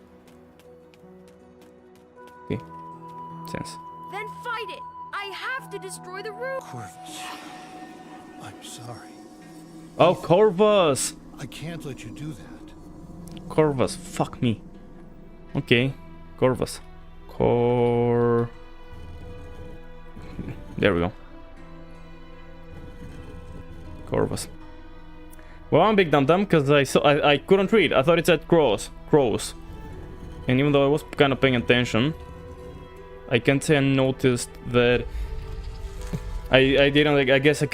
sense. Then fight it! I have to destroy the roof! Corvus, I'm sorry. Oh, Corvus! I can't let you do that. Corvus, fuck me. Okay, Corvus. There we go. Corvus. Well, I'm a big dum-dum because I couldn't read. I thought it said crows. And even though I was kind of paying attention, I can't say I noticed that I didn't, like, I guess I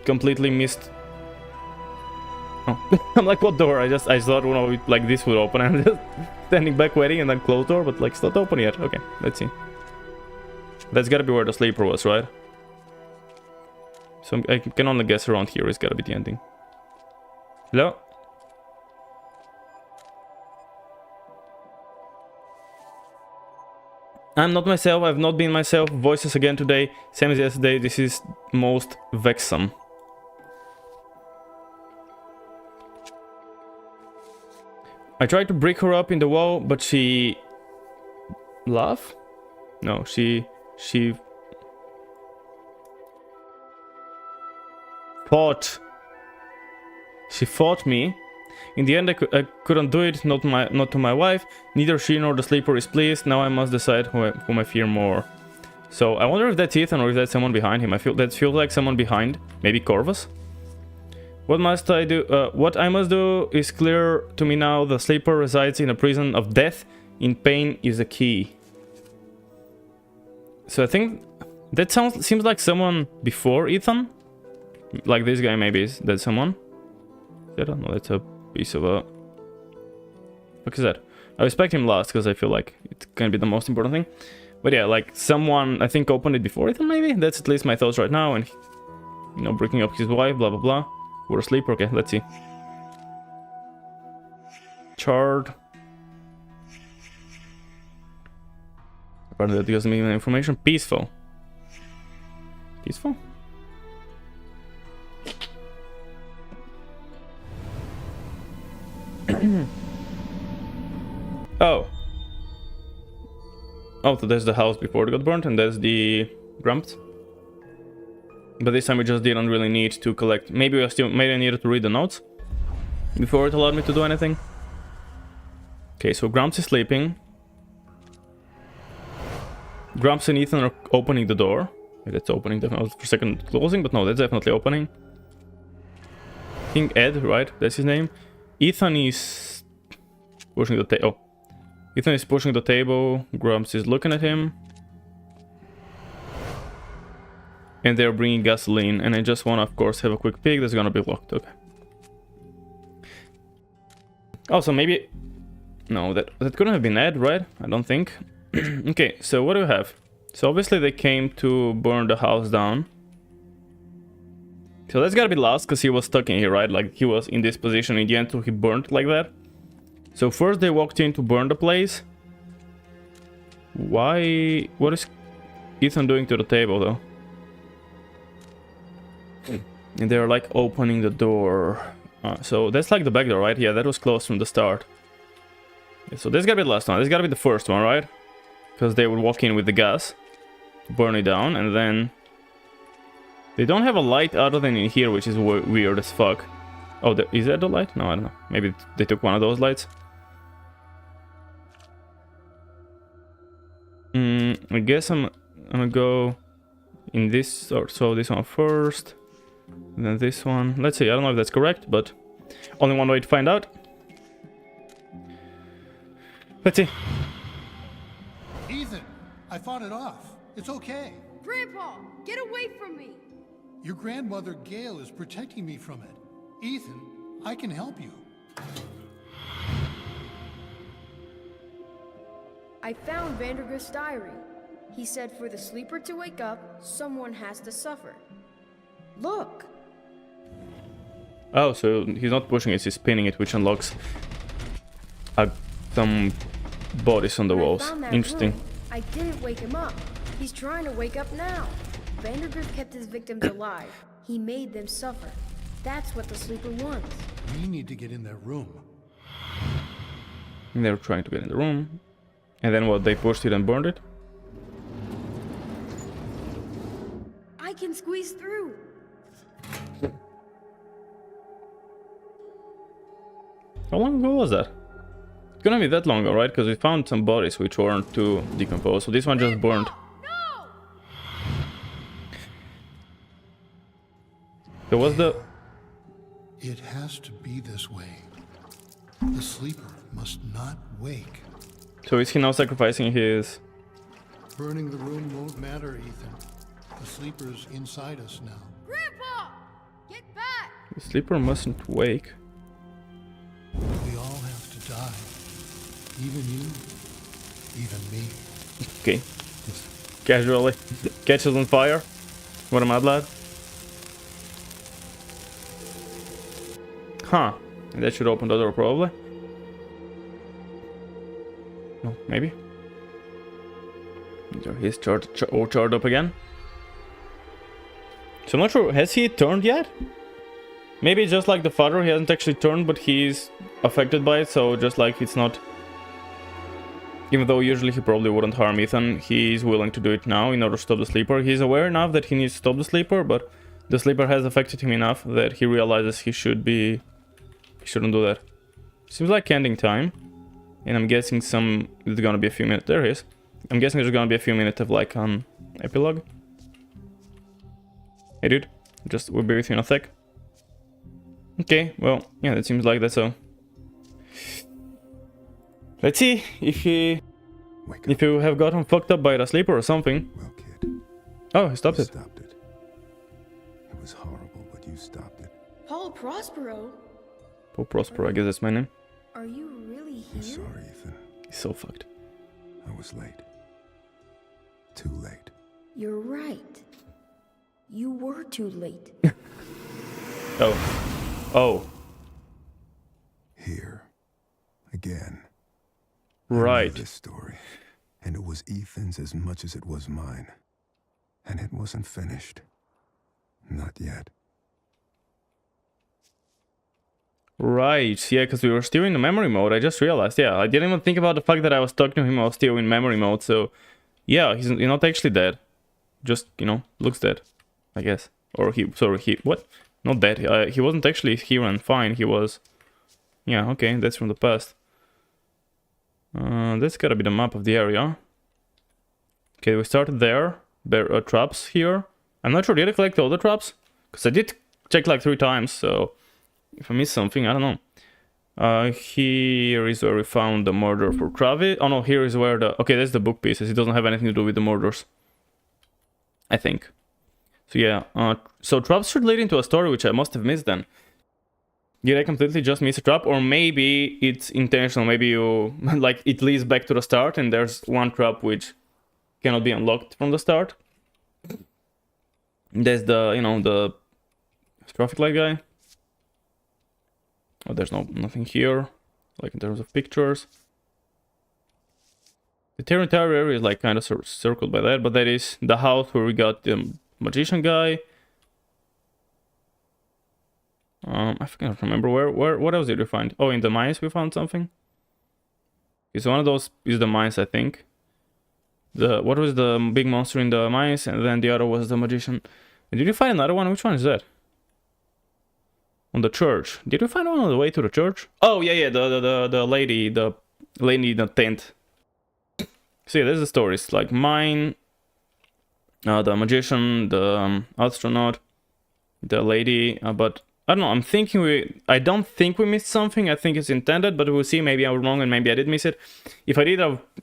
completely missed. Oh. I'm like, what door? I thought, you know, like this would open. I'm just standing back waiting and then close door, but like it's not open yet. Okay, let's see. That's gotta be where the sleeper was, right? So I can only guess around here. It's gotta be the ending. Hello? I'm not myself. I've not been myself. Voices again today. Same as yesterday. This is most vexum. I tried to break her up in the wall, but she... laughed? No, she fought. She fought me. In the end, I couldn't do it. Not to my wife. Neither she nor the sleeper is pleased. Now I must decide whom I fear more. So I wonder if that's Ethan or if that's someone behind him. That feels like someone behind. Maybe Corvus. What must I do? What I must do is clear to me now. The sleeper resides in a prison of death. In pain is the key. So I think that seems like someone before Ethan. Like this guy maybe is that someone. I don't know. That's a piece of a. What is that? I respect him last because I feel like it can be the most important thing. But yeah, like someone I think opened it before Ethan maybe. That's at least my thoughts right now. And you know, breaking up his wife, blah blah blah. We're asleep. Okay, let's see. Charred. Apparently that gives me information. Peaceful. Peaceful? Oh. Oh, so there's the house before it got burnt, and there's the Grumps. But this time we just didn't really need to collect. Maybe I needed to read the notes before it allowed me to do anything. Okay, so Grumps is sleeping. Grumps and Ethan are opening the door. Okay, that's opening. I was for a second closing, but no, that's definitely opening. I think Ed, right? That's his name. Ethan is pushing the table. Oh. Ethan is pushing the table. Grumps is looking at him. And they're bringing gasoline. And I just want to, of course, have a quick peek. That's gonna be locked. Okay. Oh, so maybe... No, that couldn't have been Ed, right? I don't think. Okay, so what do we have? So obviously they came to burn the house down. So that's gotta be last, because he was stuck in here, right? Like, he was in this position in the end, so he burned like that. So first they walked in to burn the place. Why... What is Ethan doing to the table, though? And they're, like, opening the door. So that's like the back door, right? Yeah, that was closed from the start. So this gotta be the last one. This gotta be the first one, right? Because they would walk in with the gas to burn it down, and then... They don't have a light other than in here, which is weird as fuck. Oh, is that the light? No, I don't know. Maybe they took one of those lights. I guess I'm gonna go in this, or so this one first, and then this one. Let's see, I don't know if that's correct, but only one way to find out. Let's see. Ethan, I fought it off. It's okay. Grandpa, get away from me! Your grandmother, Gail, is protecting me from it. Ethan, I can help you. I found Vandergrift's diary. He said for the sleeper to wake up, someone has to suffer. Look! Oh, so he's not pushing it, he's spinning it, which unlocks some bodies on the walls. Interesting. I didn't wake him up. He's trying to wake up now. Vandergrift kept his victims alive. He made them suffer. That's what the sleeper wants. We need to get in that room. And they were trying to get in the room. And then what, they pushed it and burned it? can squeeze through. How long ago was that? It's gonna be that long ago, right? Because we found some bodies which weren't too decomposed, so this one just burned. No! So what's the... It has to be this way. The sleeper must not wake. So is he now sacrificing his... Burning the room won't matter, Ethan. The sleeper's inside us now. Grandpa! Get back! The sleeper mustn't wake. We all have to die. Even you. Even me. Okay. Just casually. Catches on fire. What a mad lad. Huh. That should open the door probably. No, maybe. He's charged up again. So I'm not sure, has he turned yet? Maybe just like the father, he hasn't actually turned, but he's affected by it, so just like it's not... Even though usually he probably wouldn't harm Ethan, he's willing to do it now in order to stop the sleeper. He's aware enough that he needs to stop the sleeper, but the sleeper has affected him enough that he realizes he shouldn't do that. Seems like ending time. And I'm guessing there's gonna be a few minutes. There he is. I'm guessing there's gonna be a few minutes of like an epilogue. Hey dude, we'll be with you in a sec. Okay, well, yeah, that seems like that's so. Let's see if you have gotten fucked up by the sleeper or something. Well, kid. Oh, he stopped it. Stopped it. It was horrible, but you stopped it. Paul Prospero? Paul Prospero, I guess that's my name. Are you really here? I'm sorry, Ethan. He's so fucked. I was late. Too late. You're right. You were too late. Oh. Here. Again. Right. I knew this story. And it was Ethan's as much as it was mine. And it wasn't finished. Not yet. Right, yeah, because we were still in the memory mode. I just realized, yeah. I didn't even think about the fact that I was talking to him. I was still in memory mode, so... Yeah, he's not actually dead. Just, looks dead, I guess. Or what? Not dead. He wasn't actually here and fine. He was... Yeah, okay, that's from the past. That's gotta be the map of the area. Okay, we started there. Traps here. I'm not sure, did I collect all the traps? Because I did check like 3 times, so... If I missed something, I don't know. Here is where we found the murder for Travis. Oh no, here is where the... Okay, that's the book pieces. It doesn't have anything to do with the murders. I think. So yeah, so traps should lead into a story which I must have missed then. Did I completely just miss a trap? Or maybe it's intentional. Maybe you... like, it leads back to the start and there's one trap which cannot be unlocked from the start. There's the, the traffic light guy. Oh, there's nothing here, like in terms of pictures. The entire area is like kind of circled by that, but that is the house where we got the magician guy. I can't remember what else did we find? Oh, in the mines we found something. It's one of those is the mines, I think. What was the big monster in the mines, and then the other was the magician. Did you find another one? Which one is that? On the church. Did we find one on the way to the church? Oh yeah, the lady in the tent. So yeah, there's the stories like mine, the magician, the astronaut, the lady. But I don't know. I don't think we missed something. I think it's intended, but we'll see. Maybe I'm wrong and maybe I did miss it. If I did,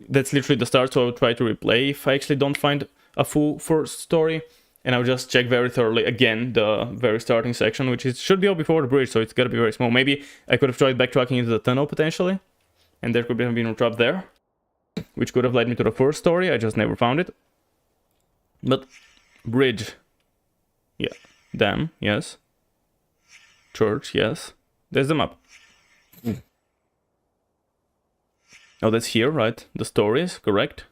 that's literally the start. So I will try to replay if I actually don't find a full first story. And I'll just check very thoroughly again the very starting section, which should be all before the bridge, so it's gotta be very small. Maybe I could have tried backtracking into the tunnel potentially, and there could have been a trap there, which could have led me to the first story. I just never found it. But bridge, yeah, dam, yes, church, yes. There's the map. Oh, that's here, right? The stories, correct?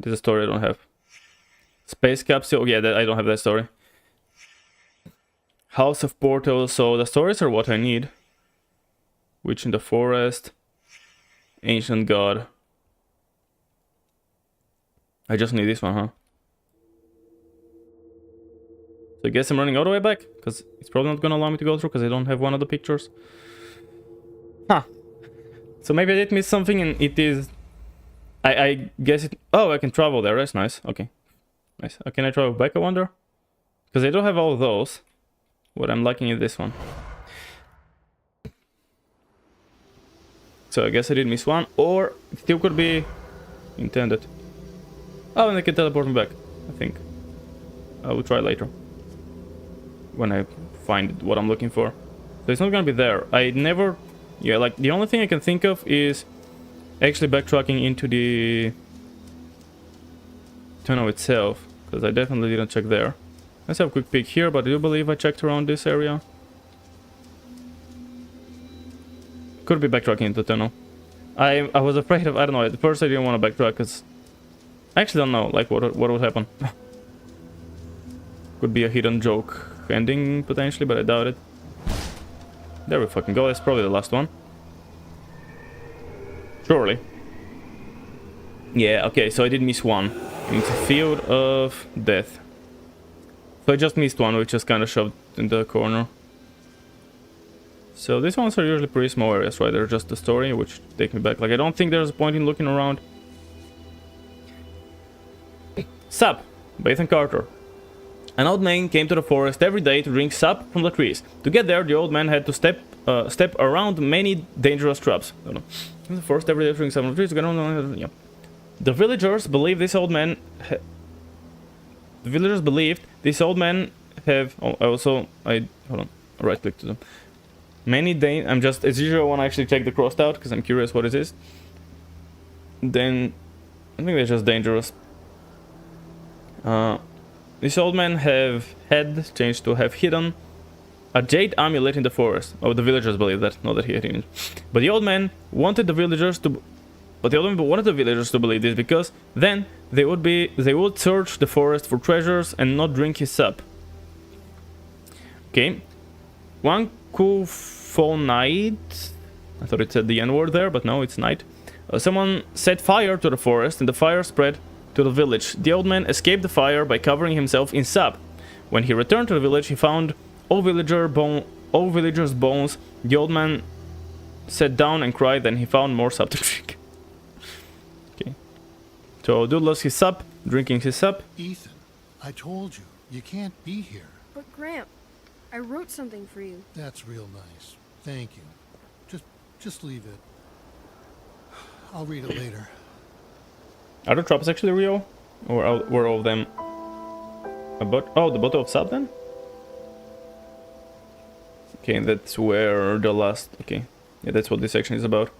There's a story I don't have. Space capsule, yeah, I don't have that story. House of Portals, so the stories are what I need. Witch in the Forest. Ancient God. I just need this one, huh? So I guess I'm running all the way back, because it's probably not gonna allow me to go through, because I don't have one of the pictures. Huh. So maybe I did miss something, and it is... I guess it... Oh, I can travel there. That's nice. Okay. Nice. Can I travel back, I wonder? Because I don't have all of those. What I'm lacking is this one. So I guess I did miss one, or it still could be intended. Oh, and I can teleport me back, I think. I will try later. When I find what I'm looking for. So it's not gonna be there. I never... Yeah, like, the only thing I can think of is actually backtracking into the tunnel itself, because I definitely didn't check there. Let's have a quick peek here, but I do believe I checked around this area. Could be backtracking into the tunnel. I was afraid of... I don't know, at first I didn't want to backtrack, because... I actually don't know, like, what would happen. Could be a hidden joke ending, potentially, but I doubt it. There we fucking go, that's probably the last one. Surely. Yeah, okay, so I did miss one. It's a field of death. So I just missed one, which is kind of shoved in the corner. So these ones are usually pretty small areas, right? They're just the story, which take me back. Like, I don't think there's a point in looking around. Sap, by Ethan Carter. An old man came to the forest every day to drink sap from the trees. To get there, the old man had to step around many dangerous traps. I don't know. In the forest every day to drink sap from the trees. Yeah. The villagers believed this old man. The villagers believed this old man have. Oh, hold on. Right click to them. I'm just as usual. I want to actually check the crossed out because I'm curious what it is. Then I think they're just dangerous. This old man had changed to have hidden a jade amulet in the forest. Oh, the villagers believe that, not that he had it. But the old man wanted the villagers to believe this, because then they would search the forest for treasures and not drink his sap. Okay. One cool fall night. I thought it said the N-word there, but no, it's night. Someone set fire to the forest, and the fire spread to the village. The old man escaped the fire by covering himself in sap. When he returned to the village, he found all villagers' bones. The old man sat down and cried, then he found more sap to drink. Okay. So, dude lost his sap, drinking his sap. Ethan, I told you, you can't be here. But Gramp, I wrote something for you. That's real nice. Thank you. Just leave it. I'll read it later. Are the traps actually real? Or were all of them... the bottle of sap then? Okay, that's where the last... Okay, yeah, that's what this section is about.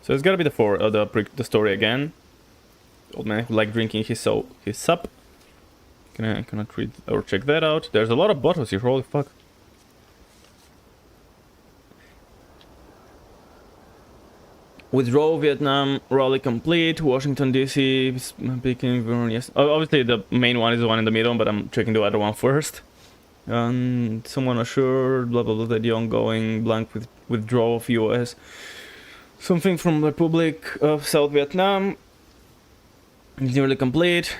So it's gotta be the story again. Old man who liked drinking his sap. Can I read or check that out? There's a lot of bottles here, holy fuck. Withdrawal, Vietnam, rally complete, Washington DC, speaking, yes. Obviously the main one is the one in the middle, but I'm checking the other one first. Someone assured, blah blah blah, that the ongoing blank with withdrawal of US. Something from Republic of South Vietnam. It's nearly complete.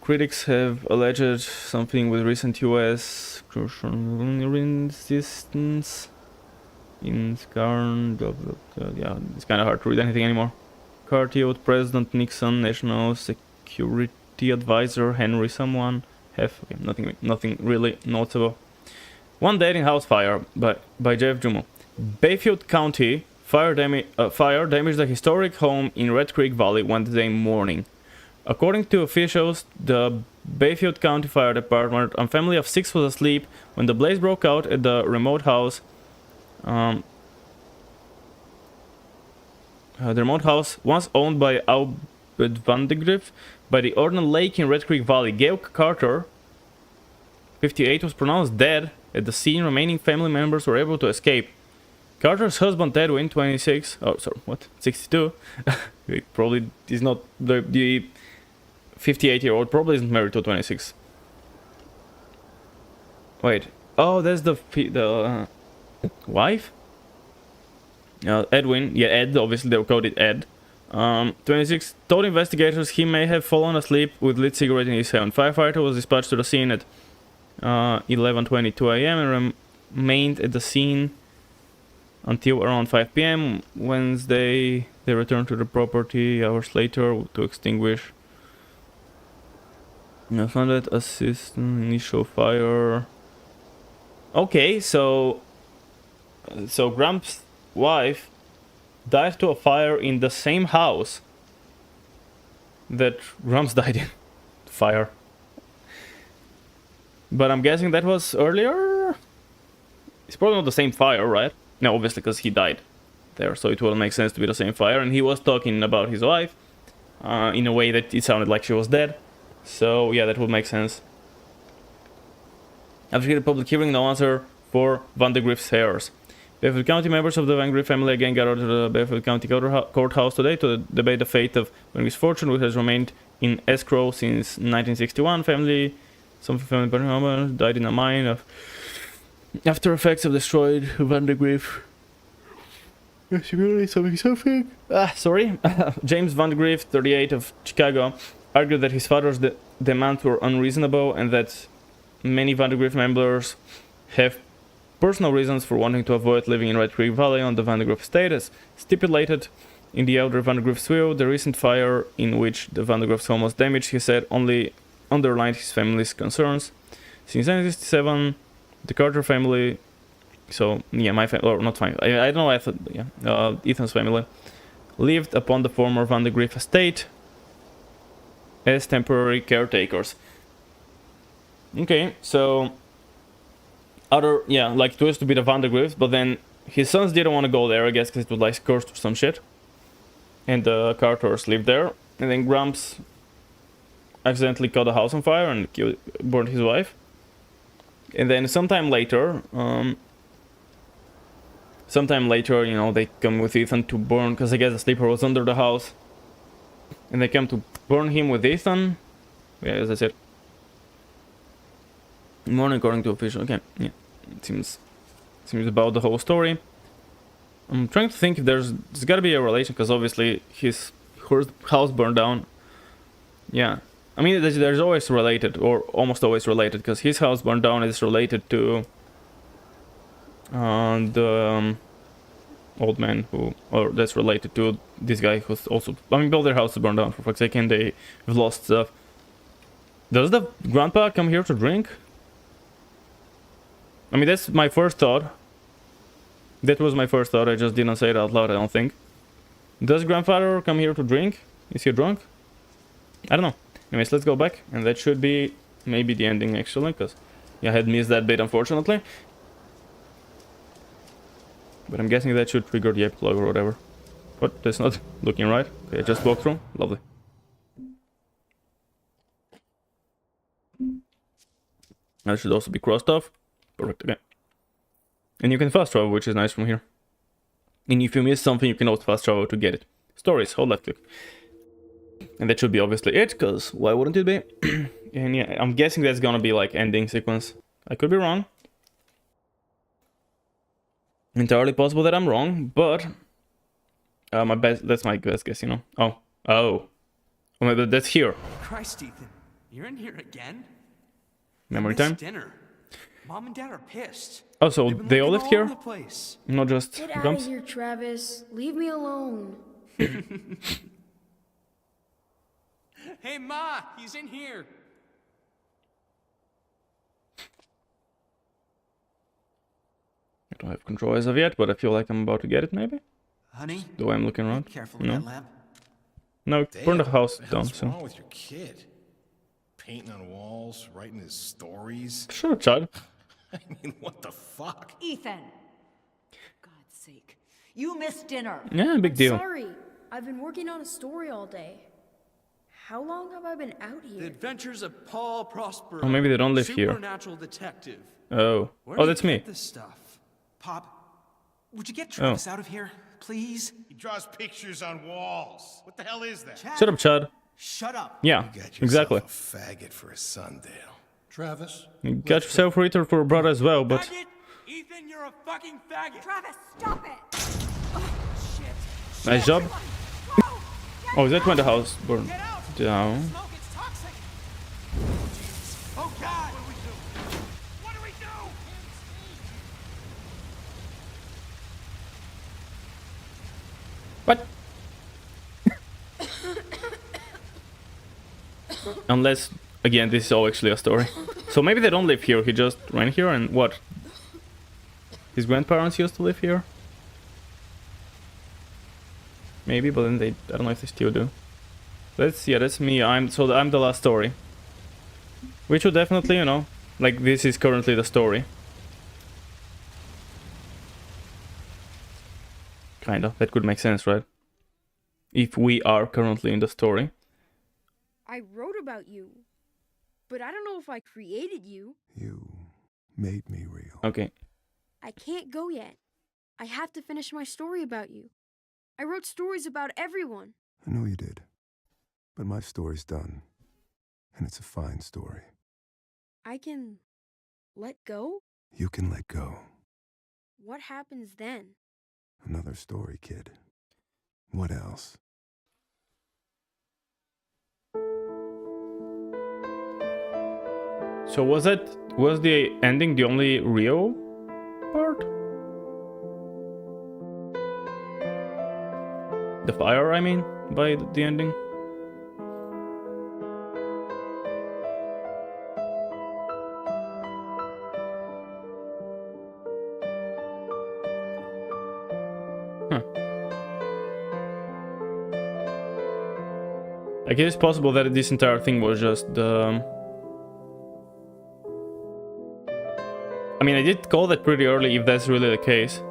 Critics have alleged something with recent US resistance. In Scarn, yeah, it's kind of hard to read anything anymore. Cartier, President Nixon, National Security Advisor Henry someone. Okay, nothing really notable. One Dead in House Fire by Jeff Jumo. Bayfield County fire damaged a historic home in Red Creek Valley Wednesday morning. According to officials, the Bayfield County Fire Department, a family of 6 was asleep when the blaze broke out at the remote house. The remote house, once owned by Albert Van de Griff, by the Orden Lake in Red Creek Valley. Gail Carter, 58, was pronounced dead at the scene. Remaining family members were able to escape. Carter's husband Edwin, 26, 62, he probably is not, the 58-year-old probably isn't married to 26. Wait, oh, that's the wife? Edwin, yeah, Ed, obviously they called it Ed. 26, told investigators he may have fallen asleep with lit cigarette in his hand. Firefighter was dispatched to the scene at 11:22 a.m. and remained at the scene until around 5 p.m. Wednesday. They returned to the property hours later to extinguish. Found that assistant initial fire. Okay, so Gramps' wife died to a fire in the same house that Gramps died in. Fire. But I'm guessing that was earlier? It's probably not the same fire, right? No, obviously, because he died there, so it will make sense to be the same fire. And he was talking about his wife in a way that it sounded like she was dead. So, yeah, that would make sense. After the public hearing, no answer for Van de Griff's heirs. Bakefield County members of the Van Griff family again gathered to the Bakefield County courthouse today to debate the fate of Van Griff's fortune, which has remained in escrow since 1961. Some family members died in a mine after effects of destroyed Van de Griff. Something. Sorry. James Van de Griff, 38, of Chicago, argued that his father's demands were unreasonable and that many Van de Griff members have personal reasons for wanting to avoid living in Red Creek Valley on the Van de Griff estate. As stipulated in the elder Van de Griff's will, the recent fire in which the Van de Griff's home was damaged, he said, only underlined his family's concerns. Since 1967, the Carter family, so yeah, my family, or not family, I don't know, I thought, yeah, Ethan's family, lived upon the former Van de Griff estate as temporary caretakers. Okay, so like it was to be the Van de Griffs, but then his sons didn't want to go there, I guess, because it was like cursed or some shit. And the Carters lived there, and then Gramps accidentally caught the house on fire and burned his wife. And then sometime later, you know, they come with Ethan to burn, because I guess the sleeper was under the house. And they come to burn him with Ethan. Yeah, as I said. Morning, according to official. Okay, yeah. It seems about the whole story. I'm trying to think if there's got to be a relation, because obviously his house burned down. Yeah. I mean, there's always related, or almost always related, because his house burned down is related to the old man or that's related to this guy who's also, I mean, both their houses burned down, for fuck's sake, and they've lost stuff. Does the grandpa come here to drink? I mean, that's my first thought. That was my first thought, I just didn't say it out loud, I don't think. Does grandfather come here to drink? Is he drunk? I don't know. Anyways, let's go back, and that should be maybe the ending, actually, because yeah, I had missed that bit, unfortunately. But I'm guessing that should trigger the epilogue or whatever. But that's not looking right. Okay, I just walked through. Lovely. That should also be crossed off. Perfect, okay. And you can fast travel, which is nice from here. And if you miss something, you can also fast travel to get it. Stories, hold left click. And that should be obviously it, because why wouldn't it be? And yeah, I'm guessing that's gonna be like ending sequence. I could be wrong. Entirely possible that I'm wrong, but that's my best guess, you know. Oh, maybe that's here. Christ, Ethan, you're in here again? Memory time. Dinner. Mom and Dad are pissed. Oh, so they all lived here? Not just Get out Grumps? of here, Travis. Leave me alone. Hey, Ma, he's in here. I don't have control as of yet, but I feel like I'm about to get it, maybe? Honey? The way I'm looking around. Careful with that lamp. No, burn the house down, What's so. wrong with your kid? Painting on walls, writing his stories. Sure, Chad. I mean, what the fuck? Ethan! God's sake. You missed dinner. Yeah, big deal. Sorry. I've been working on a story all day. How long have I been out The here? Adventures of Paul Prospero. Oh, maybe they don't live here. Supernatural detective. Oh. Where Oh, do you that's me. get this stuff? Pop, would you get Travis out of here, please? He draws pictures on walls. What the hell is that? Shut up, Chad. Shut up. Yeah, You got yourself exactly. a faggot for a Sundale. Travis? You got yourself a reader for a brother as well, but... Faggot! Ethan, you're a fucking faggot! Travis, stop it! Nice job. Oh, is that when the house burned down? Smoke, it's toxic! Oh, God! What do we do? Unless, again, this is all actually a story. So maybe they don't live here, he just ran here and what? His grandparents used to live here? Maybe, but then they, I don't know if they still do. Yeah, that's me, I'm the last story. Which would definitely, you know, like this is currently the story. Kinda, that could make sense, right? If we are currently in the story. I wrote about you, but I don't know if I created you. You made me real. Okay. I can't go yet. I have to finish my story about you. I wrote stories about everyone. I know you did. But my story's done. And it's a fine story. I can let go? You can let go. What happens then? Another story, kid. What else? So was the ending the only real part? The fire, I mean, by the ending? Huh. I guess it's possible that this entire thing was just I mean, I did call that pretty early if that's really the case.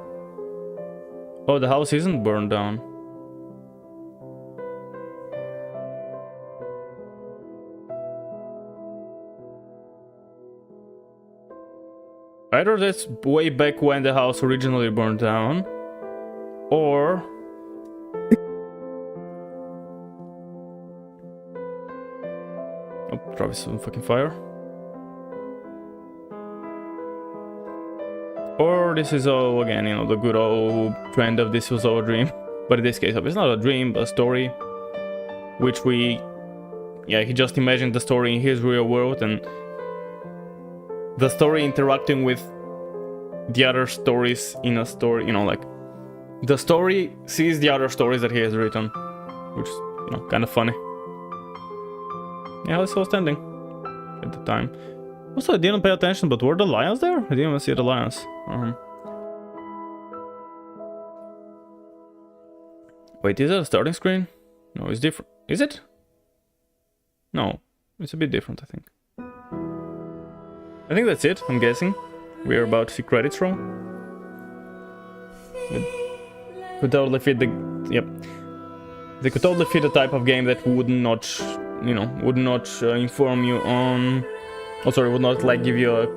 Oh, the house isn't burned down. Either that's way back when the house originally burned down, or... Oh, probably some fucking fire. Or this is all, again, you know, the good old trend of this was all a dream. But in this case, it's not a dream, but a story. Which we... Yeah, he just imagined the story in his real world, and... the story interacting with the other stories in a story, you know, like... the story sees the other stories that he has written. Which is, you know, kind of funny. Yeah, I was still standing at the time. Also, I didn't pay attention, but were the lions there? I didn't even see the lions. Wait, is that a starting screen? No, it's different. Is it? No, it's a bit different, I think. I think that's it, I'm guessing. We're about to see credits roll. Could totally fit the... Yep. They could totally fit the type of game that would not, you know, would not inform you on... Oh, sorry, would not, like, give you a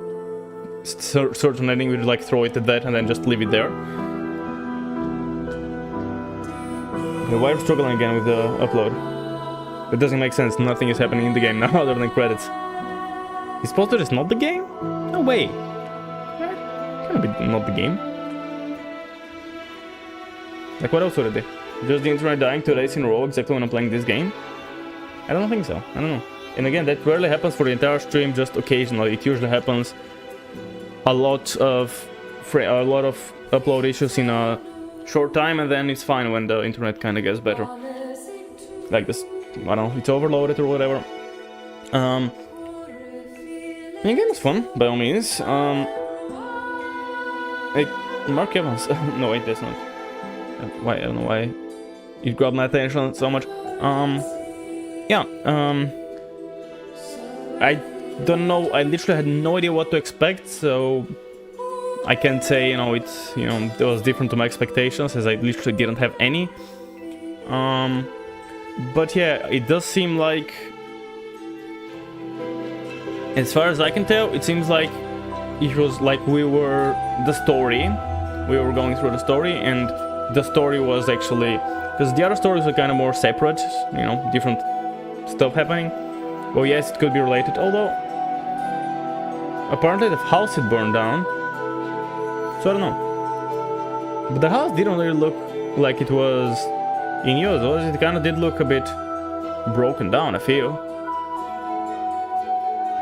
certain ending, would, like, throw it at that and then just leave it there. Okay, why are we struggling again with the upload? It doesn't make sense, nothing is happening in the game now other than credits. He's supposed to just not the game? No way. Can't be not the game. Like, what else would it be? Just the internet dying 2 days in a row exactly when I'm playing this game? I don't think so, I don't know. And again, that rarely happens for the entire stream, just occasionally. It usually happens a lot of upload issues in a short time, and then it's fine when the internet kind of gets better. Like this, I don't know, it's overloaded or whatever. Again, it's fun, by all means. Hey, Mark Evans. No, wait, that's not. Why? I don't know why it grabbed my attention so much. I don't know, I literally had no idea what to expect, so I can't say, you know, it's, you know, it was different to my expectations, as I literally didn't have any. But yeah, it does seem like, as far as I can tell, it seems like it was like we were the story, we were going through the story, and the story was actually, because the other stories were kind of more separate, you know, different stuff happening. Well, yes, it could be related, although apparently the house had burned down, so I don't know. But the house didn't really look like it was in use, was it? It kind of did look a bit broken down, I feel.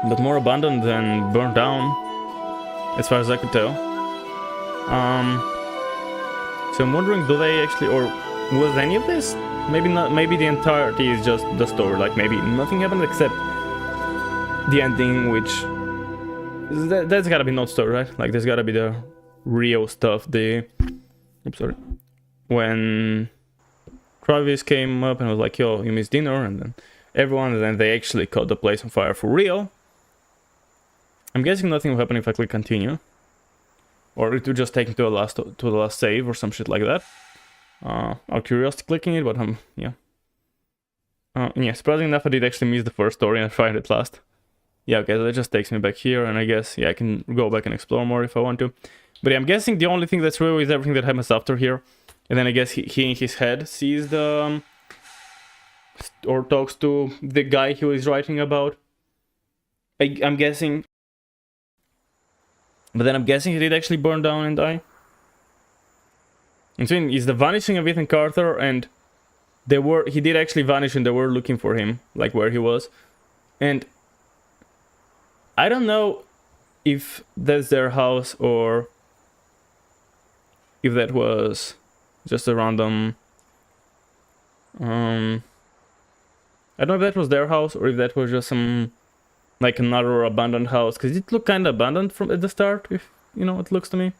But more abandoned than burned down, as far as I could tell. So I'm wondering, do they actually, or was any of this? Maybe not. Maybe the entirety is just the story. Like maybe nothing happened except the ending, which that's gotta be not story, right? Like there's gotta be the real stuff. Oops, sorry. When Travis came up and was like, "Yo, you missed dinner," and then everyone, and then they actually caught the place on fire for real. I'm guessing nothing will happen if I click continue, or it will just take me to the last save or some shit like that. Out of curiosity clicking it, but yeah. Yeah, surprisingly enough, I did actually miss the first story and find it last. Yeah, okay, so that just takes me back here, and I guess, yeah, I can go back and explore more if I want to. But yeah, I'm guessing the only thing that's real is everything that happens after here. And then I guess he in his head sees the... or talks to the guy he was writing about. I'm guessing... But then I'm guessing he did actually burn down and die. And so is the Vanishing of Ethan Carter, and he did actually vanish and they were looking for him, like where he was. And I don't know if that's their house or if that was just a random... I don't know if that was their house or if that was just some... like another abandoned house, because it looked kind of abandoned from at the start, if you know, it looks to me.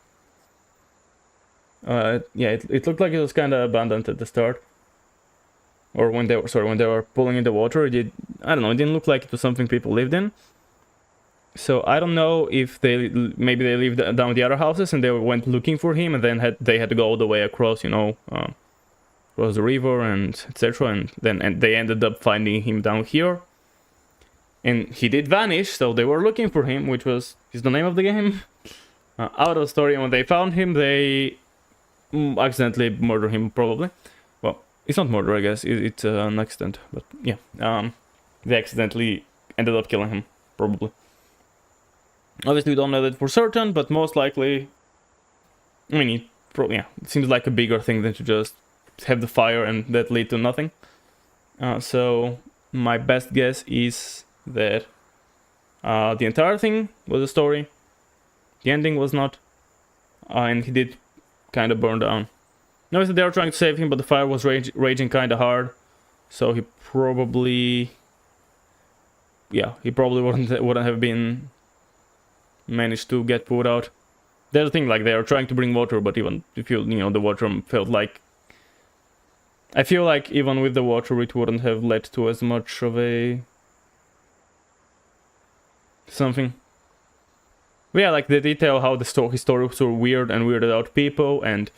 Yeah, it looked like it was kind of abandoned at the start. Or when they were pulling in the water, I don't know, it didn't look like it was something people lived in. So I don't know if maybe they lived down the other houses and they went looking for him, and then they had to go all the way across, you know, across the river and etc. And then they ended up finding him down here. And he did vanish, so they were looking for him, which is the name of the game. Out of the story, and when they found him, they accidentally murdered him, probably. Well, it's not murder, I guess. It's an accident, but yeah. They accidentally ended up killing him, probably. Obviously, we don't know that for certain, but most likely... I mean, it seems like a bigger thing than to just have the fire and that lead to nothing. So, my best guess is that the entire thing was a story. The ending was not. And he did kind of burn down. Obviously, they were trying to save him, but the fire was raging kind of hard. So he probably... yeah, he probably wouldn't have been... managed to get put out. There's the thing, like, they are trying to bring water, but even if you know, the water felt like... I feel like even with the water, it wouldn't have led to as much of a... something. But yeah, like, they detail how his stories were weird and weirded out people, and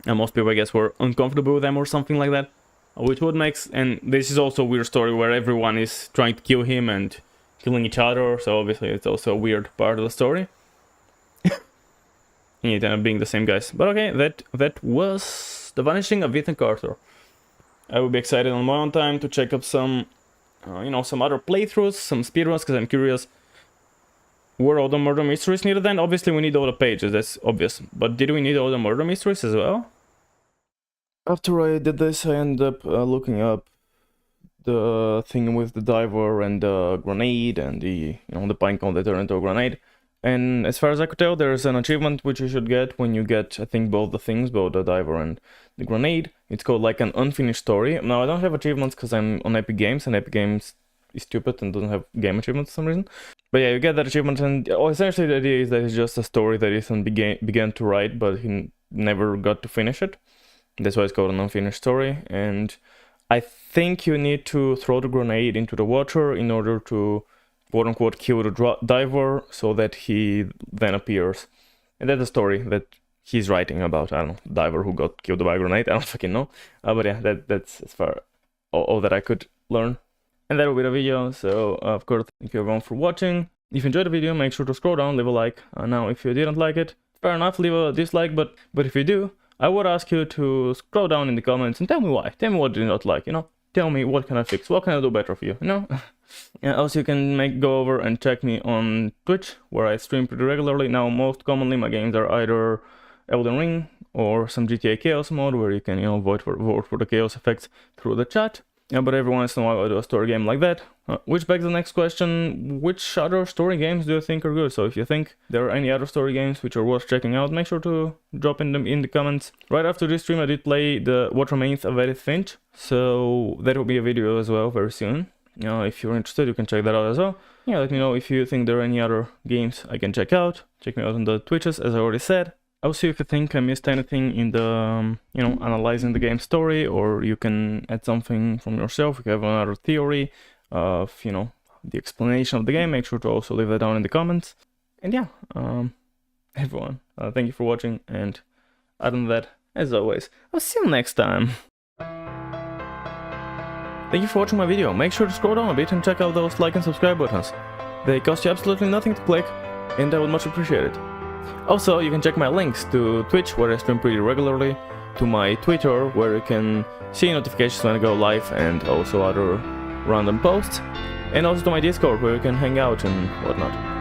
most people, I guess, were uncomfortable with them or something like that. Which would make... and this is also a weird story where everyone is trying to kill him and killing each other, so obviously it's also a weird part of the story. And it ended up being the same guys. But okay, that was The Vanishing of Ethan Carter. I will be excited on my own time to check up some, you know, some other playthroughs, some speedruns, because I'm curious. Were all the murder mysteries needed then? Obviously we need all the pages, that's obvious. But did we need all the murder mysteries as well? After I did this, I ended up looking up the thing with the diver and the grenade and the, you know, the pine cone that turned into a grenade. And as far as I could tell, there's an achievement which you should get when you get, I think, both the things, both the diver and the grenade. It's called like an unfinished story. Now, I don't have achievements because I'm on Epic Games, and Epic Games is stupid and doesn't have game achievements for some reason. But yeah, you get that achievement, and essentially the idea is that it's just a story that Ethan began to write, but he never got to finish it. That's why it's called an unfinished story. And I think you need to throw the grenade into the water in order to, quote-unquote, kill the diver so that he then appears. And that's a story that he's writing about, I don't know, diver who got killed by a grenade, I don't fucking know. But yeah, that's as far all that I could learn. And that will be the video, so of course, thank you everyone for watching. If you enjoyed the video, make sure to scroll down, leave a like. Now, if you didn't like it, fair enough, leave a dislike, but if you do, I would ask you to scroll down in the comments and tell me why. Tell me what you did not like, you know? Tell me what can I fix, what can I do better for you, you know? Yeah, also you can go over and check me on Twitch, where I stream pretty regularly. Now, most commonly my games are either Elden Ring or some GTA Chaos mode, where you can, you know, vote for the chaos effects through the chat. Yeah, but every once in a while I do a story game like that. Which begs the next question, which other story games do you think are good? So if you think there are any other story games which are worth checking out, make sure to drop them in the comments. Right after this stream I did play the What Remains of Edith Finch, so that will be a video as well very soon. If you're interested, you can check that out as well. Yeah, let me know if you think there are any other games I can check out. Check me out on the Twitches, as I already said. I'll see if you think I missed anything in the, analyzing the game story, or you can add something from yourself. If you have another theory of, the explanation of the game, make sure to also leave that down in the comments. And yeah, everyone, thank you for watching, and other than that, as always, I'll see you next time. Thank you for watching my video. Make sure to scroll down a bit and check out those like and subscribe buttons. They cost you absolutely nothing to click, and I would much appreciate it. Also, you can check my links to Twitch, where I stream pretty regularly, to my Twitter, where you can see notifications when I go live and also other random posts, and also to my Discord, where you can hang out and whatnot.